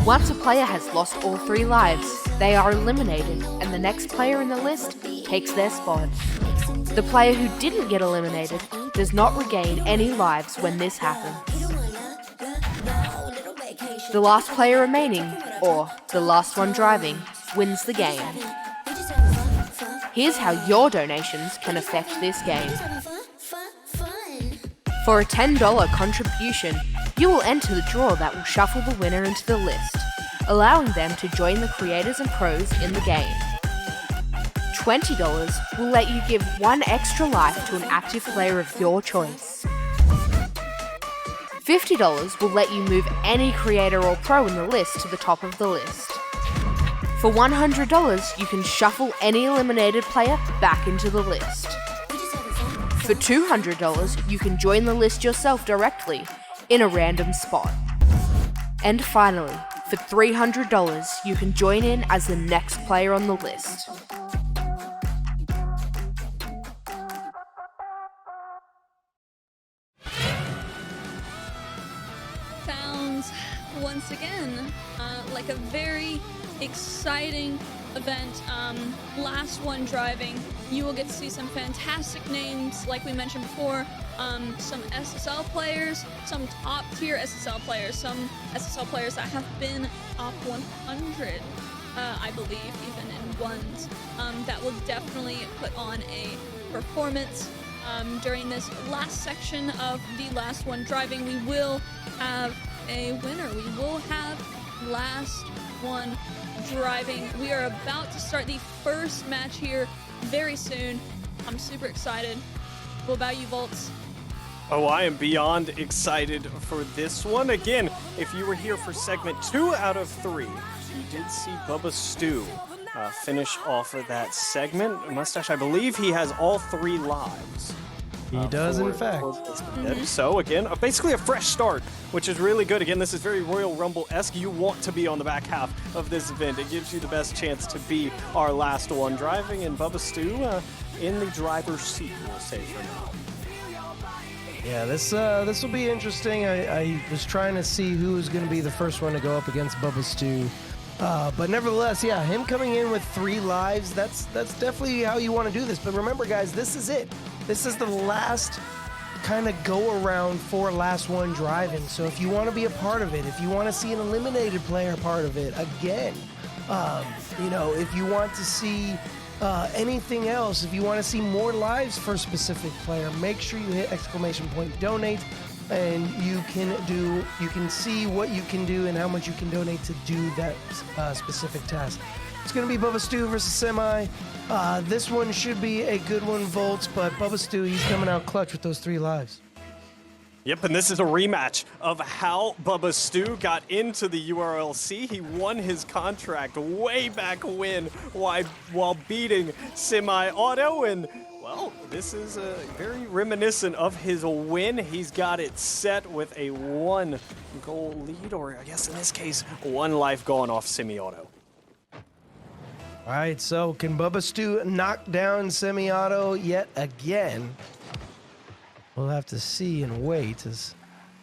Once a player has lost all 3 lives, they are eliminated and the next player in the list takes their spot. The player who didn't get eliminated does not regain any lives when this happens. The last player remaining, or the last one driving, wins the game. Here's how your donations can affect this game. For a $10 contribution, you will enter the draw that will shuffle the winner into the list, allowing them to join the creators and pros in the game. $20 will let you give 1 extra life to an active player of your choice. $50 will let you move any creator or pro in the list to the top of the list. For $100, you can shuffle any eliminated player back into the list. For $200, you can join the list yourself directly in a random spot. And finally, for $300, you can join in as the next player on the list. Sounds, once again, like a very exciting event. Last one driving. You will get to see some fantastic names, like we mentioned before. Some SSL players, some top tier SSL players, some SSL players that have been top 100, I believe, even in ones, that will definitely put on a performance. During this last section of the last one driving, we will have a winner. We will have last one driving. We are about to start the first match here very soon. I'm super excited. What about you, Volts? Oh, I am beyond excited for this one. Again, if you were here for segment 2 out of 3, you did see Bubba Stew finish off of that segment. Mustache, I believe he has all 3 lives. He does, in fact. So, again, basically a fresh start, which is really good. Again, this is very Royal Rumble-esque. You want to be on the back half of this event. It gives you the best chance to be our last one driving, and Bubba Stew in the driver's seat, we'll say for now. Yeah, this will be interesting. I was trying to see who was going to be the first one to go up against Bubba Stew. But nevertheless, yeah, him coming in with 3 lives, that's definitely how you want to do this. But remember, guys, this is it. This is the last kind of go-around for last one driving. So if you want to be a part of it, if you want to see an eliminated player part of it, again, if you want to see anything else, if you want to see more lives for a specific player, make sure you hit !donate, and you can see what you can do and how much you can donate to do that specific task. It's going to be Bubba Stew versus Semi. This one should be a good one, Volts, but Bubba Stew, he's coming out clutch with those 3 lives. Yep, and this is a rematch of how Bubba Stew got into the URLC. He won his contract way back when while beating Semi-Auto, and, well, this is very reminiscent of his win. He's got it set with a 1-goal lead, or I guess in this case, 1 life gone off Semi-Auto. All right, so can Bubba Stew knock down Semi-Auto yet again? We'll have to see and wait as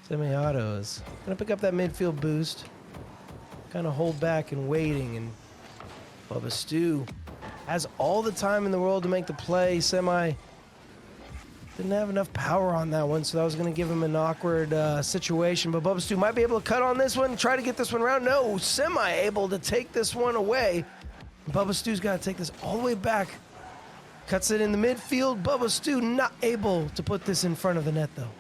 Semi-Auto is going to pick up that midfield boost. Kind of hold back and waiting, and Bubba Stew has all the time in the world to make the play. Semi didn't have enough power on that one, so that was going to give him an awkward situation. But Bubba Stew might be able to cut on this one, try to get this one around. No, Semi able to take this one away. Bubba Stew's got to take this all the way back. Cuts it in the midfield. Bubba Stew not able to put this in front of the net, though.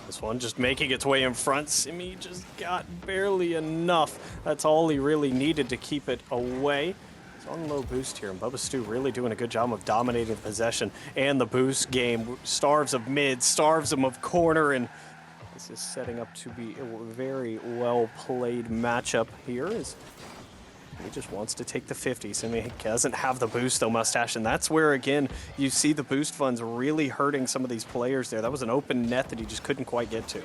This one just making its way in front. Simi just got barely enough. That's all he really needed to keep it away. He's on low boost here, and Bubba Stew really doing a good job of dominating the possession and the boost game. Starves of mid, starves him of corner, and this is setting up to be a very well-played matchup here. He just wants to take the 50s. I mean, he doesn't have the boost, though, Mustache, and that's where, again, you see the boost funds really hurting some of these players there. That was an open net that he just couldn't quite get to.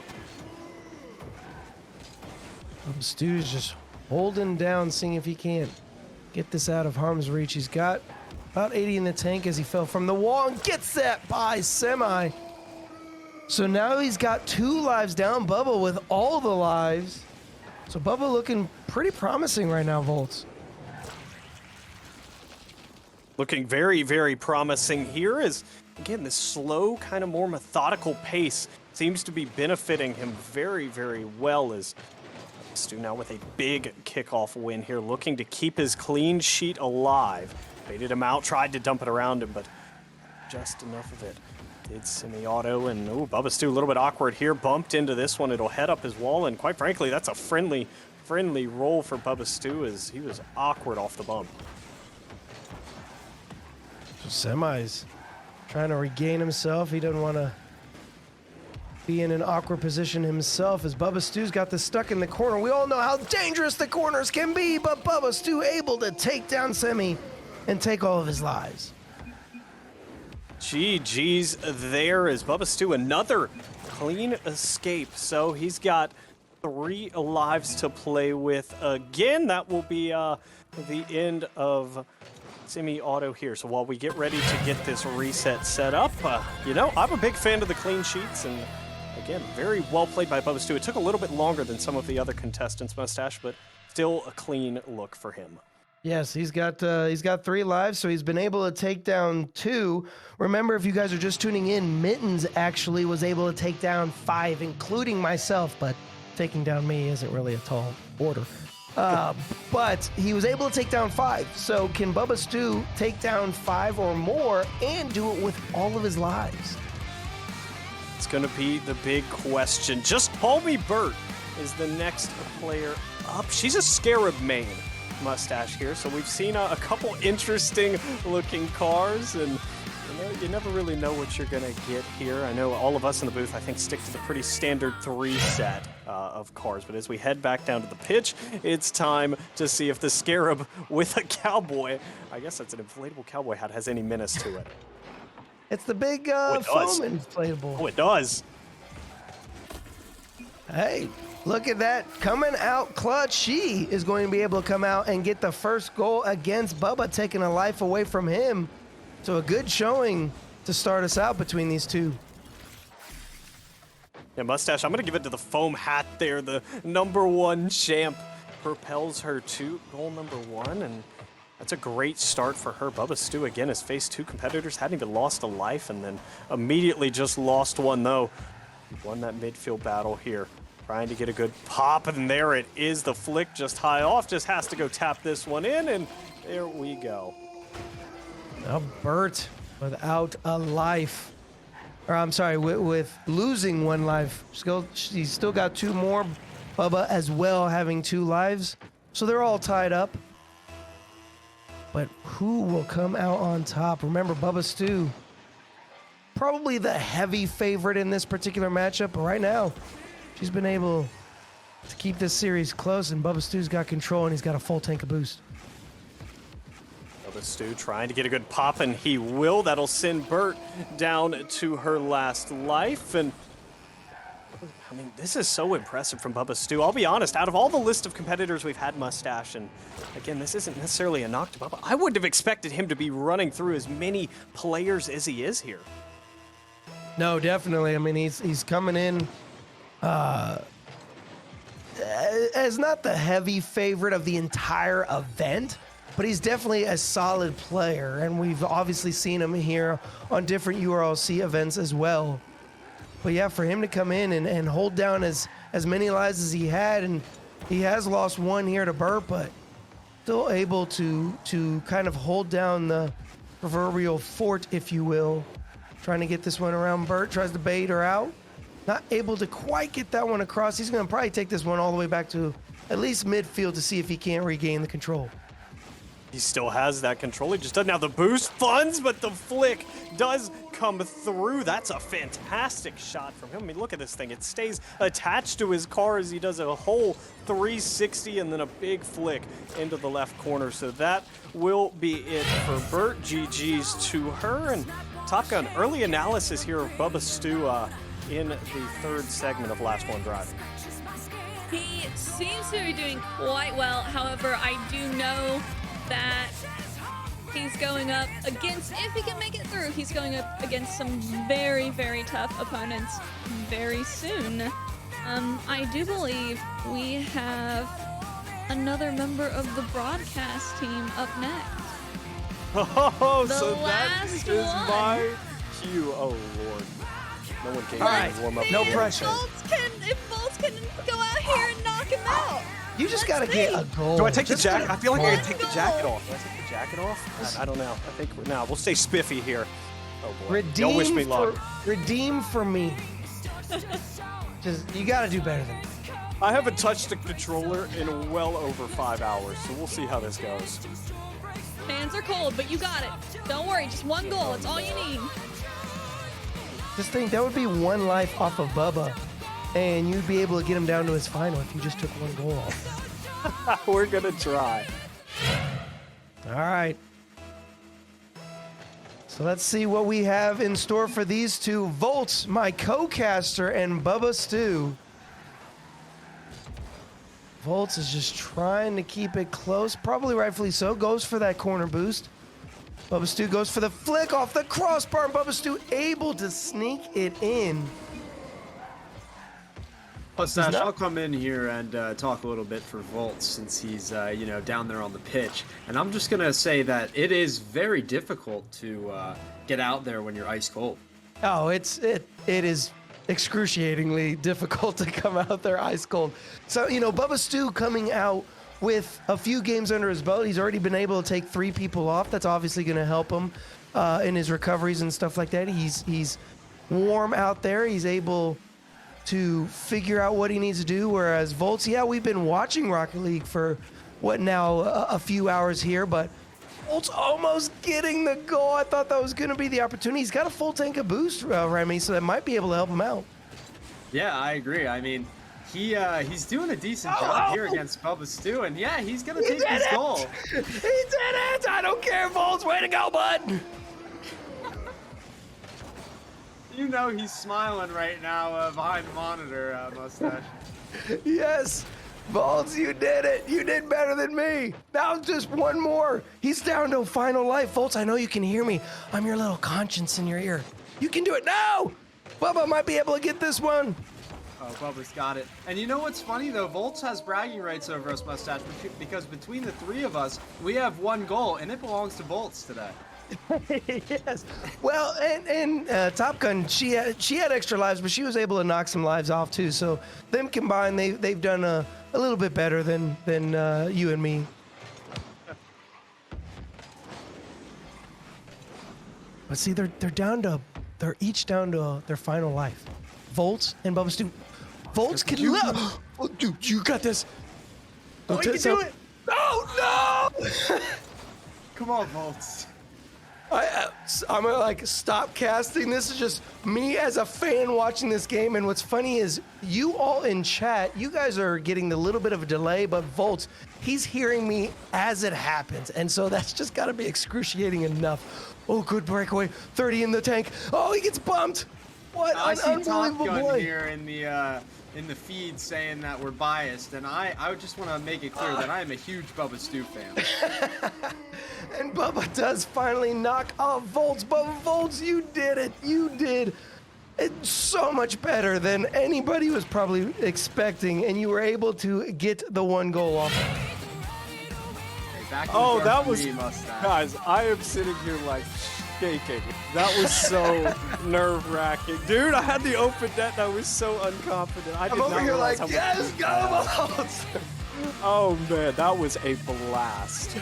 Stew's just holding down, seeing if he can't get this out of harm's reach. He's got about 80 in the tank as he fell from the wall and gets that by Semi. So now he's got 2 lives down. Bubba with all the lives. So Bubba looking pretty promising right now, Volts. Looking very, very promising here is, again, this slow, kind of more methodical pace seems to be benefiting him very, very well as Stu now with a big kickoff win here, looking to keep his clean sheet alive. Baited him out, tried to dump it around him, but just enough of it. Did semi-auto, and Bubba Stu a little bit awkward here, bumped into this one. It'll head up his wall, and quite frankly, that's a friendly roll for Bubba Stu as he was awkward off the bump. So Semi's trying to regain himself. He doesn't want to be in an awkward position himself as Bubba Stu's got this stuck in the corner. We all know how dangerous the corners can be, but Bubba Stu able to take down Semi and take all of his lives. GG's there as Bubba Stu, another clean escape. So he's got 3 lives to play with. Again, that will be the end of semi-auto here. So while we get ready to get this reset set up, you know, I'm a big fan of the clean sheets, and again, very well played by Bubba Stu. It took a little bit longer than some of the other contestants, Mustache, but still a clean look for him. Yes, he's got 3 lives, so he's been able to take down 2. Remember, if you guys are just tuning in, Mittens actually was able to take down 5, including myself, but taking down me isn't really a tall order. But he was able to take down 5. So can Bubba Stu take down 5 or more and do it with all of his lives? It's going to be the big question. Just Homie Burt is the next player up. She's a Scarab main, Mustache here. So we've seen a couple interesting looking cars, and you never really know what you're going to get here. I know all of us in the booth, I think, stick to the pretty standard 3 set of cars. But as we head back down to the pitch, it's time to see if the Scarab with a cowboy, I guess that's an inflatable cowboy hat, has any menace to it. It's the big foam inflatable. Oh, it does. Hey, look at that. Coming out clutch. She is going to be able to come out and get the first goal against Bubba, taking a life away from him. So a good showing to start us out between these two. Yeah, Mustache, I'm going to give it to the foam hat there. The #1 champ propels her to goal #1, and that's a great start for her. Bubba Stu, again, has faced 2 competitors, hadn't even lost a life, and then immediately just lost one, though. Won that midfield battle here. Trying to get a good pop, and there it is. The flick just high off, just has to go tap this one in, and there we go. Now Burt without a life. Or I'm sorry, with losing 1 life. She's still got 2 more. Bubba as well having 2 lives. So they're all tied up. But who will come out on top? Remember, Bubba Stu, probably the heavy favorite in this particular matchup. But right now, she's been able to keep this series close, and Bubba Stu's got control, and he's got a full tank of boost. Bubba Stu trying to get a good pop, and he will. That'll send Burt down to her last life. And I mean, this is so impressive from Bubba Stu. I'll be honest, out of all the list of competitors we've had, Mustache, and again, this isn't necessarily a knock to Bubba, I wouldn't have expected him to be running through as many players as he is here. No, definitely. I mean, he's coming in as not the heavy favorite of the entire event, but he's definitely a solid player, and we've obviously seen him here on different URLC events as well. But yeah, for him to come in and hold down as many lives as he had, and he has lost 1 here to Burt, but still able to kind of hold down the proverbial fort, if you will. Trying to get this one around Burt, tries to bait her out. Not able to quite get that one across. He's going to probably take this one all the way back to at least midfield to see if he can't regain the control. He still has that control. He just doesn't have the boost funds, but the flick does come through. That's a fantastic shot from him. I mean, look at this thing. It stays attached to his car as he does a whole 360 and then a big flick into the left corner. So that will be it for Burt. GG's to her. And Top Gun, early analysis here of Bubba Stu in the 3rd segment of Last One Driving. He seems to be doing quite well. However, I do know that he's going up against, if he can make it through, he's going up against some very, very tough opponents very soon. I do believe we have another member of the broadcast team up next. Oh, The so that last is one. my cue. Oh, Lord. No one came All in right, to warm up. no If pressure. Volts can go out here and knock him out. You just Let's gotta get see. a goal. Do I take the Just jacket? get a I feel like I goal. gotta take the jacket off. Do I take the jacket off? I don't know. I think we'll stay spiffy here. Oh boy. Y'all wish me luck. Redeem for me. Just you gotta do better than me. I haven't touched the controller in well over 5 hours, so we'll see how this goes. Hands are cold, but you got it. Don't worry, just one goal. That's all you need. Just think that would be one life off of Bubba, and you'd be able to get him down to his final if you just took one goal off. We're gonna try. All right. So let's see what we have in store for these two. Volts, my co-caster, and Bubba Stew. Volts is just trying to keep it close, probably rightfully so. Goes for that corner boost. Bubba Stew goes for the flick off the crossbar, and Bubba Stew able to sneak it in. Mustache, I'll come in here and talk a little bit for Volts since he's down there on the pitch, and I'm just gonna say that it is very difficult to get out there when you're ice cold. Oh, it is excruciatingly difficult to come out there ice cold. So Bubba Stew coming out with a few games under his belt, he's already been able to take 3 people off. That's obviously going to help him in his recoveries and stuff like that. He's warm out there. He's able to figure out what he needs to do. Whereas Volts, yeah, we've been watching Rocket League for what now a few hours here, but Volts almost getting the goal. I thought that was going to be the opportunity. He's got a full tank of boost, Remy, so that might be able to help him out. Yeah, I agree. I mean, he's doing a decent job here against Bubba Stew, and yeah, he's gonna take this goal. He did it! I don't care, Volts. Way to go, bud! You know he's smiling right now behind the monitor, Mustache. Yes, Volts, you did it. You did better than me. Now just one more. He's down to final life. Volts, I know you can hear me. I'm your little conscience in your ear. You can do it now. Bubba might be able to get this one. Oh, Bubba's got it. And you know what's funny, though? Volts has bragging rights over us, Mustache, because between the 3 of us, we have 1 goal, and it belongs to Volts today. Yes. Well, and Top Gun, she had extra lives, but she was able to knock some lives off, too. So them combined, they've done a little bit better than you and me. But see, they're each down to their final life. Volts and Bubba Stew. Volts can live. Oh, dude, you got this. Oh, you can do it. Oh, no! Come on, Volts. I'm gonna stop casting. This is just me as a fan watching this game. And what's funny is you all in chat, you guys are getting the little bit of a delay, but Volts, he's hearing me as it happens. And so that's just gotta be excruciating enough. Oh, good breakaway. 30 in the tank. Oh, he gets bumped. What I an see unbelievable Top Gun play. here in the feed saying that we're biased, and I just want to make it clear that I am a huge Bubba Stew fan. And Bubba does finally knock off Volts. Bubba Volts, you did it. You did it so much better than anybody was probably expecting, and you were able to get the 1 goal off. Oh, that was, guys, I am sitting here shaking. That was so nerve-wracking. Dude, I had the open net and I was so unconfident. I did I'm not over here realize like, how yes, much go Volts! Oh man, that was a blast.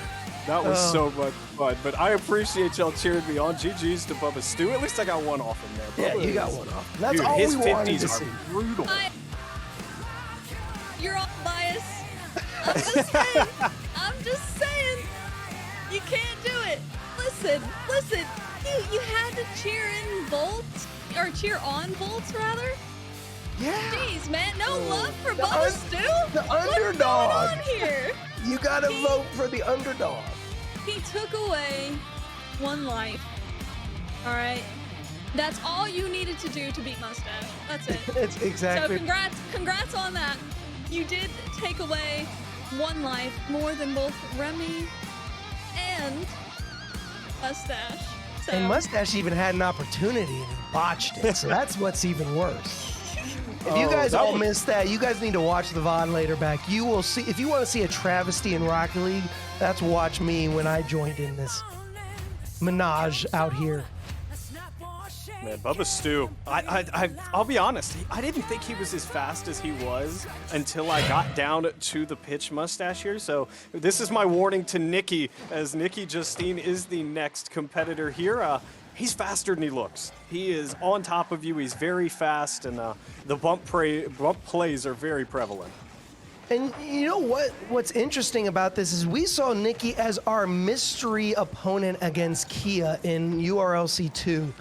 That was so much fun. But I appreciate y'all cheering me on. GG's to Bubba Stew. At least I got 1 off him there. Yeah, Bubba you got is- 1 off. That's Dude, all his we wanted 50s to are see. brutal. You're all biased. I'm just saying. You can't do it. Listen. You had to cheer in Volts, or cheer on Volts rather. Yeah. Jeez, man, no love for Bubba Stew. The underdog. What's going on here? You gotta vote for the underdog. He took away 1 life. All right. That's all you needed to do to beat Mustache. That's it. It's exactly. So congrats on that. You did take away 1 life, more than both Remy and Mustache. So. And Mustache even had an opportunity and he botched it, so that's what's even worse. If you guys all missed that, you guys need to watch the VOD later back. You will see, if you want to see a travesty in Rocket League, that's watch me when I joined in this menage out here. Man, Bubba Stu, I'll be honest, I didn't think he was as fast as he was until I got down to the pitch, Mustache here. So this is my warning to Nikki, as Nikki Justine is the next competitor here. He's faster than he looks. He is on top of you, he's very fast, and the bump plays are very prevalent. And you know what's interesting about this is we saw Nikki as our mystery opponent against Kia in URLC 2.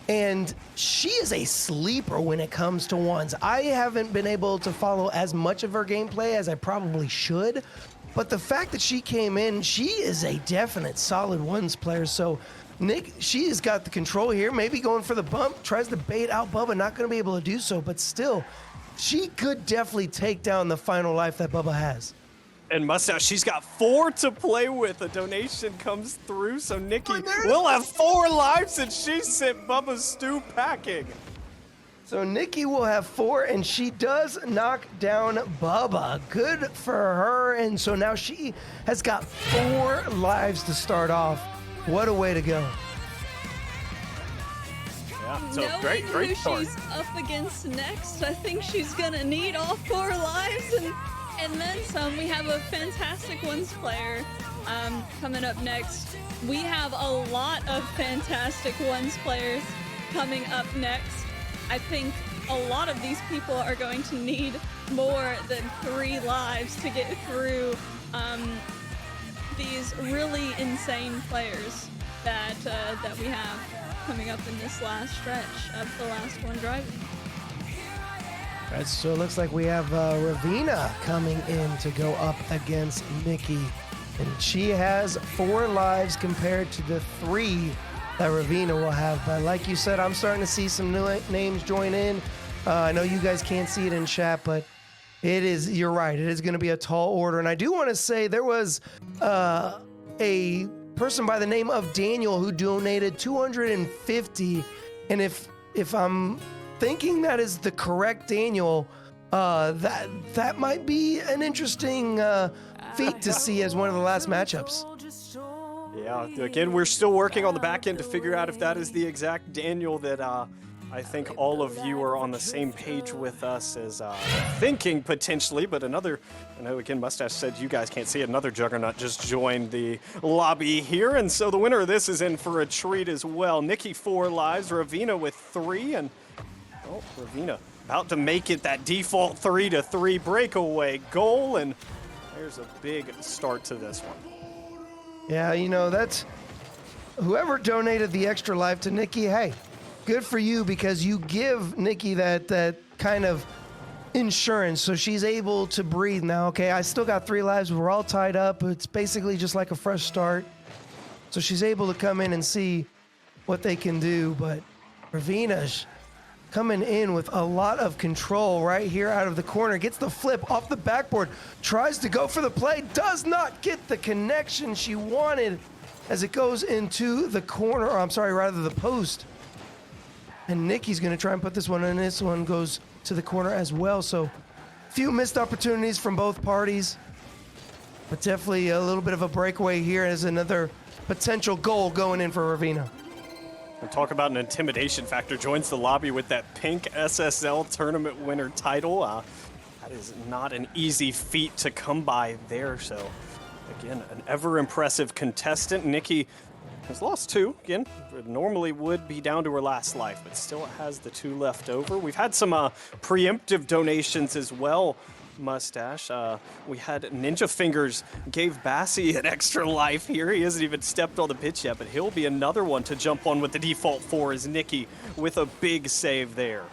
And she is a sleeper when it comes to ones. I haven't been able to follow as much of her gameplay as I probably should, but the fact that she came in, she is a definite solid ones player. So Nick, she has got the control here, maybe going for the bump, tries to bait out Bubba, not going to be able to do so, but still, she could definitely take down the final life that Bubba has. And Mustache, she's got 4 to play with. A donation comes through, so Nikki will have 4 lives, and she sent Bubba Stu packing. So Nikki will have 4, and she does knock down Bubba. Good for her, and so now she has got 4 lives to start off. What a way to go. Yeah, so Knowing great who start. she's up against next, I think she's gonna need all 4 lives and then some. We have a fantastic ones player coming up next. We have a lot of fantastic ones players coming up next. I think a lot of these people are going to need more than 3 lives to get through these really insane players that we have coming up in this last stretch of the last one driving. All right, so it looks like we have Ravina coming in to go up against Nikki. And she has 4 lives compared to the 3 that Ravina will have. But like you said, I'm starting to see some new names join in. I know you guys can't see it in chat, but you're right, it is going to be a tall order. And I do want to say there was a person by the name of Daniel who donated 250. And if I'm thinking that is the correct Daniel, that might be an interesting feat to see as one of the last matchups. Yeah, again, we're still working on the back end to figure out if that is the exact Daniel that I think all of you are on the same page with us as thinking potentially, but another, I know again, Mustache said you guys can't see it, another Juggernaut just joined the lobby here, and so the winner of this is in for a treat as well. Nikki 4 lives, Ravina with 3, and Ravina about to make it that default 3-3 breakaway goal, and there's a big start to this one. Yeah, you know, that's whoever donated the extra life to Nikki, hey, good for you, because you give Nikki that kind of insurance so she's able to breathe now. Okay, I still got 3 lives. We're all tied up. It's basically just like a fresh start. So she's able to come in and see what they can do. But Ravina's coming in with a lot of control right here out of the corner. Gets the flip off the backboard. Tries to go for the play. Does not get the connection she wanted as it goes into the corner. Or I'm sorry, rather the post. And Nikki's going to try and put this one in. This one goes to the corner as well. So few missed opportunities from both parties. But definitely a little bit of a breakaway here as another potential goal going in for Ravina. And talk about an intimidation factor. Joins the lobby with that pink SSL tournament winner title. That is not an easy feat to come by there. So again, an ever impressive contestant. Nikki has lost 2. Again, it normally would be down to her last life, but still has the 2 left over. We've had some preemptive donations as well, Mustache. We had Ninja Fingers gave Bassie an extra life here. He hasn't even stepped on the pitch yet, but he'll be another one to jump on with the default 4 as Nikki with a big save there.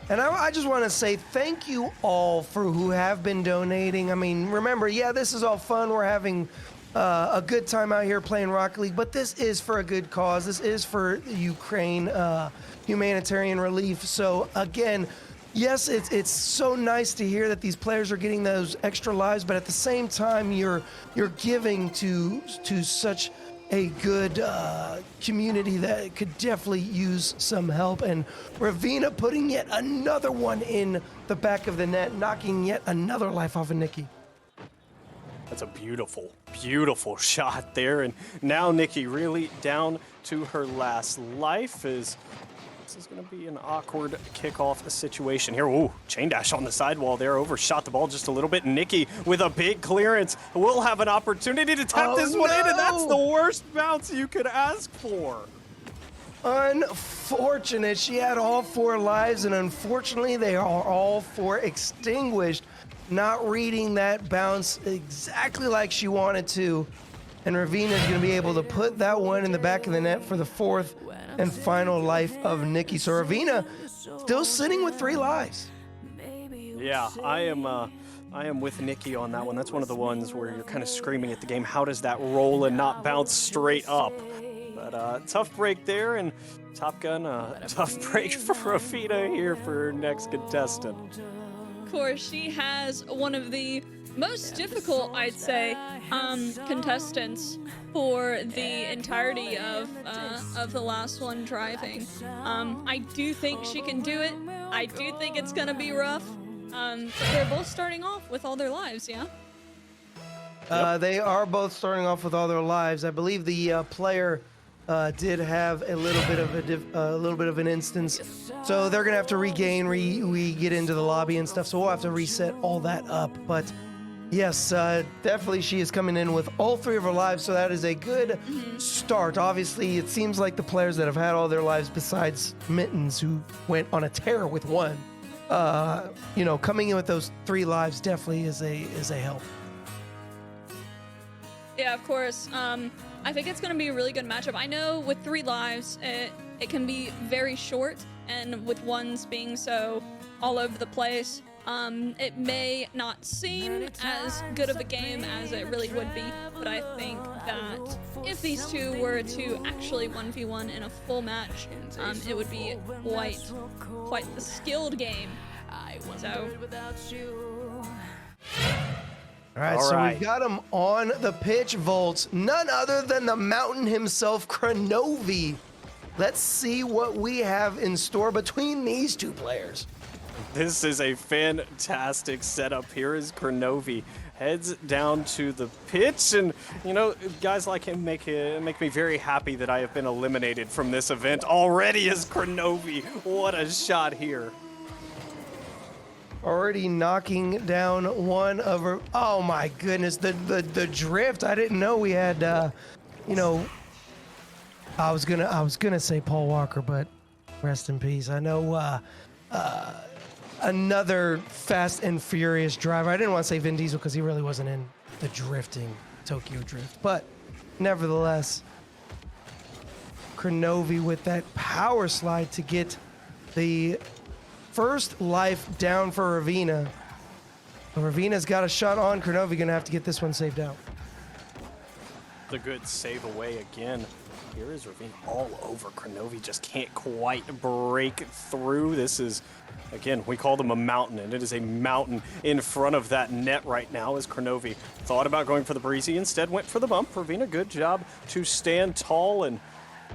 And I just want to say thank you all for who have been donating. I mean, remember, yeah, this is all fun. We're having a good time out here playing Rocket League, but this is for a good cause. This is for Ukraine, humanitarian relief. So again, yes, it's so nice to hear that these players are getting those extra lives, but at the same time, you're giving to such a good community that could definitely use some help. And Ravina putting yet another one in the back of the net, knocking yet another life off of Nikki. That's a beautiful, beautiful shot there. And now Nikki really down to her last life as this is going to be an awkward kickoff situation here. Ooh, chain dash on the sidewall there, overshot the ball just a little bit. Nikki with a big clearance will have an opportunity to tap this one in, and that's the worst bounce you could ask for. Unfortunate. She had all 4 lives, and unfortunately they are all 4 extinguished. Not reading that bounce exactly like she wanted to. And Ravina is going to be able to put that one in the back of the net for the 4th and final life of Nikki. So Ravina still sitting with 3 lives. Yeah, I am with Nikki on that one. That's one of the ones where you're kind of screaming at the game, how does that roll and not bounce straight up? But tough break there, and Top Gun, tough break for Ravina here for next contestant. Of course, she has one of the most difficult, I'd say, contestants for the entirety of the last one driving. I do think she can do it. I do think it's gonna be rough. But they're both starting off with all their lives, yeah? They are both starting off with all their lives. I believe the player did have a little bit of an instance, so they're gonna have to regain, get into the lobby and stuff. So we'll have to reset all that up. But yes, definitely she is coming in with all 3 of her lives, so that is a good start. Obviously, it seems like the players that have had all their lives, besides Mittens, who went on a tear with 1, coming in with those 3 lives definitely is a help. Yeah, of course. I think it's going to be a really good matchup. I know with 3 lives, it can be very short, and with ones being so all over the place, it may not seem as good of a game as it really would be, but I think that if these 2 were to actually 1v1 in a full match, it would be quite the skilled game. So. All right, we've got him on the pitch, Volts. None other than the mountain himself, Kronovi. Let's see what we have in store between these 2 players. This is a fantastic setup. Here is Kronovi. Heads down to the pitch, and guys like him make me very happy that I have been eliminated from this event already as Kronovi. What a shot here. Already knocking down one of her. Oh my goodness, the drift. I didn't know we had. I was gonna say Paul Walker, but rest in peace. I know another Fast and Furious driver. I didn't want to say Vin Diesel because he really wasn't in the drifting Tokyo Drift, but nevertheless, Kronovi with that power slide to get the first life down for Ravina. Ravina's got a shot on. Kronovi gonna have to get this one saved out. The good save away again. Here is Ravina all over Kronovi. Just can't quite break through. This is, again, we call them a mountain, and it is a mountain in front of that net right now as Kronovi thought about going for the breezy, instead went for the bump. Ravina, good job to stand tall, and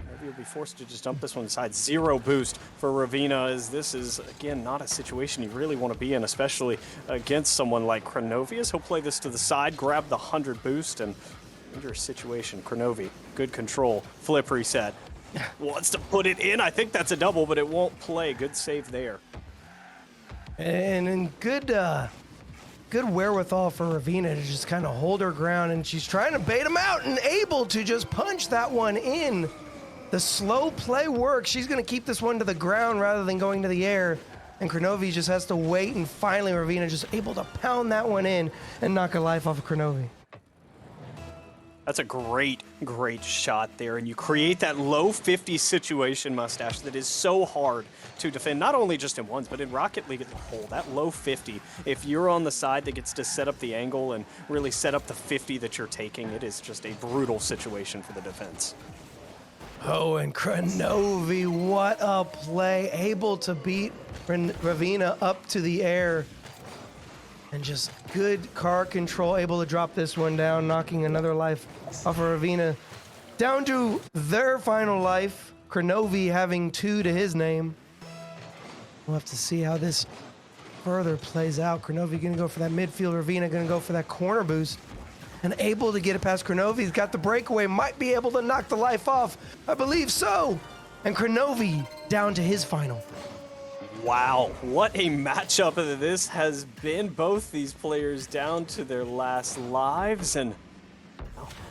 maybe you'll be forced to just dump this one aside. 0 boost for Ravina, as this is, again, not a situation you really want to be in, especially against someone like Kronovi, as he'll play this to the side, grab the 100 boost, and dangerous situation. Kronovi, good control, flip reset. Wants to put it in. I think that's a double, but it won't play. Good save there. And good wherewithal for Ravina to just kind of hold her ground, and she's trying to bait him out and able to just punch that one in. The slow play works. She's going to keep this one to the ground rather than going to the air. And Kronovi just has to wait, and finally Ravina just able to pound that one in and knock a life off of Kronovi. That's a great, great shot there. And you create that low 50 situation, Mustache, that is so hard to defend, not only just in ones, but in Rocket League as a whole. That low 50, if you're on the side that gets to set up the angle and really set up the 50 that you're taking, it is just a brutal situation for the defense. Oh, and Kronovi, what a play. Able to beat Ravina up to the air. And just good car control, able to drop this one down, knocking another life off of Ravina. Down to their final life. Kronovi having 2 to his name. We'll have to see how this further plays out. Kronovi gonna go for that midfield. Ravina gonna go for that corner boost. And able to get it past Kronovi. He's got the breakaway. Might be able to knock the life off. I believe so. And Kronovi down to his final. Wow, what a matchup this has been. Both these players down to their last lives, and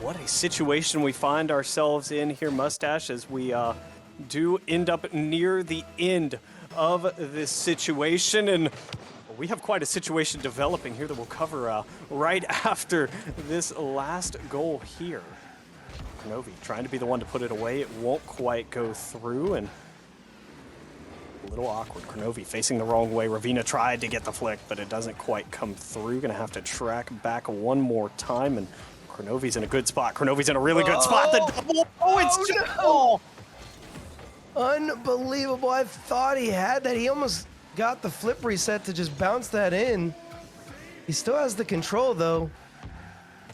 what a situation we find ourselves in here, Mustache, as we do end up near the end of this situation. And we have quite a situation developing here that we'll cover right after this last goal here. Kronovi trying to be the one to put it away. It won't quite go through, and a little awkward. Kronovi facing the wrong way. Ravina tried to get the flick, but it doesn't quite come through. Gonna have to track back one more time, and Kronovi's in a good spot. Kronovi's in a really good spot. The double. Oh, it's just ball. Unbelievable. I thought he had that. He almost got the flip reset to just bounce that in. He still has the control, though.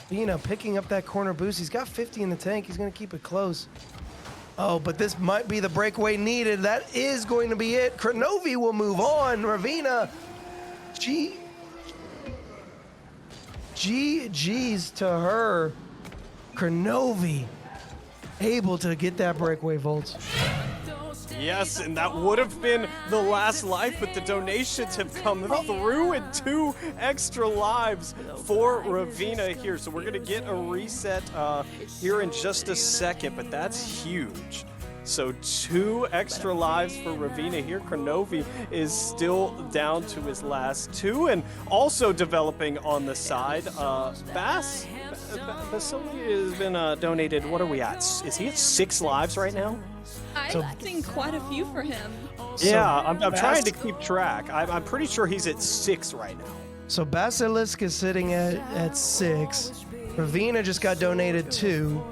Picking up that corner boost. He's got 50 in the tank. He's going to keep it close. Oh, but this might be the breakaway needed. That is going to be it. Kronovi will move on. Ravina. GG's to her. Kronovi able to get that breakaway volts. Yes, and that would have been the last life, but the donations have come through, and 2 extra lives for Ravina here. So we're going to get a reset here in just a second, but that's huge. So 2 extra lives for Ravina here. Kronovi is still down to his last 2, and also developing on the side. Basili has been donated. What are we at? Is he at 6 lives right now? I've seen quite a few for him. Yeah, I'm trying to keep track. I'm pretty sure he's at 6 right now. So Basilisk is sitting at 6. Ravina just got donated 2.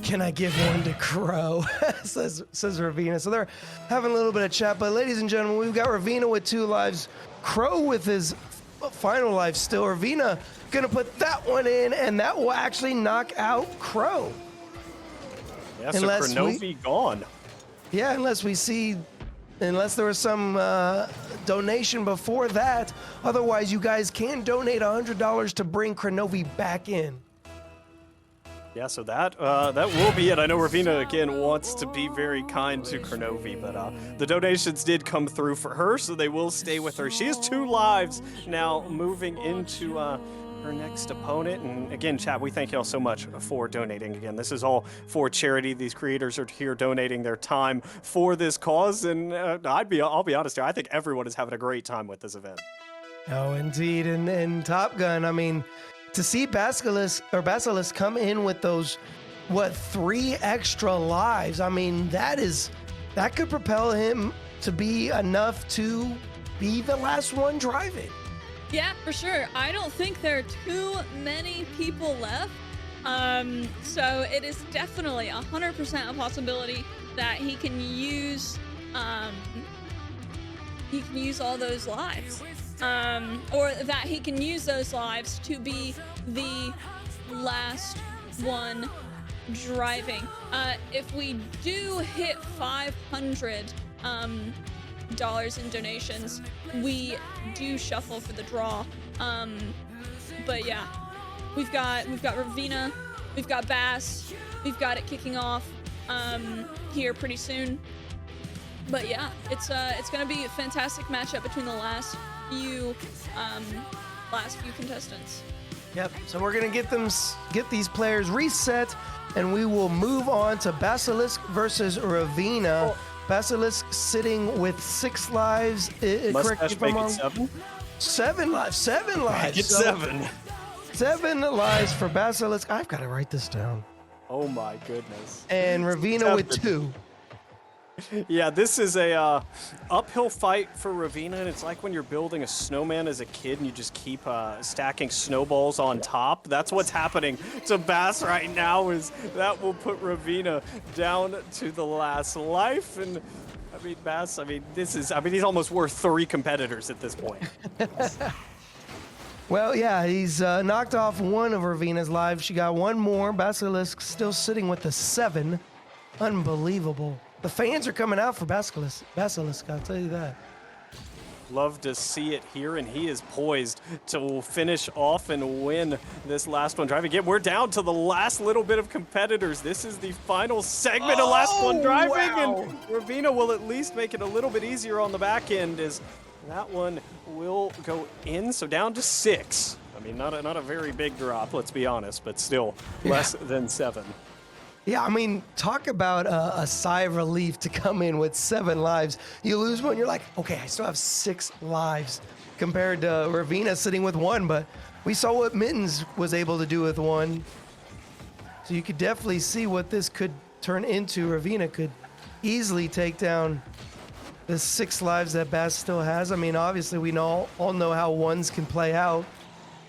Can I give one to Crow? says Ravina. So they're having a little bit of chat. But ladies and gentlemen, we've got Ravina with 2 lives. Crow with his final life still. Ravina gonna put that one in, and that will actually knock out Crow. Yeah, so Kronovi gone. Yeah, unless there was some donation before that. Otherwise, you guys can donate $100 to bring Kronovi back in. Yeah, so that will be it. I know Ravina, again, wants to be very kind to Kronovi, but the donations did come through for her, so they will stay with her. She has 2 lives now, moving into her next opponent. And again, chat, we thank y'all so much for donating. Again, this is all for charity. These creators are here donating their time for this cause, and I'll be honest here, I think everyone is having a great time with this event. Oh, indeed. And Top Gun, I mean, to see Basilisk come in with those, 3 extra lives, I mean, that could propel him to be enough to be the last one driving. Yeah, for sure. I don't think there are too many people left. So it is definitely 100% a possibility that he can use all those lives. Or that he can use those lives to be the last one driving. If we do hit $500 in donations, we do shuffle for the draw. But yeah, we've got Ravina, we've got Bass, we've got it kicking off here pretty soon. But yeah, it's gonna be a fantastic matchup between the last few contestants. Yep. So we're gonna get these players reset, and we will move on to Basilisk versus Ravina. Basilisk sitting with 6 lives. Correct me if I'm wrong. 7? 7 lives. 7 lives. Get 7. 7 lives for Basilisk. I've got to write this down. Oh my goodness. And Ravina with 2. Yeah, this is a uphill fight for Ravina, and it's like when you're building a snowman as a kid and you just keep stacking snowballs on top. That's what's happening to Bass right now, is that will put Ravina down to the last life. And I mean, Bass, he's almost worth 3 competitors at this point. Well, yeah, he's knocked off one of Ravina's lives. She got one more. Basilisk still sitting with the 7. Unbelievable. The fans are coming out for Basilisk, I'll tell you that. Love to see it here, and he is poised to finish off and win this last one. Driving again, we're down to the last little bit of competitors. This is the final segment of last one driving, wow. and Ravina will at least make it a little bit easier on the back end as that one will go in. So down to 6. I mean, not a very big drop, let's be honest, but still less than 7. Yeah, I mean, talk about a sigh of relief to come in with 7 lives. You lose one, you're like, okay, I still have 6 lives compared to Ravina sitting with 1, but we saw what Mittens was able to do with 1. So you could definitely see what this could turn into. Ravina could easily take down the 6 lives that Bass still has. I mean, obviously, we all know how 1s can play out.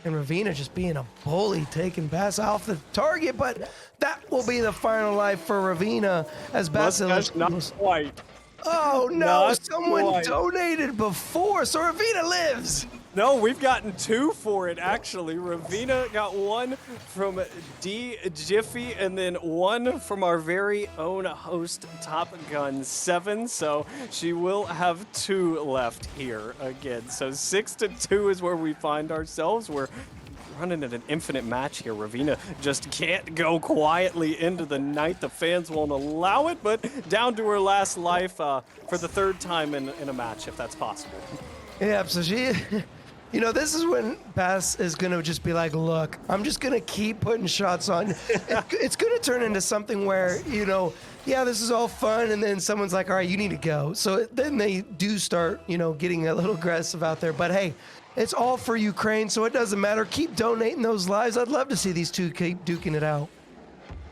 And Ravina just being a bully, taking Bass off the target, but that will be the final life for Ravina as Basilisk. Not quite. Oh no, Not someone quite. donated before, so Ravina lives. No, we've gotten 2 for it, actually. Ravina got 1 from D Jiffy and then 1 from our very own host, Top Gun 7. So she will have 2 left here again. So 6-2 is where we find ourselves. We're running at an infinite match here. Ravina just can't go quietly into the night. The fans won't allow it, but down to her last life for the 3rd time in a match, if that's possible. Yeah, so she... You know, this is when Bass is going to just be like, look, I'm just going to keep putting shots on. It's going to turn into something where, you know, yeah, this is all fun. And then someone's like, all right, you need to go. So then they do start, you know, getting a little aggressive out there. But hey, it's all for Ukraine, so it doesn't matter. Keep donating those lives. I'd love to see these two keep duking it out.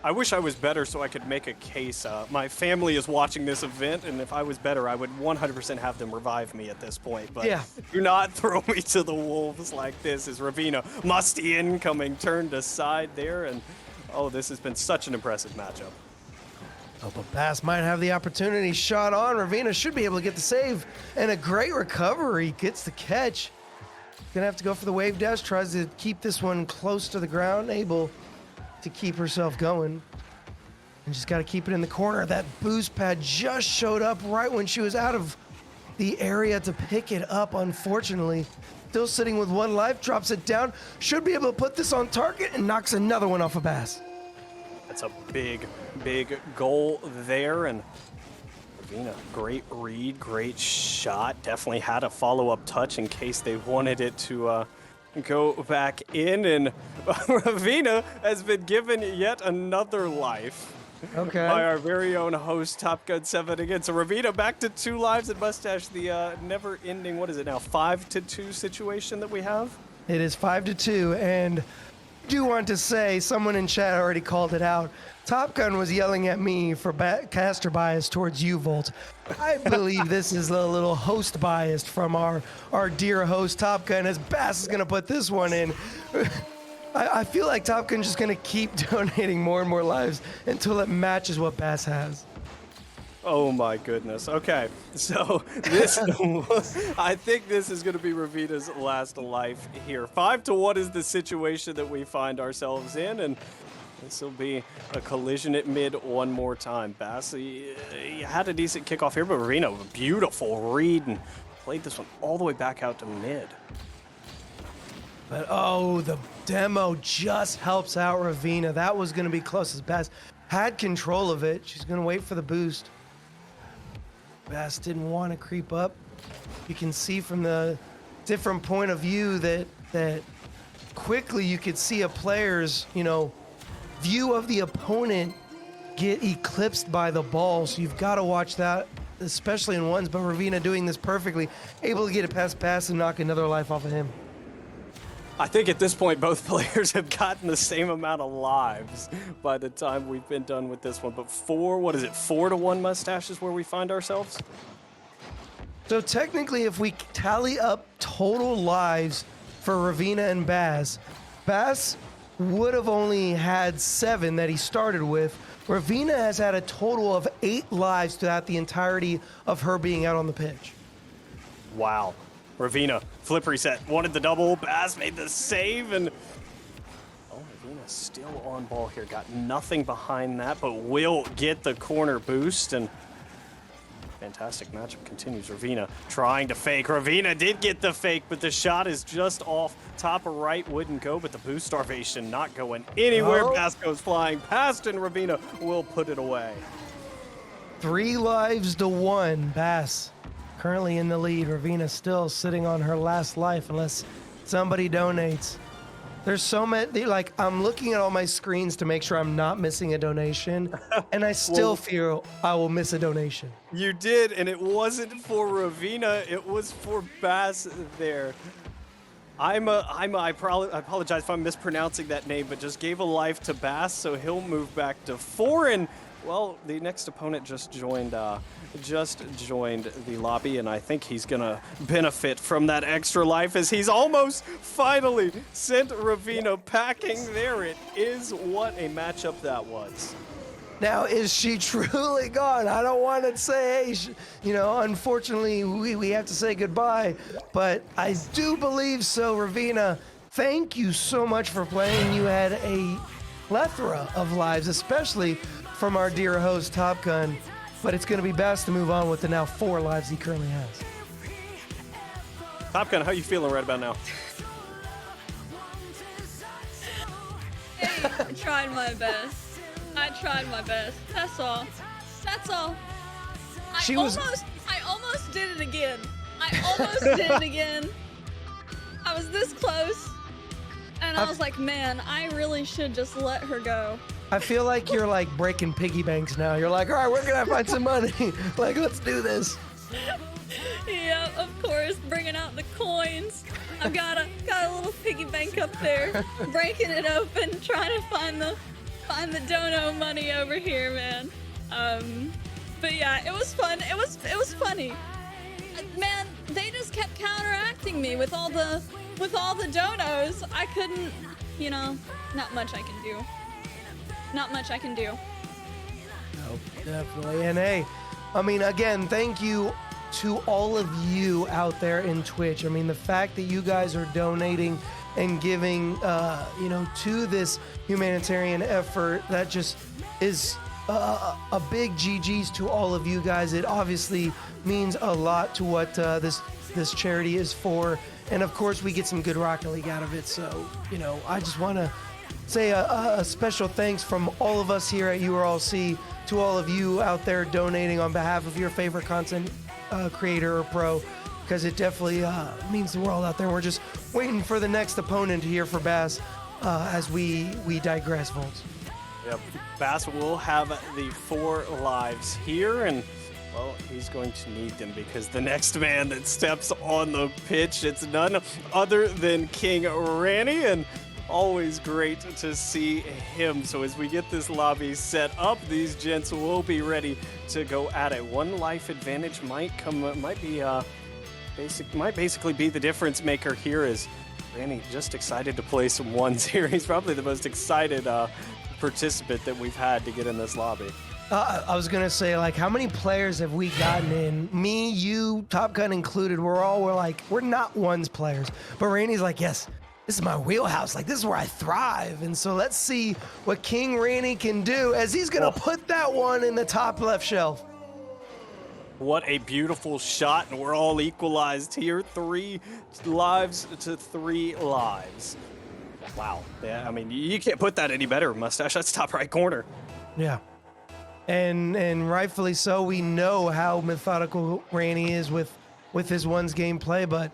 I wish I was better so I could make a case. My family is watching this event, and if I was better, I would 100% have them revive me at this point. But do not throw me to the wolves like this. As Ravina musty incoming, turned aside there, and oh, this has been such an impressive matchup. Oh, but Bass might have the opportunity. Shot on. Ravina should be able to get the save, and a great recovery. Gets the catch. Gonna have to go for the wave dash. Tries to keep this one close to the ground, able to keep herself going, and just got to keep it in the corner. That boost pad just showed up right when she was out of the area to pick it up. Unfortunately, still sitting with 1 life, drops it down, should be able to put this on target and knocks another one off of Bass. That's a big goal there, and Ravina, great read, great shot. Definitely had a follow-up touch in case they wanted it to go back in, and Ravina has been given yet another life by our very own host, Top Gun 7 again. So Ravina back to 2 lives and Mustache, the never-ending, what is it now, 5-2 situation that we have? It is 5-2, and I do want to say, someone in chat already called it out. Top Gun was yelling at me for caster bias towards U-Volt. I believe this is a little host biased from our dear host Top Gun, as Bass is going to put this one in. I feel like Top Gun's just going to keep donating more and more lives until it matches what Bass has. Oh my goodness. Okay, so this, I think this is going to be Ravina's last life here. 5-1 is the situation that we find ourselves in, and this will be a collision at mid one more time. Bass, he had a decent kickoff here, but Ravina, beautiful read, and played this one all the way back out to mid. But oh, the demo just helps out Ravina. That was going to be close as Bass had control of it. She's going to wait for the boost. Bass didn't want to creep up. You can see from the different point of view that quickly you could see a player's, you know, view of the opponent get eclipsed by the ball. So you've got to watch that, especially in 1s. But Ravina doing this perfectly, able to get it past Bass and knock another life off of him. I think at this point, both players have gotten the same amount of lives by the time we've been done with this one. But 4-1 Mustache is where we find ourselves? So technically, if we tally up total lives for Ravina and Bass would have only had 7 that he started with. Ravina has had a total of 8 lives throughout the entirety of her being out on the pitch. Wow. Ravina, flip reset, wanted the double, Bass made the save, and Ravina still on ball here, got nothing behind that, but will get the corner boost, and fantastic matchup continues. Ravina trying to fake. Ravina did get the fake, but the shot is just off. Top of right wouldn't go, but the boost starvation not going anywhere. Oh. Bass goes flying past, and Ravina will put it away. 3 lives to 1. Bass currently in the lead. Ravina still sitting on her last life unless somebody donates. There's so many, like, I'm looking at all my screens to make sure I'm not missing a donation, and I still feel I will miss a donation. You did, and it wasn't for Ravina, it was for Bass there. I apologize if I'm mispronouncing that name, but just gave a life to Bass, so he'll move back to 4, and well, the next opponent just joined the lobby, and I think he's gonna benefit from that extra life as he's almost finally sent Ravina packing. There it is. What a matchup that was. Now, is she truly gone? I don't want to say, hey, unfortunately, we have to say goodbye, but I do believe so. Ravina, thank you so much for playing. You had a plethora of lives, especially from our dear host, Top Gun, but it's going to be best to move on with the now 4 lives he currently has. Top Gun, how you feeling right about now? Hey, I tried my best. That's all. I almost did it again. I was this close, and I was like, man, I really should just let her go. I feel like you're like breaking piggy banks now. You're like, all right, we're gonna find some money. Like, let's do this. Yeah, of course, bringing out the coins. I've got a little piggy bank up there, breaking it open, trying to find the dono money over here, man. But yeah, it was fun. It was funny. Man, they just kept counteracting me with all the donos. I couldn't, not much I can do. No, definitely. And hey, I mean, again, thank you to all of you out there in Twitch. I mean, the fact that you guys are donating and giving, to this humanitarian effort, that just is a big GG's to all of you guys. It obviously means a lot to what this charity is for. And of course, we get some good Rocket League out of it. So, I just want to say a special thanks from all of us here at URLC to all of you out there donating on behalf of your favorite content creator or pro, because it definitely means the world out there. We're just waiting for the next opponent here for Bass as we digress, folks. Yep, Bass will have the 4 lives here, and well, he's going to need them because the next man that steps on the pitch, it's none other than King Ranny, and always great to see him. So as we get this lobby set up, these gents will be ready to go at it. 1 life advantage might basically be the difference maker here, as Ranny just excited to play some ones here. He's probably the most excited participant that we've had to get in this lobby. I was gonna say, like, how many players have we gotten in? Me, you, Top Gun included. We're not ones players, but Randy's like, yes, this is my wheelhouse. Like, this is where I thrive. And so let's see what King Randy can do as he's gonna put that one in the top left shelf. What a beautiful shot, and we're all equalized here. 3 lives to 3 lives. Wow. Yeah, I mean, you can't put that any better, Mustache. That's top right corner. Yeah. And rightfully so. We know how methodical Randy is with his ones gameplay, but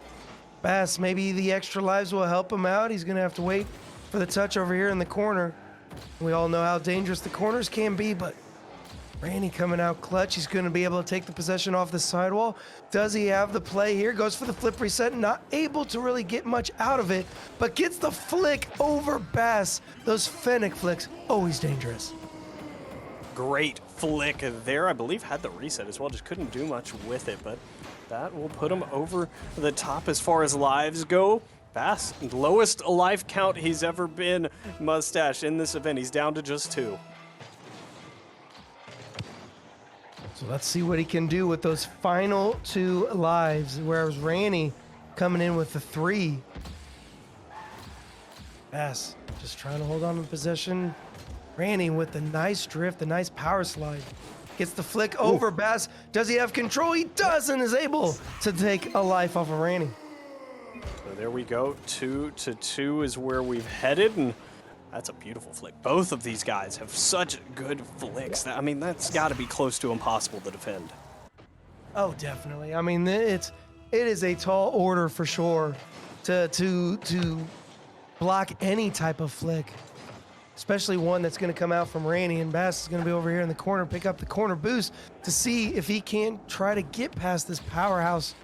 Bass, maybe the extra lives will help him out. He's going to have to wait for the touch over here in the corner. We all know how dangerous the corners can be, but Randy coming out clutch. He's going to be able to take the possession off the sidewall. Does he have the play here? Goes for the flip reset. Not able to really get much out of it, but gets the flick over Bass. Those Fennec flicks, always dangerous. Great flick there. I believe had the reset as well. Just couldn't do much with it, but that will put him over the top as far as lives go. Bass, lowest life count he's ever been, Mustache, in this event. He's down to just 2. So let's see what he can do with those final 2 lives, whereas Ranny coming in with the 3. Bass just trying to hold on to possession. Randy with the nice drift, the nice power slide. Gets the flick over Bass. Does he have control? He does, and is able to take a life off of Randy. So there we go. 2-2 is where we've headed, and that's a beautiful flick. Both of these guys have such good flicks. I mean, that's got to be close to impossible to defend. Oh, definitely. I mean, it is a tall order for sure to block any type of flick, especially one that's going to come out from Randy, and Bass is going to be over here in the corner, pick up the corner boost to see if he can't try to get past this powerhouse,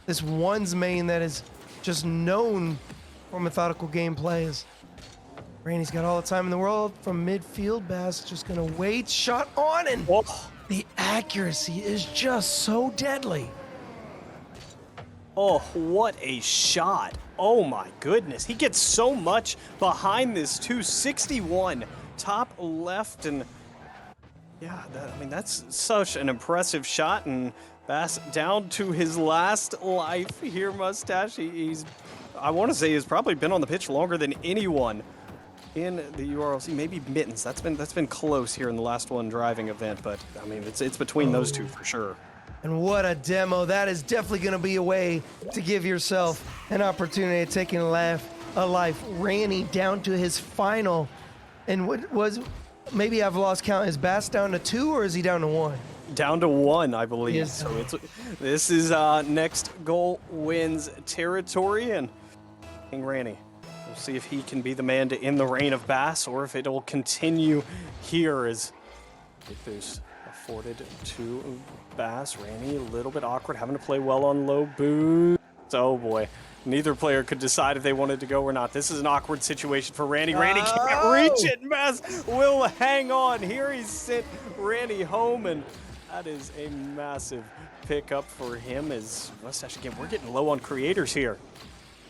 this one's main that is just known for methodical gameplay. Randy's got all the time in the world from midfield. Bass just going to wait, shot on, and the accuracy is just so deadly. Oh, what a shot. Oh my goodness. He gets so much behind this 261 top left, and yeah, I mean, that's such an impressive shot, and Bass down to his last life here, Mustache. He's, I want to say, he's probably been on the pitch longer than anyone in the URLC. Maybe Mittens. That's been close here in the last one driving event, but I mean, it's between those two for sure. And what a demo. That is definitely going to be a way to give yourself an opportunity of taking a life. Randy down to his final. And what was, maybe I've lost count, is Bass down to 2 or is he down to 1? Down to 1, I believe. Yes. So this is next goal wins territory, and King Randy, we'll see if he can be the man to end the reign of Bass, or if it'll continue here as big boost afforded to Bass. Randy a little bit awkward, having to play well on low boost. Oh boy, neither player could decide if they wanted to go or not. This is an awkward situation for Randy. Randy can't reach it, and Bass will hang on. Here he sent Randy home, and that is a massive pickup for him. As Mustache, again, we're getting low on creators here.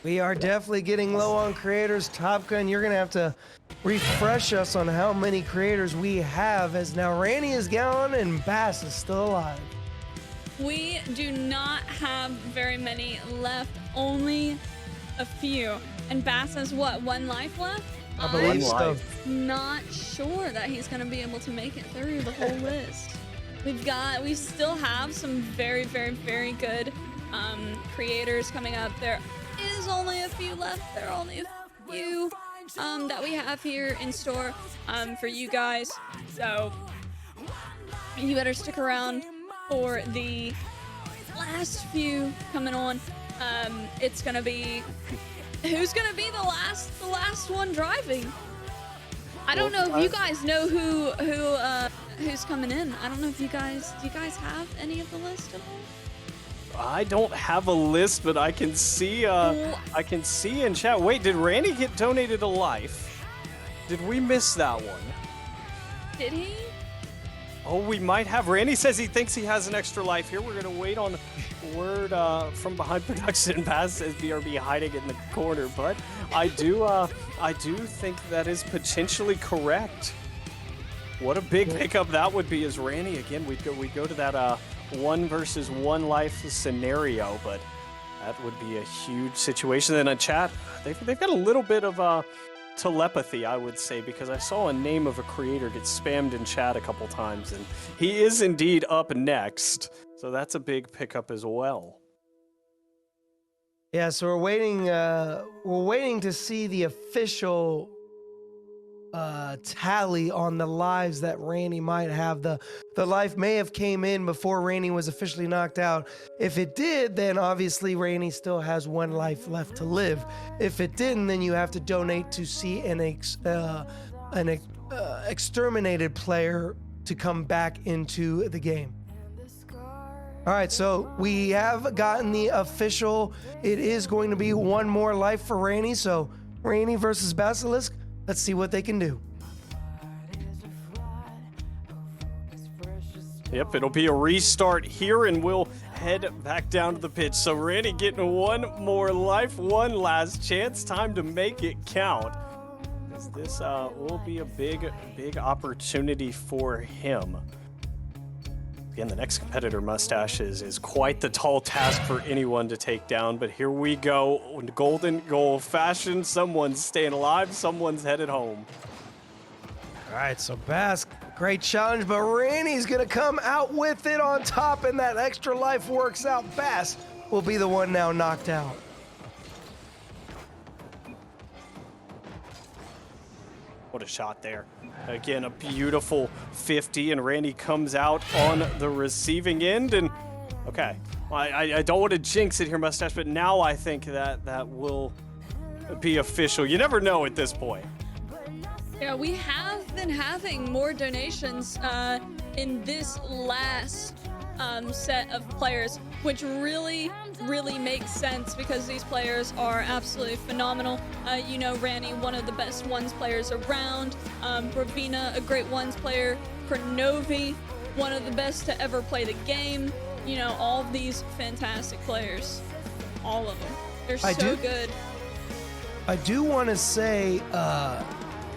We are definitely getting low on creators. Top Gun, you're going to have to refresh us on how many creators we have, as now Randy is gone and Bass is still alive. We do not have very many left, only a few. And Bass has what, 1 life left? I believe so. Not sure that he's going to be able to make it through the whole list. We still have some very, very, very good creators coming up. There is only a few left. There are only a few that we have here in store for you guys. So you better stick around for the last few coming on. It's gonna be, who's gonna be the last one driving? I don't know if you guys know who's coming in. I don't know if do you guys have any of the list of them? I don't have a list, but I can see in chat. Wait, did Randy get donated a life? Did we miss that one? Did he? Oh, we might have. Randy says he thinks he has an extra life here. We're gonna wait on word from behind production. Bass says BRB hiding in the corner, but I do think that is potentially correct. What a big pickup that would be, as Randy again. We'd go to that 1 versus 1 life scenario, but that would be a huge situation. And in chat, they've got a little bit of telepathy, I would say, because I saw a name of a creator get spammed in chat a couple times, and he is indeed up next. So that's a big pickup as well. Yeah, so we're waiting to see the official tally on the lives that Randy might have. The life may have came in before Randy was officially knocked out. If it did, then obviously Randy still has 1 life left to live. If it didn't, then you have to donate to see an exterminated player to come back into the game. All right, so we have gotten the official. It is going to be 1 more life for Randy. So Randy versus Basilisk. Let's see what they can do. Yep, it'll be a restart here, and we'll head back down to the pitch. So Randy getting 1 more life, 1 last chance. Time to make it count, as this will be a big opportunity for him. Again, the next competitor, Mustache, is quite the tall task for anyone to take down, but here we go. Golden goal fashion. Someone's staying alive, someone's headed home. All right, so Bask, great challenge, but Ranny's gonna come out with it on top, and that extra life works out. Bask will be the one now knocked out. What a shot there. Again, a beautiful 50, and Randy comes out on the receiving end. And okay, I don't want to jinx it here, Mustache, but now I think that will be official. You never know at this point. Yeah, we have been having more donations in this last set of players, which really makes sense because these players are absolutely phenomenal. You know, Ranny, one of the best ones players around. Bravina, a great ones player. Pronovi, one of the best to ever play the game. You know, all of these fantastic players. All of them. They're so good. I do want to say,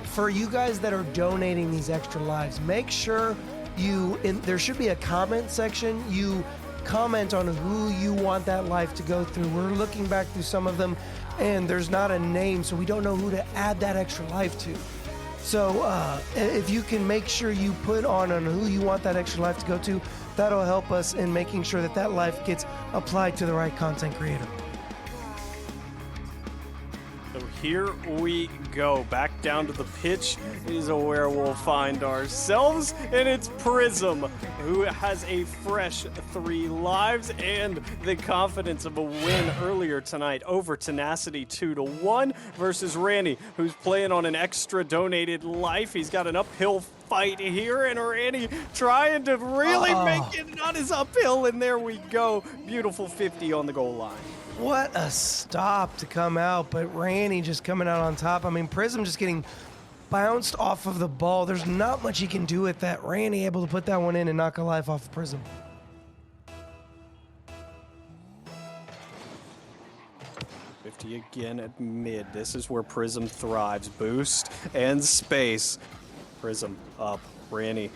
for you guys that are donating these extra lives, make sure there should be a comment section. You comment on who you want that life to go through. We're looking back through some of them, and there's not a name, so we don't know who to add that extra life to. So if you can make sure you put on who you want that extra life to go to, that'll help us in making sure that life gets applied to the right content creator. So here we go. Back down to the pitch is where we'll find ourselves, and it's Prism, who has a fresh 3 lives and the confidence of a win earlier tonight over Tenacity 2-1 versus Randy, who's playing on an extra donated life. He's got an uphill fight here, and Randy trying to really make it on his uphill, and there we go. Beautiful 50 on the goal line. What a stop to come out, but Randy just coming out on top. I mean, Prism just getting bounced off of the ball. There's not much he can do with that. Randy able to put that one in and knock a life off of Prism. Again at mid. This is where Prism thrives. Boost and space. Prism up. Randy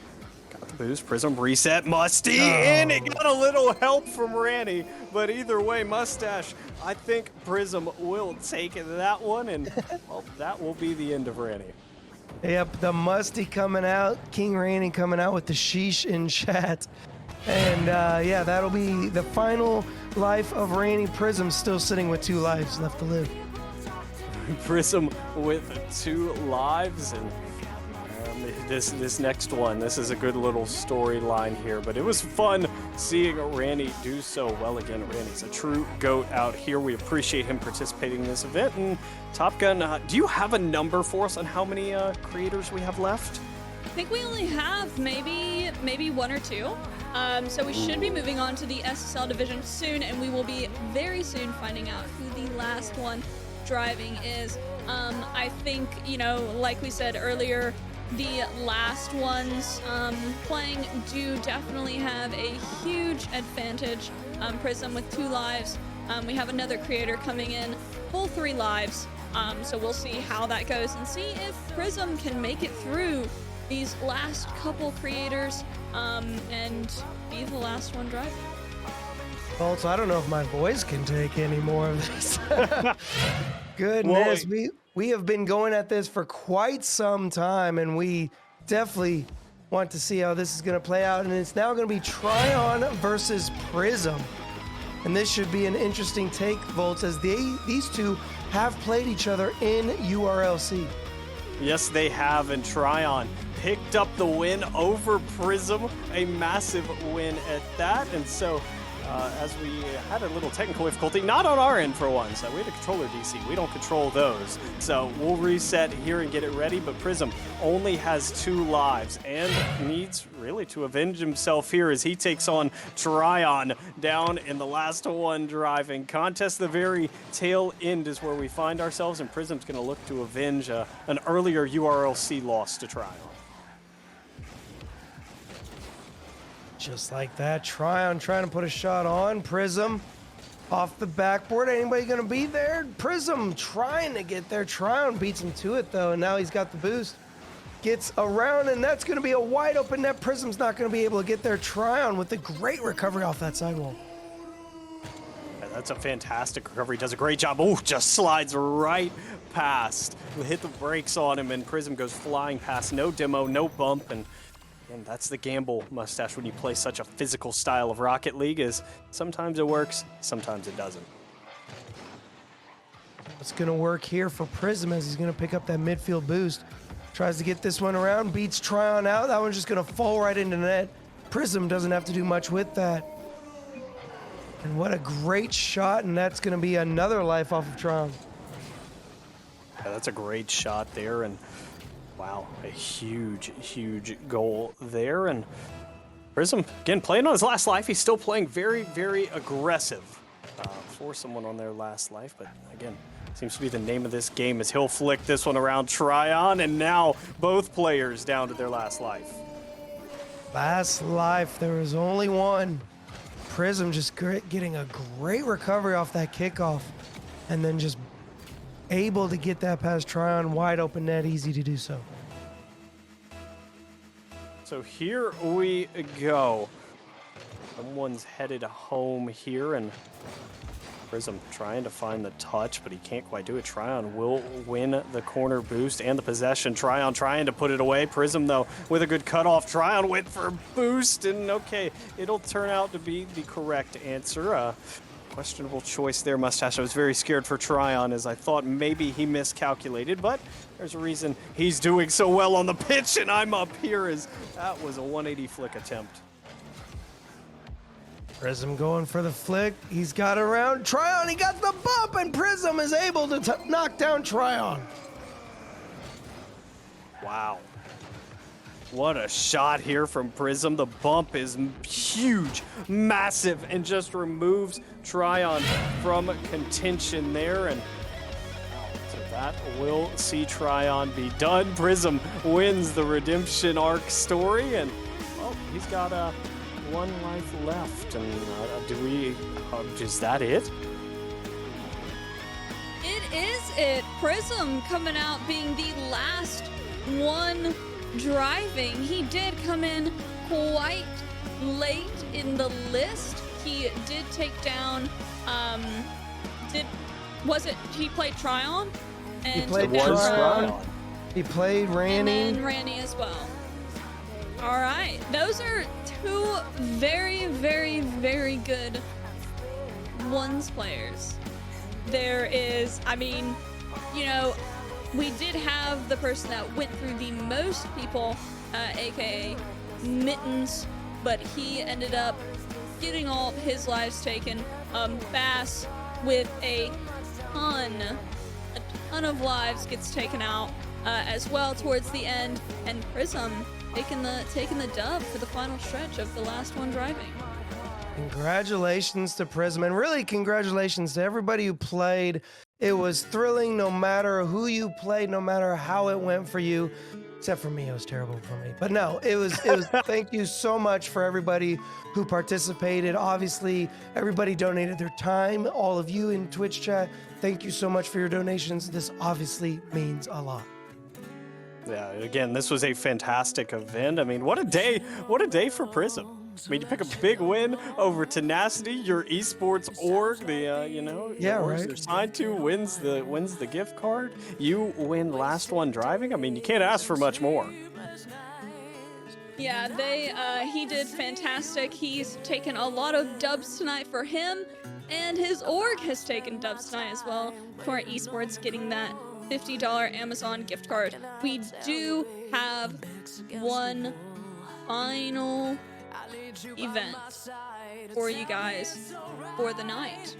got the boost. Prism reset. Musty in. It got a little help from Randy. But either way, Mustache, I think Prism will take that one. And, well, that will be the end of Randy. Yep, the Musty coming out. King Randy coming out with the sheesh in chat. And, yeah, that'll be the final life of Randy. Prism still sitting with 2 lives left to live. Prism with 2 lives, and this next one, this is a good little storyline here, but it was fun seeing Randy do so well again. Randy's a true GOAT out here. We appreciate him participating in this event. And Top Gun, do you have a number for us on how many creators we have left? I think we only have maybe 1 or 2. So we should be moving on to the SSL division soon, and we will be very soon finding out who the last one driving is. I think, you know, like we said earlier, the last ones playing do definitely have a huge advantage. Prism with 2 lives. We have another creator coming in, full 3 lives. So we'll see how that goes and see if Prism can make it through these last couple creators and be the last one driving. Also, I don't know if my voice can take any more of this. Goodness, we have been going at this for quite some time, and we definitely want to see how this is going to play out. And it's now going to be Tryon versus Prism. And this should be an interesting take, Volts, as these two have played each other in URLC. Yes, they have, and Tryon picked up the win over Prism, a massive win at that. And so as we had a little technical difficulty, not on our end for once. We had a controller DC. We don't control those. So we'll reset here and get it ready. But Prism only has 2 lives and needs really to avenge himself here as he takes on Tryon down in the last one driving. Contest, the very tail end is where we find ourselves, and Prism's going to look to avenge an earlier URLC loss to Tryon. Just like that, Tryon trying to put a shot on. Prism off the backboard. Anybody going to be there? Prism trying to get there. Tryon beats him to it, though, and now he's got the boost. gets around, and that's going to be a wide open net. Prism's not going to be able to get their try on with a great recovery off that sidewall. Yeah, that's a fantastic recovery. Does a great job. Oh, just slides right past. Hit the brakes on him, and Prism goes flying past. No demo, no bump, and that's the gamble, Mustache, when you play such a physical style of Rocket League, is sometimes it works, sometimes it doesn't. It's going to work here for Prism as he's going to pick up that midfield boost. Tries to get this one around, beats Tryon out. That one's just going to fall right into net. Prism doesn't have to do much with that. And what a great shot, and that's going to be another life off of Tryon. Yeah, that's a great shot there, and wow, a huge, huge goal there. And Prism, again, playing on his last life. He's still playing very, very aggressive for someone on their last life, but again, seems to be the name of this game as he'll flick this one around Tryon, and now both players down to their last life. Last life, there was only one. Prism just getting a great recovery off that kickoff, and then just able to get that past Tryon, wide open net, easy to do so. So here we go. Someone's headed home here, and Prism trying to find the touch, but he can't quite do it. Tryon will win the corner boost and the possession. Tryon trying to put it away. Prism, though, with a good cutoff. Tryon went for a boost, and okay, it'll turn out to be the correct answer. Questionable choice there, Mustache. I was very scared for Tryon, as I thought maybe he miscalculated, but there's a reason he's doing so well on the pitch, and I'm up here, as that was a 180 flick attempt. Prism going for the flick. He's got around Tryon. He got the bump, and Prism is able to knock down Tryon. Wow. What a shot here from Prism. The bump is huge, massive, and just removes Tryon from contention there. And so that will see Tryon be done. Prism wins the redemption arc story, and well, he's got one life left. And is that it? It is it. Prism coming out being the last one driving. He did come in quite late in the list. He did take down, he played Tryon? He played Tryon. He played Ranny. And then Ranny as well. All right, those are two very, very, very good ones players. There is, I mean, you know, we did have the person that went through the most people, aka Mittens, but he ended up getting all his lives taken. Bass with a ton of lives gets taken out as well towards the end, and Prism taking the dub for the final stretch of the last one driving. Congratulations to Prism, and really congratulations to everybody who played. It was thrilling no matter who you played, no matter how it went for you. Except for me, it was terrible for me. But no, it was thank you so much for everybody who participated. Obviously, everybody donated their time. All of you in Twitch chat, thank you so much for your donations. This obviously means a lot. Yeah, again, this was a fantastic event. I mean, what a day for Prism. I mean, you pick a big win over Tenacity, your esports org, you're signed to, wins the gift card. You win last one driving. I mean, you can't ask for much more. Yeah, he did fantastic. He's taken a lot of dubs tonight for him, and his org has taken dubs tonight as well for esports, getting that $50 Amazon gift card. We do have one final event for you guys for the night.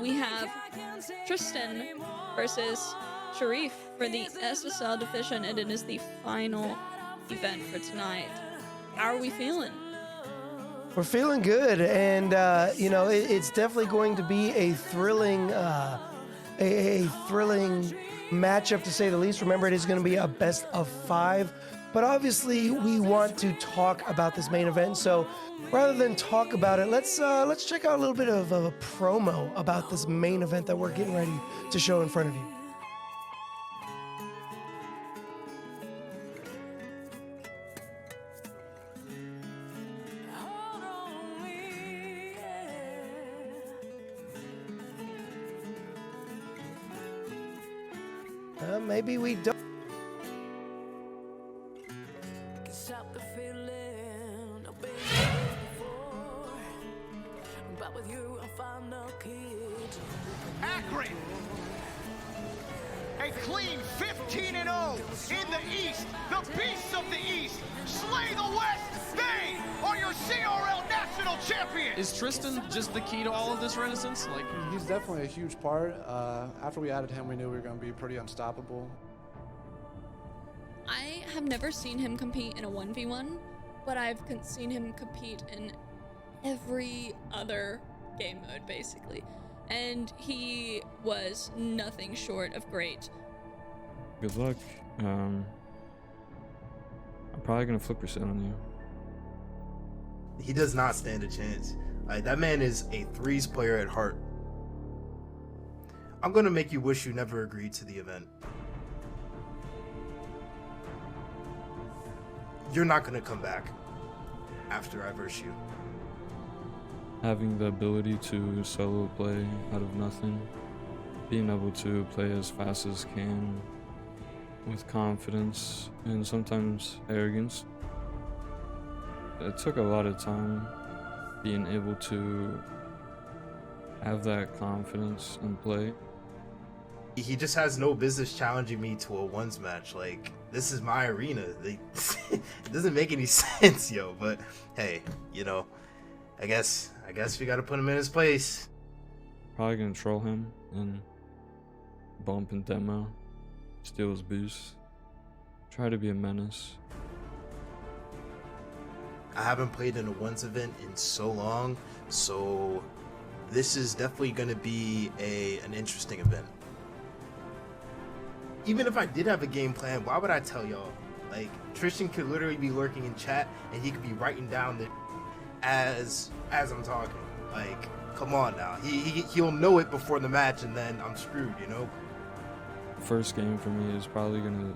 We have Tristn versus Sharif for the SSL division, and it is the final event for tonight. How are we feeling? We're feeling good, and it's definitely going to be a thrilling matchup, to say the least. Remember, it is going to be a best of 5. But obviously, we want to talk about this main event. So rather than talk about it, let's check out a little bit of a promo about this main event that we're getting ready to show in front of you. maybe we don't. Stop the feeling I've been here before, but with you I found no key to Akron, a clean 15-0 in the East. The beasts of the East slay the West. They are your CRL national champions. Is Tristn just the key to all of this renaissance? Like, He's definitely a huge part. After we added him, we knew we were going to be pretty unstoppable. I have never seen him compete in a 1v1, but I've seen him compete in every other game mode, basically. And he was nothing short of great. Good luck. I'm probably gonna flip reset on you. He does not stand a chance. That man is a threes player at heart. I'm gonna make you wish you never agreed to the event. You're not gonna come back after I verse you. Having the ability to solo play out of nothing, being able to play as fast as can, with confidence and sometimes arrogance. It took a lot of time being able to have that confidence and play. He just has no business challenging me to a ones match. Like, this is my arena. It doesn't make any sense, yo. But hey, you know, I guess we gotta put him in his place. Probably gonna troll him and bump and demo, steal his boost, try to be a menace. I haven't played in a ones event in so long, so this is definitely gonna be an interesting event. Even if I did have a game plan, why would I tell y'all? Like, Tristn could literally be lurking in chat and he could be writing down the as I'm talking. Like, come on now. He'll know it before the match and then I'm screwed, you know? First game for me is probably gonna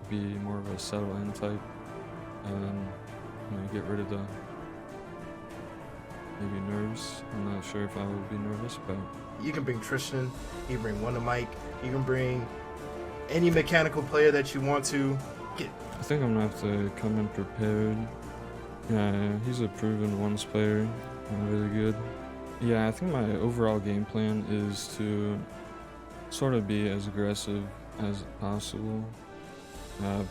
be more of a settle in type, and get rid of the maybe nerves. I'm not sure if I will be nervous, but You can bring Tristn, you can bring Wonder Mike, you can bring any mechanical player that you want to. I think I'm gonna have to come in prepared. Yeah, he's a proven ones player, really good. Yeah, I think my overall game plan is to sort of be as aggressive as possible.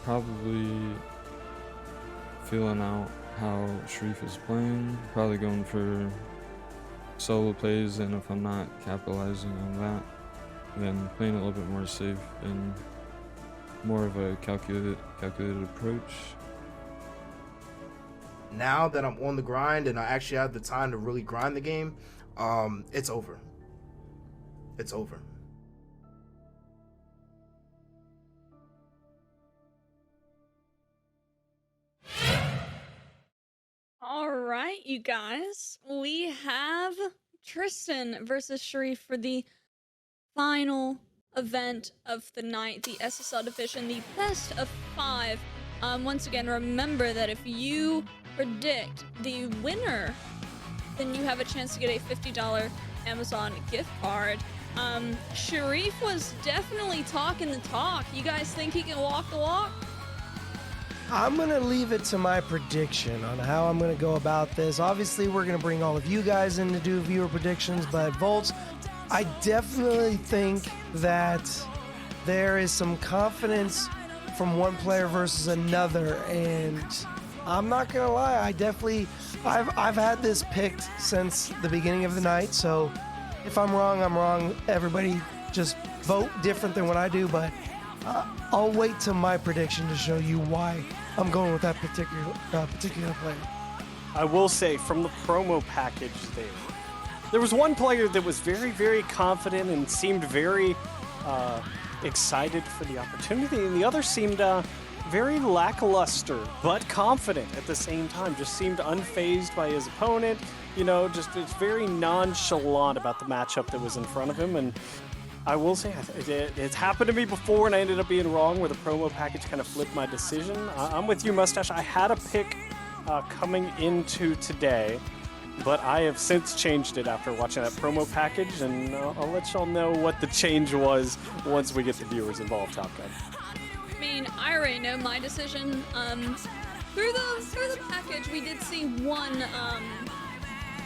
Probably feeling out how Sharif is playing, probably going for solo plays, and if I'm not capitalizing on that, then playing a little bit more safe and more of a calculated approach. Now that I'm on the grind and I actually have the time to really grind the game, it's over. It's over. All right, you guys, we have Tristn versus Sharif for the final event of the night, the SSL division, the best of 5. Once again, remember that if you predict the winner, then you have a chance to get a $50 Amazon gift card. Sharif was definitely talking the talk. You guys think he can walk the walk? I'm going to leave it to my prediction on how I'm going to go about this. Obviously, we're going to bring all of you guys in to do viewer predictions, but Volts, I definitely think that there is some confidence from one player versus another, and I'm not going to lie, I've had this picked since the beginning of the night, so if I'm wrong, I'm wrong. Everybody just vote different than what I do, but I'll wait till my prediction to show you why I'm going with that particular player. I will say, from the promo package there was one player that was very, very confident and seemed very excited for the opportunity, and the other seemed very lackluster but confident at the same time. Just seemed unfazed by his opponent. Just it's very nonchalant about the matchup that was in front of him. And I will say, it's happened to me before, and I ended up being wrong, where the promo package kind of flipped my decision. I'm with you, Mustache. I had a pick coming into today, but I have since changed it after watching that promo package, and I'll let y'all know what the change was once we get the viewers involved, Top Gun. I mean, I already know my decision. Through the package, we did see one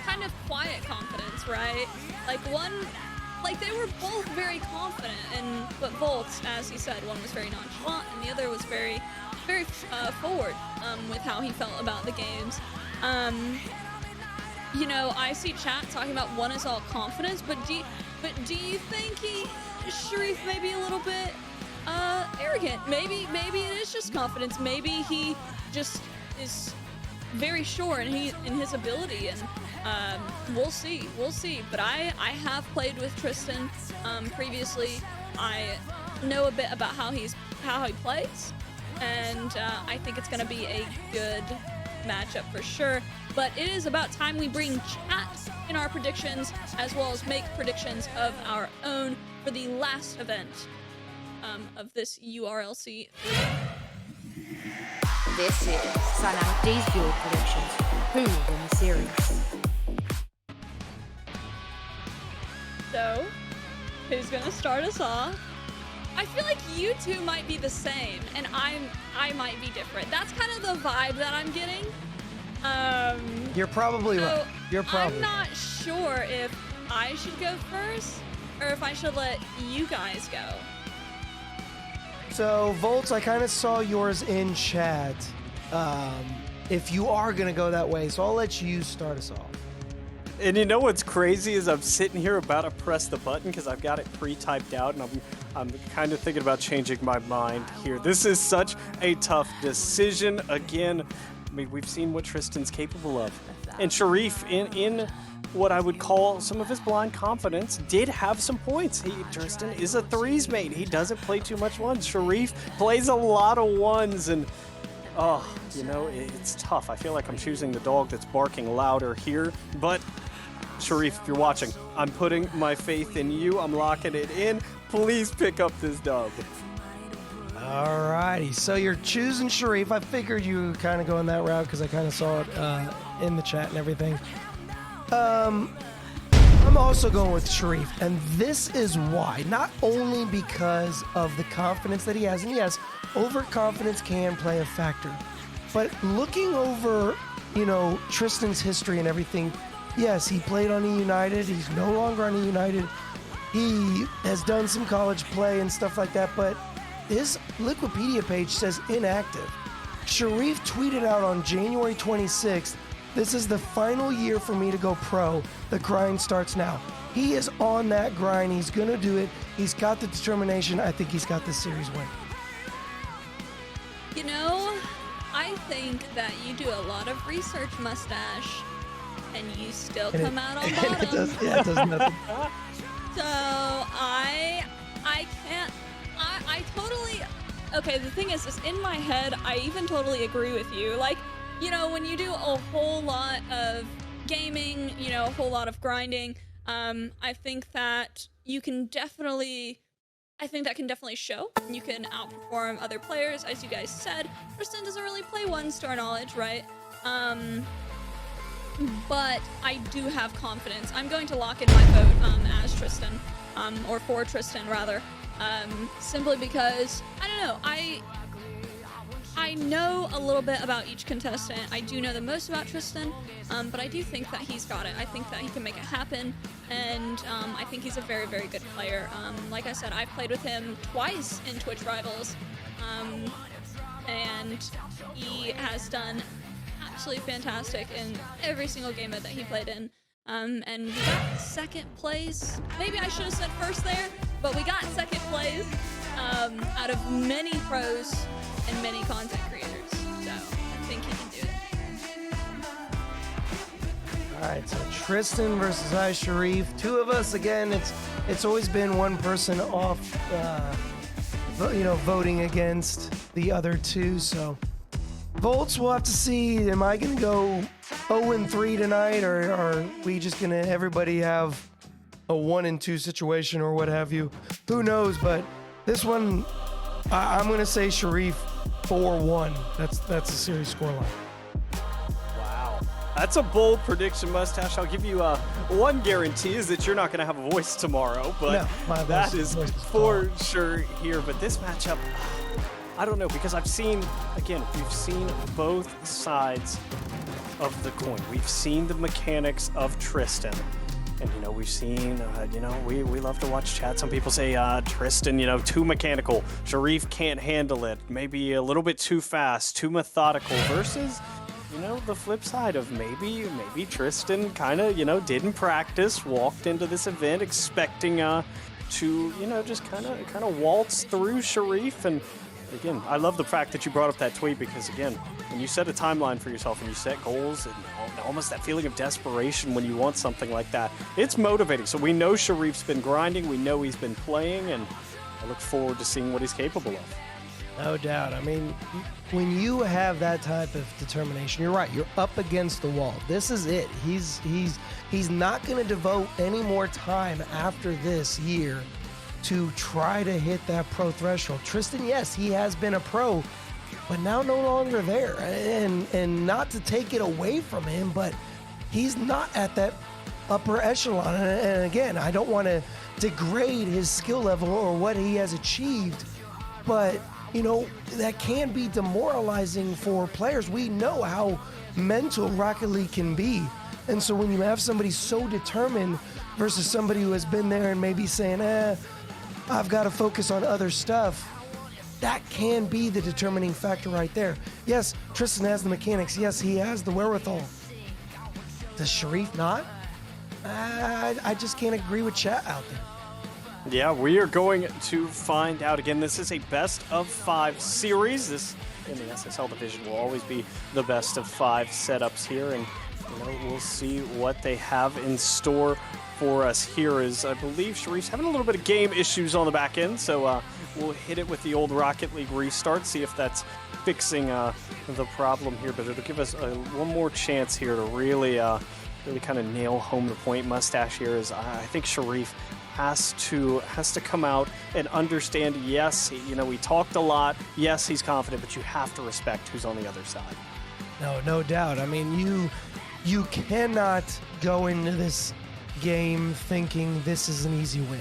kind of quiet confidence, right? Like they were both very confident, but Volts, as he said, one was very nonchalant and the other was very forward with how he felt about the games. You know, I see chat talking about one is all confidence, but do you think Sharif may be a little bit arrogant? Maybe it is just confidence. Maybe he just is very sure in his ability, and we'll see. But I have played with Tristn previously. I know a bit about how he plays, and I think it's going to be a good matchup for sure. But it is about time we bring chat in our predictions, as well as make predictions of our own for the last event of this URLC 3. This is Sanang D's build predictions. Who will win the series? So, who's gonna start us off? I feel like you two might be the same, and I might be different. That's kind of the vibe that I'm getting. You're probably right. You're probably I'm not sure if I should go first, or if I should let you guys go. So, Volts, I kind of saw yours in chat. If you are going to go that way, so I'll let you start us off. And you know what's crazy is I'm sitting here about to press the button because I've got it pre-typed out, and I'm kind of thinking about changing my mind here. This is such a tough decision. Again, I mean, we've seen what Tristan's capable of. And Sharif, in what I would call some of his blind confidence, did have some points. Tristn is a threes mate. He doesn't play too much ones. Sharif plays a lot of ones, and you know, it's tough. I feel like I'm choosing the dog that's barking louder here, but Sharif, if you're watching, I'm putting my faith in you. I'm locking it in. Please pick up this dub. Alrighty, so you're choosing Sharif. I figured you were kind of going that route because I kind of saw it in the chat and everything. I'm also going with Sharif, and this is why. Not only because of the confidence that he has, and yes, overconfidence can play a factor, but looking over, you know, Tristan's history and everything, yes, he played on E United. He's no longer on E United. He has done some college play and stuff like that, but his Wikipedia page says inactive. Sharif tweeted out on January 26th, "This is the final year for me to go pro. The grind starts now." He is on that grind. He's going to do it. He's got the determination. I think he's got this series win. You know, I think that you do a lot of research, Mustache, and you still come out on bottom. It does nothing. So I can't. I totally. Okay, the thing is in my head, I even totally agree with you. Like, you know, when you do a whole lot of gaming, you know, a whole lot of grinding, I think that you can definitely. I think that can definitely show. You can outperform other players, as you guys said. Tristn doesn't really play one-star knowledge, right? But I do have confidence. I'm going to lock in my vote as Tristn, or for Tristn rather, simply because I don't know. I know a little bit about each contestant. I do know the most about Tristn, but I do think that he's got it. I think that he can make it happen, and I think he's a very, very good player. Like I said, I've played with him twice in Twitch Rivals, and he has done absolutely fantastic in every single game that he played in. And we got second place. Maybe I should have said first there, but we got second place out of many pros and many content creators. So I think he can do it. All right, so Tristn versus I, Sharif. Two of us again. It's always been one person off, voting against the other two. So Volts, we'll have to see. Am I gonna go 0-3 tonight, or are we just gonna everybody have a 1-2 situation or what have you? Who knows? But this one, I'm gonna say Sharif 4-1. That's a series scoreline. Wow, That's a bold prediction, Mustache. I'll give you one guarantee is that you're not going to have a voice tomorrow, but no, that is for sure here. But this matchup, I don't know, because I've seen, again, we've seen both sides of the coin. We've seen the mechanics of Tristn. And, you know, we've seen, you know, we love to watch chat. Some people say Tristn, you know, too mechanical. Sharif can't handle it. Maybe a little bit too fast, too methodical versus, you know, the flip side of maybe Tristn kind of, you know, didn't practice, walked into this event expecting to, you know, just kind of waltz through Sharif. And again, I love the fact that you brought up that tweet because, again, when you set a timeline for yourself and you set goals and almost that feeling of desperation when you want something like that, it's motivating. So we know Sharif's been grinding, we know he's been playing, and I look forward to seeing what he's capable of. No doubt. I mean, when you have that type of determination, you're right. You're up against the wall. This is it. He's not going to devote any more time after this year to try to hit that pro threshold. Tristn, yes, he has been a pro, but now no longer there. And not to take it away from him, but he's not at that upper echelon. And again, I don't want to degrade his skill level or what he has achieved, but you know, that can be demoralizing for players. We know how mental Rocket League can be. And so when you have somebody so determined versus somebody who has been there and maybe saying, I've got to focus on other stuff, that can be the determining factor right there. Yes, Tristn has the mechanics. Yes, he has the wherewithal. Does Sharif not? I just can't agree with chat out there. Yeah, we are going to find out. Again, this is a best-of-5 series. This, in the SSL division, will always be the best-of-5 setups here, and you know, we'll see what they have in store for us here. Is I believe Sharif's having a little bit of game issues on the back end, so we'll hit it with the old Rocket League restart, see if that's fixing the problem here, but it'll give us one more chance here to really kind of nail home the point. Mustache here is, I think Sharif has to come out and understand, yes, you know, we talked a lot, yes, he's confident, but you have to respect who's on the other side. No doubt. I mean, you cannot go into this game thinking this is an easy win.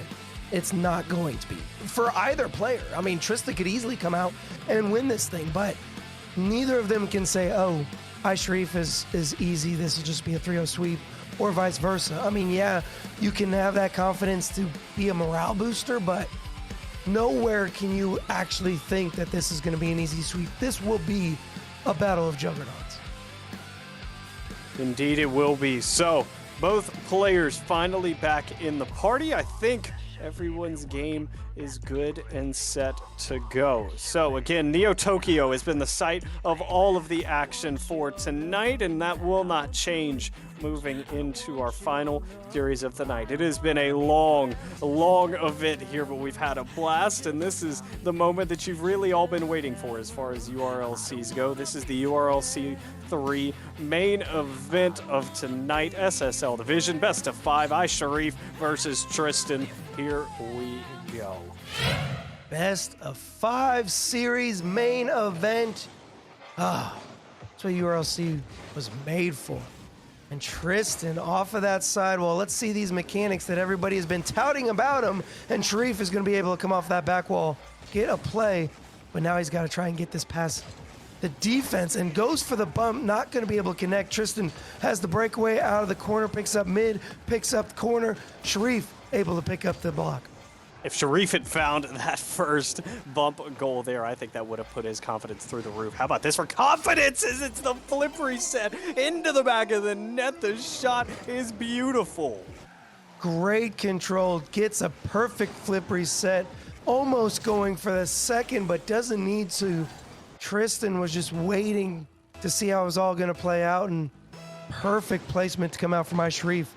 It's not going to be for either player. I mean, Tristn could easily come out and win this thing, but neither of them can say, oh, Sharif is easy, this will just be a 3-0 sweep, or vice versa. I mean, yeah, you can have that confidence to be a morale booster, but nowhere can you actually think that this is going to be an easy sweep. This will be a battle of juggernauts. Indeed it will be. So, both players finally back in the party. I think everyone's game is good and set to go. So again, Neo Tokyo has been the site of all of the action for tonight, and that will not change moving into our final series of the night. It has been a long event here, but we've had a blast, and this is the moment that you've really all been waiting for as far as URLCs go. This is the URLC 3 main event of tonight. SSL Division, best of 5, Sharif versus Tristn. Here we go. Best of 5 series main event. That's what URLC was made for. And Tristn off of that side. Well, let's see these mechanics that everybody has been touting about him. And Sharif is going to be able to come off that back wall, get a play. But now he's got to try and get this past the defense and goes for the bump. Not going to be able to connect. Tristn has the breakaway out of the corner, picks up mid, picks up the corner. Sharif able to pick up the block. If Sharif had found that first bump goal there, I think that would have put his confidence through the roof. How about this for confidence as it's the flip reset into the back of the net. The shot is beautiful. Great control, gets a perfect flip reset, almost going for the second, but doesn't need to. Tristn was just waiting to see how it was all going to play out, and perfect placement to come out from Sharif.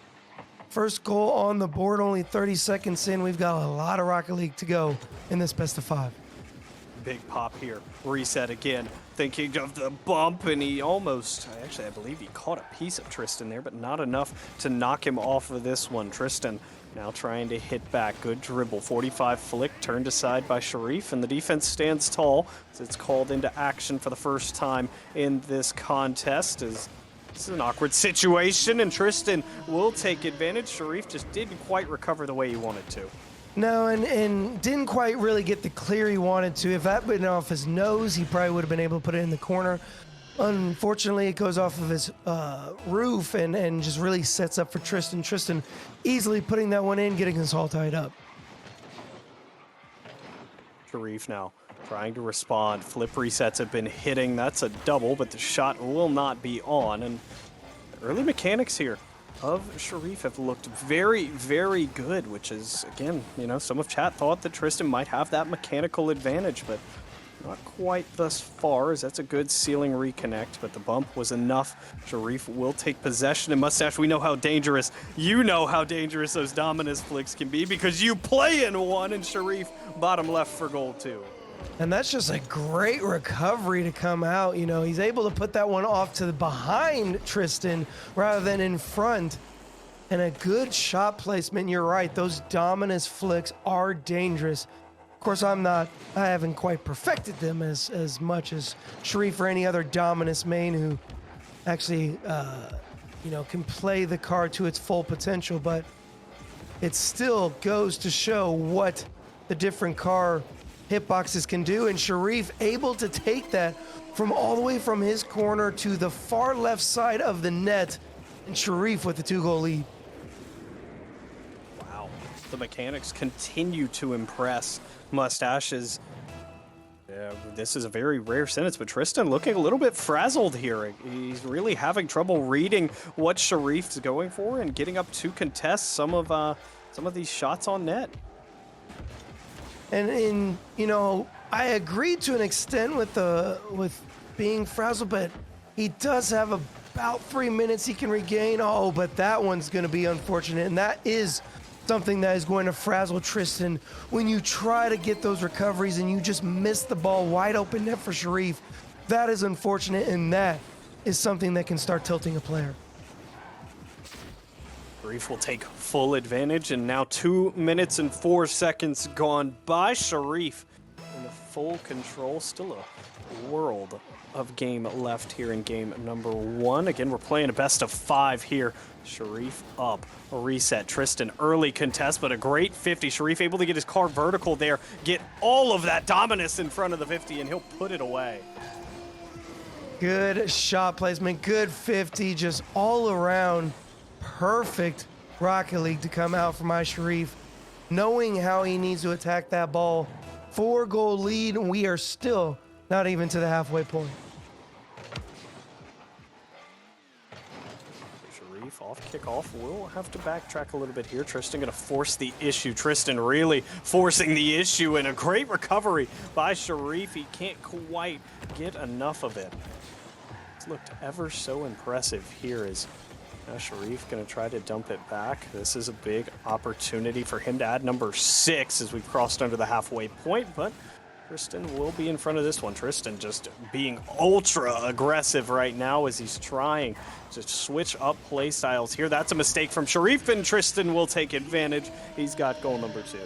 First goal on the board, only 30 seconds in. We've got a lot of Rocket League to go in this best of 5. Big pop here. Reset again. Thinking of the bump, and he almost, actually, I believe he caught a piece of Tristn there, but not enough to knock him off of this one. Tristn now trying to hit back. Good dribble. 45 flick turned aside by Sharif, and the defense stands tall as it's called into action for the first time in this contest as This is an awkward situation, and Tristn will take advantage. Sharif just didn't quite recover the way he wanted to. No, and didn't quite really get the clear he wanted to. If that had been off his nose, he probably would have been able to put it in the corner. Unfortunately, it goes off of his roof and just really sets up for Tristn. Tristn easily putting that one in, getting us all tied up. Sharif now trying to respond. Flip resets have been hitting. That's a double, but the shot will not be on. And the early mechanics here of Sharif have looked very, very good, which is, again, you know, some of chat thought that Tristn might have that mechanical advantage, but not quite thus far, as that's a good ceiling reconnect, but the bump was enough. Sharif will take possession, and Mustache, we know how dangerous, you know how dangerous those Dominus flicks can be, because you play in one, and Sharif bottom left for goal too. And that's just a great recovery to come out. You know, he's able to put that one off to the behind Tristn rather than in front. And a good shot placement. You're right. Those Dominus flicks are dangerous. Of course, I haven't quite perfected them as much as Sharif or any other Dominus main who actually, you know, can play the card to its full potential. But it still goes to show what the different card hitboxes can do, and Sharif able to take that from all the way from his corner to the far left side of the net, and Sharif with the 2-goal lead. Wow, the mechanics continue to impress. Mustaches. This is a very rare sentence, but Tristn looking a little bit frazzled here. He's really having trouble reading what Sharif's going for and getting up to contest some of these shots on net. And you know, I agree to an extent with being frazzled, but he does have about 3 minutes he can regain. Oh, but that one's going to be unfortunate, and that is something that is going to frazzle Tristn when you try to get those recoveries and you just miss the ball wide open net for Sharif. That is unfortunate, and that is something that can start tilting a player. Sharif will take full advantage, and now 2 minutes and 4 seconds gone by. Sharif in full control. Still a world of game left here in game number 1. Again, we're playing a best of 5 here. Sharif up, a reset. Tristn early contest, but a great 50. Sharif able to get his car vertical there, get all of that Dominus in front of the 50, and he'll put it away. Good shot placement, good 50, just all around. Perfect Rocket League to come out for my Sharif, knowing how he needs to attack that ball. 4-goal lead, and we are still not even to the halfway point. Sharif off kickoff will have to backtrack a little bit here. Tristn going to force the issue. Tristn really forcing the issue, and a great recovery by Sharif. He can't quite get enough of it. It's looked ever so impressive here as Sharif going to try to dump it back. This is a big opportunity for him to add number 6 as we've crossed under the halfway point, but Tristn will be in front of this one. Tristn just being ultra aggressive right now as he's trying to switch up play styles here. That's a mistake from Sharif, and Tristn will take advantage. He's got goal number 2.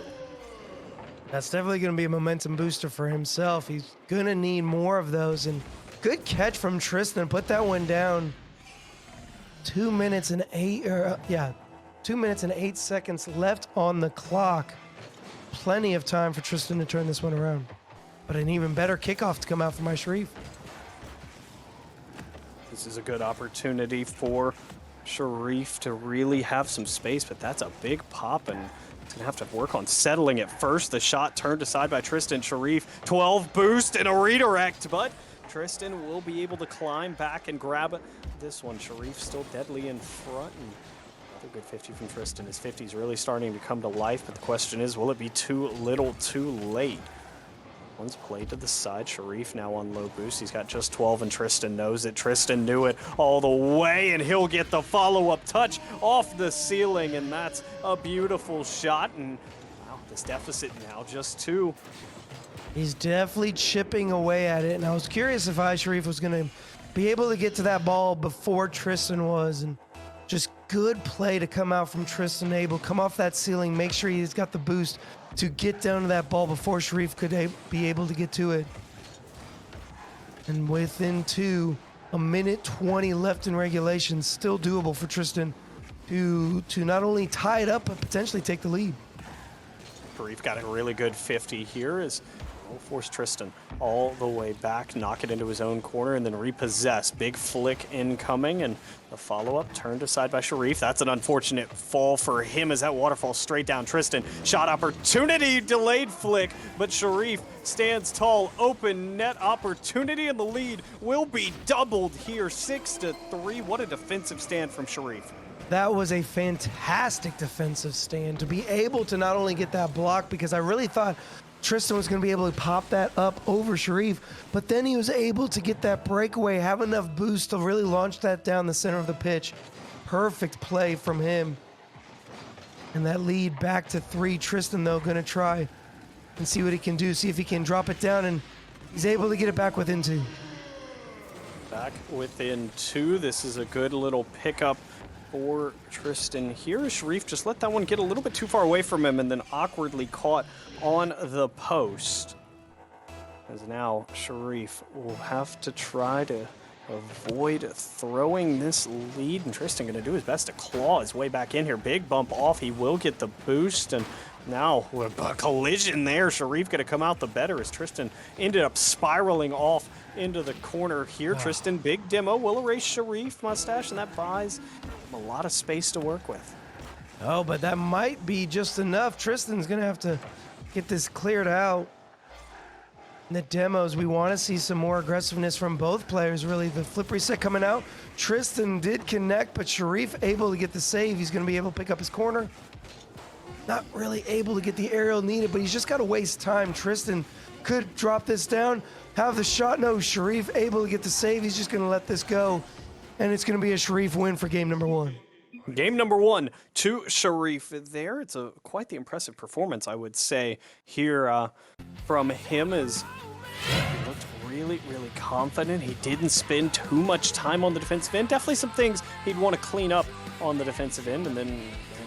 That's definitely going to be a momentum booster for himself. He's going to need more of those, and good catch from Tristn. Put that one down. 2 minutes and 2 minutes and 8 seconds left on the clock. Plenty of time for Tristn to turn this one around. But an even better kickoff to come out for my Sharif. This is a good opportunity for Sharif to really have some space, but that's a big pop, and he's going to have to work on settling it first. The shot turned aside by Tristn. Sharif, 12 boost and a redirect, but Tristn will be able to climb back and grab this one. Sharif still deadly in front, and another good 50 from Tristn. His 50 is really starting to come to life, but the question is, will it be too little too late? One's played to the side. Sharif now on low boost. He's got just 12, and Tristn knows it. Tristn knew it all the way, and he'll get the follow-up touch off the ceiling, and that's a beautiful shot. And wow, this deficit now just 2. He's definitely chipping away at it, and I was curious if Sharif was going to be able to get to that ball before Tristn was, and just good play to come out from Tristn, able to come off that ceiling, make sure he's got the boost to get down to that ball before Sharif could be able to get to it. And within 2, A minute 20 left in regulation. Still doable for Tristn to not only tie it up, but potentially take the lead. Sharif got a really good 50 here as he'll force Tristn all the way back, knock it into his own corner, and then repossess. Big flick incoming, and the follow-up turned aside by Sharif. That's an unfortunate fall for him as that waterfall straight down Tristn. Shot opportunity, delayed flick, but Sharif stands tall. Open net opportunity, and the lead will be doubled here, 6-3. What a defensive stand from Sharif. That was a fantastic defensive stand to be able to not only get that block, because I really thought Tristn was going to be able to pop that up over Sharif, but then he was able to get that breakaway, have enough boost to really launch that down the center of the pitch. Perfect play from him. And that lead back to 3. Tristn, though, going to try and see what he can do, see if he can drop it down, and he's able to get it back within 2. Back within 2. This is a good little pickup for Tristn here. Sharif just let that one get a little bit too far away from him and then awkwardly caught on the post. As now Sharif will have to try to avoid throwing this lead, and Tristn going to do his best to claw his way back in here. Big bump off. He will get the boost, and now with a collision there, Sharif going to come out the better as Tristn ended up spiraling off into the corner here. Wow. Tristn, big demo, will erase Sharif, Mustache, and that buys him a lot of space to work with. Oh, but that might be just enough. Tristan's going to have to get this cleared out. In the demos, we want to see some more aggressiveness from both players, really. The flip reset coming out. Tristn did connect, but Sharif able to get the save. He's going to be able to pick up his corner. Not really able to get the aerial needed, but he's just got to waste time. Tristn could drop this down, have the shot. No, Sharif able to get the save. He's just going to let this go, and it's going to be a Sharif win for game number 1. Game number 1 to Sharif there. It's quite the impressive performance, I would say, here from him. As he looked really, really confident. He didn't spend too much time on the defensive end. Definitely some things he'd want to clean up on the defensive end. And then,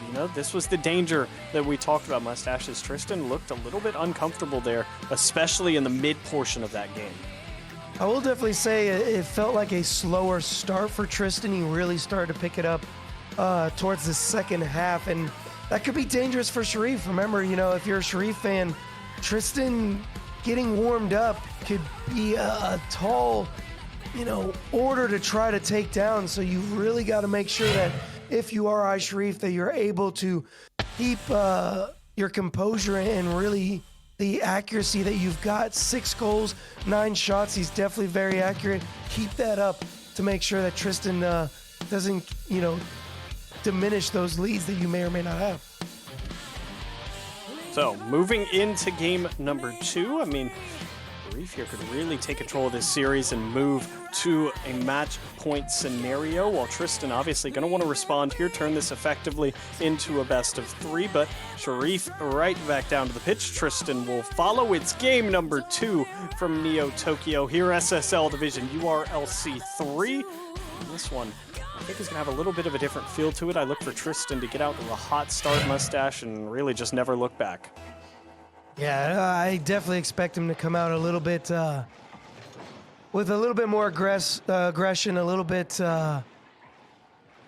you know, this was the danger that we talked about. Mustache's Tristn looked a little bit uncomfortable there, especially in the mid portion of that game. I will definitely say it felt like a slower start for Tristn. He really started to pick it up towards the second half, and that could be dangerous for Sharif. Remember, you know, if you're a Sharif fan, Tristn getting warmed up could be a tall, you know, order to try to take down. So you really got to make sure that if you are Sharif, that you're able to keep your composure and really the accuracy that you've got. 6 goals, 9 shots. He's definitely very accurate. Keep that up to make sure that Tristn doesn't, you know, diminish those leads that you may or may not have. So, moving into game number 2, I mean, Sharif here could really take control of this series and move to a match point scenario, while Tristn obviously going to want to respond here, turn this effectively into a best of 3, but Sharif right back down to the pitch. Tristn will follow. It's game number 2 from Neo Tokyo here, SSL Division URLC 3. And this one, I think it's going to have a little bit of a different feel to it. I look for Tristn to get out to a hot start, Mustache, and really just never look back. Yeah, I definitely expect him to come out a little bit with a little bit more aggression, a little bit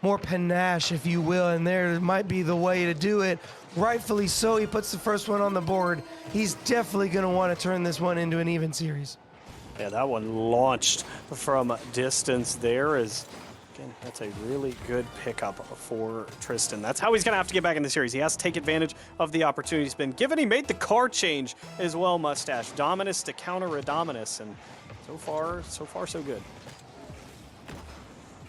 more panache, if you will, and there might be the way to do it. Rightfully so, he puts the first one on the board. He's definitely going to want to turn this one into an even series. Yeah, that one launched from distance there. Again, that's a really good pickup for Tristn. That's how he's going to have to get back in the series. He has to take advantage of the opportunity he's been given. He made the card change as well, Mustache. Dominus to counter a Dominus, and so far, so good.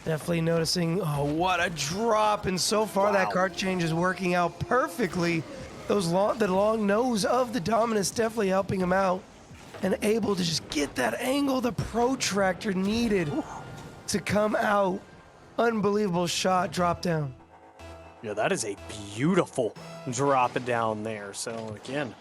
Definitely noticing, oh, what a drop, and so far that card change is working out perfectly. The long nose of the Dominus definitely helping him out, and able to just get that angle the protractor needed to come out. Unbelievable shot, drop down. Yeah, that is a beautiful drop down there. So again,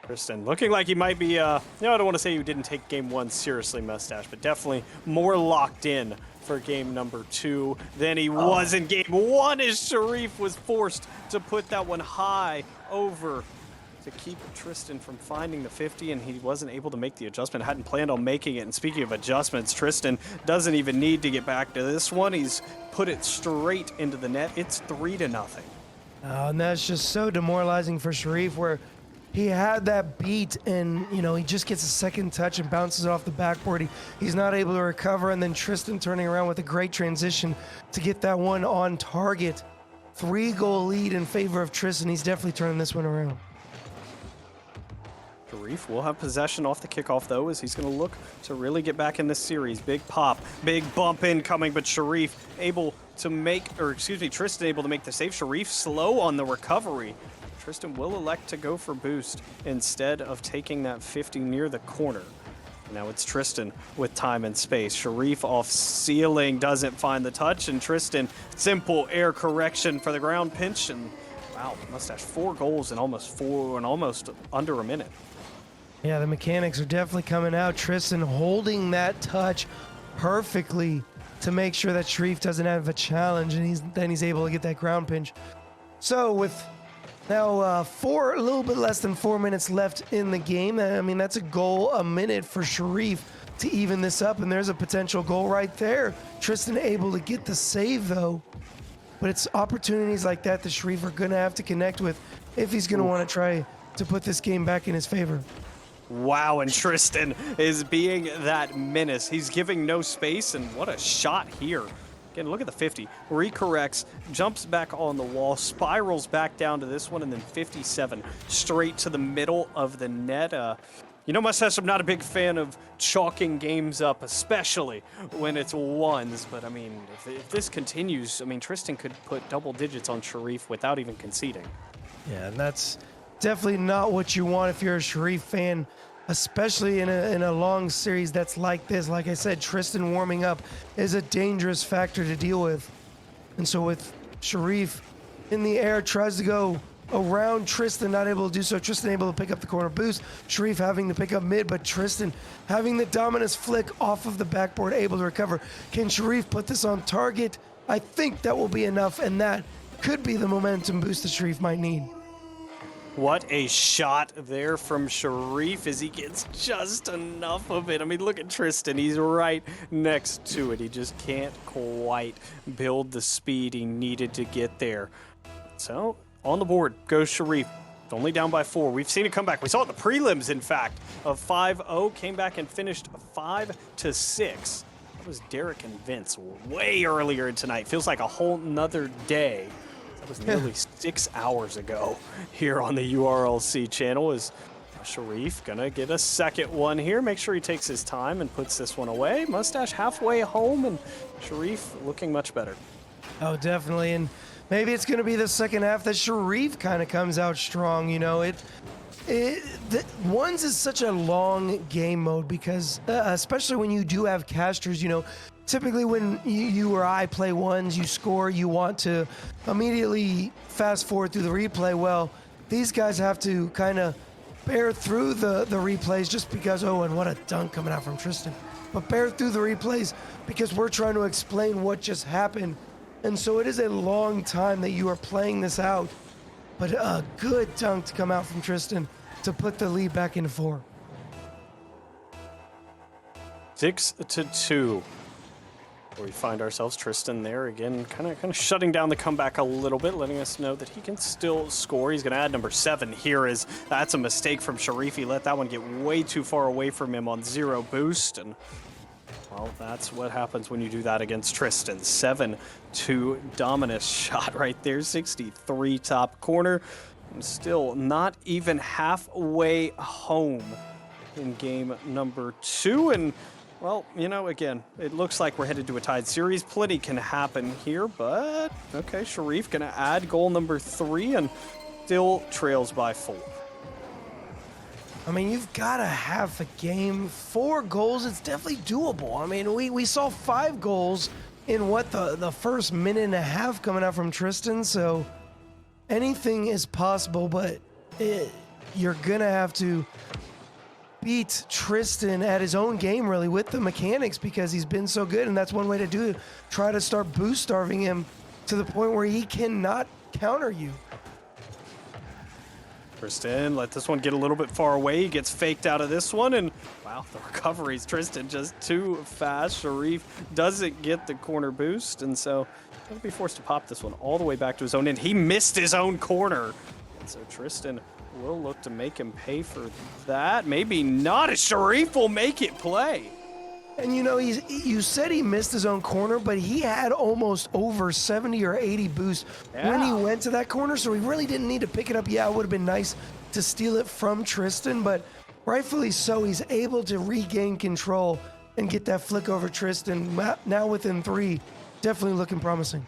Tristn looking like he might be, I don't want to say you didn't take game 1 seriously, Mustache, but definitely more locked in for game number 2 than he was in game 1 as Sharif was forced to put that one high over to to keep Tristn from finding the 50, and he wasn't able to make the adjustment, hadn't planned on making it. And speaking of adjustments, Tristn doesn't even need to get back to this one. He's put it straight into the net. It's 3-0. And that's just so demoralizing for Sharif, where he had that beat and, you know, he just gets a second touch and bounces it off the backboard. He's not able to recover, and then Tristn turning around with a great transition to get that one on target. 3-goal lead in favor of Tristn. He's definitely turning this one around. Sharif will have possession off the kickoff, though, as he's going to look to really get back in this series. Big pop, big bump incoming, but Sharif able to make, or excuse me, Tristn able to make the save. Sharif slow on the recovery. Tristn will elect to go for boost instead of taking that 50 near the corner. Now it's Tristn with time and space. Sharif off ceiling, doesn't find the touch, and Tristn, simple air correction for the ground pinch, and wow, Mustache 4 goals in almost under a minute. Yeah, the mechanics are definitely coming out. Tristn holding that touch perfectly to make sure that Sharif doesn't have a challenge, and then he's able to get that ground pinch. So with now a little bit less than 4 minutes left in the game, I mean, that's a goal a minute for Sharif to even this up, and there's a potential goal right there. Tristn able to get the save, though. But it's opportunities like that that Sharif are going to have to connect with if he's going to want to try to put this game back in his favor. Wow, and Tristn is being that menace. He's giving no space, and what a shot here. Again, look at the 50. Recorrects, jumps back on the wall, spirals back down to this one, and then 57 straight to the middle of the net. You know, Mustache, I'm not a big fan of chalking games up, especially when it's ones. But, I mean, if this continues, I mean, Tristn could put double digits on Sharif without even conceding. Yeah, and that's definitely not what you want if you're a Sharif fan, especially in a long series that's like this. Like I said, Tristn warming up is a dangerous factor to deal with. And so with Sharif in the air, tries to go around Tristn, not able to do so. Tristn able to pick up the corner boost. Sharif having to pick up mid, but Tristn having the dominance flick off of the backboard, able to recover. Can Sharif put this on target? I think that will be enough, and that could be the momentum boost that Sharif might need. What a shot there from Sharif as he gets just enough of it. I mean, look at Tristn. He's right next to it. He just can't quite build the speed he needed to get there. So, on the board goes Sharif. Only down by 4. We've seen it come back. We saw it in the prelims, in fact, of 5-0. Came back and finished 5-6. That was Derek and Vince way earlier tonight. Feels like a whole nother day. That was nearly 6 hours ago here on the URLC channel. Is Sharif gonna get a second one here? Make sure he takes his time and puts this one away. Mustache halfway home, and Sharif looking much better. Oh, definitely. And maybe it's gonna be the second half that Sharif kind of comes out strong. You know, ones is such a long game mode because, especially when you do have casters, you know, typically when you or I play ones, you score, you want to immediately fast forward through the replay. Well, these guys have to kind of bear through the replays just because, oh, and what a dunk coming out from Tristn. But bear through the replays because we're trying to explain what just happened. And so it is a long time that you are playing this out. But a good dunk to come out from Tristn to put the lead back into 4. 6-2. We find ourselves Tristn there again, kind of shutting down the comeback a little bit, letting us know that he can still score. He's going to add number 7 here. That's a mistake from Sharif. He let that one get way too far away from him on 0 boost, and well, that's what happens when you do that against Tristn. 7-2 dominant shot right there, 63 top corner. And still not even halfway home in game number 2, and well, you know, again, it looks like we're headed to a tied series. Plenty can happen here, but okay, Sharif gonna add goal number 3 and still trails by 4. I mean, you've got to have a game. 4 goals, it's definitely doable. I mean, we saw 5 goals in the first minute and a half coming out from Tristn, so anything is possible, but you're gonna have to beat Tristn at his own game, really, with the mechanics because he's been so good, and that's one way to do it. Try to start boost starving him to the point where he cannot counter you. Tristn let this one get a little bit far away. He gets faked out of this one, and wow, the recoveries. Tristn just too fast. Sharif doesn't get the corner boost, and so he'll be forced to pop this one all the way back to his own end. He missed his own corner, and so Tristn will look to make him pay for that. Maybe not, as Sharif will make it play. And you know, you said he missed his own corner, but he had almost over 70 or 80 boost when he went to that corner, so he really didn't need to pick it up. Yeah, it would have been nice to steal it from Tristn, but rightfully so, he's able to regain control and get that flick over Tristn. Now within 3, definitely looking promising.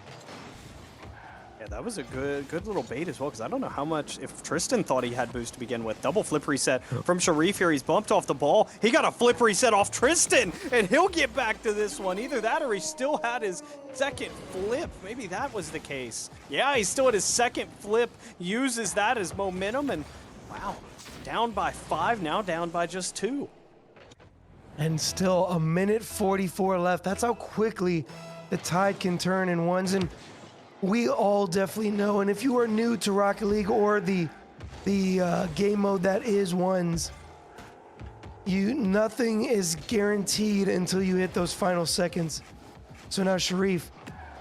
Yeah, that was a good little bait as well, because I don't know how much, if Tristn thought he had boost to begin with. Double flip reset from Sharif here. He's bumped off the ball. He got a flip reset off Tristn, and he'll get back to this one. Either that or he still had his second flip. Maybe that was the case. Yeah, he still had his second flip, uses that as momentum, and wow, down by 5, now down by just 2. And still a minute 44 left. That's how quickly the tide can turn in ones, and we all definitely know, and if you are new to Rocket League or the game mode that is ones, nothing is guaranteed until you hit those final seconds. So now Sharif,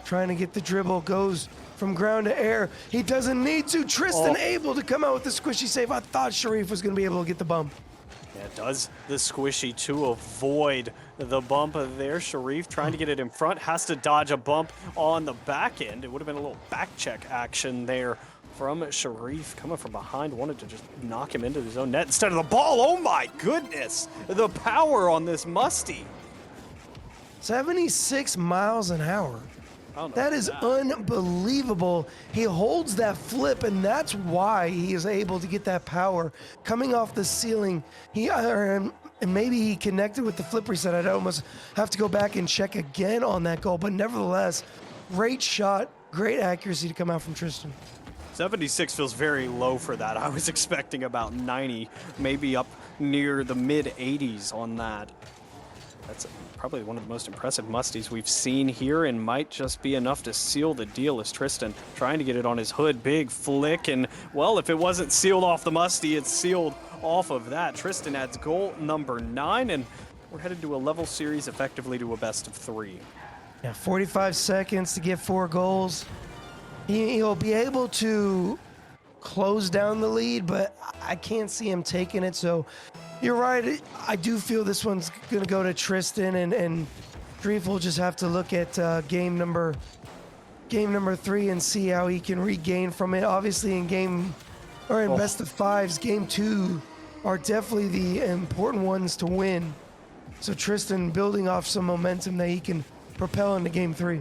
trying to get the dribble, goes from ground to air. He doesn't need to. Tristn able to come out with the squishy save. I thought Sharif was going to be able to get the bump. Yeah, does the squishy to avoid the bump there. Sharif trying to get it in front, has to dodge a bump on the back end. It would have been a little back check action there from Sharif, coming from behind, wanted to just knock him into his own net instead of the ball. Oh my goodness, the power on this Musty. 76 miles an hour. That is unbelievable. He holds that flip, and that's why he is able to get that power coming off the ceiling. And maybe he connected with the flip reset. I'd almost have to go back and check again on that goal, but nevertheless, great shot, great accuracy to come out from Tristn. 76 feels very low for that. I was expecting about 90, maybe up near the mid 80s on that. That's probably one of the most impressive musties we've seen here, and might just be enough to seal the deal, as Tristn trying to get it on his hood. Big flick, and well, if it wasn't sealed off the musty, it's sealed off of that. Tristn adds goal number 9, and we're headed to a level series, effectively to a best of 3. Yeah, 45 seconds to get 4 goals. He'll be able to close down the lead, but I can't see him taking it. So you're right. I do feel this one's going to go to Tristn, and Sharif will just have to look at game number 3 and see how he can regain from it. Obviously, in best of 5s, game 2 are definitely the important ones to win. So Tristn building off some momentum that he can propel into game 3.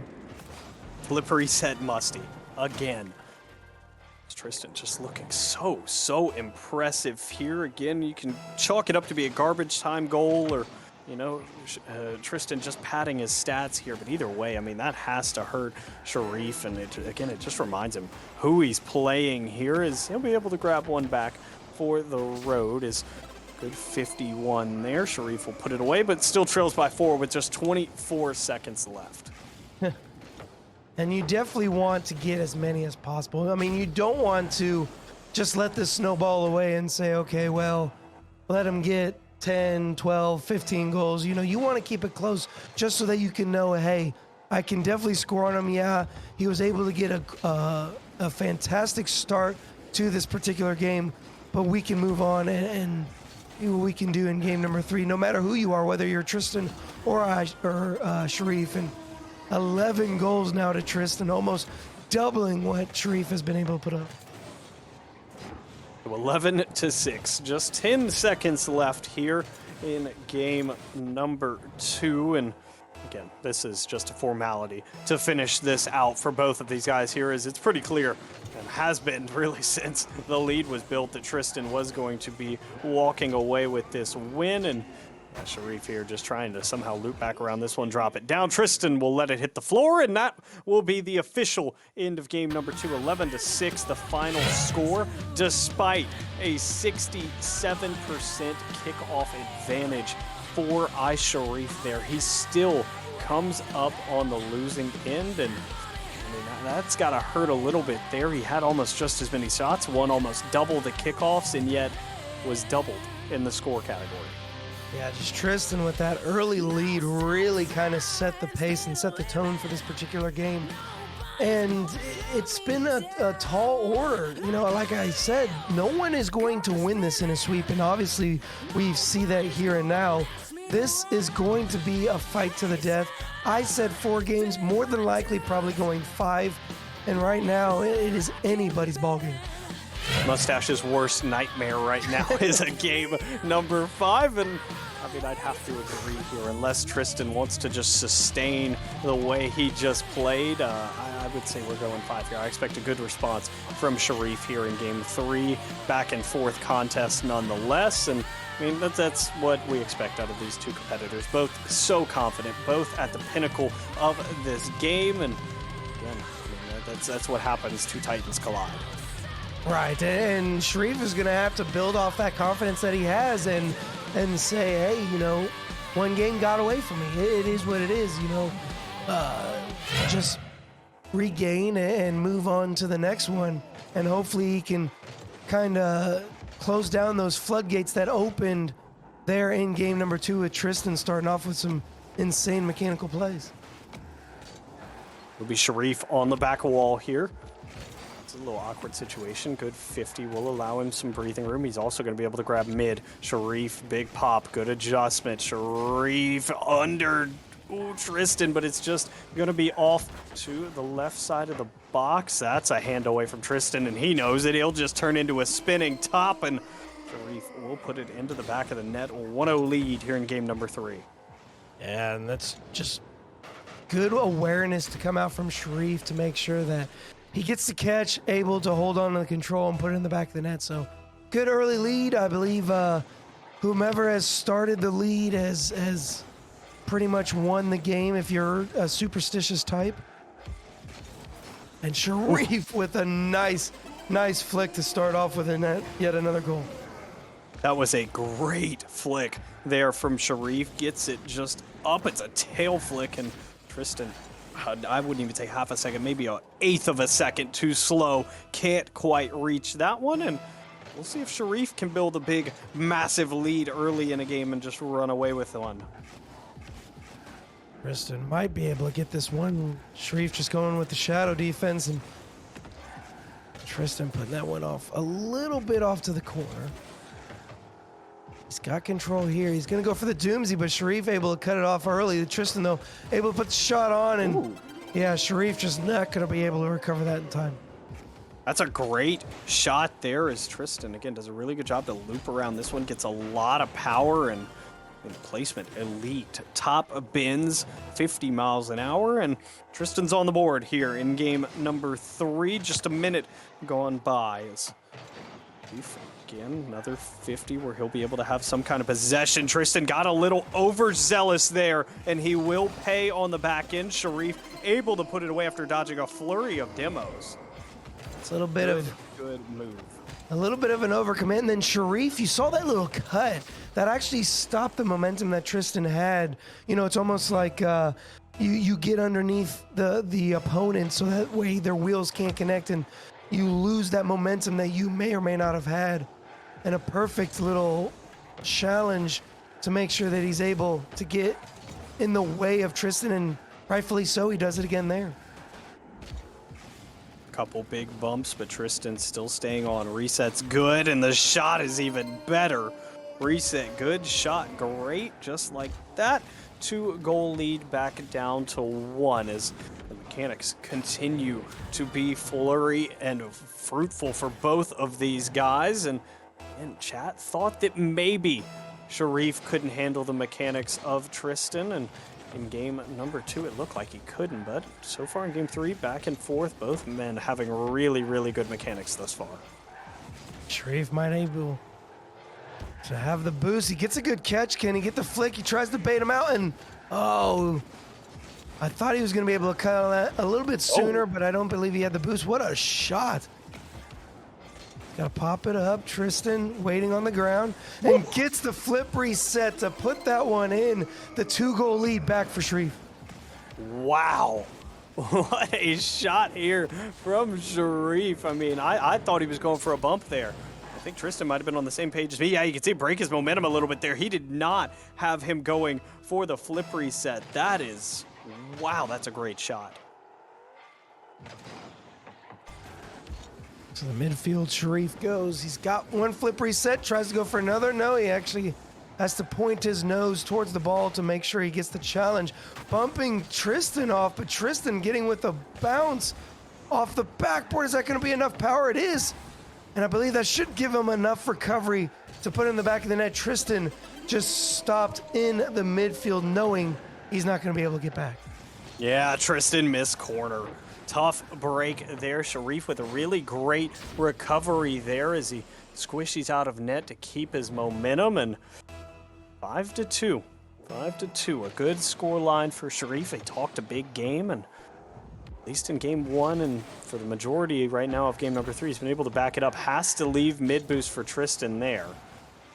Flip reset musty again. Tristn just looking so impressive here. Again, you can chalk it up to be a garbage time goal, or Tristn just padding his stats here. But either way, I mean, that has to hurt Sharif, and it just reminds him who he's playing here. Is he'll be able to grab one back for the road. Is good 51 there. Sharif will put it away, but still trails by 4 with just 24 seconds left. And you definitely want to get as many as possible. I mean, you don't want to just let this snowball away and say, okay, well, let him get 10, 12, 15 goals. You want to keep it close just so that you can know, hey, I can definitely score on him. Yeah, he was able to get a fantastic start to this particular game, but we can move on and see what we can do in game number 3, no matter who you are, whether you're Tristn or Sharif. And 11 goals now to Tristn, almost doubling what Sharif has been able to put up. 11-6, just 10 seconds left here in game number 2, and again, this is just a formality to finish this out for both of these guys here, as it's pretty clear, and has been really since the lead was built, that Tristn was going to be walking away with this win. And Sharif here just trying to somehow loop back around this one, drop it down. Tristn will let it hit the floor, and that will be the official end of game number 2. 11-6, the final score, despite a 67% kickoff advantage for Sharif there. He still comes up on the losing end, and I mean, that's got to hurt a little bit there. He had almost just as many shots, won almost double the kickoffs, and yet was doubled in the score category. Yeah, just Tristn with that early lead really kind of set the pace and set the tone for this particular game. And it's been a tall order. You know, like I said, no one is going to win this in a sweep, and obviously we see that here and now. This is going to be a fight to the death. I said 4 games, more than likely probably going 5, and right now it is anybody's ballgame. Mustache's worst nightmare right now is a game number 5, and I mean, I'd have to agree here. Unless Tristn wants to just sustain the way he just played, I would say we're going 5 here. I expect a good response from Sharif here in game 3. Back and forth contest nonetheless, and I mean, that's what we expect out of these two competitors. Both so confident, both at the pinnacle of this game, and again, I mean, that's what happens. Two Titans collide. Right, and Sharif is going to have to build off that confidence that he has and say, hey, you know, one game got away from me. It is what it is, you know. Just regain and move on to the next one, and hopefully he can kind of close down those floodgates that opened there in game number 2 with Tristn starting off with some insane mechanical plays. It'll be Sharif on the back wall here. It's a little awkward situation. Good 50 will allow him some breathing room. He's also going to be able to grab mid. Sharif, big pop, good adjustment. Sharif under Tristn, but it's just going to be off to the left side of the box. That's a hand away from Tristn, and he knows it. He'll just turn into a spinning top, and Sharif will put it into the back of the net. 1-0 lead here in game number 3. Yeah, and that's just good awareness to come out from Sharif to make sure that he gets the catch, able to hold on to the control and put it in the back of the net. So good early lead. I believe whomever has started the lead has pretty much won the game if you're a superstitious type. And Sharif with a nice flick to start off with yet another goal. That was a great flick there from Sharif. Gets it just up. It's a tail flick, and Tristn, I wouldn't even say half a second, maybe an eighth of a second too slow. Can't quite reach that one, and we'll see if Sharif can build a big, massive lead early in a game and just run away with one. Tristn might be able to get this one. Sharif just going with the shadow defense, and Tristn putting that one off a little bit off to the corner. He's got control here. He's going to go for the Doomsday, but Sharif able to cut it off early. Tristn, though, able to put the shot on, and yeah, Sharif just not going to be able to recover that in time. That's a great shot there as Tristn, again, does a really good job to loop around this one. Gets a lot of power and placement elite. Top bins, 50 miles an hour, and Tristn's on the board here in game number 3. Just a minute gone by. Again, another 50 where he'll be able to have some kind of possession. Tristn got a little overzealous there, and he will pay on the back end. Sharif able to put it away after dodging a flurry of demos. It's a little bit of good move. A little bit of an overcommit, and then Sharif, you saw that little cut that actually stopped the momentum that Tristn had. You know, it's almost like you get underneath the opponent so that way their wheels can't connect, and you lose that momentum that you may or may not have had. And a perfect little challenge to make sure that he's able to get in the way of Tristn, and rightfully so, he does it again there. Couple big bumps, but Tristn still staying on. Reset's good, and the shot is even better. Reset, good shot, great, just like that. 2-goal lead back down to 1 as the mechanics continue to be flurry and fruitful for both of these guys. And chat thought that maybe Sharif couldn't handle the mechanics of Tristn, and in game number 2 it looked like he couldn't, but so far in game 3, back and forth, both men having really, really good mechanics thus far. Sharif might able to have the boost. He gets a good catch. Can he get the flick? He tries to bait him out, and I thought he was going to be able to cut on that a little bit sooner, but I don't believe he had the boost. What a shot. Got to pop it up. Tristn waiting on the ground and gets the flip reset to put that one in. The 2-goal lead back for Sharif. Wow. What a shot here from Sharif. I mean, I thought he was going for a bump there. I think Tristn might have been on the same page as me. Yeah, you can see break his momentum a little bit there. He did not have him going for the flip reset. That is, wow, that's a great shot. So the midfield, Sharif goes. He's got one flip reset, tries to go for another. No, he actually has to point his nose towards the ball to make sure he gets the challenge. Bumping Tristn off, but Tristn getting with a bounce off the backboard. Is that going to be enough power? It is. And I believe that should give him enough recovery to put in the back of the net. Tristn just stopped in the midfield knowing he's not going to be able to get back. Yeah, Tristn missed corner. Tough break there. Sharif with a really great recovery there as he squishes out of net to keep his momentum. And 5-2. 5-2. A good score line for Sharif. They talked a big game, and at least in game one and for the majority right now of game number 3, he's been able to back it up. Has to leave mid boost for Tristn there.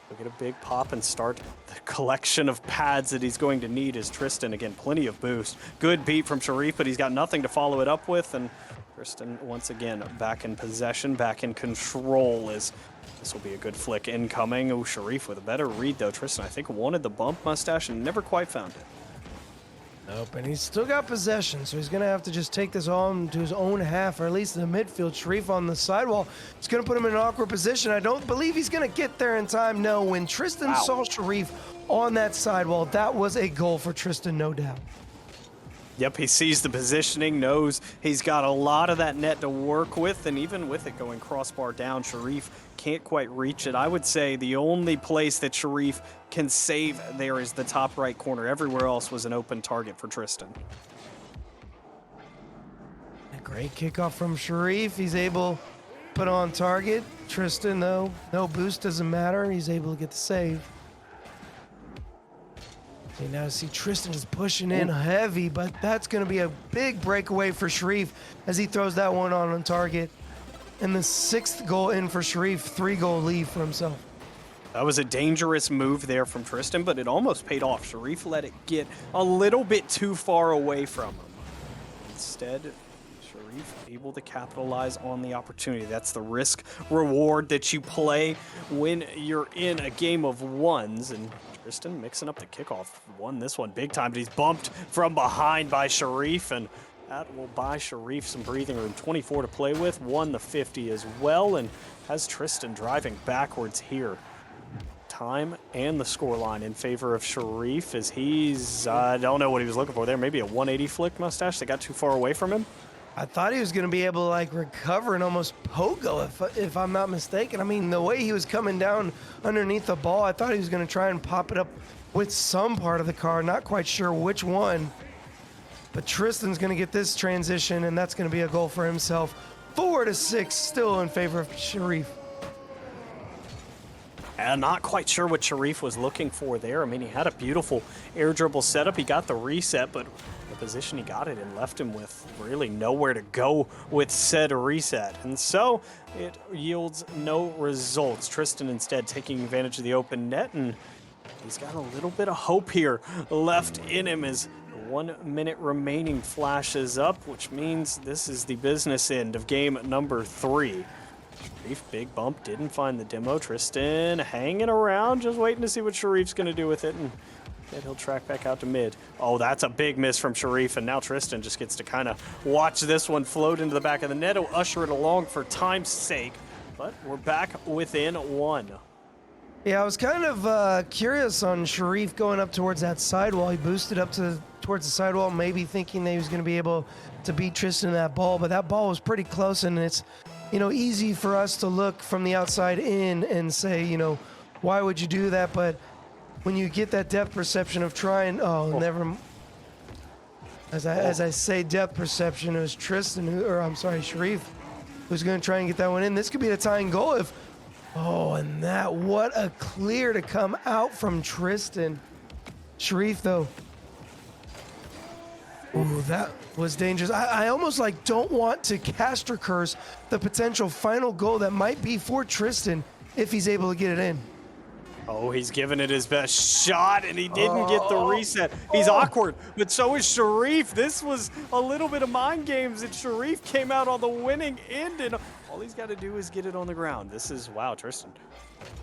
He'll get a big pop and start the collection of pads that he's going to need as Tristn, again, plenty of boost. Good beat from Sharif, but he's got nothing to follow it up with, and Tristn once again back in possession, back in control as this will be a good flick incoming. Oh, Sharif with a better read though. Tristn, I think, wanted the bump mustache and never quite found it. Nope, and he's still got possession, so he's going to have to just take this on to his own half, or at least in the midfield. Sharif on the sidewall. It's going to put him in an awkward position. I don't believe he's going to get there in time. No, when Tristn saw Sharif on that sidewall, that was a goal for Tristn, no doubt. Yep, he sees the positioning, knows he's got a lot of that net to work with, and even with it going crossbar down, Sharif can't quite reach it. I would say the only place that Sharif can save there is the top right corner. Everywhere else was an open target for Tristn. A great kickoff from Sharif. He's able to put on target. Tristn, though, no boost, doesn't matter. He's able to get the save. You now see Tristn is pushing in heavy, but that's going to be a big breakaway for Sharif as he throws that one on target. And the 6th goal in for Sharif, 3-goal lead for himself. That was a dangerous move there from Tristn, but it almost paid off. Sharif let it get a little bit too far away from him. Instead, Sharif able to capitalize on the opportunity. That's the risk reward that you play when you're in a game of ones, and Tristn mixing up the kickoff. Won this one big time, but he's bumped from behind by Sharif, and that will buy Sharif some breathing room. 24 to play with, won the 50 as well, and has Tristn driving backwards here. Time and the scoreline in favor of Sharif as he's, I don't know what he was looking for there, maybe a 180 flick mustache that got too far away from him. I thought he was going to be able to like recover and almost pogo if I'm not mistaken. I mean, the way he was coming down underneath the ball, I thought he was going to try and pop it up with some part of the car. Not quite sure which one. But Tristn's going to get this transition, and that's going to be a goal for himself. 4-6, still in favor of Sharif. And not quite sure what Sharif was looking for there. I mean, he had a beautiful air dribble setup. He got the reset, but the position he got it in left him with really nowhere to go with said reset. And so it yields no results. Tristn instead taking advantage of the open net, and he's got a little bit of hope here left in him as 1 minute remaining flashes up, which means this is the business end of game number 3. Sharif, big bump, didn't find the demo. Tristn hanging around, just waiting to see what Sharif's going to do with it, and then he'll track back out to mid. Oh, that's a big miss from Sharif, and now Tristn just gets to kind of watch this one float into the back of the net. He'll usher it along for time's sake, but we're back within 1. Yeah, I was kind of curious on Sharif going up towards that sidewall. He boosted up towards the sidewall, maybe thinking that he was going to be able to beat Tristn in that ball, but that ball was pretty close, and it's, you know, easy for us to look from the outside in and say, you know, why would you do that? But when you get that depth perception of trying, never. As I say depth perception, it was Sharif, who's going to try and get that one in. This could be the tying goal if. Oh, and that, what a clear to come out from Tristn. Sharif, though. Ooh, that was dangerous. I almost like don't want to caster curse the potential final goal that might be for Tristn if he's able to get it in. Oh, he's giving it his best shot, and he didn't get the reset. He's awkward, but so is Sharif. This was a little bit of mind games, and Sharif came out on the winning end, and all he's got to do is get it on the ground. This is, wow, Tristn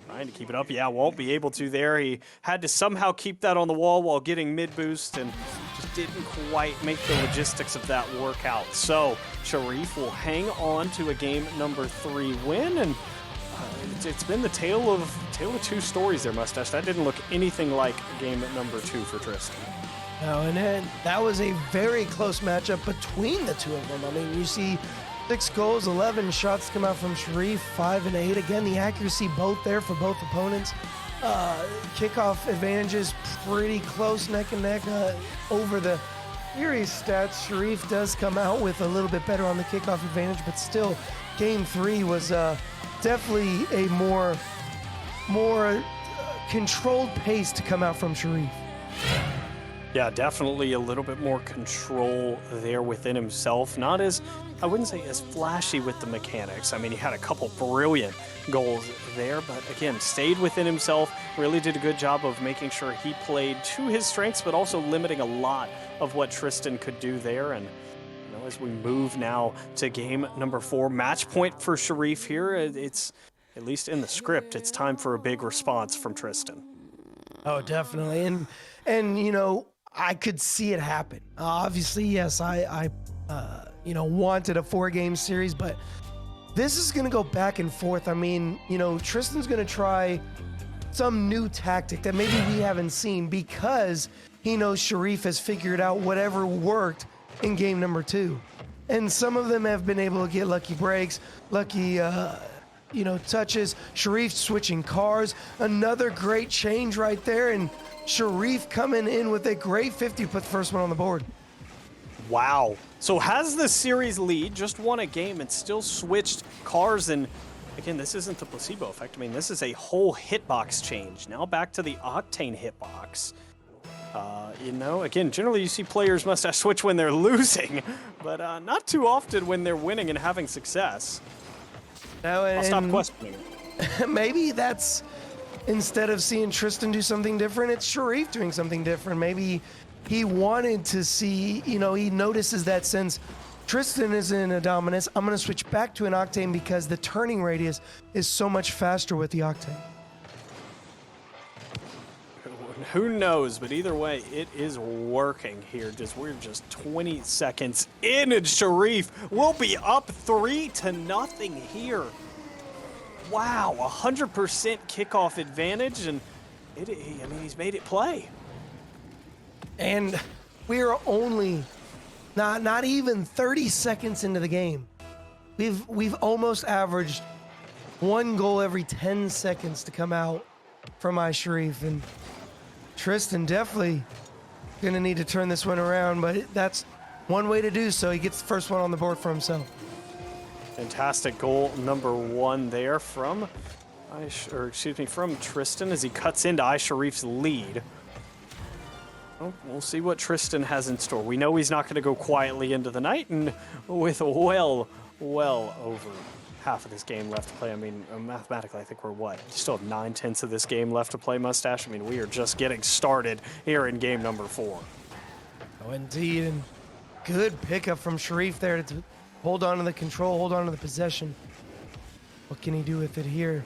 trying to keep it up. Yeah, won't be able to there. He had to somehow keep that on the wall while getting mid-boost, and just didn't quite make the logistics of that work out. So Sharif will hang on to a game number 3 win, and it's been the tale of two stories there, Mustache. That didn't look anything like game number 2 for Tristn. No, and then that was a very close matchup between the two of them. I mean, you see 6 goals, 11 shots come out from Sharif, 5 and 8. Again, the accuracy both there for both opponents. Kickoff advantages pretty close, neck and neck over the series stats. Sharif does come out with a little bit better on the kickoff advantage, but still, game 3 was definitely a more controlled pace to come out from Sharif. Yeah, definitely a little bit more control there within himself. Not as, I wouldn't say as flashy with the mechanics. I mean, he had a couple brilliant goals there, but again, stayed within himself, really did a good job of making sure he played to his strengths, but also limiting a lot of what Tristn could do there. And as we move now to game number 4, match point for Sharif here. It's, at least in the script, it's time for a big response from Tristn. Oh, definitely. And you know, I could see it happen. Obviously, yes, I wanted a 4-game series, but this is going to go back and forth. I mean, you know, Tristn's going to try some new tactic that maybe we haven't seen because he knows Sharif has figured out whatever worked in game number 2. And some of them have been able to get lucky breaks, lucky, touches. Sharif switching cars, another great change right there. And Sharif coming in with a great 50, put the first one on the board. Wow. So has the series lead, just won a game and still switched cars. And again, this isn't the placebo effect. I mean, this is a whole hitbox change. Now back to the Octane hitbox. Again, generally you see players Mustache switch when they're losing, but not too often when they're winning and having success. I'll stop questioning it. Maybe that's, instead of seeing Tristn do something different, it's Sharif doing something different. Maybe he wanted to see, he notices that since Tristn is in a dominance, I'm going to switch back to an Octane because the turning radius is so much faster with the Octane. Who knows, but either way, it is working here. We're just 20 seconds in, and Sharif will be up 3-0 here. Wow, 100% kickoff advantage, and he's made it play. And we're only not even 30 seconds into the game. We've almost averaged 1 goal every 10 seconds to come out from Sharif, and Tristn definitely gonna need to turn this one around, but that's one way to do so. He gets the first one on the board for himself. Fantastic goal number 1 there from Tristn as he cuts into Sharif's lead. Well, we'll see what Tristn has in store. We know he's not going to go quietly into the night, and with well over half of this game left to play. I mean, mathematically, I think we're still have 9/10 of this game left to play, Mustache. I mean, we are just getting started here in game number 4. Oh, indeed, and good pickup from Sharif there to hold on to the control, hold on to the possession. What can he do with it here?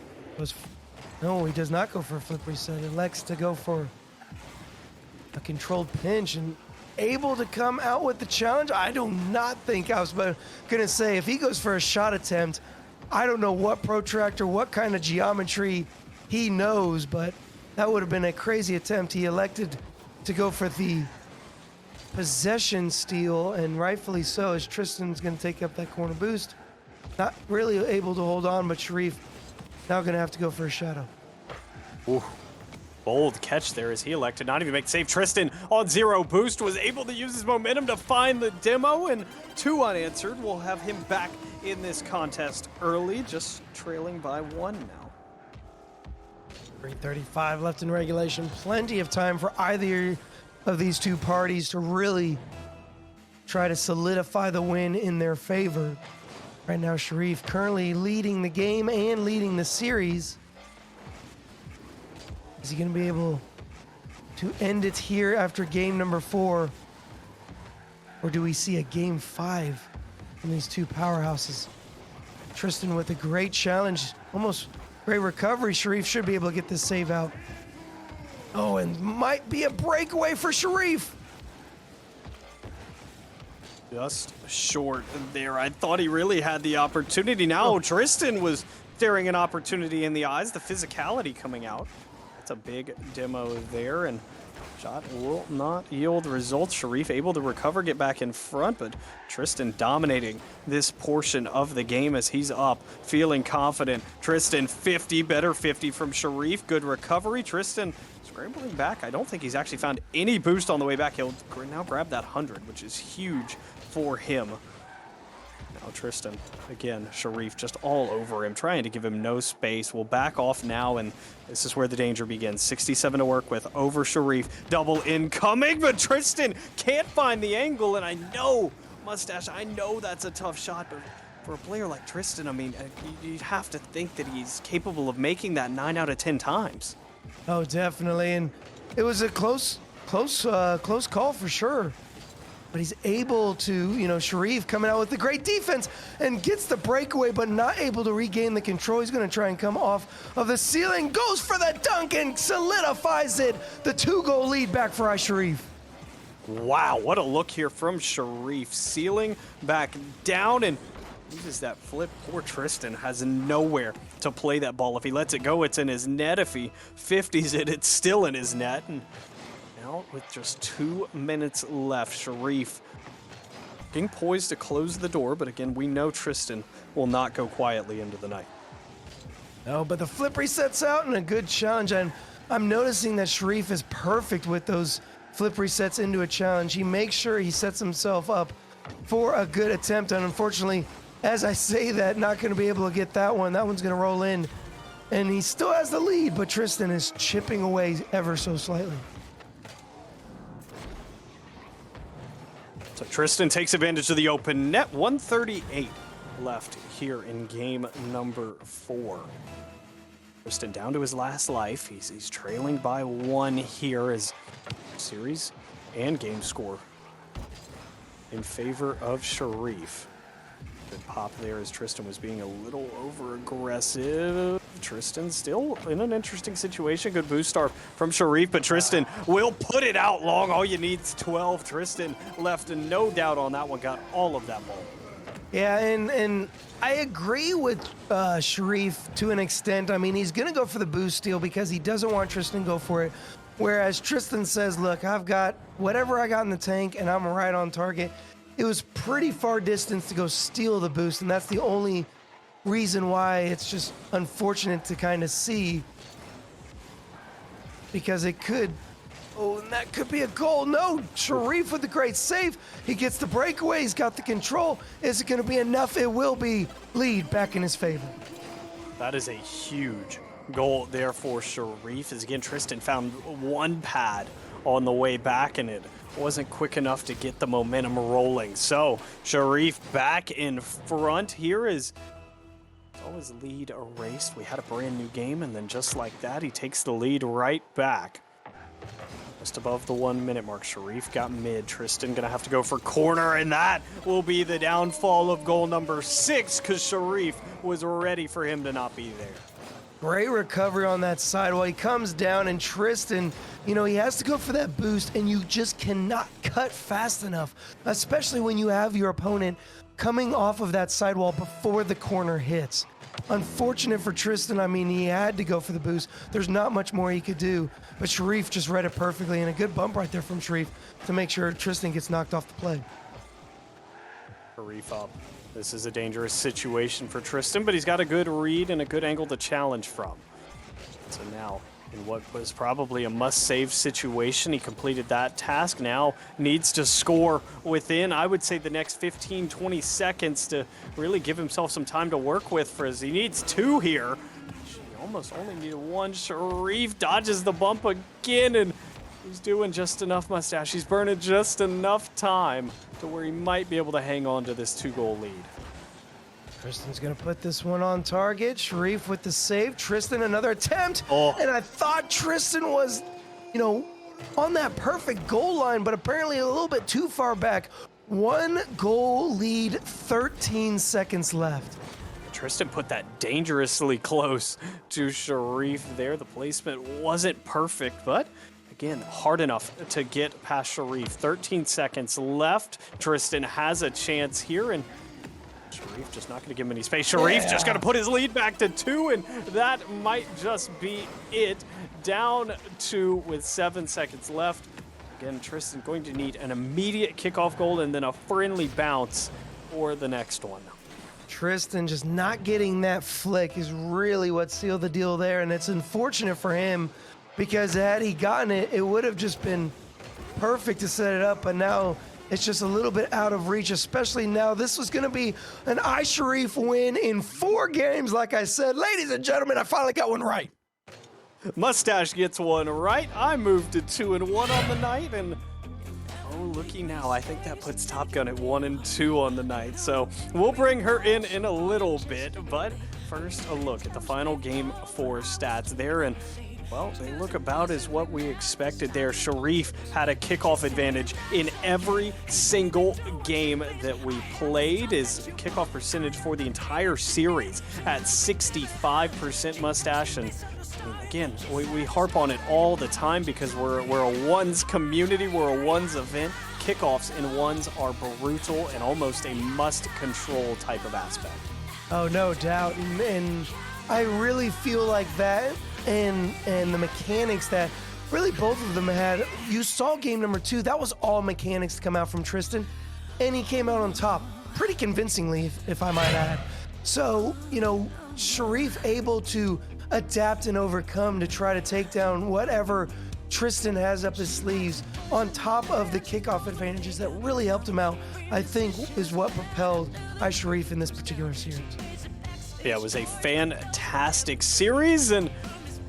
No, he does not go for a flip reset. He elects to go for a controlled pinch and able to come out with the challenge. I do not think I was going to say, if he goes for a shot attempt, I don't know what protractor, what kind of geometry he knows, but that would have been a crazy attempt. He elected to go for the possession steal, and rightfully so, as Tristn's going to take up that corner boost. Not really able to hold on, but Sharif now going to have to go for a shadow. Ooh. Bold catch there as he elected not even make the save. Tristn on 0 boost was able to use his momentum to find the demo, and 2 unanswered will have him back in this contest early, just trailing by 1 now. 3:35 left in regulation. Plenty of time for either of these two parties to really try to solidify the win in their favor. Right now, Sharif currently leading the game and leading the series. Is he going to be able to end it here after game number 4? Or do we see a game 5 from these two powerhouses? Tristn with a great challenge, almost great recovery. Sharif should be able to get this save out. Oh, and might be a breakaway for Sharif. Just short there. I thought he really had the opportunity. Now Tristn was staring an opportunity in the eyes. The physicality coming out. That's a big demo there, and shot will not yield results. Sharif able to recover, get back in front, but Tristn dominating this portion of the game as he's up, feeling confident. Tristn 50, better 50 from Sharif. Good recovery. Tristn scrambling back. I don't think he's actually found any boost on the way back. He'll now grab that 100, which is huge for him. Now Tristn, again, Sharif just all over him, trying to give him no space. We'll back off now, and this is where the danger begins. 67 to work with over Sharif. Double incoming, but Tristn can't find the angle, and I know, Mustache, I know that's a tough shot, but for a player like Tristn, I mean, you'd have to think that he's capable of making that 9 out of 10 times. Oh, definitely, and it was a close call for sure. But he's able to, Sharif coming out with the great defense and gets the breakaway, but not able to regain the control. He's going to try and come off of the ceiling, goes for the dunk and solidifies it. The 2-goal lead back for Sharif. Wow, what a look here from Sharif. Ceiling back down and uses that flip. Poor Tristn has nowhere to play that ball. If he lets it go, it's in his net. If he 50s it, it's still in his net. And now, with just 2 minutes left, Sharif getting poised to close the door, but again, we know Tristn will not go quietly into the night. No, but the flip resets out and a good challenge. And I'm noticing that Sharif is perfect with those flip resets into a challenge. He makes sure he sets himself up for a good attempt, and unfortunately, as I say that, not going to be able to get that one. That one's going to roll in, and he still has the lead, but Tristn is chipping away ever so slightly. So Tristn takes advantage of the open net. 138 left here in game number 4. Tristn down to his last life. He's trailing by 1 here as series and game score in favor of Sharif. Good pop there as Tristn was being a little over-aggressive. Tristn still in an interesting situation. Good boost start from Sharif, but Tristn will put it out long. All you need is 12. Tristn left no doubt on that one, got all of that ball. Yeah, and I agree with Sharif to an extent. I mean, he's going to go for the boost steal because he doesn't want Tristn to go for it. Whereas Tristn says, look, I've got whatever I got in the tank, and I'm right on target. It was pretty far distance to go steal the boost, and that's the only reason why it's just unfortunate to kind of see, because it could, and that could be a goal. No, Sharif with the great save. He gets the breakaway. He's got the control. Is it going to be enough? It will be. Lead back in his favor. That is a huge goal there for Sharif. As again, Tristn found one pad on the way back, and it wasn't quick enough to get the momentum rolling. So Sharif back in front here is always lead erased. We had a brand new game, and then just like that, he takes the lead right back. Just above the 1 minute mark. Sharif got mid. Tristn gonna have to go for corner, and that will be the downfall of goal number 6 because Sharif was ready for him to not be there. Great recovery on that sidewall. He comes down, and Tristn, he has to go for that boost, and you just cannot cut fast enough, especially when you have your opponent coming off of that sidewall before the corner hits. Unfortunate for Tristn. I mean, he had to go for the boost. There's not much more he could do, but Sharif just read it perfectly, and a good bump right there from Sharif to make sure Tristn gets knocked off the play. Sharif up. This is a dangerous situation for Tristn, but he's got a good read and a good angle to challenge from. So now, in what was probably a must-save situation, he completed that task. Now needs to score within, I would say, the next 15, 20 seconds to really give himself some time to work with, for as he needs 2 here. He almost only needed 1. Sharif dodges the bump again, and he's doing just enough, Mustache. He's burning just enough time to where he might be able to hang on to this 2-goal lead. Tristan's gonna put this one on target. Sharif with the save. Tristan another attempt. Oh. And I thought Tristan was, you know, on that perfect goal line, but apparently a little bit too far back. 1 goal lead, 13 seconds left. Tristn put that dangerously close to Sharif there. The placement wasn't perfect, but again, hard enough to get past Sharif. 13 seconds left. Tristn has a chance here, and Sharif just not going to give him any space. Sharif just going to put his lead back to 2, and that might just be it. Down 2 with 7 seconds left. Again, Tristn going to need an immediate kickoff goal and then a friendly bounce for the next one. Tristan just not getting that flick is really what sealed the deal there, and it's unfortunate for him because had he gotten it, it would have just been perfect to set it up, but now it's just a little bit out of reach, especially now. This was going to be an iSharif win in 4 games, like I said. Ladies and gentlemen, I finally got one right. Mustache gets one right. I moved to 2-1 on the night, and oh, looky now. I think that puts Top Gun at 1-2 on the night. So we'll bring her in a little bit, but first a look at the final game 4 stats there, and well, they look about as what we expected there. Sharif had a kickoff advantage in every single game that we played. His kickoff percentage for the entire series at 65%, Mustache. And again, we harp on it all the time because we're a ones community, we're a ones event. Kickoffs in ones are brutal and almost a must control type of aspect. Oh, no doubt. And I really feel like that and the mechanics that really both of them had. You saw game number 2, that was all mechanics to come out from Tristn, and he came out on top pretty convincingly, if I might add. So, you know, Sharif able to adapt and overcome to try to take down whatever Tristn has up his sleeves on top of the kickoff advantages that really helped him out, I think is what propelled iSharif in this particular series. Yeah, it was a fantastic series, and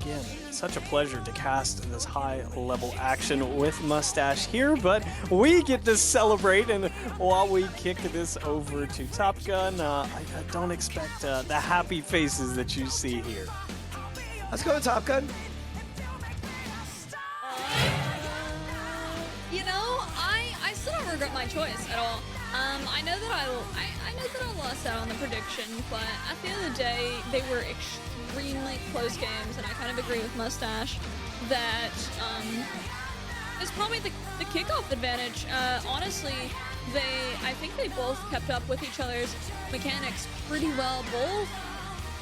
again, such a pleasure to cast this high-level action with Mustache here, but we get to celebrate, and while we kick this over to Top Gun, I don't expect the happy faces that you see here. Let's go to Top Gun. You know, I still don't regret my choice at all. I know that I lost out on the prediction, but at the end of the day, they were extremely close games, and I kind of agree with Mustache that it's probably the kickoff advantage. Honestly, I think they both kept up with each other's mechanics pretty well. Both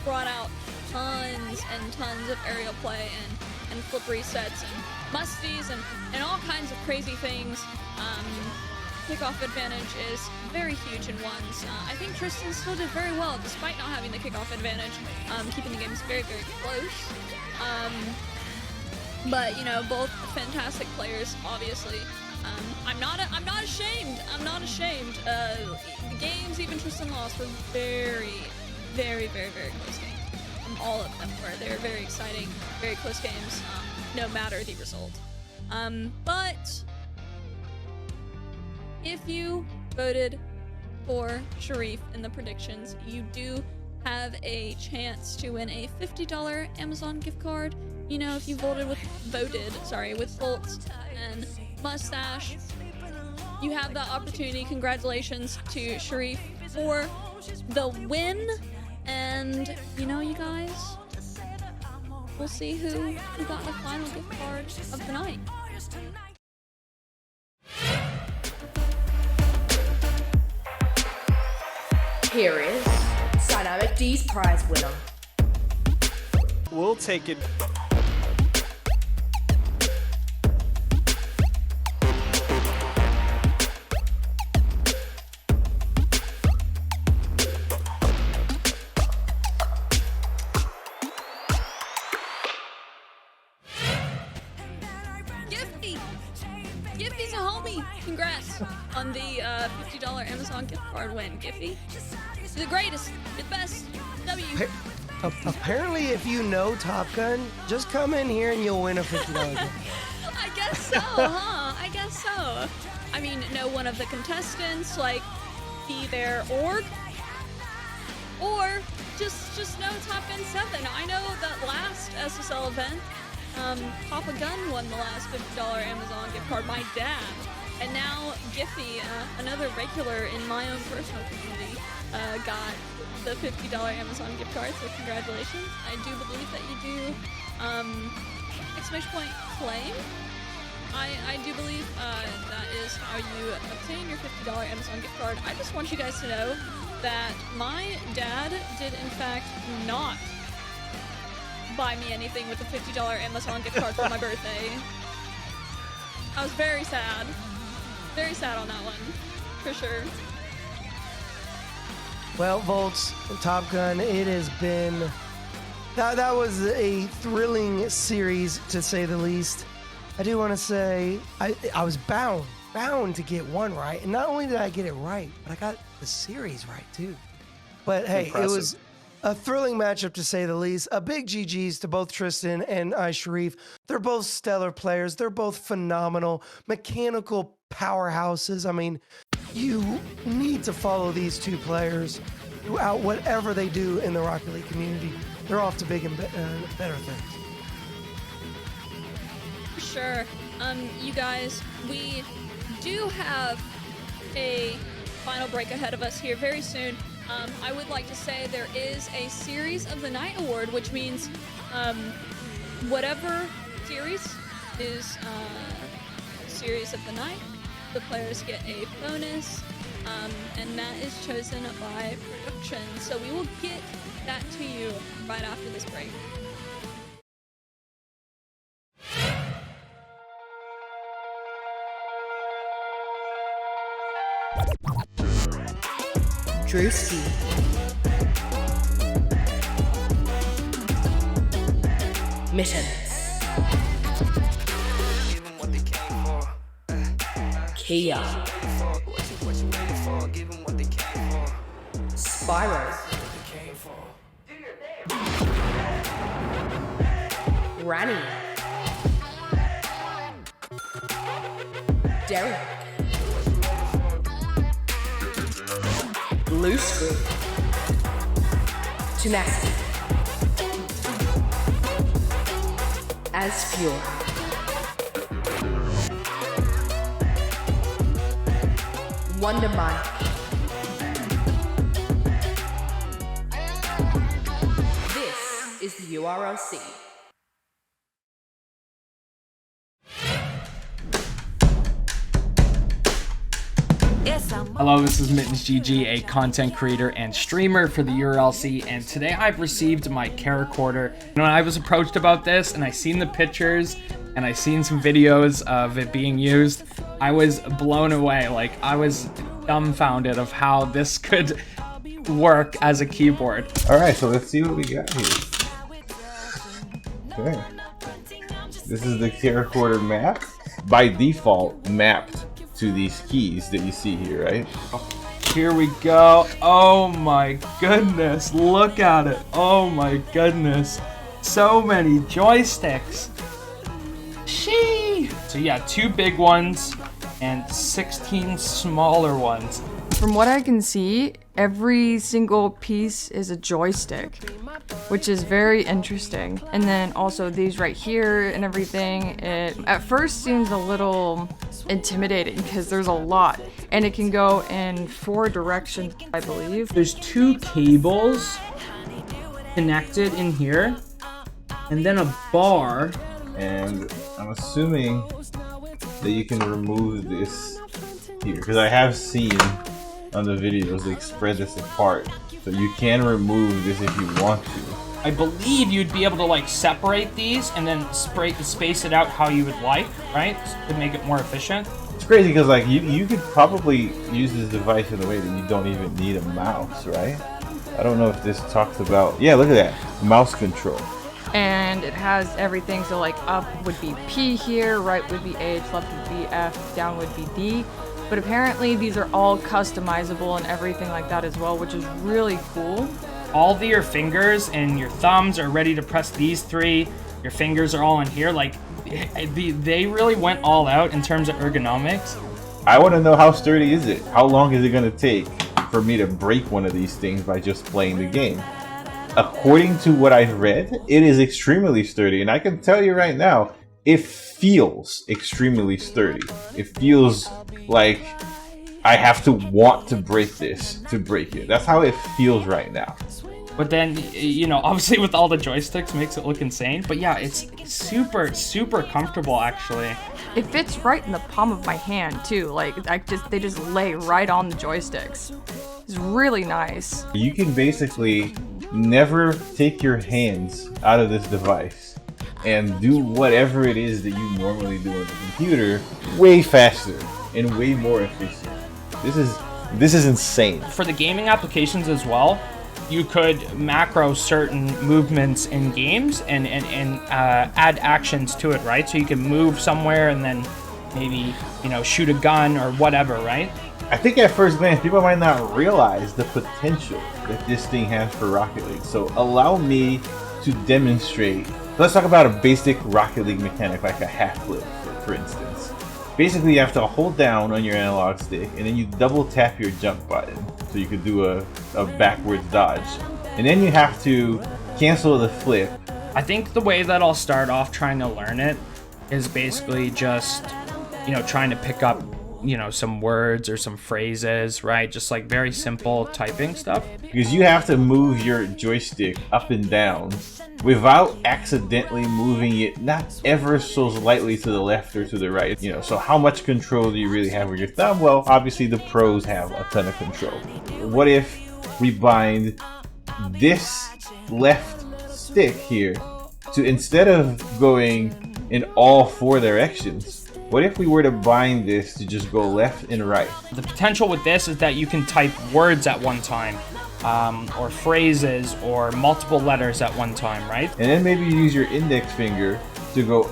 brought out tons and tons of aerial play and flip resets and musties and all kinds of crazy things. Kickoff advantage is very huge in ones. I think Tristn still did very well despite not having the kickoff advantage, keeping the games very, very close. But you know, both fantastic players, obviously. I'm not ashamed. I'm not ashamed. The games even Tristn lost were very, very, very, very close games. All of them were. They were very exciting, very close games, no matter the result. But if you voted for Sharif in the predictions, you do have a chance to win a $50 Amazon gift card. You know, if you voted with Bolts and Mustache, you have that opportunity. Congratulations to Sharif for the win. And you know, you guys, we'll see who got the final gift card of the night. Here is Dynamic D's prize winner. We'll take it. Giphy's a homie. Congrats on the $50 Amazon gift card win, Giphy. You're the greatest, the best. W. Apparently, if you know Top Gun, just come in here and you'll win a $50 gift. I guess so, huh? I guess so. I mean, know one of the contestants, like, be their org. or just no Top Gun 7. I know that last SSL event, Papa Gun won the last $50 Amazon gift card, my dad. And now Giphy, another regular in my own personal community, got the $50 Amazon gift card, so congratulations. I do believe that you do, exclamation point claim. I do believe that is how you obtain your $50 Amazon gift card. I just want you guys to know that my dad did in fact not buy me anything with a $50 Amazon gift card for my birthday. I was very sad. Very sad on that one, for sure. Well, Volts, Top Gun, it has been... That was a thrilling series, to say the least. I do want to say, I was bound to get one right. And not only did I get it right, but I got the series right, too. But hey, Impressive. It was a thrilling matchup, to say the least. A big GG's to both Tristn and Sharif. They're both stellar players. They're both phenomenal, mechanical powerhouses. I mean, you need to follow these two players throughout whatever they do in the Rocket League community. They're off to big and better things. For sure. You guys, we do have a final break ahead of us here very soon. I would like to say there is a Series of the Night award, which means whatever series is Series of the Night, the players get a bonus, and that is chosen by production. So we will get that to you right after this break. Tristn. Missions. Kia. Spyro. Remmy. Derek. Blue Screen. Tenacity. As Pure. Wonder Mike. This is the URLC. Hello, this is Mittens GG, a content creator and streamer for the URLC, and today I've received my camcorder. When I was approached about this and I seen the pictures and I seen some videos of it being used, I was blown away. Like, I was dumbfounded of how this could work as a keyboard. Alright, so let's see what we got here. Okay. This is the camcorder map. By default, mapped to these keys that you see here, right? Here we go. Oh my goodness, look at it. Oh my goodness. So many joysticks. Sheesh. So yeah, 2 big ones and 16 smaller ones. From what I can see, every single piece is a joystick, which is very interesting. And then also these right here and everything, it at first seems a little intimidating because there's a lot and it can go in 4 directions, I believe. There's 2 cables connected in here and then a bar. And I'm assuming that you can remove this here because I have seen on the videos they spread this apart, so you can remove this if you want to. I believe you'd be able to like separate these and then space it out how you would like, right? To make it more efficient. It's crazy because like you could probably use this device in a way that you don't even need a mouse, right? I don't know if this talks about, yeah, look at that, mouse control. And it has everything, so like up would be P here, right would be H, left would be F, down would be D. But apparently these are all customizable and everything like that as well, which is really cool. All of your fingers and your thumbs are ready to press these 3. Your fingers are all in here. Like, they really went all out in terms of ergonomics. I want to know, how sturdy is it? How long is it going to take for me to break one of these things by just playing the game. According to what I've read, it is extremely sturdy, and I can tell you right now, it feels extremely sturdy. It feels like I have to want to break this to break it. That's how it feels right now. But then, you know, obviously with all the joysticks makes it look insane. But yeah, it's super, super comfortable actually. It fits right in the palm of my hand too. Like they just lay right on the joysticks. It's really nice. You can basically never take your hands out of this device and do whatever it is that you normally do on the computer way faster and way more efficient. This is insane. For the gaming applications as well, you could macro certain movements in games and add actions to it, right? So you can move somewhere and then maybe, you know, shoot a gun or whatever, right? I think at first glance, people might not realize the potential that this thing has for Rocket League. So allow me to demonstrate. Let's talk about a basic Rocket League mechanic, like a half flip, for instance. Basically, you have to hold down on your analog stick, and then you double tap your jump button, so you could do a backwards dodge. And then you have to cancel the flip. I think the way that I'll start off trying to learn it is basically just, you know, trying to pick up, you know, some words or some phrases, right? Just like very simple typing stuff. Because you have to move your joystick up and down without accidentally moving it not ever so slightly to the left or to the right. You know, so how much control do you really have with your thumb? Well, obviously the pros have a ton of control. What if we bind this left stick here to, instead of going in all four directions, what if we were to bind this to just go left and right? The potential with this is that you can type words at one time, or phrases, or multiple letters at one time, right? And then maybe you use your index finger to go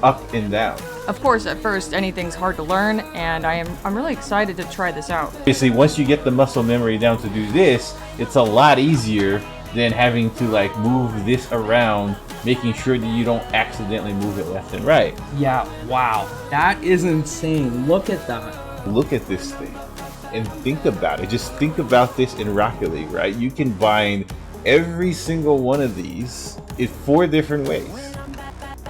up and down. Of course, at first, anything's hard to learn, and I'm really excited to try this out. Obviously, once you get the muscle memory down to do this, it's a lot easier than having to like move this around, making sure that you don't accidentally move it left and right. Yeah, wow. That is insane. Look at that. Look at this thing and think about it. Just think about this in Rocket League, right? You can bind every single one of these in 4 different ways.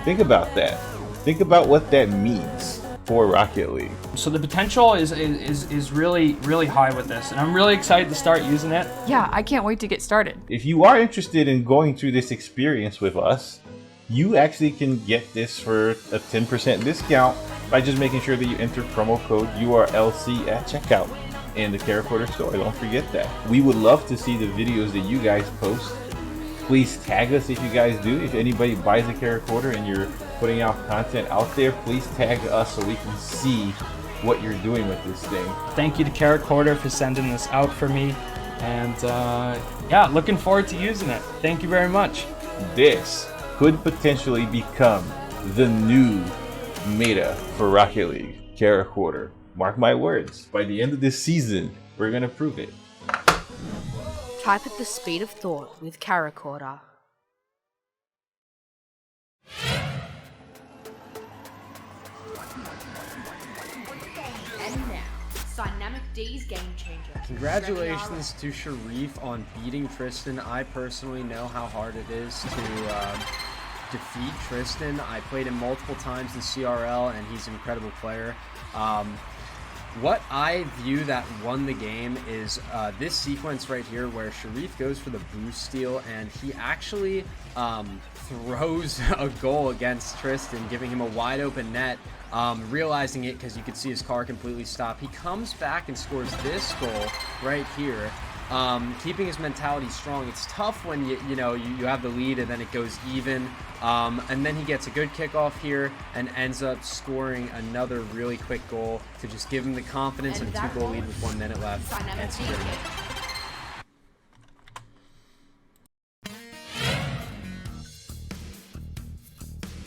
Think about that. Think about what that means for Rocket League. So the potential is really, really high with this, and I'm really excited to start using it. Yeah, I can't wait to get started. If you are interested in going through this experience with us, you actually can get this for a 10% discount by just making sure that you enter promo code URLC at checkout in the Camcorder store. Don't forget that. We would love to see the videos that you guys post. Please tag us if you guys do. If anybody buys a Camcorder and you're putting out content out there, please tag us so we can see what you're doing with this thing. Thank you to Camcorder for sending this out for me, and yeah, looking forward to using it. Thank you very much. This could potentially become the new meta for Rocket League. Camcorder. Mark my words. By the end of this season, we're gonna prove it. Type at the speed of thought with Camcorder. And now, Dynamic D's Game Changer. Congratulations to Sharif on beating Tristn. I personally know how hard it is to defeat Tristn. I played him multiple times in CRL, and he's an incredible player. What I view that won the game is this sequence right here where Sharif goes for the boost steal, and he actually throws a goal against Tristn, giving him a wide open net. Realizing it because you could see his car completely stop. He comes back and scores this goal right here, keeping his mentality strong. It's tough when you have the lead and then it goes even, and then he gets a good kickoff here and ends up scoring another really quick goal to just give him the confidence and a 2-goal lead with 1 minute left. And secure it.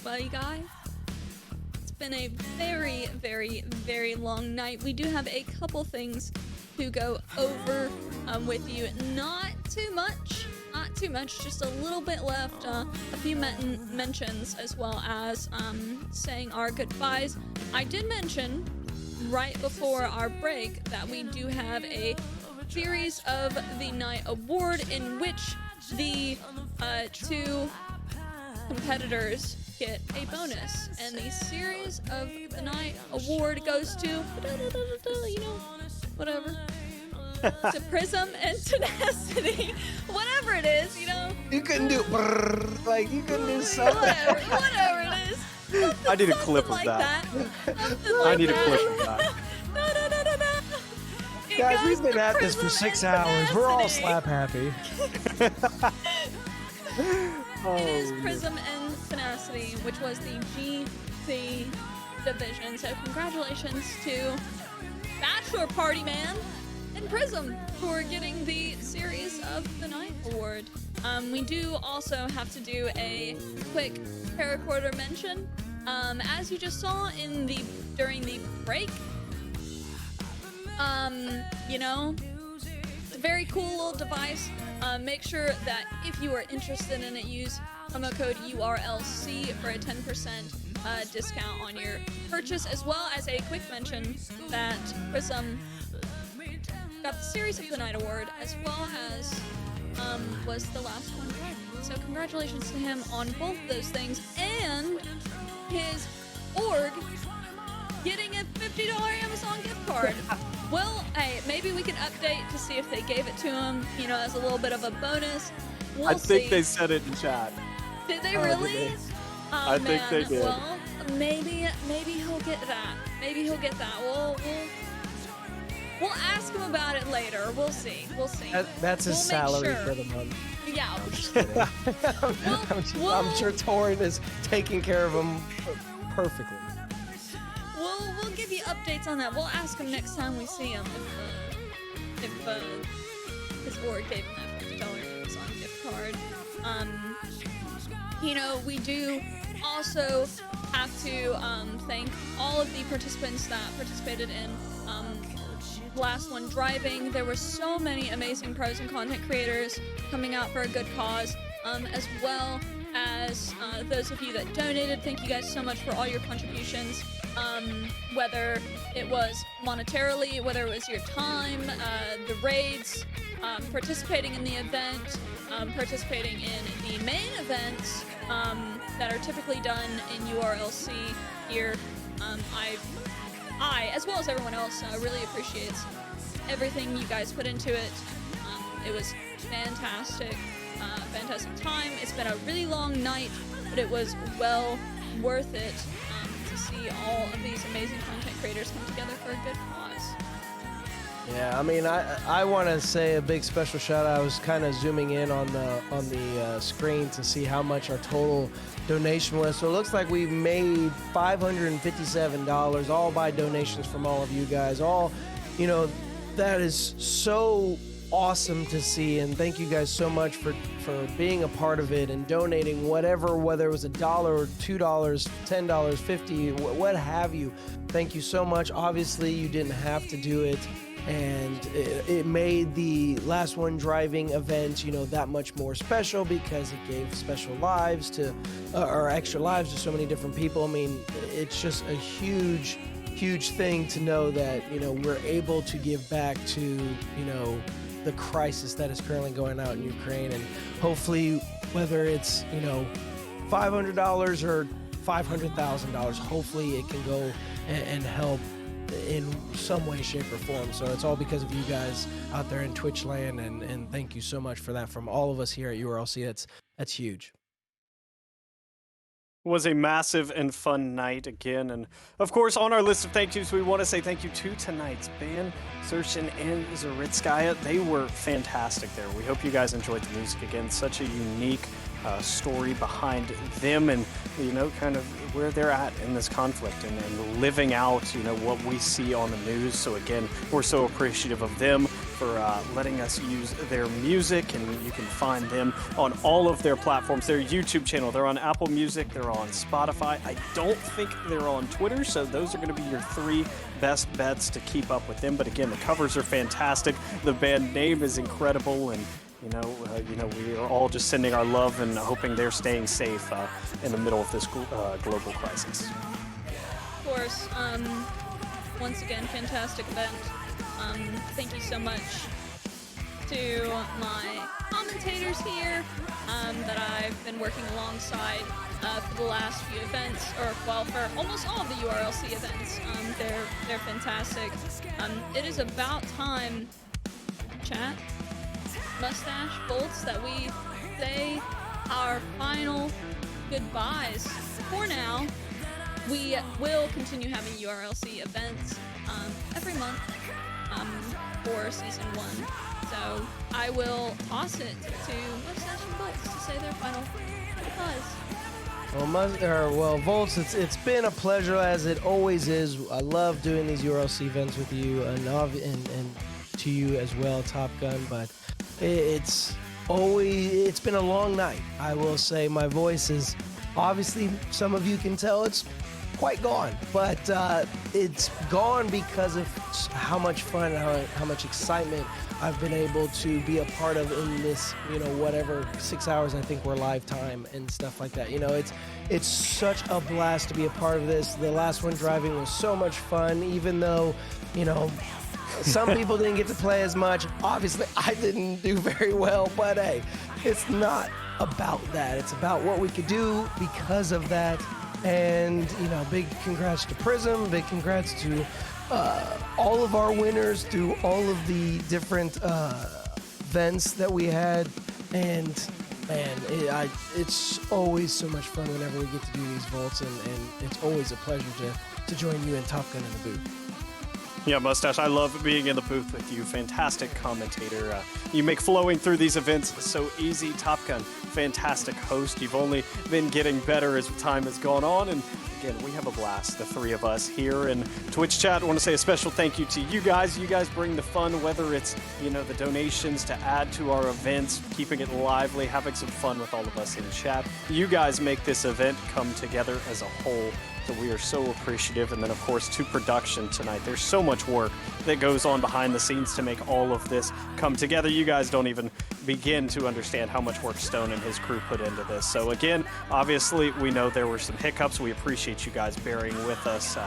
Well, you guys, it's been a very, very, very long night. We do have a couple things to go over with you. Not too much, just a little bit left. A few mentions as well as saying our goodbyes. I did mention right before our break that we do have a Series of the Night award, in which the two competitors get a bonus, and the Series of the Night award goes to, you know, whatever, to Prism and Tenacity, whatever it is, you know. You couldn't do brrr, like you couldn't do something. Whatever it is. I need a clip of Like that. Something I like need a that. clip of that. Guys, we've been at this for 6 hours. We're all slap happy. It is Prism and Tenacity, which was the GC division. So congratulations to Bachelor Party Man and Prism for getting the Series of the Night award. We do also have to do a quick paracorder mention. As you just saw during the break, you know, it's a very cool little device. Make sure that if you are interested in it, use promo code URLC for a 10% discount on your purchase, as well as a quick mention that Prism got the Series of the Night award, as well as was the last one driving. So congratulations to him on both those things, and his org getting a $50 Amazon gift card. Well, hey, maybe we can update to see if they gave it to him, you know, as a little bit of a bonus. I think they said it in chat. Did they really? Oh, I think they did. Well, maybe he'll get that. Maybe he'll get that. We'll ask him about it later. We'll see. That's his salary for the month. Yeah. I'm just kidding. I'm sure Torin is taking care of him perfectly. We'll give you updates on that. We'll ask him next time we see him if his org gave him that $50 Amazon gift card. You know, we do also have to thank all of the participants that participated in last one driving. There were so many amazing pros and content creators coming out for a good cause, as well as those of you that donated. Thank you guys so much for all your contributions, whether it was monetarily, whether it was your time, the raids, participating in the event, participating in the main events that are typically done in URLC here. I, as well as everyone else, really appreciates everything you guys put into it. It was fantastic, fantastic time. It's been a really long night, but it was well worth it to see all of these amazing content creators come together for a good cause. Yeah, I mean, I want to say a big special shout out. I was kind of zooming in on the screen to see how much our total donation was. So it looks like we made $557, all by donations from all of you guys. All, you know, that is so awesome to see, and thank you guys so much for being a part of it and donating whatever, whether it was $1 or $2, $10, $50, what have you. Thank you so much. Obviously, you didn't have to do it. And it made the last one driving event, you know, that much more special because it gave special lives to, or extra lives to so many different people. I mean, it's just a huge thing to know that, you know, we're able to give back to, you know, the crisis that is currently going out in Ukraine. And hopefully, whether it's, you know, $500 or $500,000, hopefully it can go and help in some way, shape, or form. So it's all because of you guys out there in Twitch land, and thank you so much for that from all of us here at URLC. That's huge. Was a massive and fun night again, and of course on our list of thank yous we want to say thank you to tonight's band, Tristn and Zaritskaya. They were fantastic there. We hope you guys enjoyed the music again. Such a unique story behind them, and you know, kind of where they're at in this conflict, and living out, you know, what we see on the news. So again, we're so appreciative of them for letting us use their music, and you can find them on all of their platforms. Their YouTube channel, they're on Apple Music, they're on Spotify. I don't think they're on Twitter, so those are going to be your 3 best bets to keep up with them. But again, the covers are fantastic. The band name is incredible, and you know, we are all just sending our love and hoping they're staying safe in the middle of this global crisis. Of course, once again, fantastic event. Thank you so much to my commentators here that I've been working alongside for the last few events, or well, for almost all of the URLC events. They're fantastic. It is about time, chat, Mustache, Bolts, that we say our final goodbyes. For now, we will continue having URLC events every month for Season 1. So I will toss it to Mustache and Bolts to say their final goodbyes. Well, Volts, it's been a pleasure, as it always is. I love doing these URLC events with you, and to you as well, Top Gun. But it's been a long night. I will say my voice is, obviously, some of you can tell it's quite gone, but it's gone because of how much fun and how much excitement I've been able to be a part of in this, whatever 6 hours I think we're live time and stuff like that. It's such a blast to be a part of this. The last one driving was so much fun, even though, some people didn't get to play as much. Obviously, I didn't do very well, but hey, it's not about that. It's about what we could do because of that. And, big congrats to Prism, big congrats to all of our winners through all of the different events that we had. And, man, it's always so much fun whenever we get to do these vaults, and it's always a pleasure to join you and Top Gun in the booth. Yeah, Mustache, I love being in the booth with you. Fantastic commentator. You make flowing through these events so easy. Top Gun, fantastic host. You've only been getting better as time has gone on. And again, we have a blast, the three of us here in Twitch chat. I want to say a special thank you to you guys. You guys bring the fun, whether it's, the donations to add to our events, keeping it lively, having some fun with all of us in chat. You guys make this event come together as a whole. So we are so appreciative. And then, of course, to production tonight. There's so much work that goes on behind the scenes to make all of this come together. You guys don't even begin to understand how much work Stone and his crew put into this. So again, obviously, we know there were some hiccups. We appreciate you guys bearing with us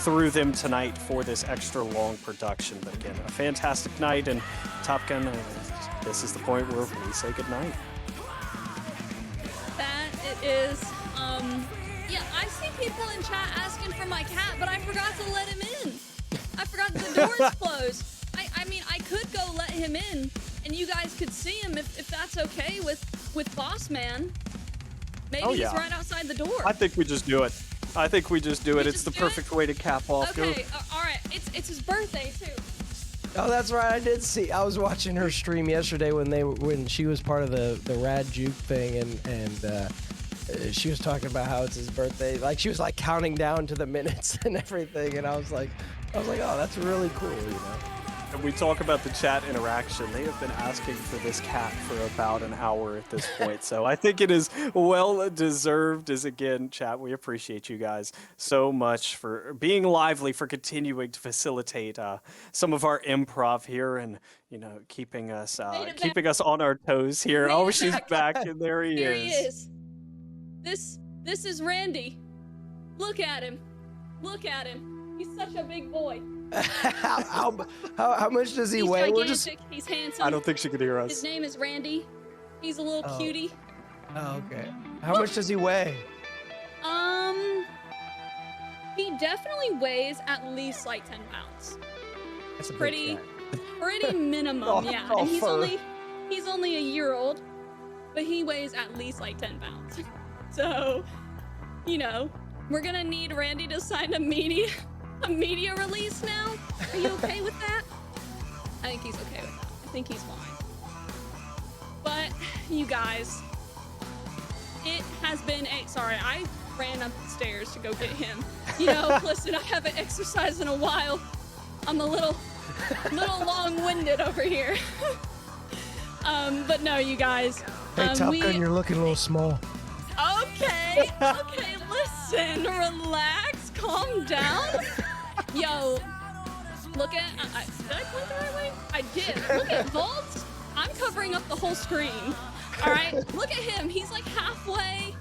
through them tonight for this extra long production. But again, a fantastic night. And Top Gun, this is the point where we say goodnight. That it is. Yeah, I see people in chat asking for my cat, but I forgot to let him in. I forgot the door's closed. I mean, I could go let him in, and you guys could see him if that's okay with Boss Man. Maybe he's right outside the door. I think we just do it. It's the perfect way to cap off. Okay, all right. It's his birthday, too. Oh, that's right. I did see. I was watching her stream yesterday when she was part of the Rad Juke thing, and she was talking about how it's his birthday. Like, she was like counting down to the minutes and everything, and I was like, oh, that's really cool, And we talk about the chat interaction. They have been asking for this cat for about an hour at this point. So I think it is well deserved. As again, chat, we appreciate you guys so much for being lively, for continuing to facilitate some of our improv here, and keeping us on our toes here. Oh, she's back, and there he Here is. he is. This is Randy. Look at him. He's such a big boy. How much does he weigh? Gigantic. He's handsome. I don't think she could hear us. His name is Randy. He's a little cutie. Oh, okay. How much does he weigh? He definitely weighs at least like 10 pounds. That's a pretty big minimum, Oh, yeah. oh, And fur. he's only a year old, but he weighs at least like 10 pounds. So, we're gonna need Randy to sign a media release now. Are you okay with that? I think he's okay with that. I think he's fine. But you guys, it has been sorry, I ran up the stairs to go get him. Listen, I haven't exercised in a while. I'm a little long-winded over here. But no, you guys. Hey, Top Gun, you're looking a little small. Okay, listen, relax, calm down. Yo, look at, did I point the right way? I did. Look at Vault. I'm covering up the whole screen. All right, look at him. He's like halfway.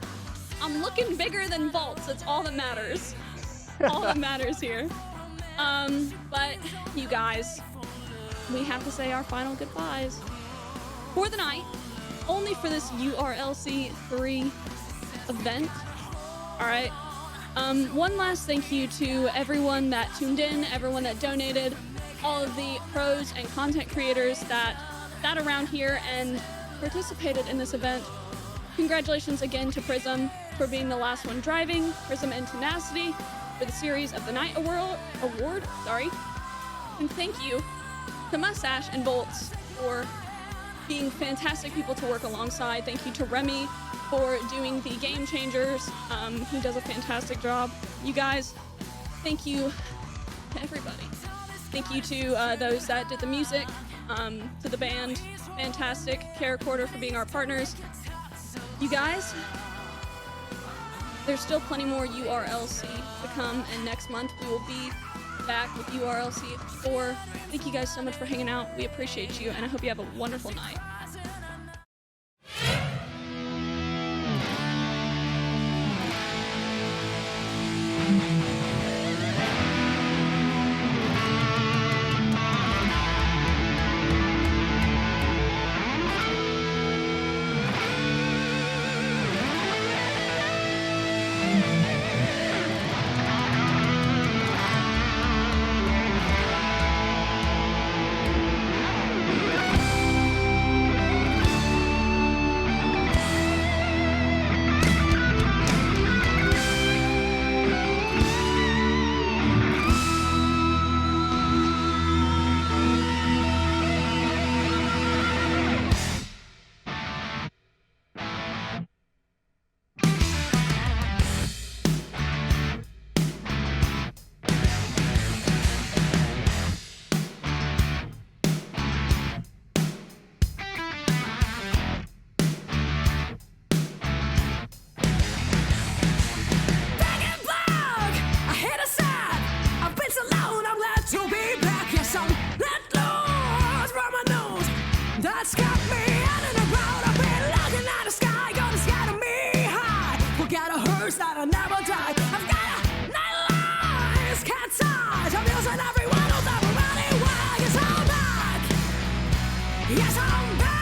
I'm looking bigger than Vault. That's all that matters. All that matters here. But you guys, we have to say our final goodbyes. for the night, only for this URLC 3 event. All right. One last thank you to everyone that tuned in, everyone that donated, all of the pros and content creators that sat around here and participated in this event. Congratulations again to Prism for being the last one driving, Prism and Tenacity for the Series of the Night award. And thank you to Mustache and Bolts for being fantastic people to work alongside. Thank you to Remmy for doing the game changers. He does a fantastic job. You guys, thank you to everybody. Thank you to those that did the music, to the band, fantastic, Caracorder for being our partners. You guys, there's still plenty more URLC to come, and next month we will be back with URLC 4. Thank you guys so much for hanging out. We appreciate you, and I hope you have a wonderful night. That's got me out and about. I've been looking at the sky, gonna scatter me high. Forget a hearse that'll never die. I've got a night lies, cat's eyes. I'm using every one of them running wild. Yes, I'm back. Yes, I'm back.